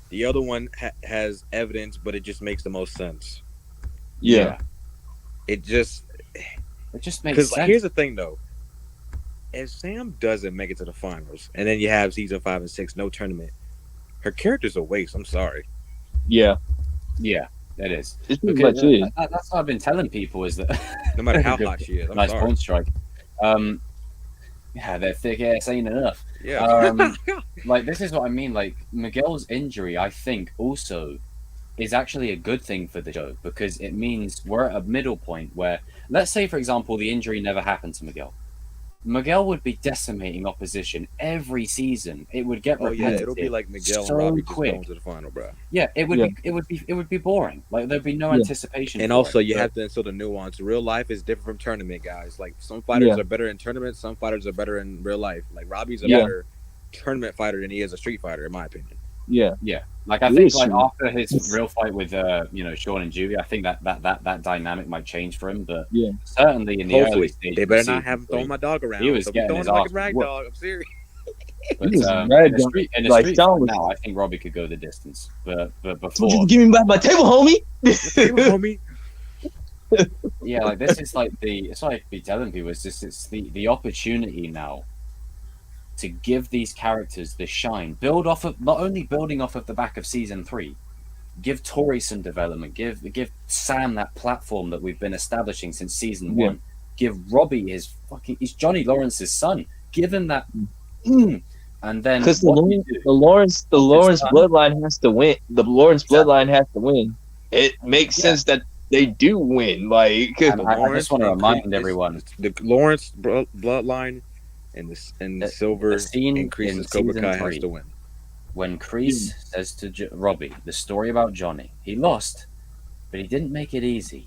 the other one has evidence, but it just makes the most sense. Yeah. It just makes sense. Because here's the thing though. If Sam doesn't make it to the finals, and then you have season 5 and 6, no tournament, her character's a waste. I'm sorry. Yeah, that is. It's pretty much it. That's what I've been telling people is that no matter how hot she is, nice point, Strike. Yeah, their thick ass ain't enough. Yeah. Like, this is what I mean. Like, Miguel's injury, I think, also is actually a good thing for the show, because it means we're at a middle point where, let's say, for example, the injury never happened to Miguel. Miguel would be decimating opposition every season. It would get repetitive. It'll be like Miguel so and Robbie just quick. going to the final, bro. Yeah, it would be boring. Like, there'd be no anticipation. And also, you have to instill the nuance. Real life is different from tournament, guys. Like, some fighters are better in tournaments, some fighters are better in real life. Like, Robbie's a better tournament fighter than he is a street fighter, in my opinion. Yeah. Like, I think like after his real fight with Sean and Julie, I think that dynamic might change for him. But certainly in the early stage, they better not have him throwing my dog around. He was getting his like ass a rag dog. I'm serious. But in the street now, I think Robbie could go the distance. But before, you give me back my table, homie. Yeah, like, this is like it's like I be telling people, it's the opportunity now to give these characters the shine, not only building off of the back of season 3, give Tori some development, give Sam that platform that we've been establishing since season 1, give Robbie he's Johnny Lawrence's son, give him that, and then because the Lawrence bloodline has to win. The Lawrence bloodline has to win. It makes sense that they do win. Like, I just want to remind everyone, the Lawrence bloodline. And the Silver increases Cobra Kai has to win. When Kreese says to Robbie, the story about Johnny, he lost, but he didn't make it easy.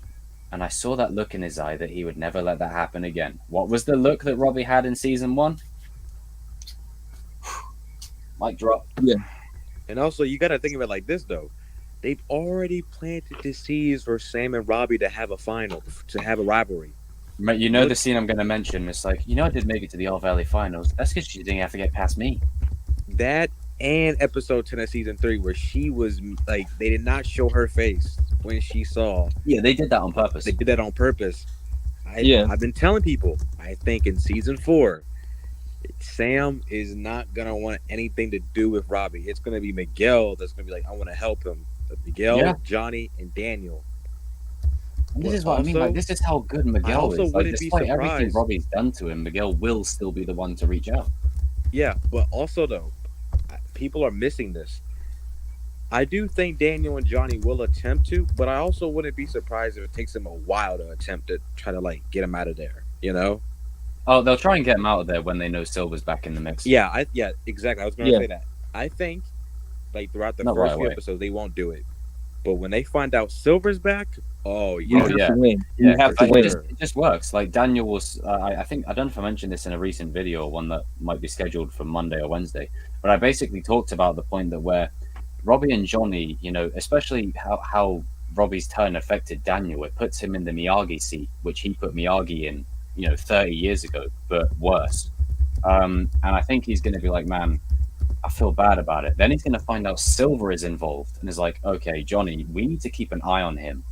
And I saw that look in his eye that he would never let that happen again. What was the look that Robbie had in season 1? Mic drop. Yeah. And also, you got to think of it like this, though. They've already planted the seeds for Sam and Robbie to have a final, to have a rivalry. You know the scene I'm going to mention. It's like, I did make it to the All Valley Finals. That's because she didn't have to get past me. That and episode 10 of season 3, where she was like, they did not show her face when she saw. Yeah, they did that on purpose. They did that on purpose. I've been telling people, I think in season 4, Sam is not going to want anything to do with Robbie. It's going to be Miguel that's going to be like, I want to help him. But Miguel, Johnny, and Daniel. And this is what I mean. Like, this is how good Miguel is. Like, despite everything Robbie's done to him, Miguel will still be the one to reach out. Yeah, but also though, people are missing this. I do think Daniel and Johnny will attempt to, but I also wouldn't be surprised if it takes them a while to attempt to try to like get him out of there. Oh, they'll try and get him out of there when they know Silver's back in the mix. Yeah, exactly. I was going to say that. I think like throughout the first few episodes they won't do it, but when they find out Silver's back. Oh yeah, you have to win. You have to win. It just works. Like Daniel was, I think I don't know if I mentioned this in a recent video, one that might be scheduled for Monday or Wednesday. But I basically talked about the point that where Robbie and Johnny, you know, especially how Robbie's turn affected Daniel, it puts him in the Miyagi seat, which he put Miyagi in, you know, 30 years ago, but worse. And I think he's going to be like, man, I feel bad about it. Then he's going to find out Silver is involved and is like, okay, Johnny, we need to keep an eye on him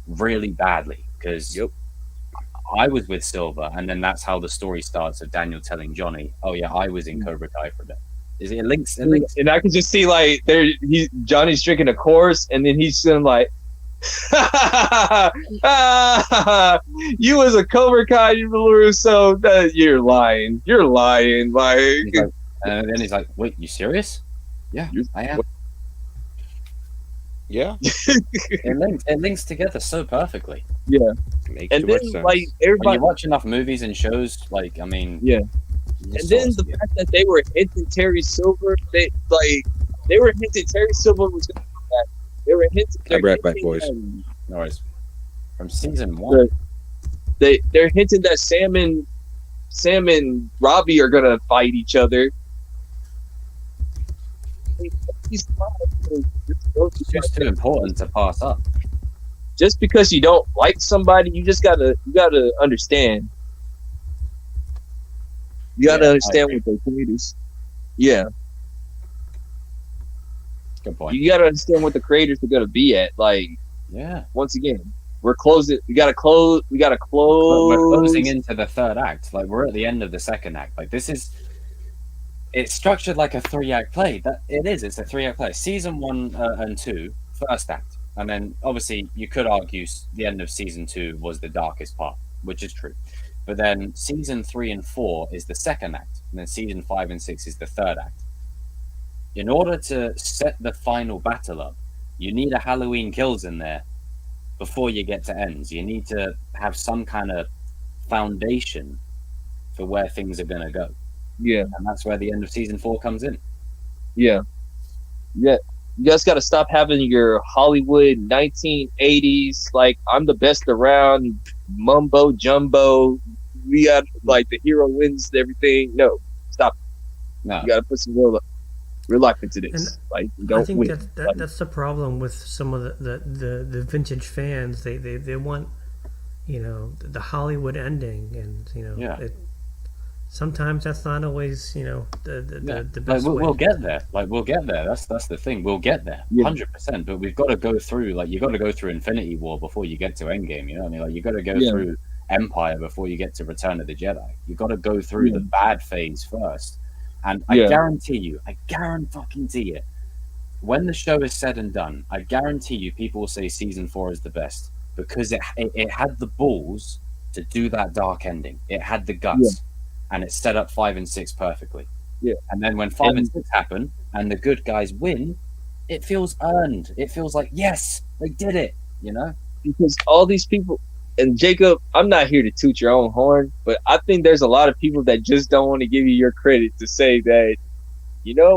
really badly because I was with Silver. And then that's how the story starts of Daniel telling Johnny, oh, yeah, I was in Cobra Kai for a bit. It links. And I can just see like Johnny's drinking a course, and then he's just like, "You was a Cobra Kai, so you're lying. You're lying." Like, and then he's like, "Wait, you serious?" Yeah, I am. Yeah, it links together so perfectly. Yeah, makes and too then much sense. like When everybody, you watch enough movies and shows, like I mean, yeah. you And sort then of the see it. fact that they were hinting Terry Silver, they were hinting Terry Silver was going to come back. They were hinting. I'll be right back, boys. No worries. From season 1. They're hinting that Sam and Robbie are gonna fight each other. He's It's just too important to pass up. just because you don't like somebody, you gotta understand. You gotta Yeah, I understand agree. what their point is. Yeah, Good point. you gotta understand what the creators are gonna be at. Like, Yeah. once again, we're closing. We gotta close. We're closing into the third act. Like we're at the end of the second act. Like it's structured like a 3-act play. That it is. It's a 3-act play. Season 1 and 2, first act, and then obviously you could argue the end of season 2 was the darkest part, which is true. But then season 3 and 4 is the second act, and then season 5 and 6 is the third act. In order to set the final battle up, you need a Halloween Kills in there before you get to ends. You need to have some kind of foundation for where things are going to go. Yeah, And that's where the end of season 4 comes in. yeah. You guys gotta stop having your Hollywood 1980s like I'm the best around mumbo jumbo. We got like the hero wins everything. No, stop. No. You gotta put some real life into this. And Like, you don't I think win. that's the problem with some of the vintage fans. They want, you know, the Hollywood ending, and you know, Yeah. sometimes that's not always, you know, the Like, best way. we'll get there. Like we'll get there. That's the thing. We'll get there, Yeah. 100%. But we've got to go through. Like you got to go through Infinity War before you get to Endgame. You know what I mean? Like you got to go Yeah. through Empire before you get to Return of the Jedi. You got to go through Yeah. the bad phase first. And Yeah. I guarantee you, it. When the show is said and done, I guarantee you, people will say season 4 is the best because it had the balls to do that dark ending. It had the guts, and it set up 5 and 6 perfectly. Yeah. And then when 5 and 6 happen and the good guys win, it feels earned. It feels like yes, they did it. You know? Because all these people, and Jacob, I'm not here to toot your own horn, but I think there's a lot of people that just don't want to give you your credit to say that, you know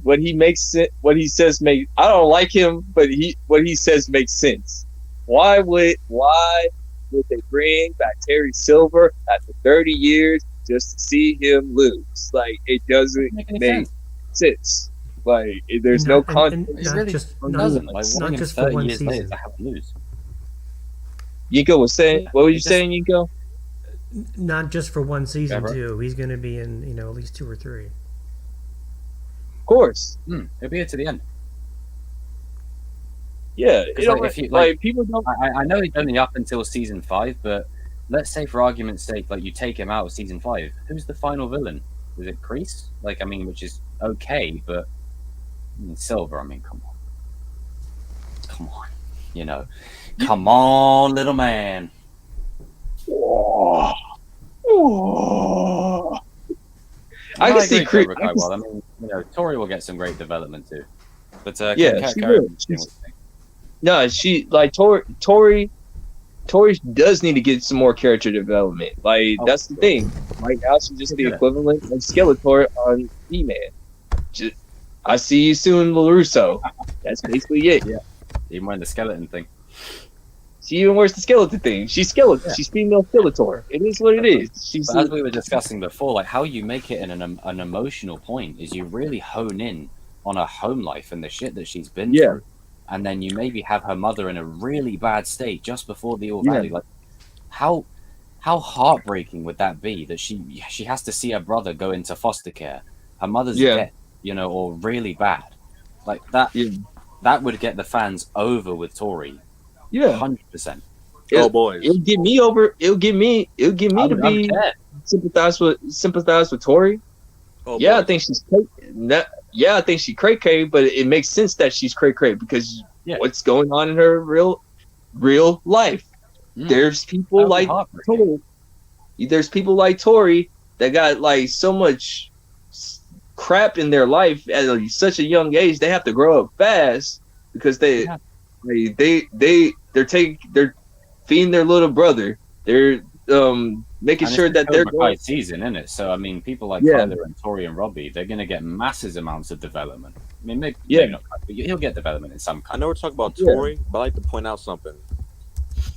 what he makes it, what he says make. I don't like him, but what he says makes sense. Why would they bring back Terry Silver after 30 years just to see him lose? Like, it doesn't Make any make sense. sense. Like, there's no context. It not really just doesn't. not, Like not wanting him just for 30 one years later season. to have him lose. Yinko was saying, Yeah, what were you it just- saying, Yinko? Not just for one season Yeah, bro. too. He's going to be in, you know, at least 2 or 3. Of course. It'll be here to the end. Yeah, Because, you know, like, like, if you- people don't. I know he's only up until season 5, but let's say for argument's sake, like you take him out of season 5, who's the final villain? Is it Kreese? Like, I mean, which is okay, but Silver. I mean, come on, you know, come on, little man. I can see agree, Kreese. Cobra Kai well. I mean, you know, Tori will get some great development too. But Yeah, she will. Carry- No, she like Tori does need to get some more character development. Like, Oh, that's the thing. Right now, she's just the Yeah. equivalent of Skeletor on He-Man. I see you soon, LaRusso. That's basically it. even wearing the skeleton thing. She even wears the skeleton thing. She's skeleton. Yeah. She's female Skeletor. It is what it is. She's But as we were discussing before, like how you make it an emotional point is you really hone in on her home life and the shit that she's been Yeah. through, and then you maybe have her mother in a really bad state just before the All Yeah. Valley. Like, how heartbreaking would that be that she has to see her brother go into foster care, her mother's Yeah. dead, or really bad, like that. Yeah. That would get the fans over with Tori, Yeah. 100%. Oh, boys. It'll get me over. It'll get me I to would be care. sympathize with Tori. Oh, Yeah, I boys. think she's I think she cray, but it makes sense that she's cray because Yeah. what's going on in her real life. Mm. There's That people would be like heartbreaking. Tori. There's people like Tori that got like so much crap in their life at such a young age. They have to grow up fast because Yeah. they're feeding their little brother. They're making And sure it's the that they're Cobra Kai going. season, isn't it? So I mean, people like Yeah. Kyler and Tori and Robbie, they're going to get massive amounts of development. I mean, maybe Yeah. not, but he'll get development in some I kind. know we're talking about Yeah. Tori, but I like to point out something.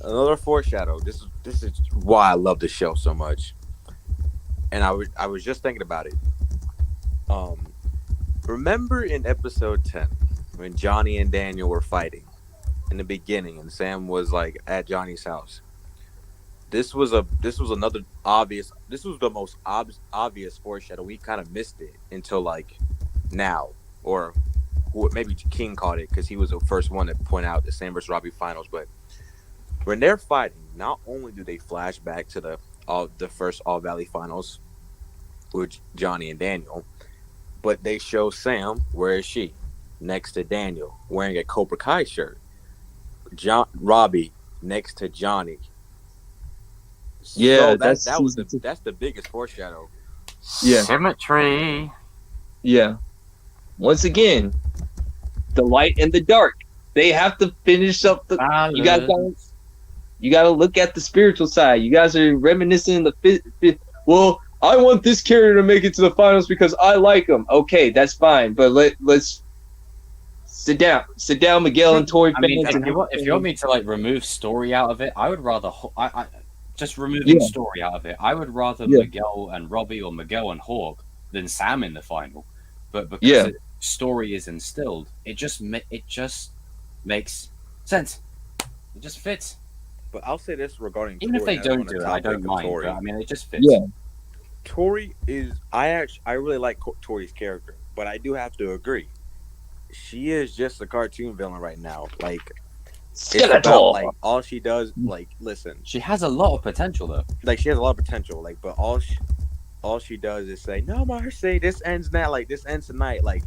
Another foreshadow. This is why I love the show so much. And I was just thinking about it. Remember in episode 10 when Johnny and Daniel were fighting in the beginning, and Sam was like at Johnny's house. This was another obvious. This was the most obvious foreshadow. We kind of missed it until like now, or maybe King caught it because he was the first one to point out the Sam vs. Robbie finals. But when they're fighting, not only do they flash back to the first All Valley finals with Johnny and Daniel, but they show Sam, where is she? Next to Daniel, wearing a Cobra Kai shirt. Robbie next to Johnny. Yeah, So that's that's the biggest foreshadow. Yeah. Symmetry. Yeah. Once again, the light and the dark. They have to finish up the. You guys got to look at the spiritual side. You guys are reminiscing the. Well, I want this character to make it to the finals because I like him. Okay, that's fine, but let's sit down, Miguel and Tori. I mean, fans, if you want me to like remove story out of it, I would rather I just removing Yeah. story out of it. I would rather Yeah. Miguel and Robbie or Miguel and Hawk than Sam in the final. But because Yeah. story is instilled, it just makes sense. It just fits. But I'll say this regarding Even if Tori, they and don't on the do it, I topic don't of mind. Tori. But I mean, it just fits. Yeah. Tori is I really like Tori's character, but I do have to agree. She is just a cartoon villain right now. Like it's about like all she does. Like listen, She has a lot of potential though. like she has a lot of potential. Like, but all she does is say, "No, Marcy, this ends now. Like this ends tonight." Like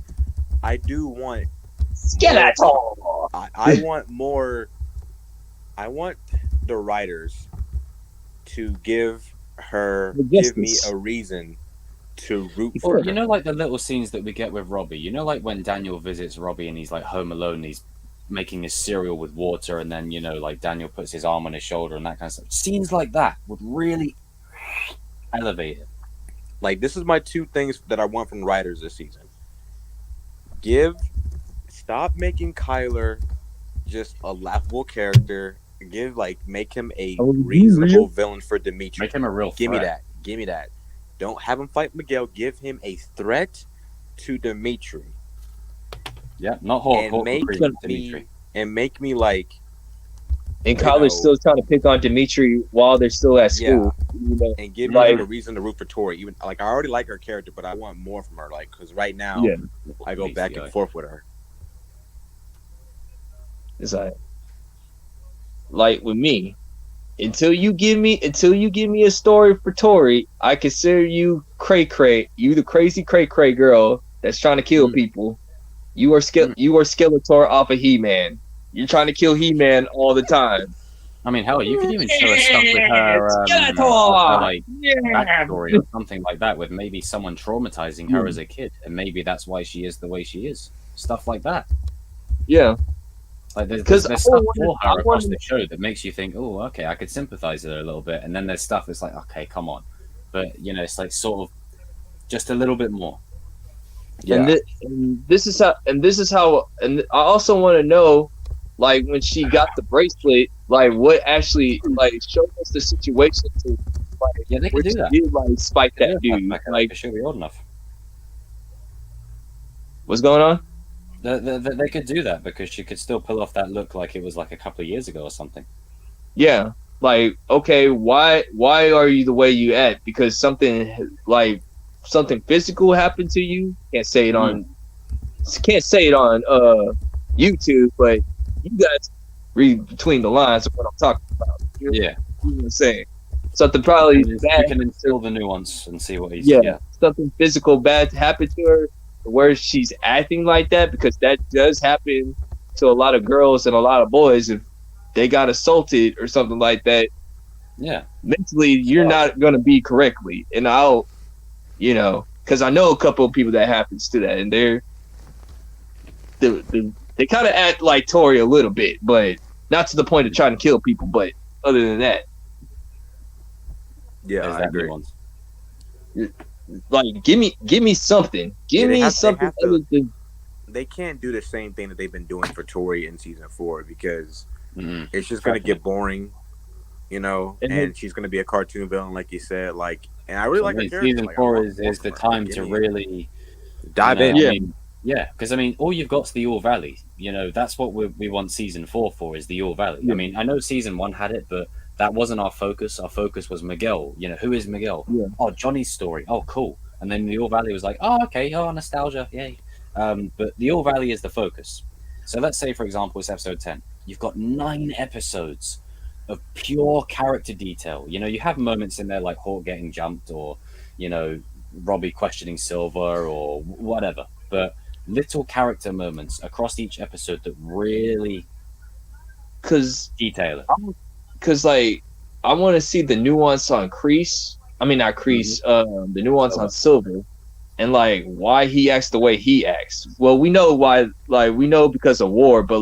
I do want Skeletor. I want more. I want the writers to give me a reason to root for Or her. like the little scenes that we get with Robbie. Like when Daniel visits Robbie and he's like home alone, he's making his cereal with water, and then like Daniel puts his arm on his shoulder and that kind of stuff. Scenes like that would really elevate it. Like this is my two things that I want from writers this season. Stop making Kyler just a laughable character. Make him a reasonable villain for Dimitri. Make him a real threat. Give me that. Don't have him fight Miguel. Give him a threat to Dimitri. Yeah, not Hawk. And Hawk make would create Dimitri. me like. And You Kyler's know. still trying to pick on Dimitri while they're still at school. And give Like- me a reason to root for Tori. Even like I already like her character, but I want more from her. Like because right now Yeah. I go back and forth with her. It's like with me, until you give me a story for Tori, I consider you cray. You the crazy cray girl that's trying to kill people. You are Skeletor off of He-Man. You're trying to kill He-Man all the time. I mean, hell, you could even show us stuff with her, Skeletor! like backstory or something like that, with maybe someone traumatizing her as a kid, and maybe that's why she is the way she is. Stuff like that. Yeah. Like there's 'Cause stuff for her across the show that makes you think, oh, okay, I could sympathize with her a little bit, and then there's stuff that's like, okay, come on, but it's like sort of just a little bit more. Yeah. And this is how. And I also want to know, like, when she got the bracelet, like, what actually, like, show us the situation to, like, Yeah, they where can do she that. did, like, spike that dude. Like, Like, she'll be old enough. what's going on? They could do that because she could still pull off that look like it was like a couple of years ago or something. Yeah, like okay, why are you the way you act? Because something physical happened to you. Can't say it on YouTube, but you guys read between the lines of what I'm talking about. Yeah, You know what I'm saying? Something probably you bad. can instill the nuance and see what he's. Yeah, something physical bad happened to her, where she's acting like that, because that does happen to a lot of girls and a lot of boys if they got assaulted or something like that. Yeah. Mentally, you're not gonna be correctly, and because I know a couple of people that happens to that, and they kind of act like Tori a little bit, but not to the point of trying to kill people. But other than that, Yeah, There's I that agree. nuance. like give me something, Yeah, they have something to- other than They can't do the same thing that they've been doing for Tori in season 4 because Mm-mm. it's just gonna get boring, And and she's gonna be a cartoon villain, like you said. Like, and I really like her character. Season Like, I 4 want is more the from her. time Give to me- really dive you in. know, Yeah. I mean, yeah, because I mean, all you've got is the All Valley. That's what we want season 4 for, is the All Valley. Yeah. I mean, I know season 1 had it, but that wasn't our focus. Our focus was Miguel. Who is Miguel? Yeah. Oh, Johnny's story. Oh, cool. And then the All Valley was like, oh, okay, oh, nostalgia, yay. But the All Valley is the focus. So let's say, for example, it's episode 10. You've got 9 episodes of pure character detail. You have moments in there like Hawk getting jumped, or Robbie questioning Silver, or whatever. But little character moments across each episode that really because detail it. like I want to see the nuance on Kreese. I mean, not Kreese. The nuance on Silver, and like why he acts the way he acts. Well, we know why. Like we know because of war, but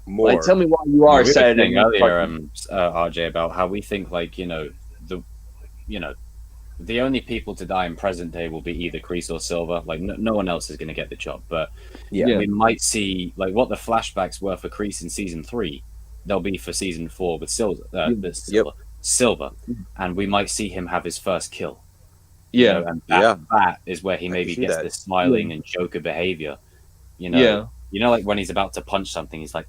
More. like tell me why you We are were excited. saying earlier, RJ, about how we think the only people to die in present day will be either Kreese or Silver. Like no one else is going to get the job. But Yeah. we might see like what the flashbacks were for Kreese in season 3. They'll be for season 4 with Silver. Silver, and we might see him have his first kill. Yeah, And Yeah. that is where he I maybe can see gets that. this smiling and Joker behavior. yeah, Like when he's about to punch something, he's like,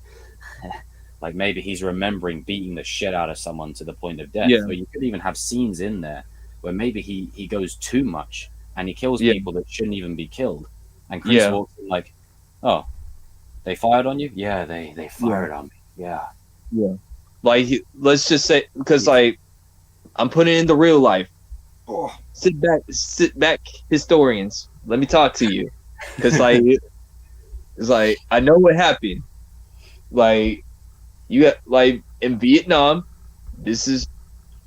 like maybe he's remembering beating the shit out of someone to the point of death. Yeah. Or you could even have scenes in there where maybe he goes too much and he kills Yeah. people that shouldn't even be killed. And Chris Yeah. walks in like, oh, they fired on you? Yeah, they fired on me. Yeah. like let's just say because like I'm putting it in the real life. Sit back, historians. Let me talk to you, because like it's like I know what happened. Like you got like in Vietnam. This is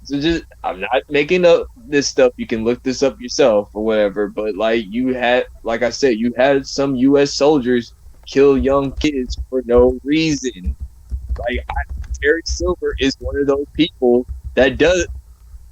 just I'm not making up this stuff. You can look this up yourself or whatever. But like you had, like I said, you had some U.S. soldiers kill young kids for no reason. Like Terry Silver is one of those people that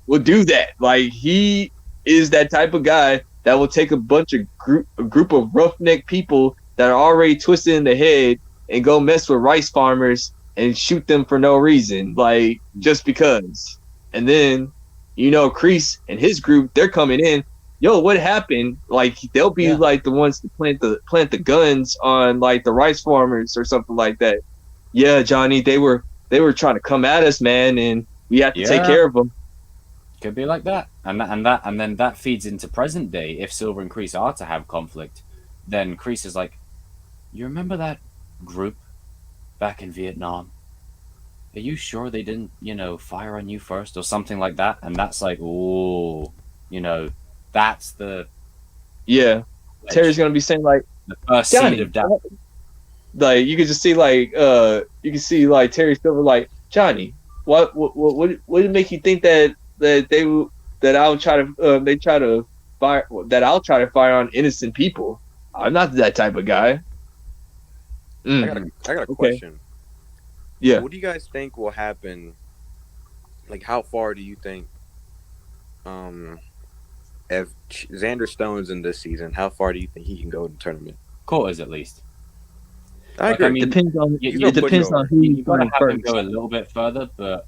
will do that. Like he is that type of guy that will take a group of roughneck people that are already twisted in the head and go mess with rice farmers and shoot them for no reason, like just because. And then Kreese and his group, they're coming in. Yo, what happened? Like they'll be like the ones to plant the guns on like the rice farmers or something like that. Yeah, Johnny, they were trying to come at us, man, and we have to take care of them. Could be like that. And then that feeds into present day. If Silver and Kreese are to have conflict, then Kreese is like, you remember that group back in Vietnam? Are you sure they didn't, fire on you first or something like that? And that's like, ooh, that's the Terry's gonna be saying like the first Johnny, seed of doubt. like you can just see like Terry Silver like Johnny, what would make you think that I'll try to fire on innocent people? I'm not that type of guy. I got a Okay. question. Yeah. What do you guys think will happen? Like, how far do you think, if Xander Stone's in this season, how far do you think he can go in the tournament? Quarters at least. I Like, agree. I mean, Depends on you- He's gonna it put depends you on over. who You you gotta find have him first. go a little bit further, but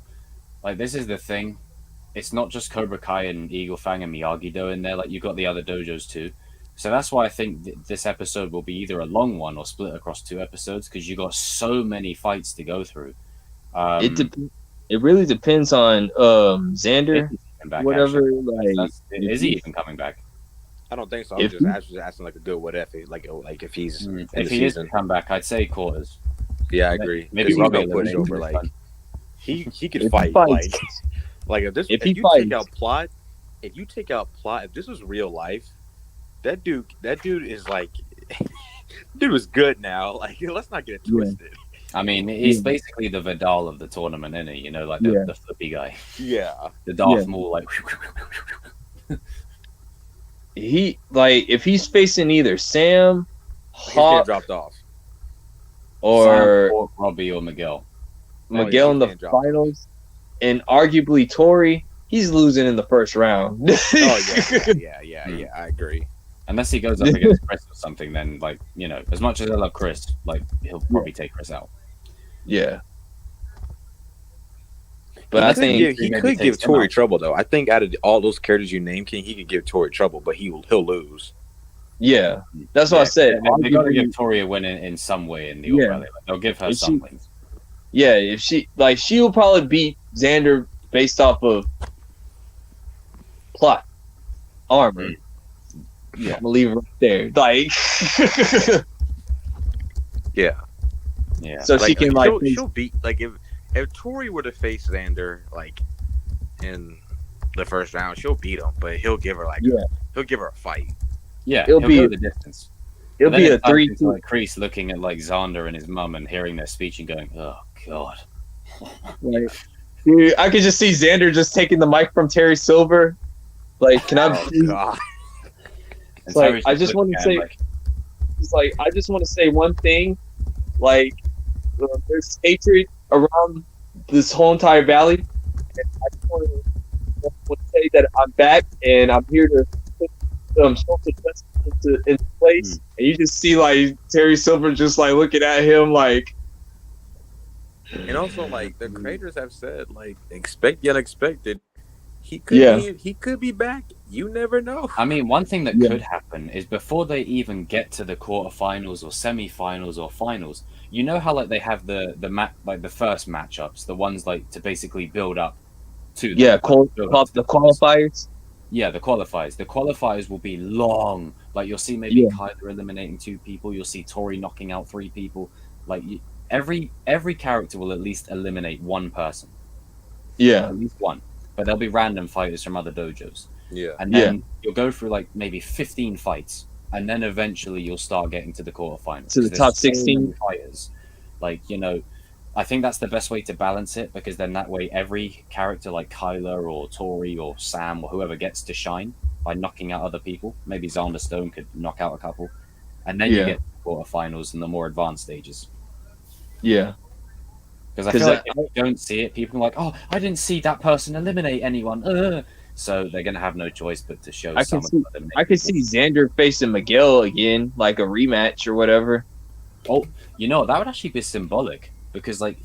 like this is the thing. It's not just Cobra Kai and Eagle Fang and Miyagi Do in there. Like you got the other dojos too. So that's why I think this episode will be either a long one or split across 2 episodes because you got so many fights to go through. It really depends on Xander, Back, whatever. actually. Like, Is he even coming back? I don't think so. If I'm just asking like a good what if, like if he's in If the he is season. to come back, I'd say quarters. Yeah, I agree. Maybe 'Cause he's Robbie no eliminates pushover. him. Like he could If he fight. fights- Like if he you fights- take out plot, if this was real life, that dude is like, dude was good now. Like let's not get it twisted. I mean, he's Yeah. basically the Vidal of the tournament, isn't he? You know, like the flippy guy, Yeah. the Darth Yeah. Maul, like. he like if he's facing either Sam, He's getting Hawk, dropped off. or Sam, Robbie or Miguel. Miguel yeah, in the he's getting dropped. finals, and arguably Tori, he's losing in the first round. Yeah. I agree. Unless he goes up against Chris or something, then like as much as I love Chris, like he'll probably take Chris out. Yeah. But I think he maybe could give takes him Tori out. trouble though. I think out of all those characters you named, King, he could give Tori trouble, but he'll lose. yeah, that's what I said. They got to Arguably- give Tori a win in some way in the Yeah. All Valley. Like, they'll give her If some she- wins. Yeah, if she'll probably beat Xander based off of plot, armor. Yeah. I'm gonna leave it right there. Like, Yeah. Yeah. so she can like, she'll beat like if Tori were to face Xander like in the first round, she'll beat him, but he'll give her he'll give her a fight. Yeah. it'll He'll be- go the distance. it'll Then be it a turns 3-2. into, like Kreese looking at like Xander and his mum and hearing their speech and going, "Oh God." Like, dude, I could just see Xander just taking the mic from Terry Silver. Like, can I? Oh God. And Like, Terry's I just looking wanna at him say- like, It's like I just want to say one thing. Like, there's hatred around this whole entire valley, and I just want to say that I'm back and I'm here to put social justice into place. And you just see like Terry Silver just like looking at him like, And also, like the creators have said, like expect the unexpected. He could be back. You never know. I mean, one thing that Yeah. could happen is before they even get to the quarterfinals or semifinals or finals, you know how like they have the first matchups, the ones like to basically build up to yeah, build up to the qualifiers. Yeah, the qualifiers. The qualifiers will be long. Like you'll see maybe Yeah. Kyler eliminating 2 people. You'll see Tori knocking out 3 people. Like every character will at least eliminate 1 person, Yeah, at least 1. But there'll be random fighters from other dojos, Yeah. and then you'll go through like maybe 15 fights, and then eventually you'll start getting to the quarterfinals. To the 'Cause top there's so 16. many fighters. Like I think that's the best way to balance it because then that way every character like Kyler or Tori or Sam or whoever gets to shine by knocking out other people. Maybe Xander Stone could knock out a couple, and then you Yeah. get to the quarterfinals and the more advanced stages. yeah, Because I 'Cause feel like if you don't see it, people are like, "Oh, I didn't see that person eliminate anyone." So they're gonna have no choice but to show I some can of see- them eliminate I could people. see Xander facing Miguel again, like a rematch or whatever. Oh, that would actually be symbolic because, like,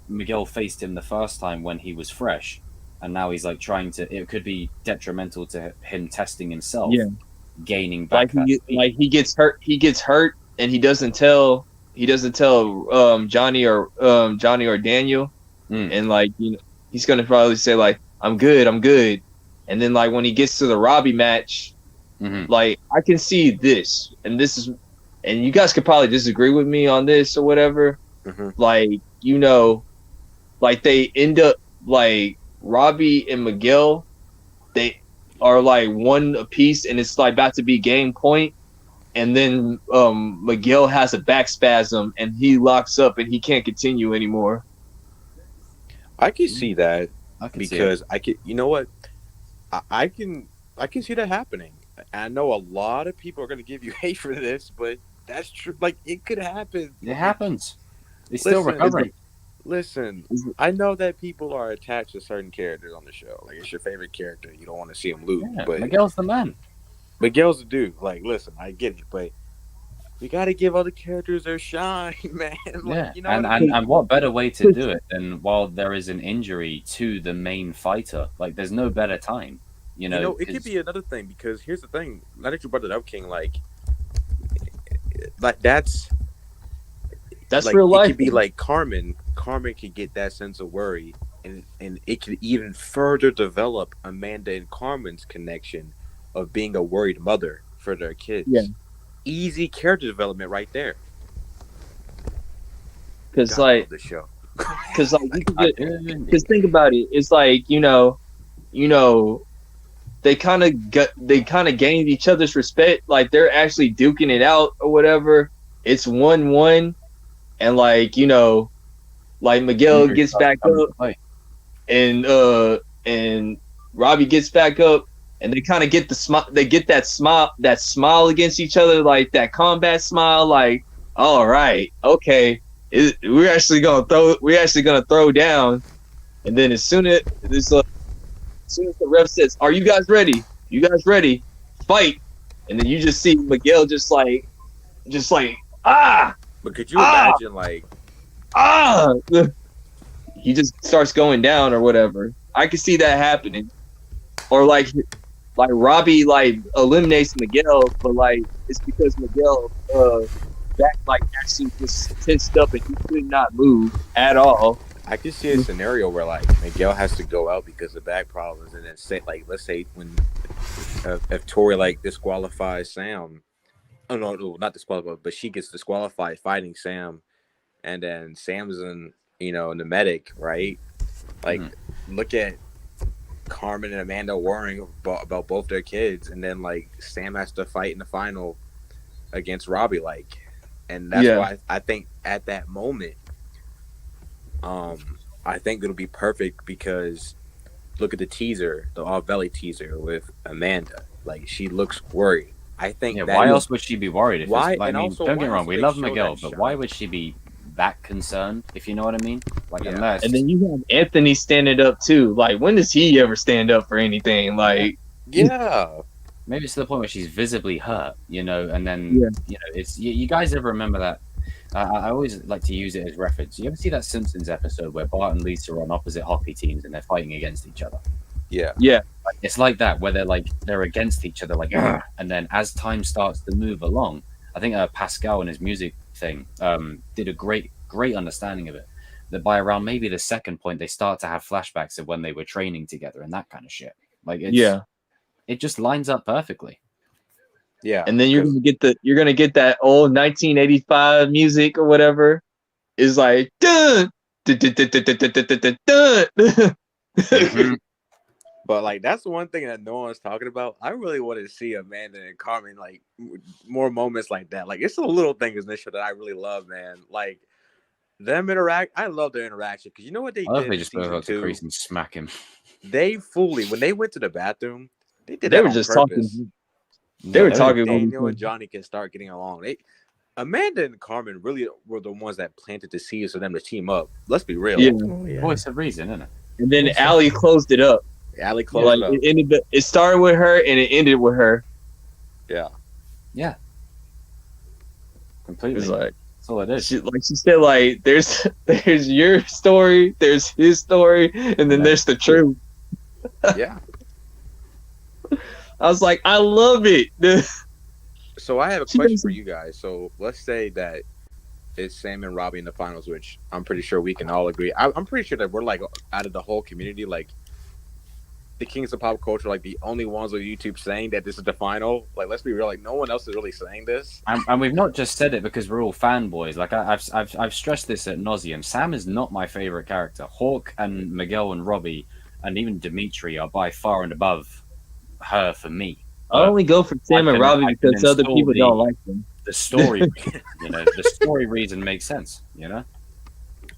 Miguel faced him the first time when he was fresh, and now he's like trying to. It could be detrimental to him testing himself, Yeah. gaining back that speed. He gets hurt, and he doesn't tell Johnny or Daniel, Mm. and like he's gonna probably say like I'm good, and then like when he gets to the Robbie match, Mhm. like I can see this, and you guys could probably disagree with me on this or whatever. Mhm. Like like they end up like Robbie and Miguel, they are like 1 apiece, and it's like about to be game point, and then Miguel has a back spasm and he locks up and he can't continue anymore. I can see that I can see it. because I can. You know what? I can see that happening. I know a lot of people are going to give you hate for this, but that's true. Like it could happen. It happens. He's still Listen, recovering. Listen, I know that people are attached to certain characters on the show. Like it's your favorite character. You don't want to see him lose, Yeah, but Miguel's the man. Miguel's the dude. Like, listen, I get it, but we got to give other characters their shine, man. Like, Yeah, you know and, what I mean? and what better way to do it than while there is an injury to the main fighter? Like, there's no better time. You know, it could be another thing because here's the thing. Now that you brought it up, King, like that's like real it life. could be like Carmen. Carmen could get that sense of worry, and it could even further develop Amanda and Carmen's connection of being a worried mother for their kids. Yeah. Easy character development right there. Because God, I like, love the show. because like, because think about it. It's like you know, they kind of gained each other's respect. Like they're actually duking it out or whatever. It's 1-1, and like like Miguel gets back up, and Robbie gets back up, and they kind of get the smile. They get that smile against each other, like that combat smile. Like, all right, okay, we're actually gonna throw down. And then as soon as the ref says, "Are you guys ready? You guys ready? Fight!" And then you just see Miguel just like ah. But could you imagine like he just starts going down or whatever. I could see that happening. Or like Robbie like eliminates Miguel, but like it's because Miguel back like actually just tensed up and he could not move at all. I could see a scenario where like Miguel has to go out because of back problems, and then say like let's say when if Tori like disqualifies Sam, oh no, not disqualified, but she gets disqualified fighting Sam, and then Sam's in the medic, right? Like look at Carmen and Amanda worrying about both their kids, and then like Sam has to fight in the final against Robbie, like, and that's why I think at that moment. I think it'll be perfect because look at the teaser, the All Valley teaser with Amanda. Like she looks worried. I think. Yeah, why else would she be worried? If why? Like, and I mean, also, don't get me wrong, we love Miguel, but why shot? would she be that concerned? If you know what I mean? Like, Yeah. unless. And then you have Anthony standing up too. Like, when does he ever stand up for anything? Like, Yeah. Maybe it's to the point where she's visibly hurt, and then it's you guys ever remember that? I always like to use it as reference. You ever see that Simpsons episode where Bart and Lisa are on opposite hockey teams and they're fighting against each other? Yeah. It's like that where they're against each other, like, and then as time starts to move along, I think Pascal and his music thing did a great understanding of it. That by around maybe the second point, they start to have flashbacks of when they were training together and that kind of shit. Like, it just lines up perfectly. Yeah. And then you're gonna get that old 1985 music or whatever. Is like dun, dun, dun, dun, dun, dun, dun, dun, dun. Mhm. But like that's the one thing that no one's talking about. I really want to see Amanda and Carmen like more moments like that. Like it's the little things in this show that I really love, man. Like them interact. I love their interaction because you know what they I love did. they just put out to Crease and smack him. They when they went to the bathroom, they did. They that were on just purpose. talking. They were talking. Daniel and Johnny can start getting along. Amanda and Carmen really were the ones that planted the seeds for them to team up. Let's be real. Yeah. Oh, yeah. Voice of reason, isn't it? And then Allie closed it up. Allie closed Like it up. it started with her and it ended with her. Yeah. Yeah. Completely. It's like That's all it is. she said, like there's your story, there's his story, and then there's the truth. Yeah. I was like, I love it. So I have a question for you guys. So let's say that it's Sam and Robbie in the finals, which I'm pretty sure we can all agree. I'm pretty sure that we're like out of the whole community, like the kings of pop culture, like the only ones on YouTube saying that this is the final. Like, let's be real, like no one else is really saying this. And we've not just said it because we're all fanboys. Like I've stressed this at nauseum. Sam is not my favorite character. Hawk and Miguel and Robbie and even Dimitri are by far and above her for me. I only go for Sam and Robbie because other people don't like them. The story, the story reason makes sense. No,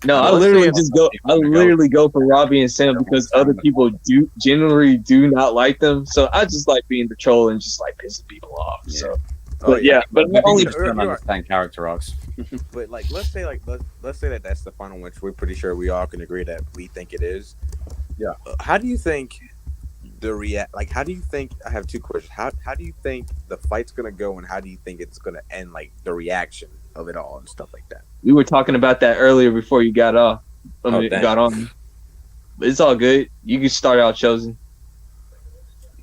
Well, I let's literally say just go. I literally go for Robbie and Sam because other people generally do not like them. So I just like being the troll and just like pissing people off. Yeah. So, but but Maybe only just don't understand character arcs. But like, let's say that that's the final, which we're pretty sure we all can agree that we think it is. Yeah. How do you think how do you think? I have two questions. How do you think the fight's gonna go, and how do you think it's gonna end? Like the reaction of it all and stuff like that. we were talking about that earlier before you got off. Dang. Got on. But it's all good. You can start out, Chosen.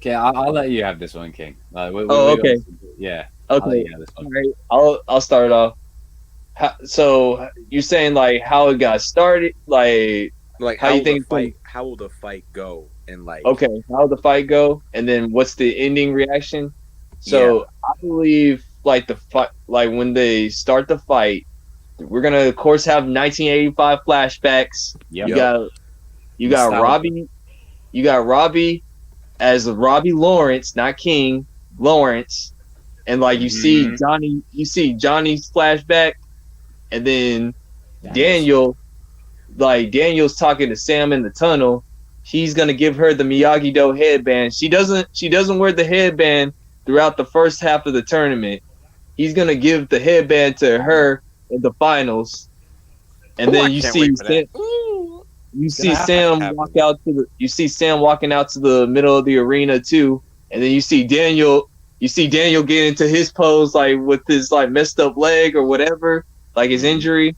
Okay, I'll let you have this one, King. Okay. Yeah. I'll let Okay. you have this All one. right. I'll start off. So you're saying like how it got started, like Like how you think? how will the fight go? And like, Okay, how the fight go, and then what's the ending reaction? yeah, So I believe like the fight, like when they start the fight, we're gonna of course have 1985 flashbacks. Yep. You got Nostalgia. Robbie, you got Robbie as Robbie Lawrence, not King Lawrence, and like you see Johnny's flashback, and then Daniel, like Daniel's talking to Sam in the tunnel. He's gonna give her the Miyagi Do headband. She doesn't wear the headband throughout the first half of the tournament. He's gonna give the headband to her in the finals, and ooh, I then can't wait for that. Ooh. you gonna see have to Sam happen. walking out to the middle of the arena too, and then you see Daniel get into his pose like with his like messed up leg or whatever, like his injury,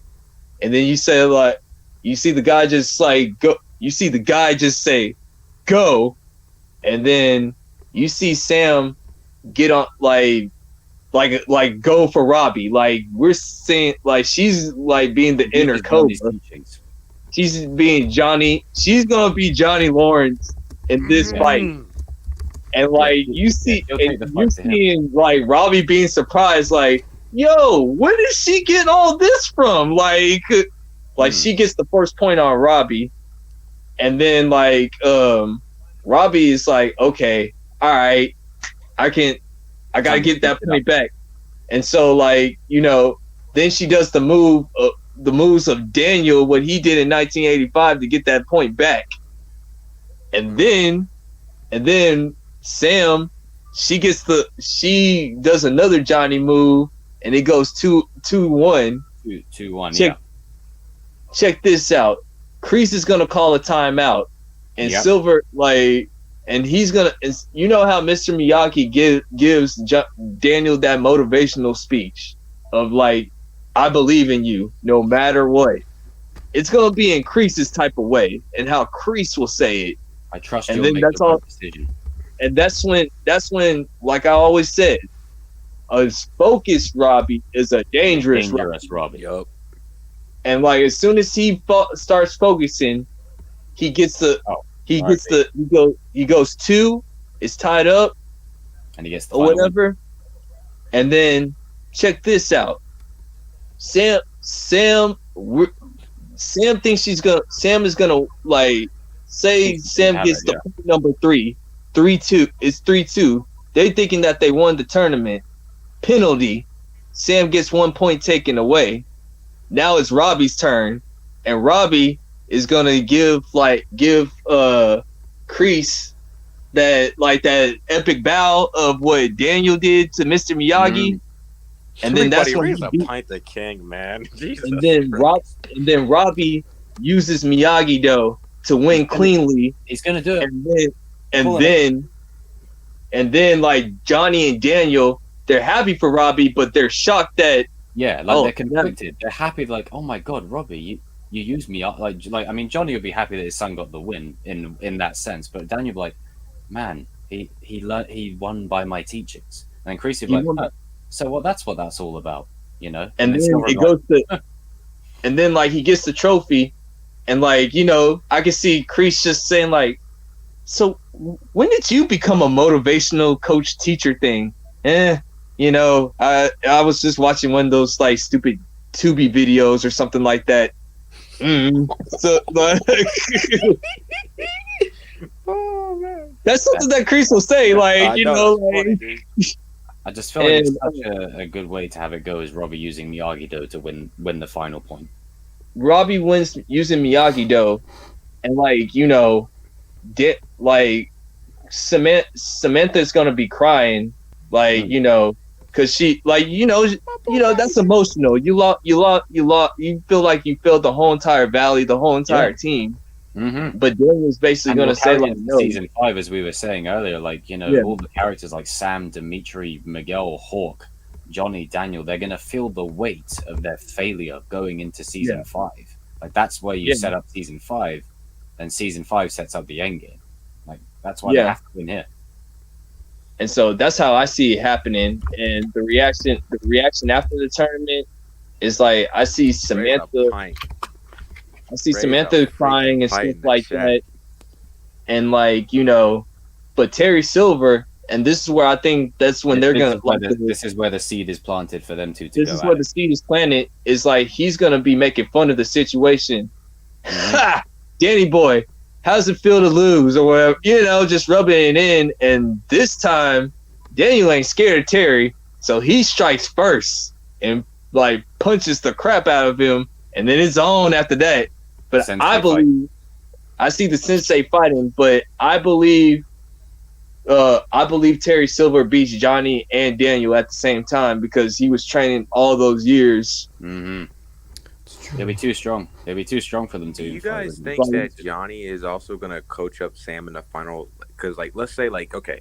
and then you see the guy just like go. You see the guy just say, "Go," and then you see Sam get on like go for Robbie. Like we're saying, like she's like being the inner Cobra. She's being Johnny. She's gonna be Johnny Lawrence in this fight. And like you're seeing like Robbie being surprised, like, yo, where did she get all this from? Like she gets the first point on Robbie, and then like Robbie is like, okay, all right, I gotta get that point back. And so like, then she does the moves of Daniel, what he did in 1985 to get that point back. And then Sam, she does another Johnny move, and it goes 2-1. 2-1. Yeah. Check this out. Kreese is gonna call a timeout, and Silver and he's gonna. You know how Mr. Miyagi gives Daniel that motivational speech of like, I believe in you no matter what. It's gonna be in Kreese's type of way, and how Kreese will say it. I trust and you. then that's all. Decision. And that's when, like I always said, a focused Robbie is a dangerous Robbie. Yup. And like as soon as he starts focusing, he gets he goes 2, it's tied up, and he gets the or whatever. And then check this out. Sam thinks Sam is gonna like say Sam gets the point number 3. 3-2. It's 3-2. They thinking that they won the tournament. Penalty. Sam gets 1 point taken away. Now it's Robbie's turn, and Robbie is gonna give Kreese that epic bow of what Daniel did to Mr. Miyagi, and then that's when he pint the king, man. Jesus and then Robbie uses Miyagi Do to win cleanly. He's gonna do it, and then like Johnny and Daniel, they're happy for Robbie, but they're shocked that. Yeah, like they're conflicted. They're happy, like, oh my god, Robbie, you used me up. Like I mean, Johnny would be happy that his son got the win in that sense, but Daniel would be like, man, he won by my teachings. And then Kreese would be like, so that's what that's all about, And then it goes to, and then like he gets the trophy, and like I can see Kreese just saying like, so when did you become a motivational coach teacher thing? I was just watching one of those like stupid Tubi videos or something like that. So like, oh man, that's something that Kreese will say. Like I just feel like it's such a good way to have it go is Robbie using Miyagi Do to win the final point. Robbie wins using Miyagi Do, and Samantha's gonna be crying, because she that's emotional. You feel like you failed the whole entire valley, the whole entire team. Mm-hmm. But Daniel's basically going to say like, no. Season 5, as we were saying earlier, all the characters like Sam, Dimitri, Miguel, Hawk, Johnny, Daniel, they're going to feel the weight of their failure going into season 5. Like that's where you set up season 5, then season 5 sets up the end game. Like that's why they have to win here. And so that's how I see it happening. And the reaction after the tournament is like I see Samantha crying and stuff like that. And like, you know, but Terry Silver, and this is where I think that's when they're gonna this is where the seed is planted for them to this go is where at the seed is planted, is like he's gonna be making fun of the situation. Ha! Danny boy, how's it feel to lose or whatever, you know, just rubbing it in. And this time Daniel ain't scared of Terry, so he strikes first and like punches the crap out of him, and then it's on after that. But Sensei I believe I see the sensei fighting, but I believe Terry Silver beats Johnny and Daniel at the same time because he was training all those years. Mm-hmm. They'll be too strong. They'll be too strong for them to. Do you guys think that Johnny is also gonna coach up Sam in the final? Because, like, let's say, like, okay,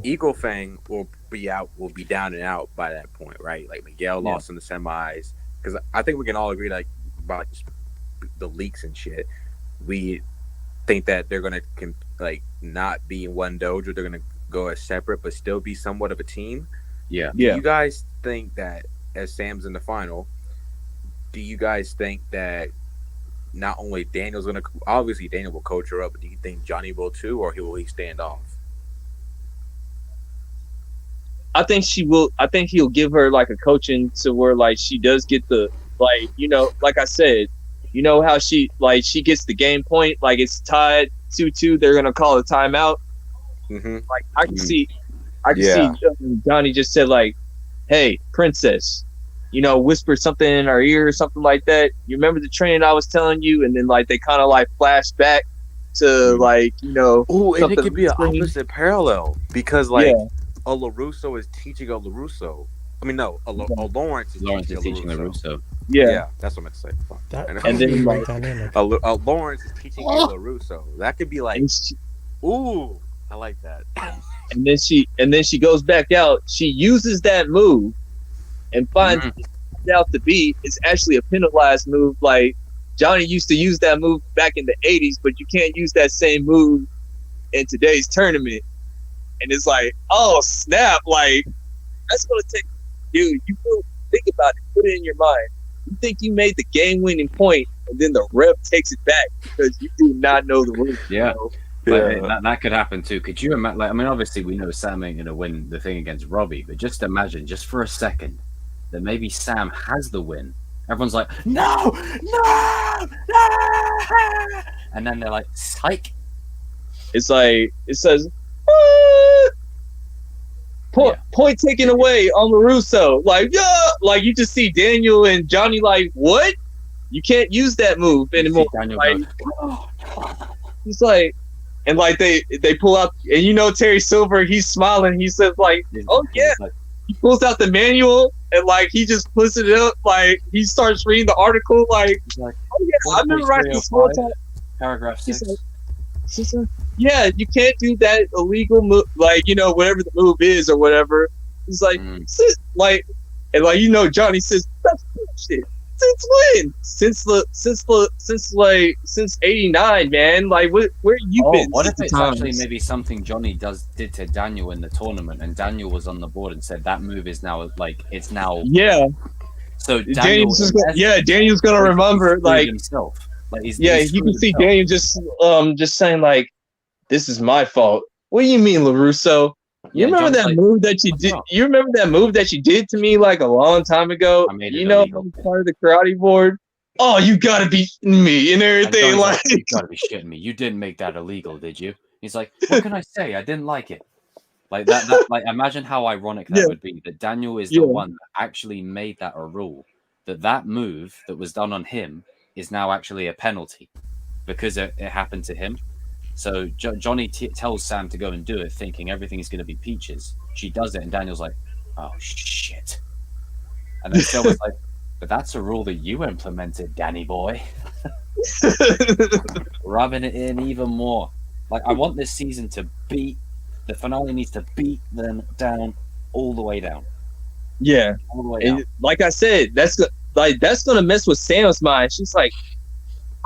Eagle Fang will be down and out by that point, right? Like Miguel lost in the semis. Because I think we can all agree, like, about the leaks and shit. We think that they're gonna like not be in one dojo. They're gonna go as separate, but still be somewhat of a team. Yeah. Do you guys think that as Sam's in the final? Do you guys think that not only Daniel's going to, obviously Daniel will coach her up, but do you think Johnny will too, or will he stand off? I think she will. I think he'll give her like a coaching to where like she does get the, like, you know, like I said, you know how she gets the game point, like it's tied 2-2, they're going to call a timeout. Mm-hmm. Like I can see Johnny just said like, hey, princess, you know, whisper something in our ear or something like that. You remember the training I was telling you? And then like they kind of like flash back to like, you know. Oh, and it could be an opposite parallel because like a LaRusso is teaching a LaRusso. I mean, no, a Lawrence is teaching a LaRusso. Yeah, that's what I meant to say. And then like dynamic. A Lawrence is teaching a LaRusso. That could be like, ooh, I like that. And then she goes back out. She uses that move and finds out to be it's actually a penalized move. Like Johnny used to use that move back in the 80s, but you can't use that same move in today's tournament. And it's like, oh snap! Like that's gonna take, dude. You think about it. Put it in your mind. You think you made the game-winning point, and then the ref takes it back because you do not know the rules. Yeah. Like, that could happen too. Could you imagine? Like, I mean, obviously we know Sam ain't gonna win the thing against Robbie, but just imagine, just for a second, that maybe Sam has the win. Everyone's like, no, and then they're like, psych. It's like it says, point taken away on LaRusso. Like, like you just see Daniel and Johnny like, what? You can't use that move anymore. Like, he's like. And like they pull out, and you know Terry Silver, he's smiling. He says like, "Oh yeah." He pulls out the manual and like he just puts it up. Like he starts reading the article. Like, "Oh yeah, I've been writing this whole time." Paragraph 6. She's like, "Yeah, you can't do that illegal move. Like you know whatever the move is or whatever." He's like, like, and like you know Johnny says, "That's bullshit." Since when? Since '89, man. Like, where you been? What if it's actually maybe something Johnny did to Daniel in the tournament, and Daniel was on the board and said that move is now like it's now. Yeah. So Daniel's gonna remember like himself. Like you can see Daniel just saying like, "This is my fault." What do you mean, LaRusso? You remember that move that you did? You remember that move that you did to me like a long time ago? You know, part of the karate board. Oh, you gotta be me and everything. Like, you gotta be shitting me. You didn't make that illegal, did you? He's like, what can I say? I didn't like it. Like that. Like, imagine how ironic that would be. That Daniel is the one that actually made that a rule. That move that was done on him is now actually a penalty because it happened to him. So Johnny tells Sam to go and do it, thinking everything is going to be peaches. She does it, and Daniel's like, "Oh shit!" And then Silver's like, "But that's a rule that you implemented, Danny boy." Rubbing it in even more. Like, I want this season to beat the finale. Needs to beat them down all the way down. Yeah, all the way down. Like I said, that's gonna mess with Sam's mind. She's like,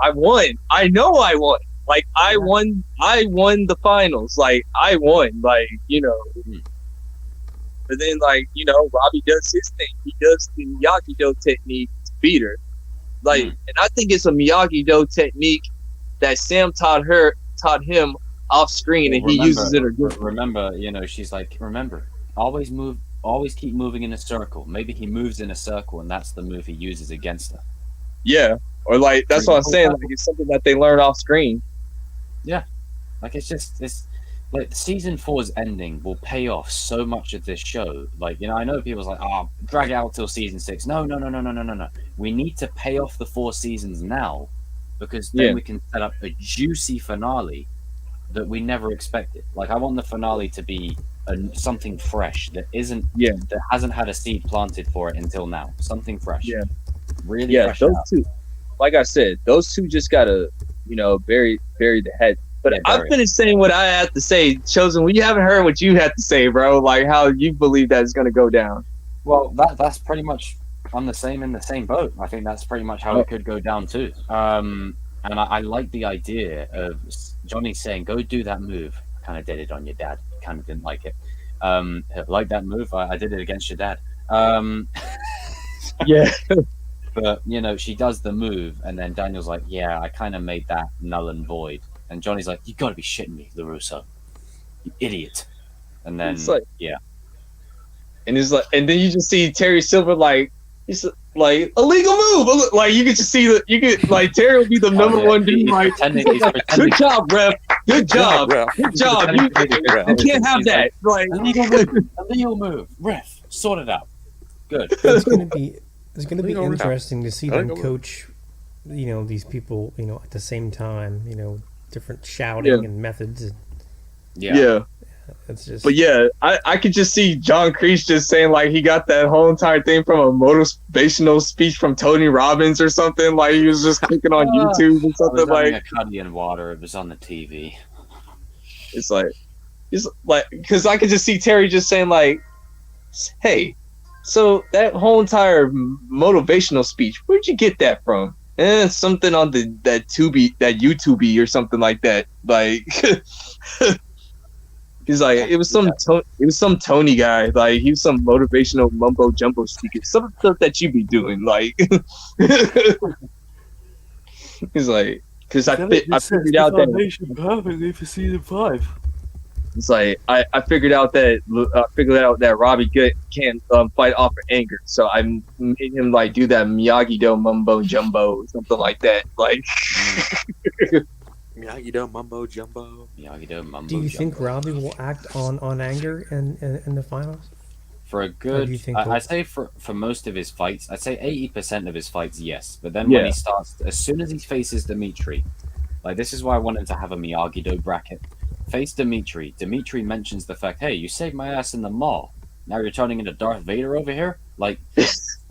"I won. I know I won." Like I won the finals. Like I won. Like, you know. Mm. But then, like, you know, Robbie does his thing. He does the Miyagi-Do technique to beat her. Like, and I think it's a Miyagi-Do technique that Sam taught him off screen, and he uses it. Remember, you know, she's like, remember, always keep moving in a circle. Maybe he moves in a circle, and that's the move he uses against her. Yeah, or like that's what I'm saying. Like it's something that they learn off screen. Yeah, like it's like season 4's ending will pay off so much of this show. Like, you know, I know people's like, oh, drag it out till season 6. No. We need to pay off the 4 seasons now, because then we can set up a juicy finale that we never expected. Like, I want the finale to be something fresh that hasn't had a seed planted for it until now. Something fresh. Yeah, really. Yeah, fresh those out. two. Like I said, those two just gotta, you know, bury the head. But I finished saying what I had to say. Chosen, we haven't heard what you had to say, bro. Like how you believe that is going to go down. Well, that's pretty much in the same boat. I think that's pretty much how it could go down too. And I like the idea of Johnny saying, "Go do that move." I kind of did it on your dad. Kind of didn't like it. Like that move. I did it against your dad. Yeah. But, you know, she does the move, and then Daniel's like, "Yeah, I kind of made that null and void." And Johnny's like, "You got to be shitting me, LaRusso, you idiot!" And then, it's like, yeah, and it's like, and then you just see Terry Silver like he's like illegal move. Like you could just see that you could like Terry will be the number one dude. Like, good job, ref. Good job. Good job. You can't have that. Like illegal move. Ref, sort it out. Good. It's gonna be interesting to see them coach, you know, these people, you know, at the same time, you know, different shouting and methods. Yeah. It's just. But yeah, I could just see John Kreese just saying like he got that whole entire thing from a motivational speech from Tony Robbins or something. Like he was just clicking on YouTube or something like. A cuddy and water. It was on the TV. It's like because I could just see Terry just saying like, "Hey, so that whole entire motivational speech, where'd you get that from?" And something on that YouTube or something like that. Like he's like, it was some Tony guy. Like he was some motivational mumbo jumbo speaker. Some stuff that you be doing. Like he's like, because I figured out that perfectly for season 5. It's like I figured out that Robbie can't fight off of anger, so I made him like do that Miyagi-Do mumbo jumbo or something like that. Like Miyagi-Do mumbo jumbo. Miyagi-Do mumbo. Do you jumbo. think Robbie will act on anger in the finals? For a good, I'd say for most of his fights, I'd say 80% of his fights, yes. But then when he starts, as soon as he faces Dimitri, like this is why I wanted to have a Miyagi-Do bracket. Face Dimitri. Dimitri mentions the fact, "Hey, you saved my ass in the mall. Now you're turning into Darth Vader over here?" Like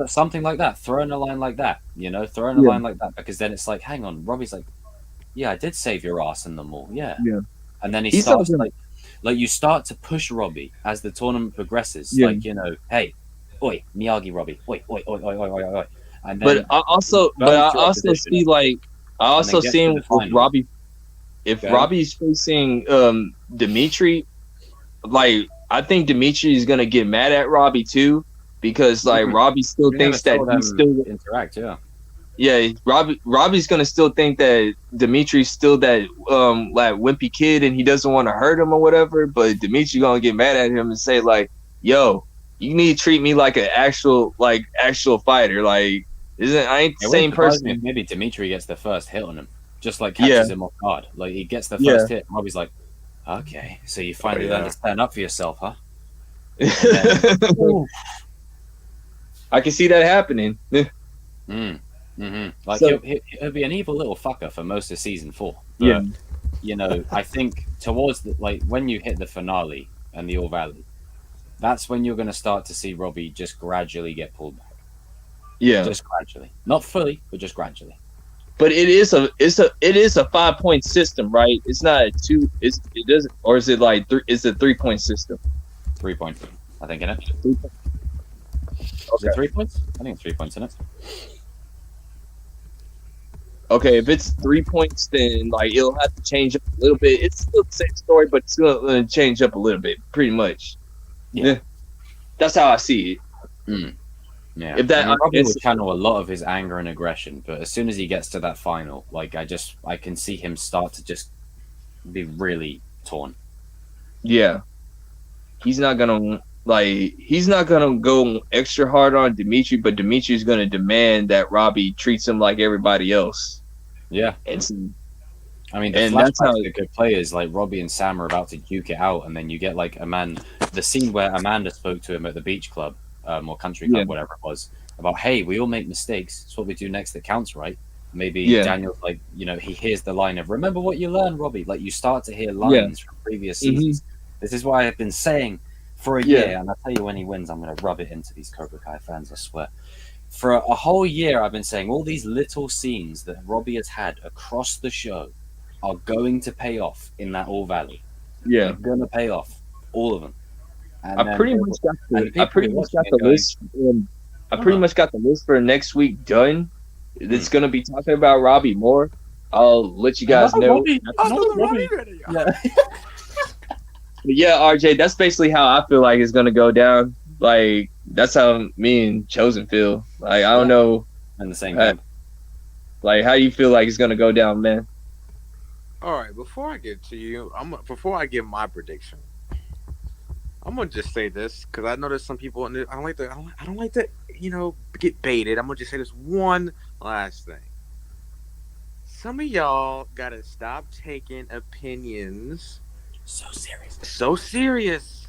something like that. Throwing a line like that, you know, line like that, because then it's like, hang on, Robbie's like, "Yeah, I did save your ass in the mall, yeah." And then he starts like you start to push Robbie as the tournament progresses, like, you know, "Hey, oi, Miyagi Robbie, oi, oi, oi, oi, oi, oi, oi." And then I also see him with Robbie. If Robbie's facing Dimitri, like I think Dimitri is gonna get mad at Robbie too, because like Robbie still thinks that he's still interact. Robbie's gonna still think that Dimitri's still that like wimpy kid and he doesn't want to hurt him or whatever. But Dimitri gonna get mad at him and say like, "Yo, you need to treat me like an actual fighter. Like, I ain't the same person." Maybe Dimitri gets the first hit on him. Just like catches him off guard. Like he gets the first hit, and Robbie's like, "Okay, so you finally learned to stand up for yourself, huh?" I can see that happening. Like he'll be an evil little fucker for most of season 4. But, you know, I think towards when you hit the finale and the All Valley, that's when you're going to start to see Robbie just gradually get pulled back. Yeah, just gradually, not fully, but just gradually. But it is a 5-point system, right? It's not a 2. It doesn't, or is it like 3? It's a 3-point system. 3 point, I think, in it. 3 points. Is it 3 points? I think it's 3 points in it. Okay, if it's 3 points, then like it'll have to change up a little bit. It's still the same story, but it's gonna change up a little bit, pretty much. Yeah. That's how I see it. Yeah, If that- I mean, Robbie it's- will channel a lot of his anger and aggression, but as soon as he gets to that final, like I can see him start to just be really torn. Yeah, he's not gonna go extra hard on Dimitri, but Dimitri's gonna demand that Robbie treats him like everybody else. Yeah, And so, I mean, the And that's flashbacks how- to good players like Robbie and Sam are about to duke it out, and then you get like the scene where Amanda spoke to him at the beach club, or country club, Yeah. whatever it was, about hey, we all make mistakes. It's what we do next that counts, right? Maybe Yeah. Daniel's like, he hears the line of "Remember what you learned, Robbie." Like you start to hear lines from previous seasons. This is why I've been saying for a Yeah. year, and I tell you when he wins, I'm going to rub it into these Cobra Kai fans. I swear. For a whole year, I've been saying all these little scenes that Robbie has had across the show are going to pay off in that All Valley. yeah. They're going to pay off, all of them. And I then pretty much got and the people I pretty who are much got watching the it going, list. I pretty much got the list for next week done. It's gonna be talking about Robbie Moore. I'll let you guys know. Robbie, Another Robbie. Robbie video. Yeah. But yeah, RJ, that's basically how I feel like it's gonna go down. Like that's how me and Chosen feel. Like I don't know, In the same Uh, camp. like how you feel like it's gonna go down, man. All right, before I get to you, before I give my prediction, I'm gonna just say this because I know there's some people in there. I don't like to get baited. I'm gonna just say this one last thing. Some of y'all gotta stop taking opinions So serious. so serious.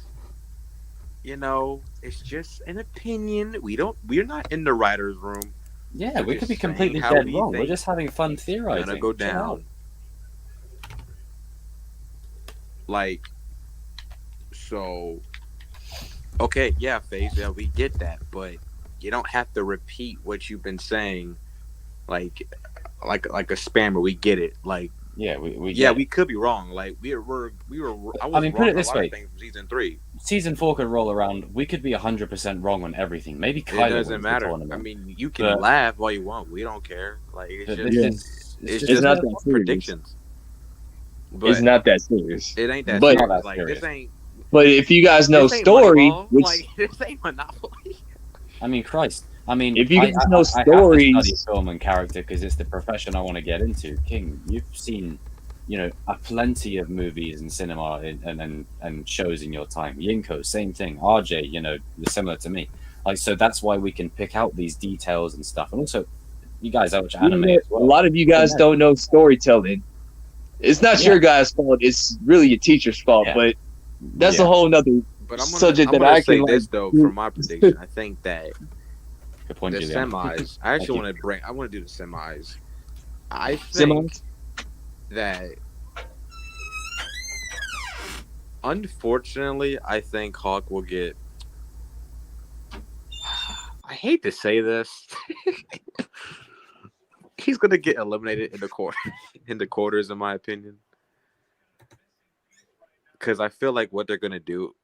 It's just an opinion. We're not in the writer's room. Yeah, We're we could be just saying completely how dead we wrong. We're think just having fun theorizing. Gonna go Chill out. down. Like, so, okay, yeah, FaZe, yeah, we get that, but you don't have to repeat what you've been saying, like a spammer. We get it. Like, Yeah, we yeah, get we it. could be wrong. Like, we were. I was I mean, put wrong it on this a lot way. of things from season 3. Season 4 could roll around. We could be 100% wrong on everything. Maybe It Kyler doesn't wins the matter. tournament. I mean, you can But- laugh all you want. We don't care. Like, it's But just this Yeah. is it's just not that serious. predictions. But It's not that serious. it ain't that but- serious. Not that Like, serious. this ain't. But if you guys know this ain't story, Moneyball. which Like, this ain't Monopoly. I mean, Christ. I mean, If you guys know I have to stories- study film and character because it's the profession I want to get into. King, you've seen, a plenty of movies and cinema and shows in your time. Yinko, same thing. RJ, you're similar to me. Like, so that's why we can pick out these details and stuff. And also, you guys watch anime as a well. lot of you guys Yeah. don't know storytelling. It's not Yeah. your guys' fault. It's really your teacher's fault. Yeah. But that's Yeah. a whole nother But I'm subject gonna that I say can this though for my prediction. I think that Good point, the Julian. semis. I actually you. want to do the semis. I think semis. that unfortunately, I think Hawk will get. I hate to say this. He's gonna get eliminated in the quarters, in my opinion. Because I feel like what they're gonna do,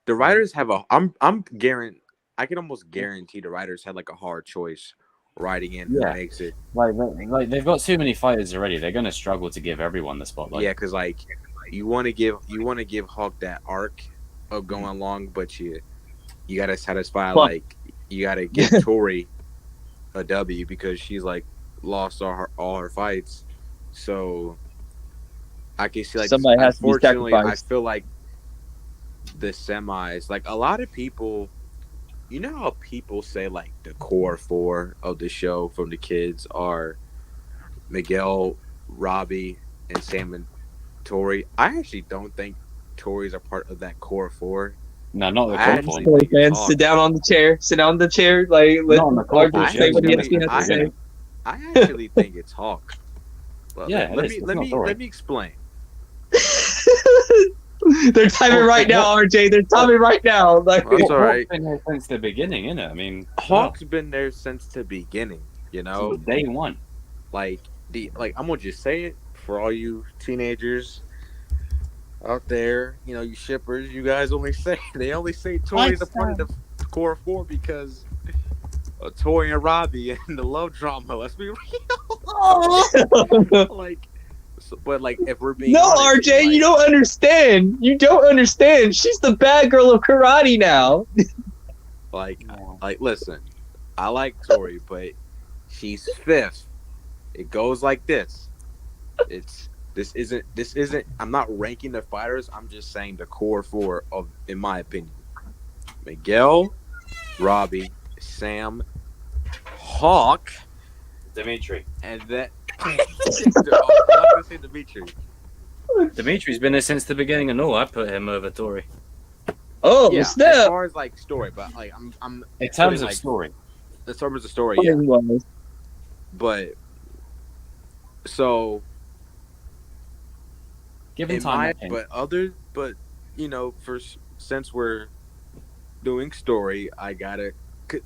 the writers have I can almost guarantee the writers had like a hard choice writing in who Yeah. makes it. Like they've got too many fighters already. They're going to struggle to give everyone the spotlight. Yeah, because like you want to give Hawk that arc of going along, but you gotta satisfy Well- like you gotta give Tori a W because she's like lost all her fights. So I can see like Somebody has to be unfortunately, sacrificed. I feel like the semis, like a lot of people, you know how people say like the core 4 of the show from the kids are Miguel, Robbie, and Sam and Tori. I actually don't think Tori's a part of that core 4. No, not the I corporal. actually- fans, Hawk. sit down on the chair. Sit down on the chair. Like let Not on the corporal. RJ I say what he actually- has to say. I actually think it's Hawk. Well, Yeah, it let is. me It's let not me Tori. let me explain. They're timing right now, RJ. They're timing right now. Like, That's all right. Hawk's been here since the beginning, innit? I mean, Hawk's been there since the beginning. You know, since day one. like I'm gonna just say it for all you teenagers out there. You know, you shippers. You guys only say Tori's a part of the core 4 because Tori and Robbie and the love drama. Let's be real. Like, but like if we're being No, honest, RJ, like, you don't understand. You don't understand. She's the bad girl of karate now. like listen, I like Tori, but she's fifth. It goes like this. This isn't. I'm not ranking the fighters. I'm just saying the core four of, in my opinion, Miguel, Robbie, Sam, Hawk, Dimitri. and then I'm not gonna say Dimitri. Dimitri's been there since the beginning and all. I put him over Tori. Oh, Yeah, as snap. far as like story, but like I'm In terms putting, of like, story. as far as the story, yeah. But so Given in time, my, I think. but you know, since we're doing story, I gotta.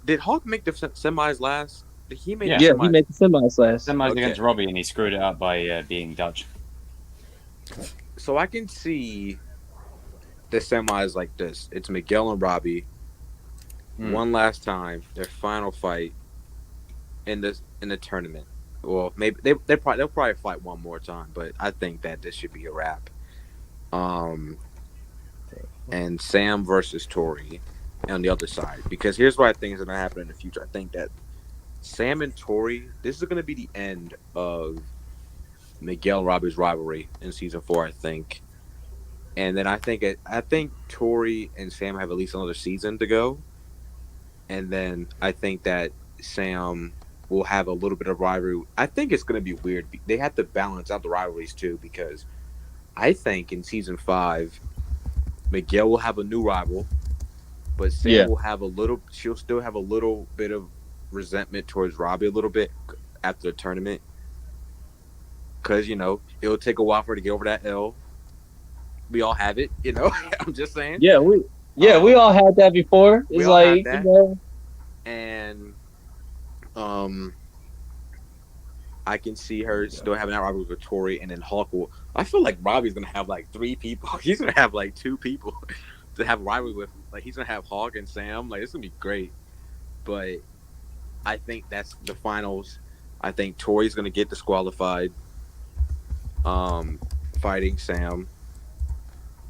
Did Hawk make the semis last? Did he make? Yeah. the Yeah, semis? he made the semis last. Semis Okay. against Robbie, and he screwed it up by being Dutch. So I can see the semis like this. It's Miguel and Robbie. One last time, their final fight in the tournament. Well, maybe they'll probably fight one more time, but I think that this should be a wrap. And Sam versus Tori on the other side, because here's what I think is going to happen in the future. I think that Sam and Tori, this is going to be the end of Miguel and Robbie's rivalry in season 4, I think. And then I think Tori and Sam have at least another season to go. And then I think that Sam will have a little bit of rivalry. I think it's going to be weird. They have to balance out the rivalries too, because I think in season 5, Miguel will have a new rival, but Sam will have she'll still have a little bit of resentment towards Robbie a little bit after the tournament. Because, you know, it'll take a while for her to get over that L. We all have it, you know. I'm just saying. Yeah, we all had that before. It's like, you know. And I can see her still having that rivalry with Tori, and then Hawk will. I feel like Robbie's gonna have like 3 people. He's gonna have like 2 people to have a rivalry with. Like he's gonna have Hawk and Sam. Like it's gonna be great. But I think that's the finals. I think Tori's gonna get disqualified. Fighting Sam.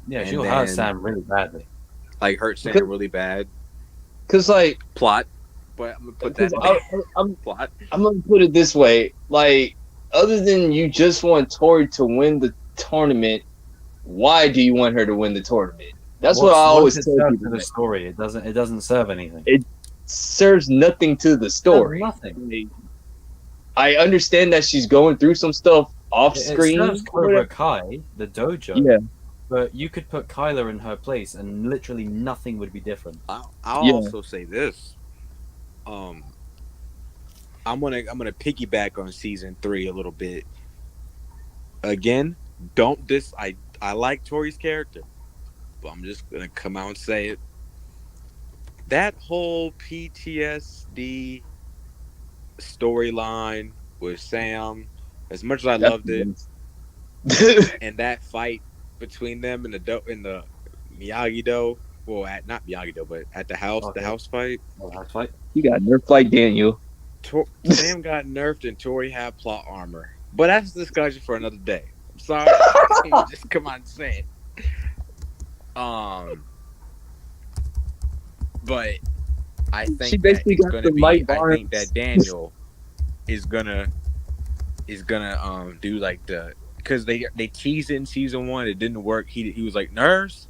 Yeah, And she'll then- hurt Sam really badly. Like hurt Sam really bad. Cause like, Plot. But I'm gonna put that I'm plot. gonna put it this way. Like, other than you just want Tori to win the tournament, why do you want her to win the tournament? That's what I always it tell serve people. to the story. It doesn't serve anything. It serves nothing to the story. Nothing. I understand that she's going through some stuff off It screen. serves Cobra Kai, the dojo. Yeah. But you could put Kyla in her place, and literally nothing would be different. I'll Yeah. also say this. I'm gonna piggyback on season 3 a little bit. Again, I like Tori's character, but I'm just gonna come out and say it. That whole PTSD storyline with Sam, as much as I loved it, and that fight between them in the Miyagi-Do, well, not Miyagi-Do, but at the house, Okay. the house fight. Well, that's like You got nerfed like Daniel. Sam got nerfed and Tori had plot armor. But that's a discussion for another day. I'm sorry. Just come on and say it. But I think She basically that it's got gonna the be, Mike I think Barnes. that Daniel is gonna do like the, because they teased it in season 1, it didn't work. He was like nurse.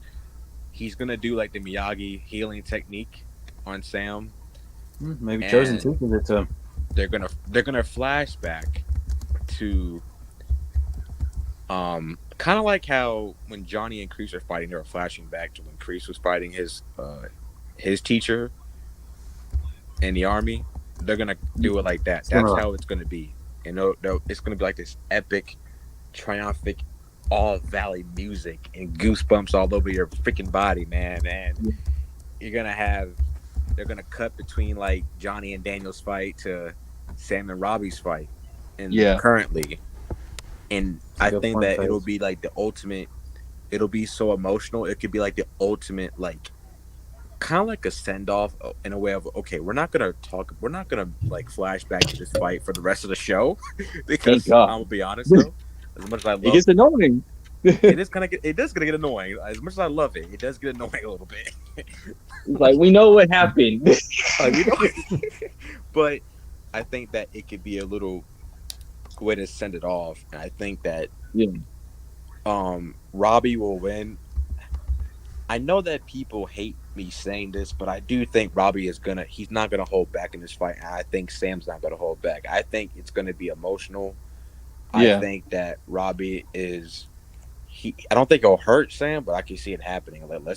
He's gonna do like the Miyagi healing technique on Sam. maybe And- Chosen teaches it to him. They're gonna flash back to kind of like how when Johnny and Kreese are fighting, they were flashing back to when Kreese was fighting his teacher in the army. They're gonna do it like that. That's Similar. how it's gonna be. And it's gonna be like this epic, triumphant, all valley music and goosebumps all over your freaking body, man. And they're gonna cut between like Johnny and Daniel's fight to Sam and Robbie's fight, and currently, and I Good think point, that Faze. it'll be like the ultimate. It'll be so emotional. It could be like the ultimate like kind of like a send off in a way of okay, we're not gonna like flash back to this fight for the rest of the show because God. I'm gonna be honest though, as much as I It love gets annoying. it does gonna get annoying. As much as I love it, it does get annoying a little bit. It's like we know what happened. Like, you know? But I think that it could be a little way to send it off, and I think that Yeah. Robbie will win. I know that people hate me saying this, but I do think Robbie he's not gonna hold back in this fight, and I think Sam's not gonna hold back. I think it's gonna be emotional. Yeah. I think that Robbie I don't think it'll hurt Sam, but I can see it happening. Let me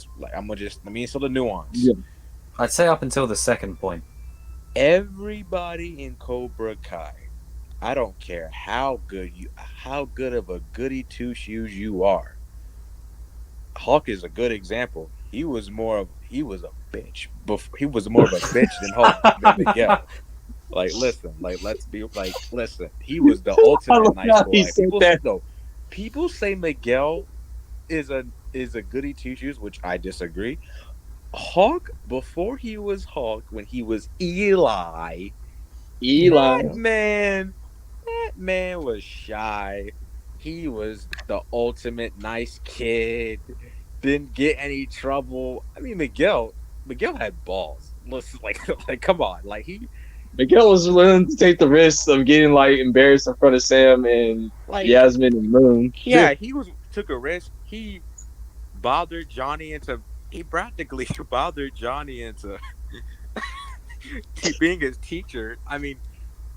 see the nuance. Yeah. I'd say up until the second point. Everybody in Cobra Kai, I don't care how good of a goody two shoes you are. Hulk is a good example. He was a bitch. He was more of a bitch than Hulk than Miguel. Like, listen. He was the ultimate nice boy. People say Miguel is a goody two shoes, which I disagree. Hulk, before he was Hulk, when he was Eli, that man was shy. He was the ultimate nice kid. Didn't get any trouble. I mean, Miguel had balls. Listen, like come on, like Miguel was willing to take the risk of getting like embarrassed in front of Sam and Yasmin and Moon. Yeah, took a risk. He practically bothered Johnny into being his teacher. I mean,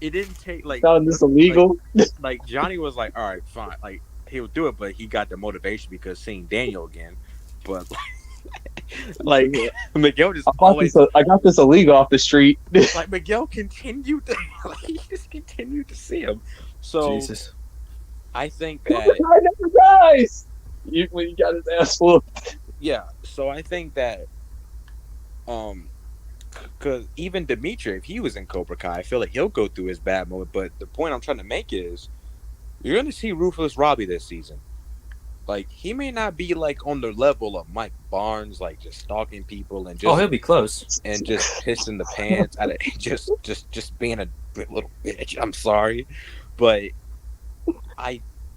it didn't take like found this illegal. Like Johnny was like, all right, fine, like he'll do it, but he got the motivation because seeing Daniel again. But like Miguel just I got this illegal off the street. Like Miguel continued to he just continued to see him. So Jesus. I think Guy that never dies. When he got his ass whooped. yeah. So I think that because even Dimitri, if he was in Cobra Kai, I feel like he'll go through his bad moment. But the point I'm trying to make is you're going to see Ruthless Robbie this season. Like, he may not be like on the level of Mike Barnes, like just stalking people and just he'll be close and just pissing the pants out of just being a little bitch. I'm sorry, but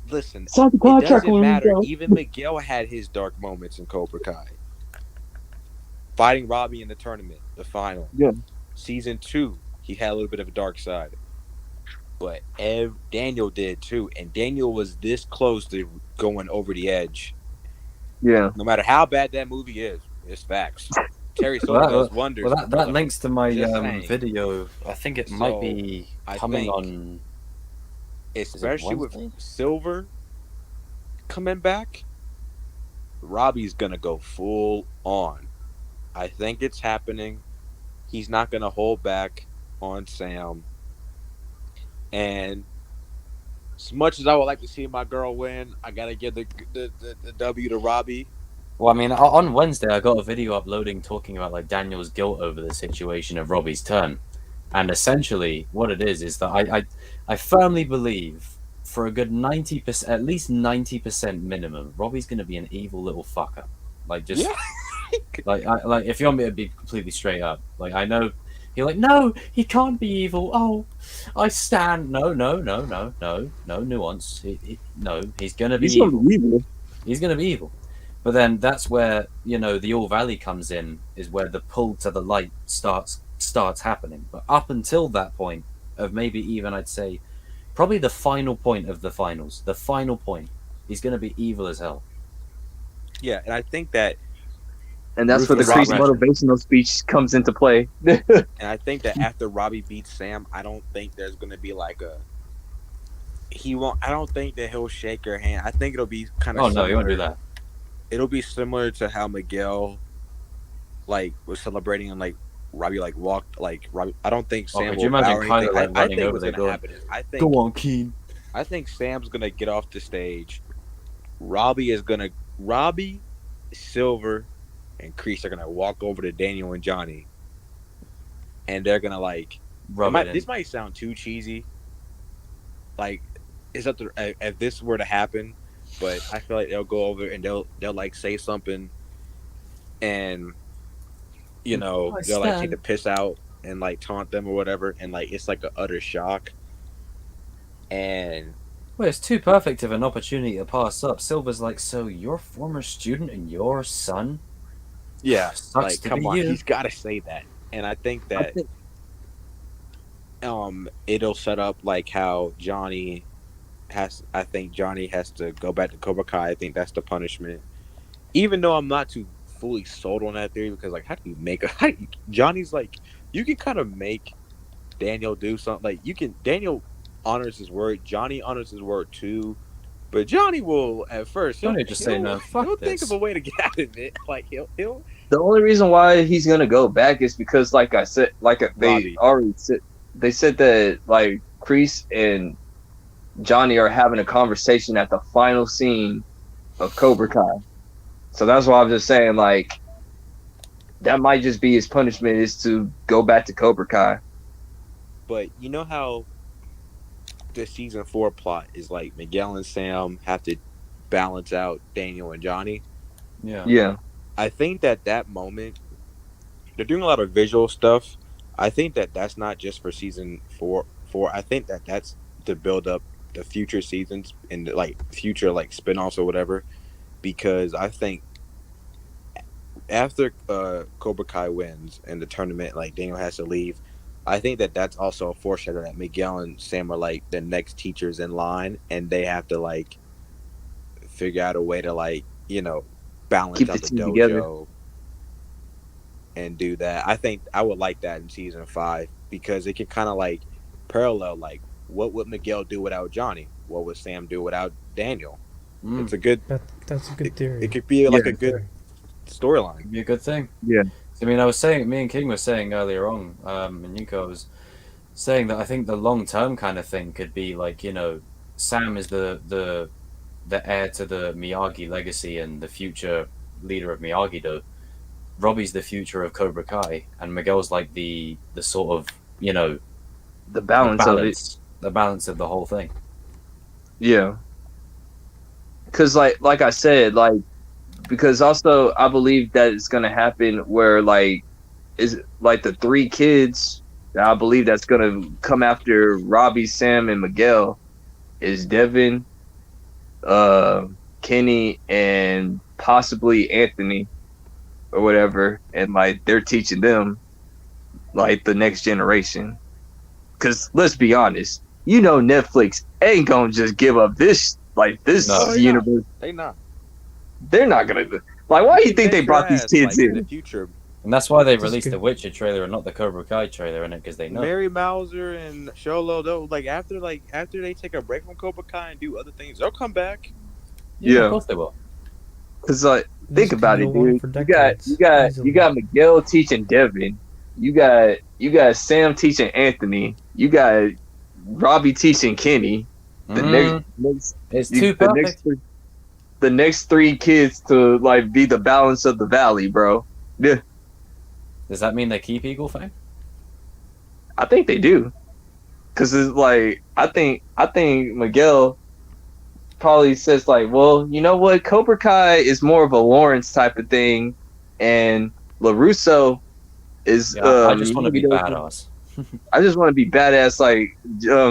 listen. It doesn't matter. Even Miguel had his dark moments in Cobra Kai. Fighting Robbie in the tournament, the final. Yeah. Season 2, he had a little bit of a dark side. But Daniel did too. And Daniel was this close to going over the edge. Yeah. No matter how bad that movie is, it's facts. Terry Silver does wonders. Well, that links to my video. I think it might be coming on. Especially with Silver coming back, Robbie's going to go full on. I think it's happening. He's not going to hold back on Sam. And as much as I would like to see my girl win, I got to give the W to Robbie. Well, I mean, on Wednesday, I got a video uploading talking about like Daniel's guilt over the situation of Robbie's turn. And essentially what it is that I firmly believe for a good 90%, at least 90% minimum, Robbie's going to be an evil little fucker. Like, just... Yeah. like if you want me to be completely straight up, like I know you're like, no, he can't be evil. Oh, I stand. No nuance. No, he's gonna be evil. He's gonna be evil. But then that's where the All Valley comes in, is where the pull to the light starts happening. But up until that point of maybe even I'd say probably the final point of the finals, the final point, he's gonna be evil as hell. Yeah, and I think that. And that's where the crazy motivational speech comes into play. And I think that after Robbie beats Sam, I don't think there's going to be like I don't think that he'll shake her hand. I think it'll be kind of no, he won't do that. It'll be similar to how Miguel like was celebrating and like Robbie like walked like Robbie. I don't think Sam will bow or anything. I think what's going to happen is go on, Keen. I think Sam's going to get off the stage. Robbie, Silver, and Kreese are gonna walk over to Daniel and Johnny, and they're gonna like. This might sound too cheesy. Like, it's up to if this were to happen, but I feel like they'll go over and they'll like say something, and they'll like take the piss out and like taunt them or whatever, and like it's like an utter shock. And Well, it's too perfect of an opportunity to pass up. Silver's like, so your former student and your son? yeah, Sucks like to come be on, you. he's got to say that. And I think that it'll set up like how Johnny has. I think Johnny has to go back to Cobra Kai. I think that's the punishment. Even though I'm not too fully sold on that theory, because like, how do you make Johnny's like, you can kind of make Daniel do something. Like Daniel honors his word. Johnny honors his word too. But Johnny will at first. Johnny just say, no, fuck he'll think this. of a way to get out of it. Like he'll. The only reason why he's gonna go back is because, like I said, they Robbie. already said, they said that like Kreese and Johnny are having a conversation at the final scene of Cobra Kai. So that's why I'm just saying, like, that might just be his punishment, is to go back to Cobra Kai. But you know how the season 4 plot is like Miguel and Sam have to balance out Daniel and Johnny. Yeah. Yeah. I think that moment, they're doing a lot of visual stuff. I think that's not just for season 4. I think that's to build up the future seasons and like future like spinoffs or whatever. Because I think after Cobra Kai wins in the tournament, like Daniel has to leave. I think that's also a foreshadow that Miguel and Sam are like the next teachers in line, and they have to like figure out a way to like balance Keep out the the team dojo together. and do that. I think I would like that in season 5 because it can kind of like parallel like what would Miguel do without Johnny? What would Sam do without Daniel? Mm. It's a good. That's a good theory. It could be like Yeah. a good storyline. Could be a good thing. Yeah. I mean, me and King were saying earlier on, and Yuko was saying that I think the long term kind of thing could be like, Sam is the heir to the Miyagi legacy and the future leader of Miyagi-Do. Robbie's the future of Cobra Kai, and Miguel's like the sort of The balance of it. the balance of the whole thing. Yeah. Because like I said, like, because also I believe that it's gonna happen where like is like the 3 kids that I believe that's gonna come after Robbie, Sam, and Miguel is Devin, Kenny, and possibly Anthony or whatever, and like they're teaching them like the next generation. Because let's be honest, Netflix ain't gonna just give up this No. universe. They not. They're not gonna like. Why do you think they brought these kids in the in? future? And that's why they This is released good. the Witcher trailer and not the Cobra Kai trailer in it, because they know. Mary Mauser and Sholo, though, after they take a break from Cobra Kai and do other things, they'll come back. Yeah. Of course they will. Because like, This think could about go it, on dude. for You decades, got easily. Miguel teaching Devin. You got Sam teaching Anthony. You got Robbie teaching Kenny. The next It's you- too perfect. the next 3 kids to like be the balance of the valley, bro. Yeah, Does that mean they keep Eagle Fang? I think they do. Cause it's like I think Miguel probably says like, well, you know what, Cobra Kai is more of a Lawrence type of thing, and LaRusso is. Yeah, I just want to be badass. I just want to be badass like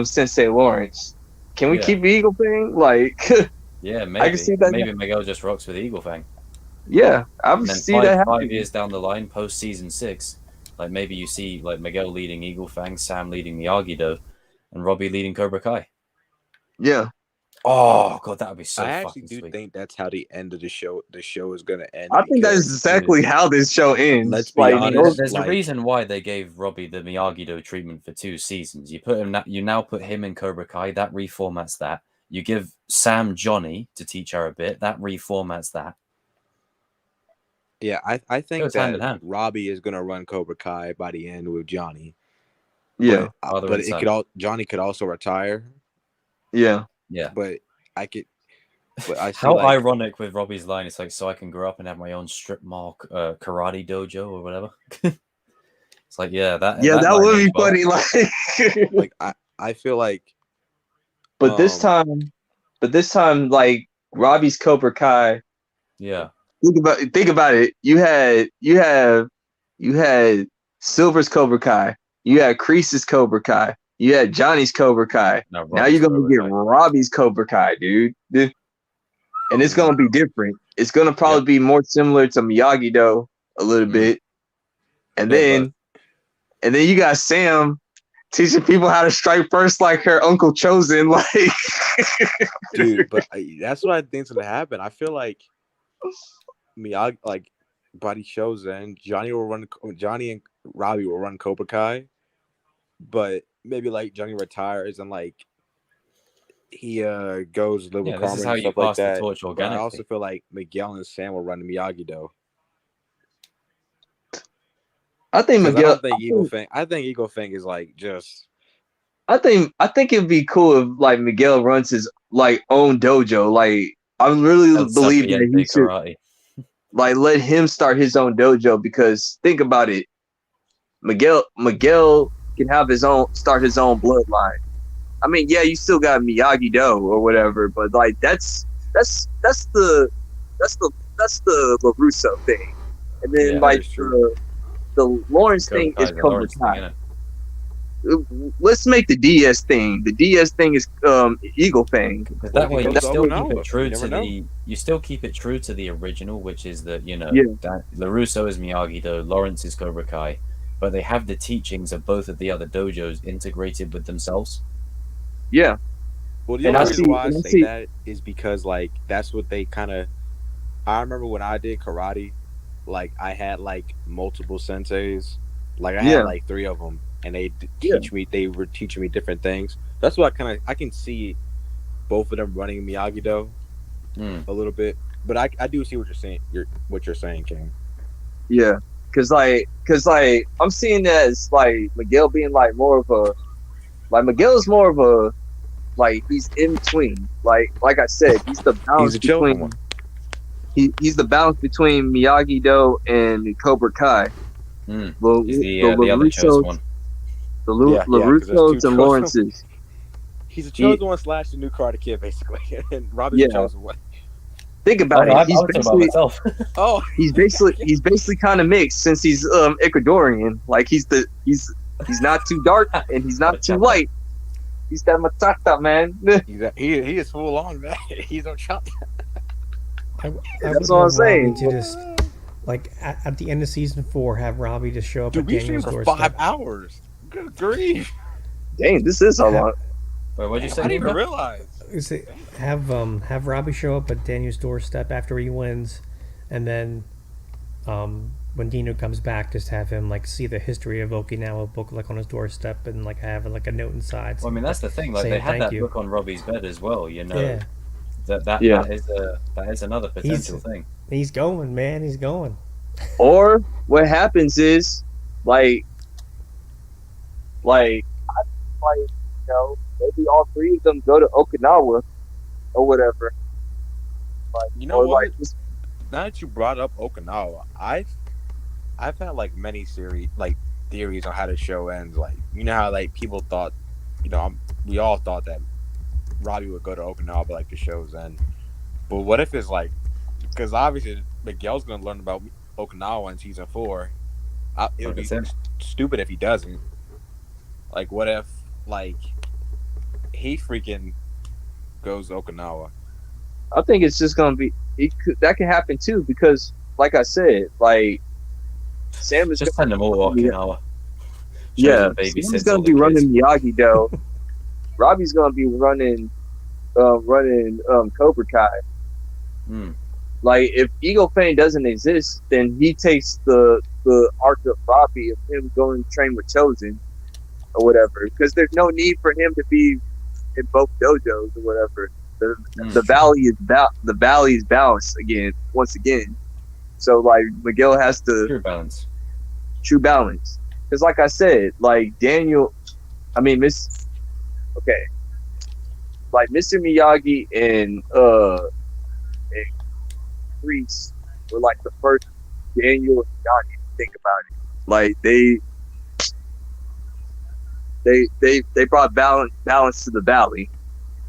Sensei Lawrence. Can we Yeah. keep Eagle thing? Like, Yeah, maybe. see that. Maybe Miguel just rocks with Eagle Fang. yeah, I would And then see that happen. 5 years down the line, post season 6, like maybe you see like Miguel leading Eagle Fang, Sam leading Miyagi-Do, and Robbie leading Cobra Kai. Yeah, Oh god, that would be so I actually fucking do sweet. think that's how the end of the show is gonna end. I think that is because exactly how this show ends. Let's be like, honest. There's a like- reason why they gave Robbie the Miyagi-Do treatment for 2 seasons. You now put him in Cobra Kai. That reformats that. You give Sam Johnny to teach her a bit. That reformats that. Yeah, I think Goes hand in that hand. Robbie is gonna run Cobra Kai by the end with Johnny. yeah, Father but and it son. Johnny could also retire. yeah. Yeah. But I could. But I see How like, ironic with Robbie's line. It's like, so I can grow up and have my own strip mall karate dojo or whatever. It's like, yeah, that That line would is be fun. funny. Like, I feel like. but this time, like Robbie's Cobra Kai. Yeah. Think about it. You have You had Silver's Cobra Kai. You had Kreese's Cobra Kai. You had Johnny's Cobra Kai. No, Now Robbie's you're gonna Cobra get Kai. Robbie's Cobra Kai, dude. And it's gonna be different. It's gonna probably be more similar to Miyagi-Do a little bit. And Yeah, then you got Sam teaching people how to strike first like her Uncle Chosen. Like Dude, but that's what I think's gonna happen. I feel like Miyagi, like Body Chosen, Johnny and Robbie will run Cobra Kai, but maybe like Johnny retires and like he goes live with Yeah, this Carmen is how and you stuff like pass the that. torch But I organically. also feel like Miguel and Sam will run Miyagi-Do. I think 'Cause Miguel. I think Eagle Fang is like just I think it'd be cool if like Miguel runs his like own dojo. Like I really El believe that Serpiente he should Karate. like let him start his own dojo because think about it. Miguel can have his own start his own bloodline. I mean, yeah, you still got Miyagi-Do or whatever, but like that's the LaRusso thing. And then Yeah, like that is true. the Lawrence Cobra thing Kai is is the Cobra Lawrence thing, Kai. innit? Let's make the DS thing. The DS thing is Eagle Fang. Because What that if he way you goes to still keep Okinawa? it true You to never know. you still keep it true to the original, which is that Yeah. that LaRusso is Miyagi-Do, Lawrence is Cobra Kai, but they have the teachings of both of the other dojos integrated with themselves. Yeah. Well, the And only I reason see- why I and I say see- that is because like that's what they kind of. I remember when I did karate, like I had like multiple senseis, like I Yeah. had like 3 of them, and they Yeah. teach me. They were teaching me different things. That's why I can see both of them running Miyagi-Do Mm. a little bit, but I do see what you're saying. What you're saying, King. Yeah. Cause I'm seeing that as like Miguel being like more of a like Miguel's more of a like he's in between. Like I said, he's the balance He's a chosen between one. he's the balance between Miyagi-Do and Cobra Kai. Mm. The, He's the other chosen LaRussos, one. the Yeah, 'cause there's LaRussos two and chosen- Lawrences. He's a chosen one / the new Karate Kid, basically, and Robbie's Yeah. a chosen one. Think Oh, about no, it. I'm talking about myself. Oh, He's basically kind of mixed since he's Ecuadorian. Like he's not too dark and he's not too light. He's that matata, man. he is full on, man. He's on shot. I That's would all I'm love Robbie saying. to just like at the end of season 4 have Robbie just show up Dude, at we streamed Daniel's for doorstep. 5 hours. Good grief! Dang, this is a lot. Wait, what'd you I say? didn't even Nico? realize. Is it have Robbie show up at Daniel's doorstep after he wins, and then when Dino comes back, just have him like see the history of Okinawa book like on his doorstep and like have like a note inside. Well, I mean, that's the thing. Like, saying they had thank that you. book on Robbie's bed as well. You know, Yeah, Yeah. that is another potential thing. he's going, man. He's going. Or what happens is like you know, maybe all 3 of them go to Okinawa or whatever. Like, You know or what? like just Now that you brought up Okinawa, I've had like many theories on how the show ends. Like, you know how like people thought, we all thought that Robbie would go to Okinawa, but like the show's end. But what if it's like, because obviously Miguel's gonna learn about Okinawa in season 4. It would be 100%. stupid if he doesn't. Like, what if like he freaking goes to Okinawa? I think it's just gonna be that can happen too because like I said, like Sam is Just send them all to Okinawa. yeah, Baby Sam's gonna be running Miyagi-Do. Robbie's gonna be running Cobra Kai. Mm. Like if Eagle Fang doesn't exist, then he takes the arc of Robbie of him going to train with Chosen or whatever. Because there's no need for him to be in both dojos or whatever. The valley is balanced once again. So like Miguel has to True balance. true balance. Because like I said, like Daniel, like Mr. Miyagi and Kreese were like the first Daniel and Johnny to think about it. Like they brought balance to the valley.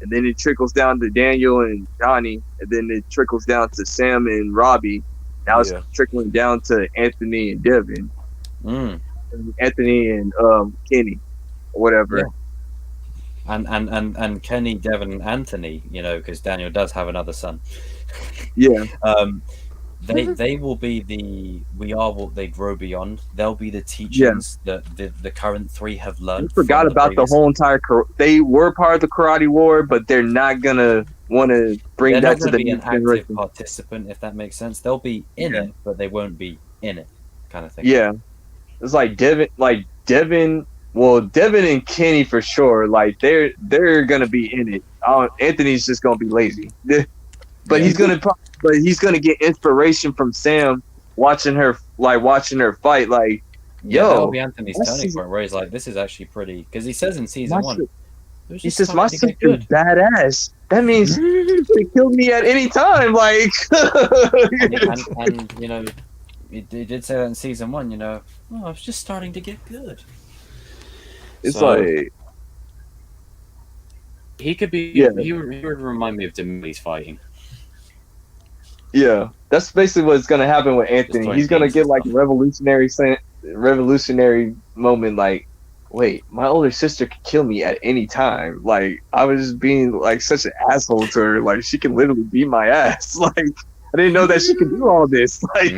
And then it trickles down to Daniel and Johnny, and then it trickles down to Sam and Robbie. Now it's Yeah. trickling down to Anthony and Devin. Mm. Anthony and Kenny, or whatever. Yeah. And Kenny, Devin, and Anthony, you know, because Daniel does have another son. Yeah. They will be we are what they grow beyond. They'll be the teachings that the current three have I learned. forgot from about the previous- whole entire. They were part of the karate war, but they're not gonna want to bring They're that not to going the to be an next active generation. participant, if that makes sense. They'll be in Yeah. it, but they won't be in it, kind of thing. Yeah, it's like Devin. Well, Devin and Kenny for sure. Like they're gonna be in it. Anthony's just gonna be lazy, but Yeah. he's gonna get inspiration from Sam watching her fight. Like, Yeah, yo, that'll be Anthony's this turning is- point where he's like, "This is actually pretty." Because he says in season My one, si- "It was he just says my starting to get sister's good." badass. That means they kill me at any time. Like, and you know, he did say that in season one. You know, oh, I was just starting to get good. it's So- like, He could be. Yeah. He would remind me of Demi's fighting. yeah, that's basically what's gonna happen with Anthony. throwing He's gonna games get and like stuff. revolutionary moment. Like, wait, my older sister could kill me at any time. Like, I was just being like such an asshole to her. Like, she can literally beat my ass. Like, I didn't know that she could do all this. Like,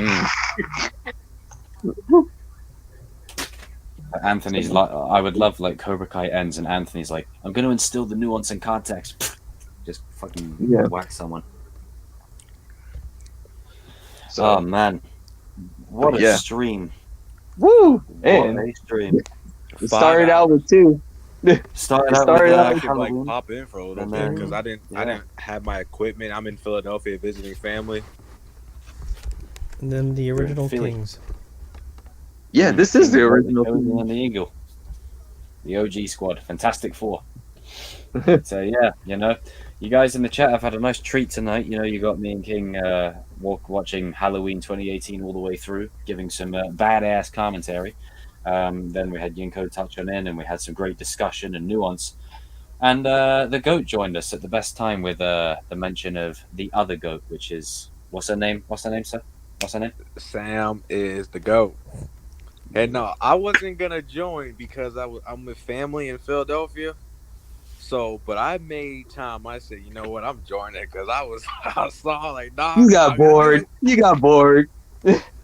Anthony's like, I would love like Cobra Kai ends, and Anthony's like, I'm going to instill the nuance and context. Just fucking Yeah. whack someone. so, Oh man, what a Yeah. stream! woo! What And a stream! it started out with two. Started It out started with out I with could like Halloween. pop in for a little And bit then- because I yeah. didn't have my equipment. I'm in Philadelphia visiting family. And then the original Philly. Kings. Yeah, this is the original. Chosen and the Eagle, the OG squad, Fantastic Four. So yeah, you know, you guys in the chat have had a nice treat tonight. You know, you got me and King watching Halloween 2018 all the way through, giving some badass commentary. Then we had Yinko touch on in, and we had some great discussion and nuance. And the goat joined us at the best time with the mention of the other goat, which is what's her name? What's her name, sir? What's her name? Sam is the GOAT. And no, I wasn't gonna join because I'm with family in Philadelphia. So, but I made time. I said, you know what, I'm joining because I saw like, nah. You got bored. You got bored.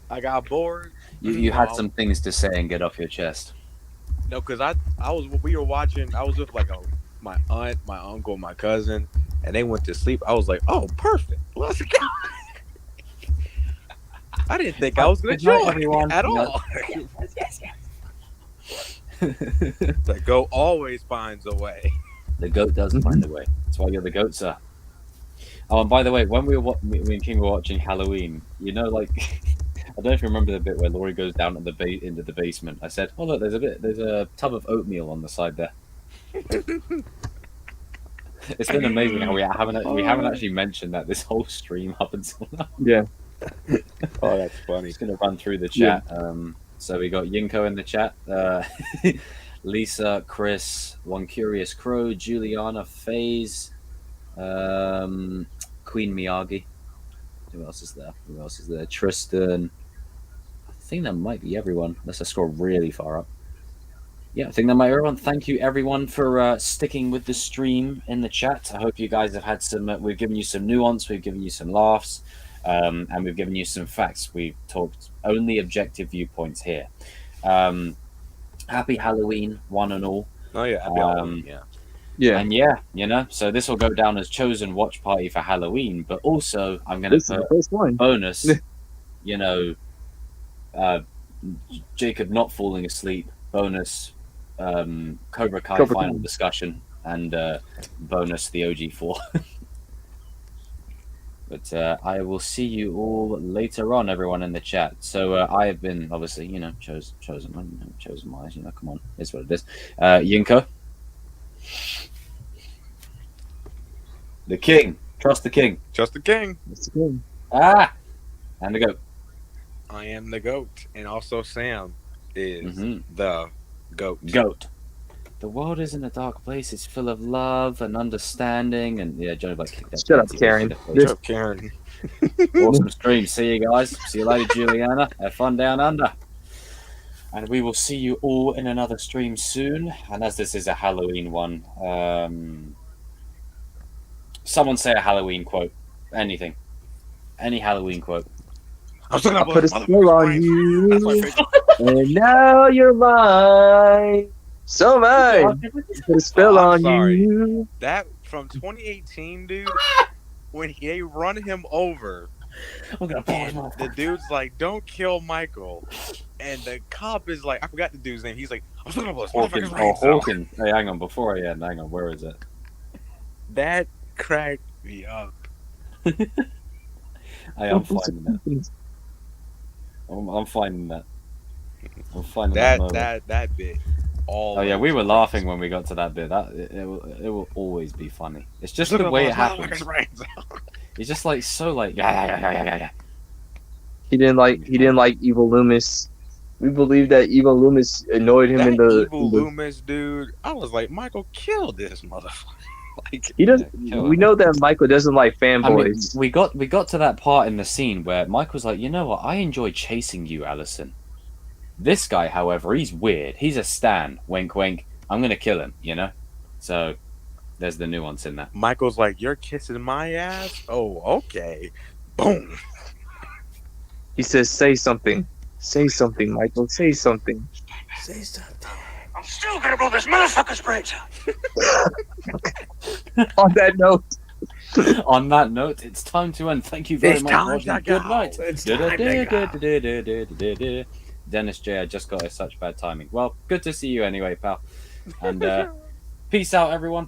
I got bored. You had some things to say and get off your chest. No, because we were watching. I was with like my aunt, my uncle, my cousin, and they went to sleep. I was like, oh, perfect. Let's go. I didn't think I was gonna Good night, join everyone. at No. all. The GOAT always finds a way. The goat does find a way. That's why you're the goat, sir. Oh, and by the way, when me and King were watching Halloween, you know, like I don't know if you remember the bit where Laurie goes down to into the basement. I said, "Oh look, there's a tub of oatmeal on the side there." It's been amazing how we haven't actually mentioned that this whole stream up until now. Yeah. Oh, that's I'm funny. just gonna run through the chat. So we got Yinko in the chat, Lisa, Chris, One Curious Crow, Juliana, FaZe, Queen Miyagi. Who else is there? Tristan. I think that might be everyone. Unless I scroll really far up. Yeah, I think that might be everyone. Thank you everyone for sticking with the stream in the chat. I hope you guys have had some. We've given you some nuance. We've given you some laughs. And we've given you some facts. We've talked only objective viewpoints here. Happy Halloween, one and all. Oh yeah, happy Halloween, yeah. Yeah. And yeah, you know, so this will go down as chosen watch party for Halloween, but also I'm going to This is the put first one. bonus, you know, Jacob not falling asleep, bonus, Cobra Kai Cobra Kai. final discussion, and bonus the OG4. But I will see you all later on, everyone in the chat. So I have been obviously, you know, chosen wise. You know, come on, it's what it is. Yinko, the king. Trust the king. Just the king. It's good. And the goat. I am the GOAT, and also Sam is Mhm. the GOAT. Goat. The world isn't a dark place. It's full of love and understanding. And yeah, Johnny Black kicked that. Shut up, fancy Karen. bullshit. What's up, Karen? Awesome stream. See you guys. See you later, Juliana. Have fun down under. And we will see you all in another stream soon. And as this is a Halloween one, someone say a Halloween quote. Anything. Any Halloween quote. I'm still I gonna put a spell on you, That's my favorite. and now you're mine. So mine. Put a spell I'm on sorry. you. That from 2018, dude. When they run him over, I'm gonna pull his and mouth. the dude's like, "Don't kill Michael," and the cop is like, "I forgot the dude's name." He's like, "I'm still gonna blow this Hawkins. motherfucker's Oh, brains out." Hawkins. Hey, hang on. Before I end, hang on. Where is it? That cracked me up. I am finding that. I'm finding that. I'm finding that moment. That bit. All Oh yeah, over we the were place. laughing when we got to that bit. That it will always be funny. It's just Still the gonna way blow it this motherfucker's happens. brains out. It's just like so like yeah. He didn't like Evil Loomis. We believe that Evil Loomis annoyed him That in the. evil Loomis dude. I was like, Michael, kill this motherfucker. Like, He doesn't. Yeah, kill We him. know that Michael doesn't like I mean, fanboys. we got to that part in the scene where Michael's like, you know what? I enjoy chasing you, Allison. This guy, however, he's weird. He's a stan. Wink, wink. I'm gonna kill him. You know. So there's the nuance in that. Michael's like, you're kissing my ass? Oh, okay. Boom. He says, "Say something. Say something, Michael. Say something." Say something. I'm still gonna blow this motherfucker's brains out. On that note, On that note, it's time to end. Thank you very It's much time for watching. to Good go. night. It's time to go. Dennis J, I just got such bad timing. Well, good to see you anyway, pal. And peace out, everyone.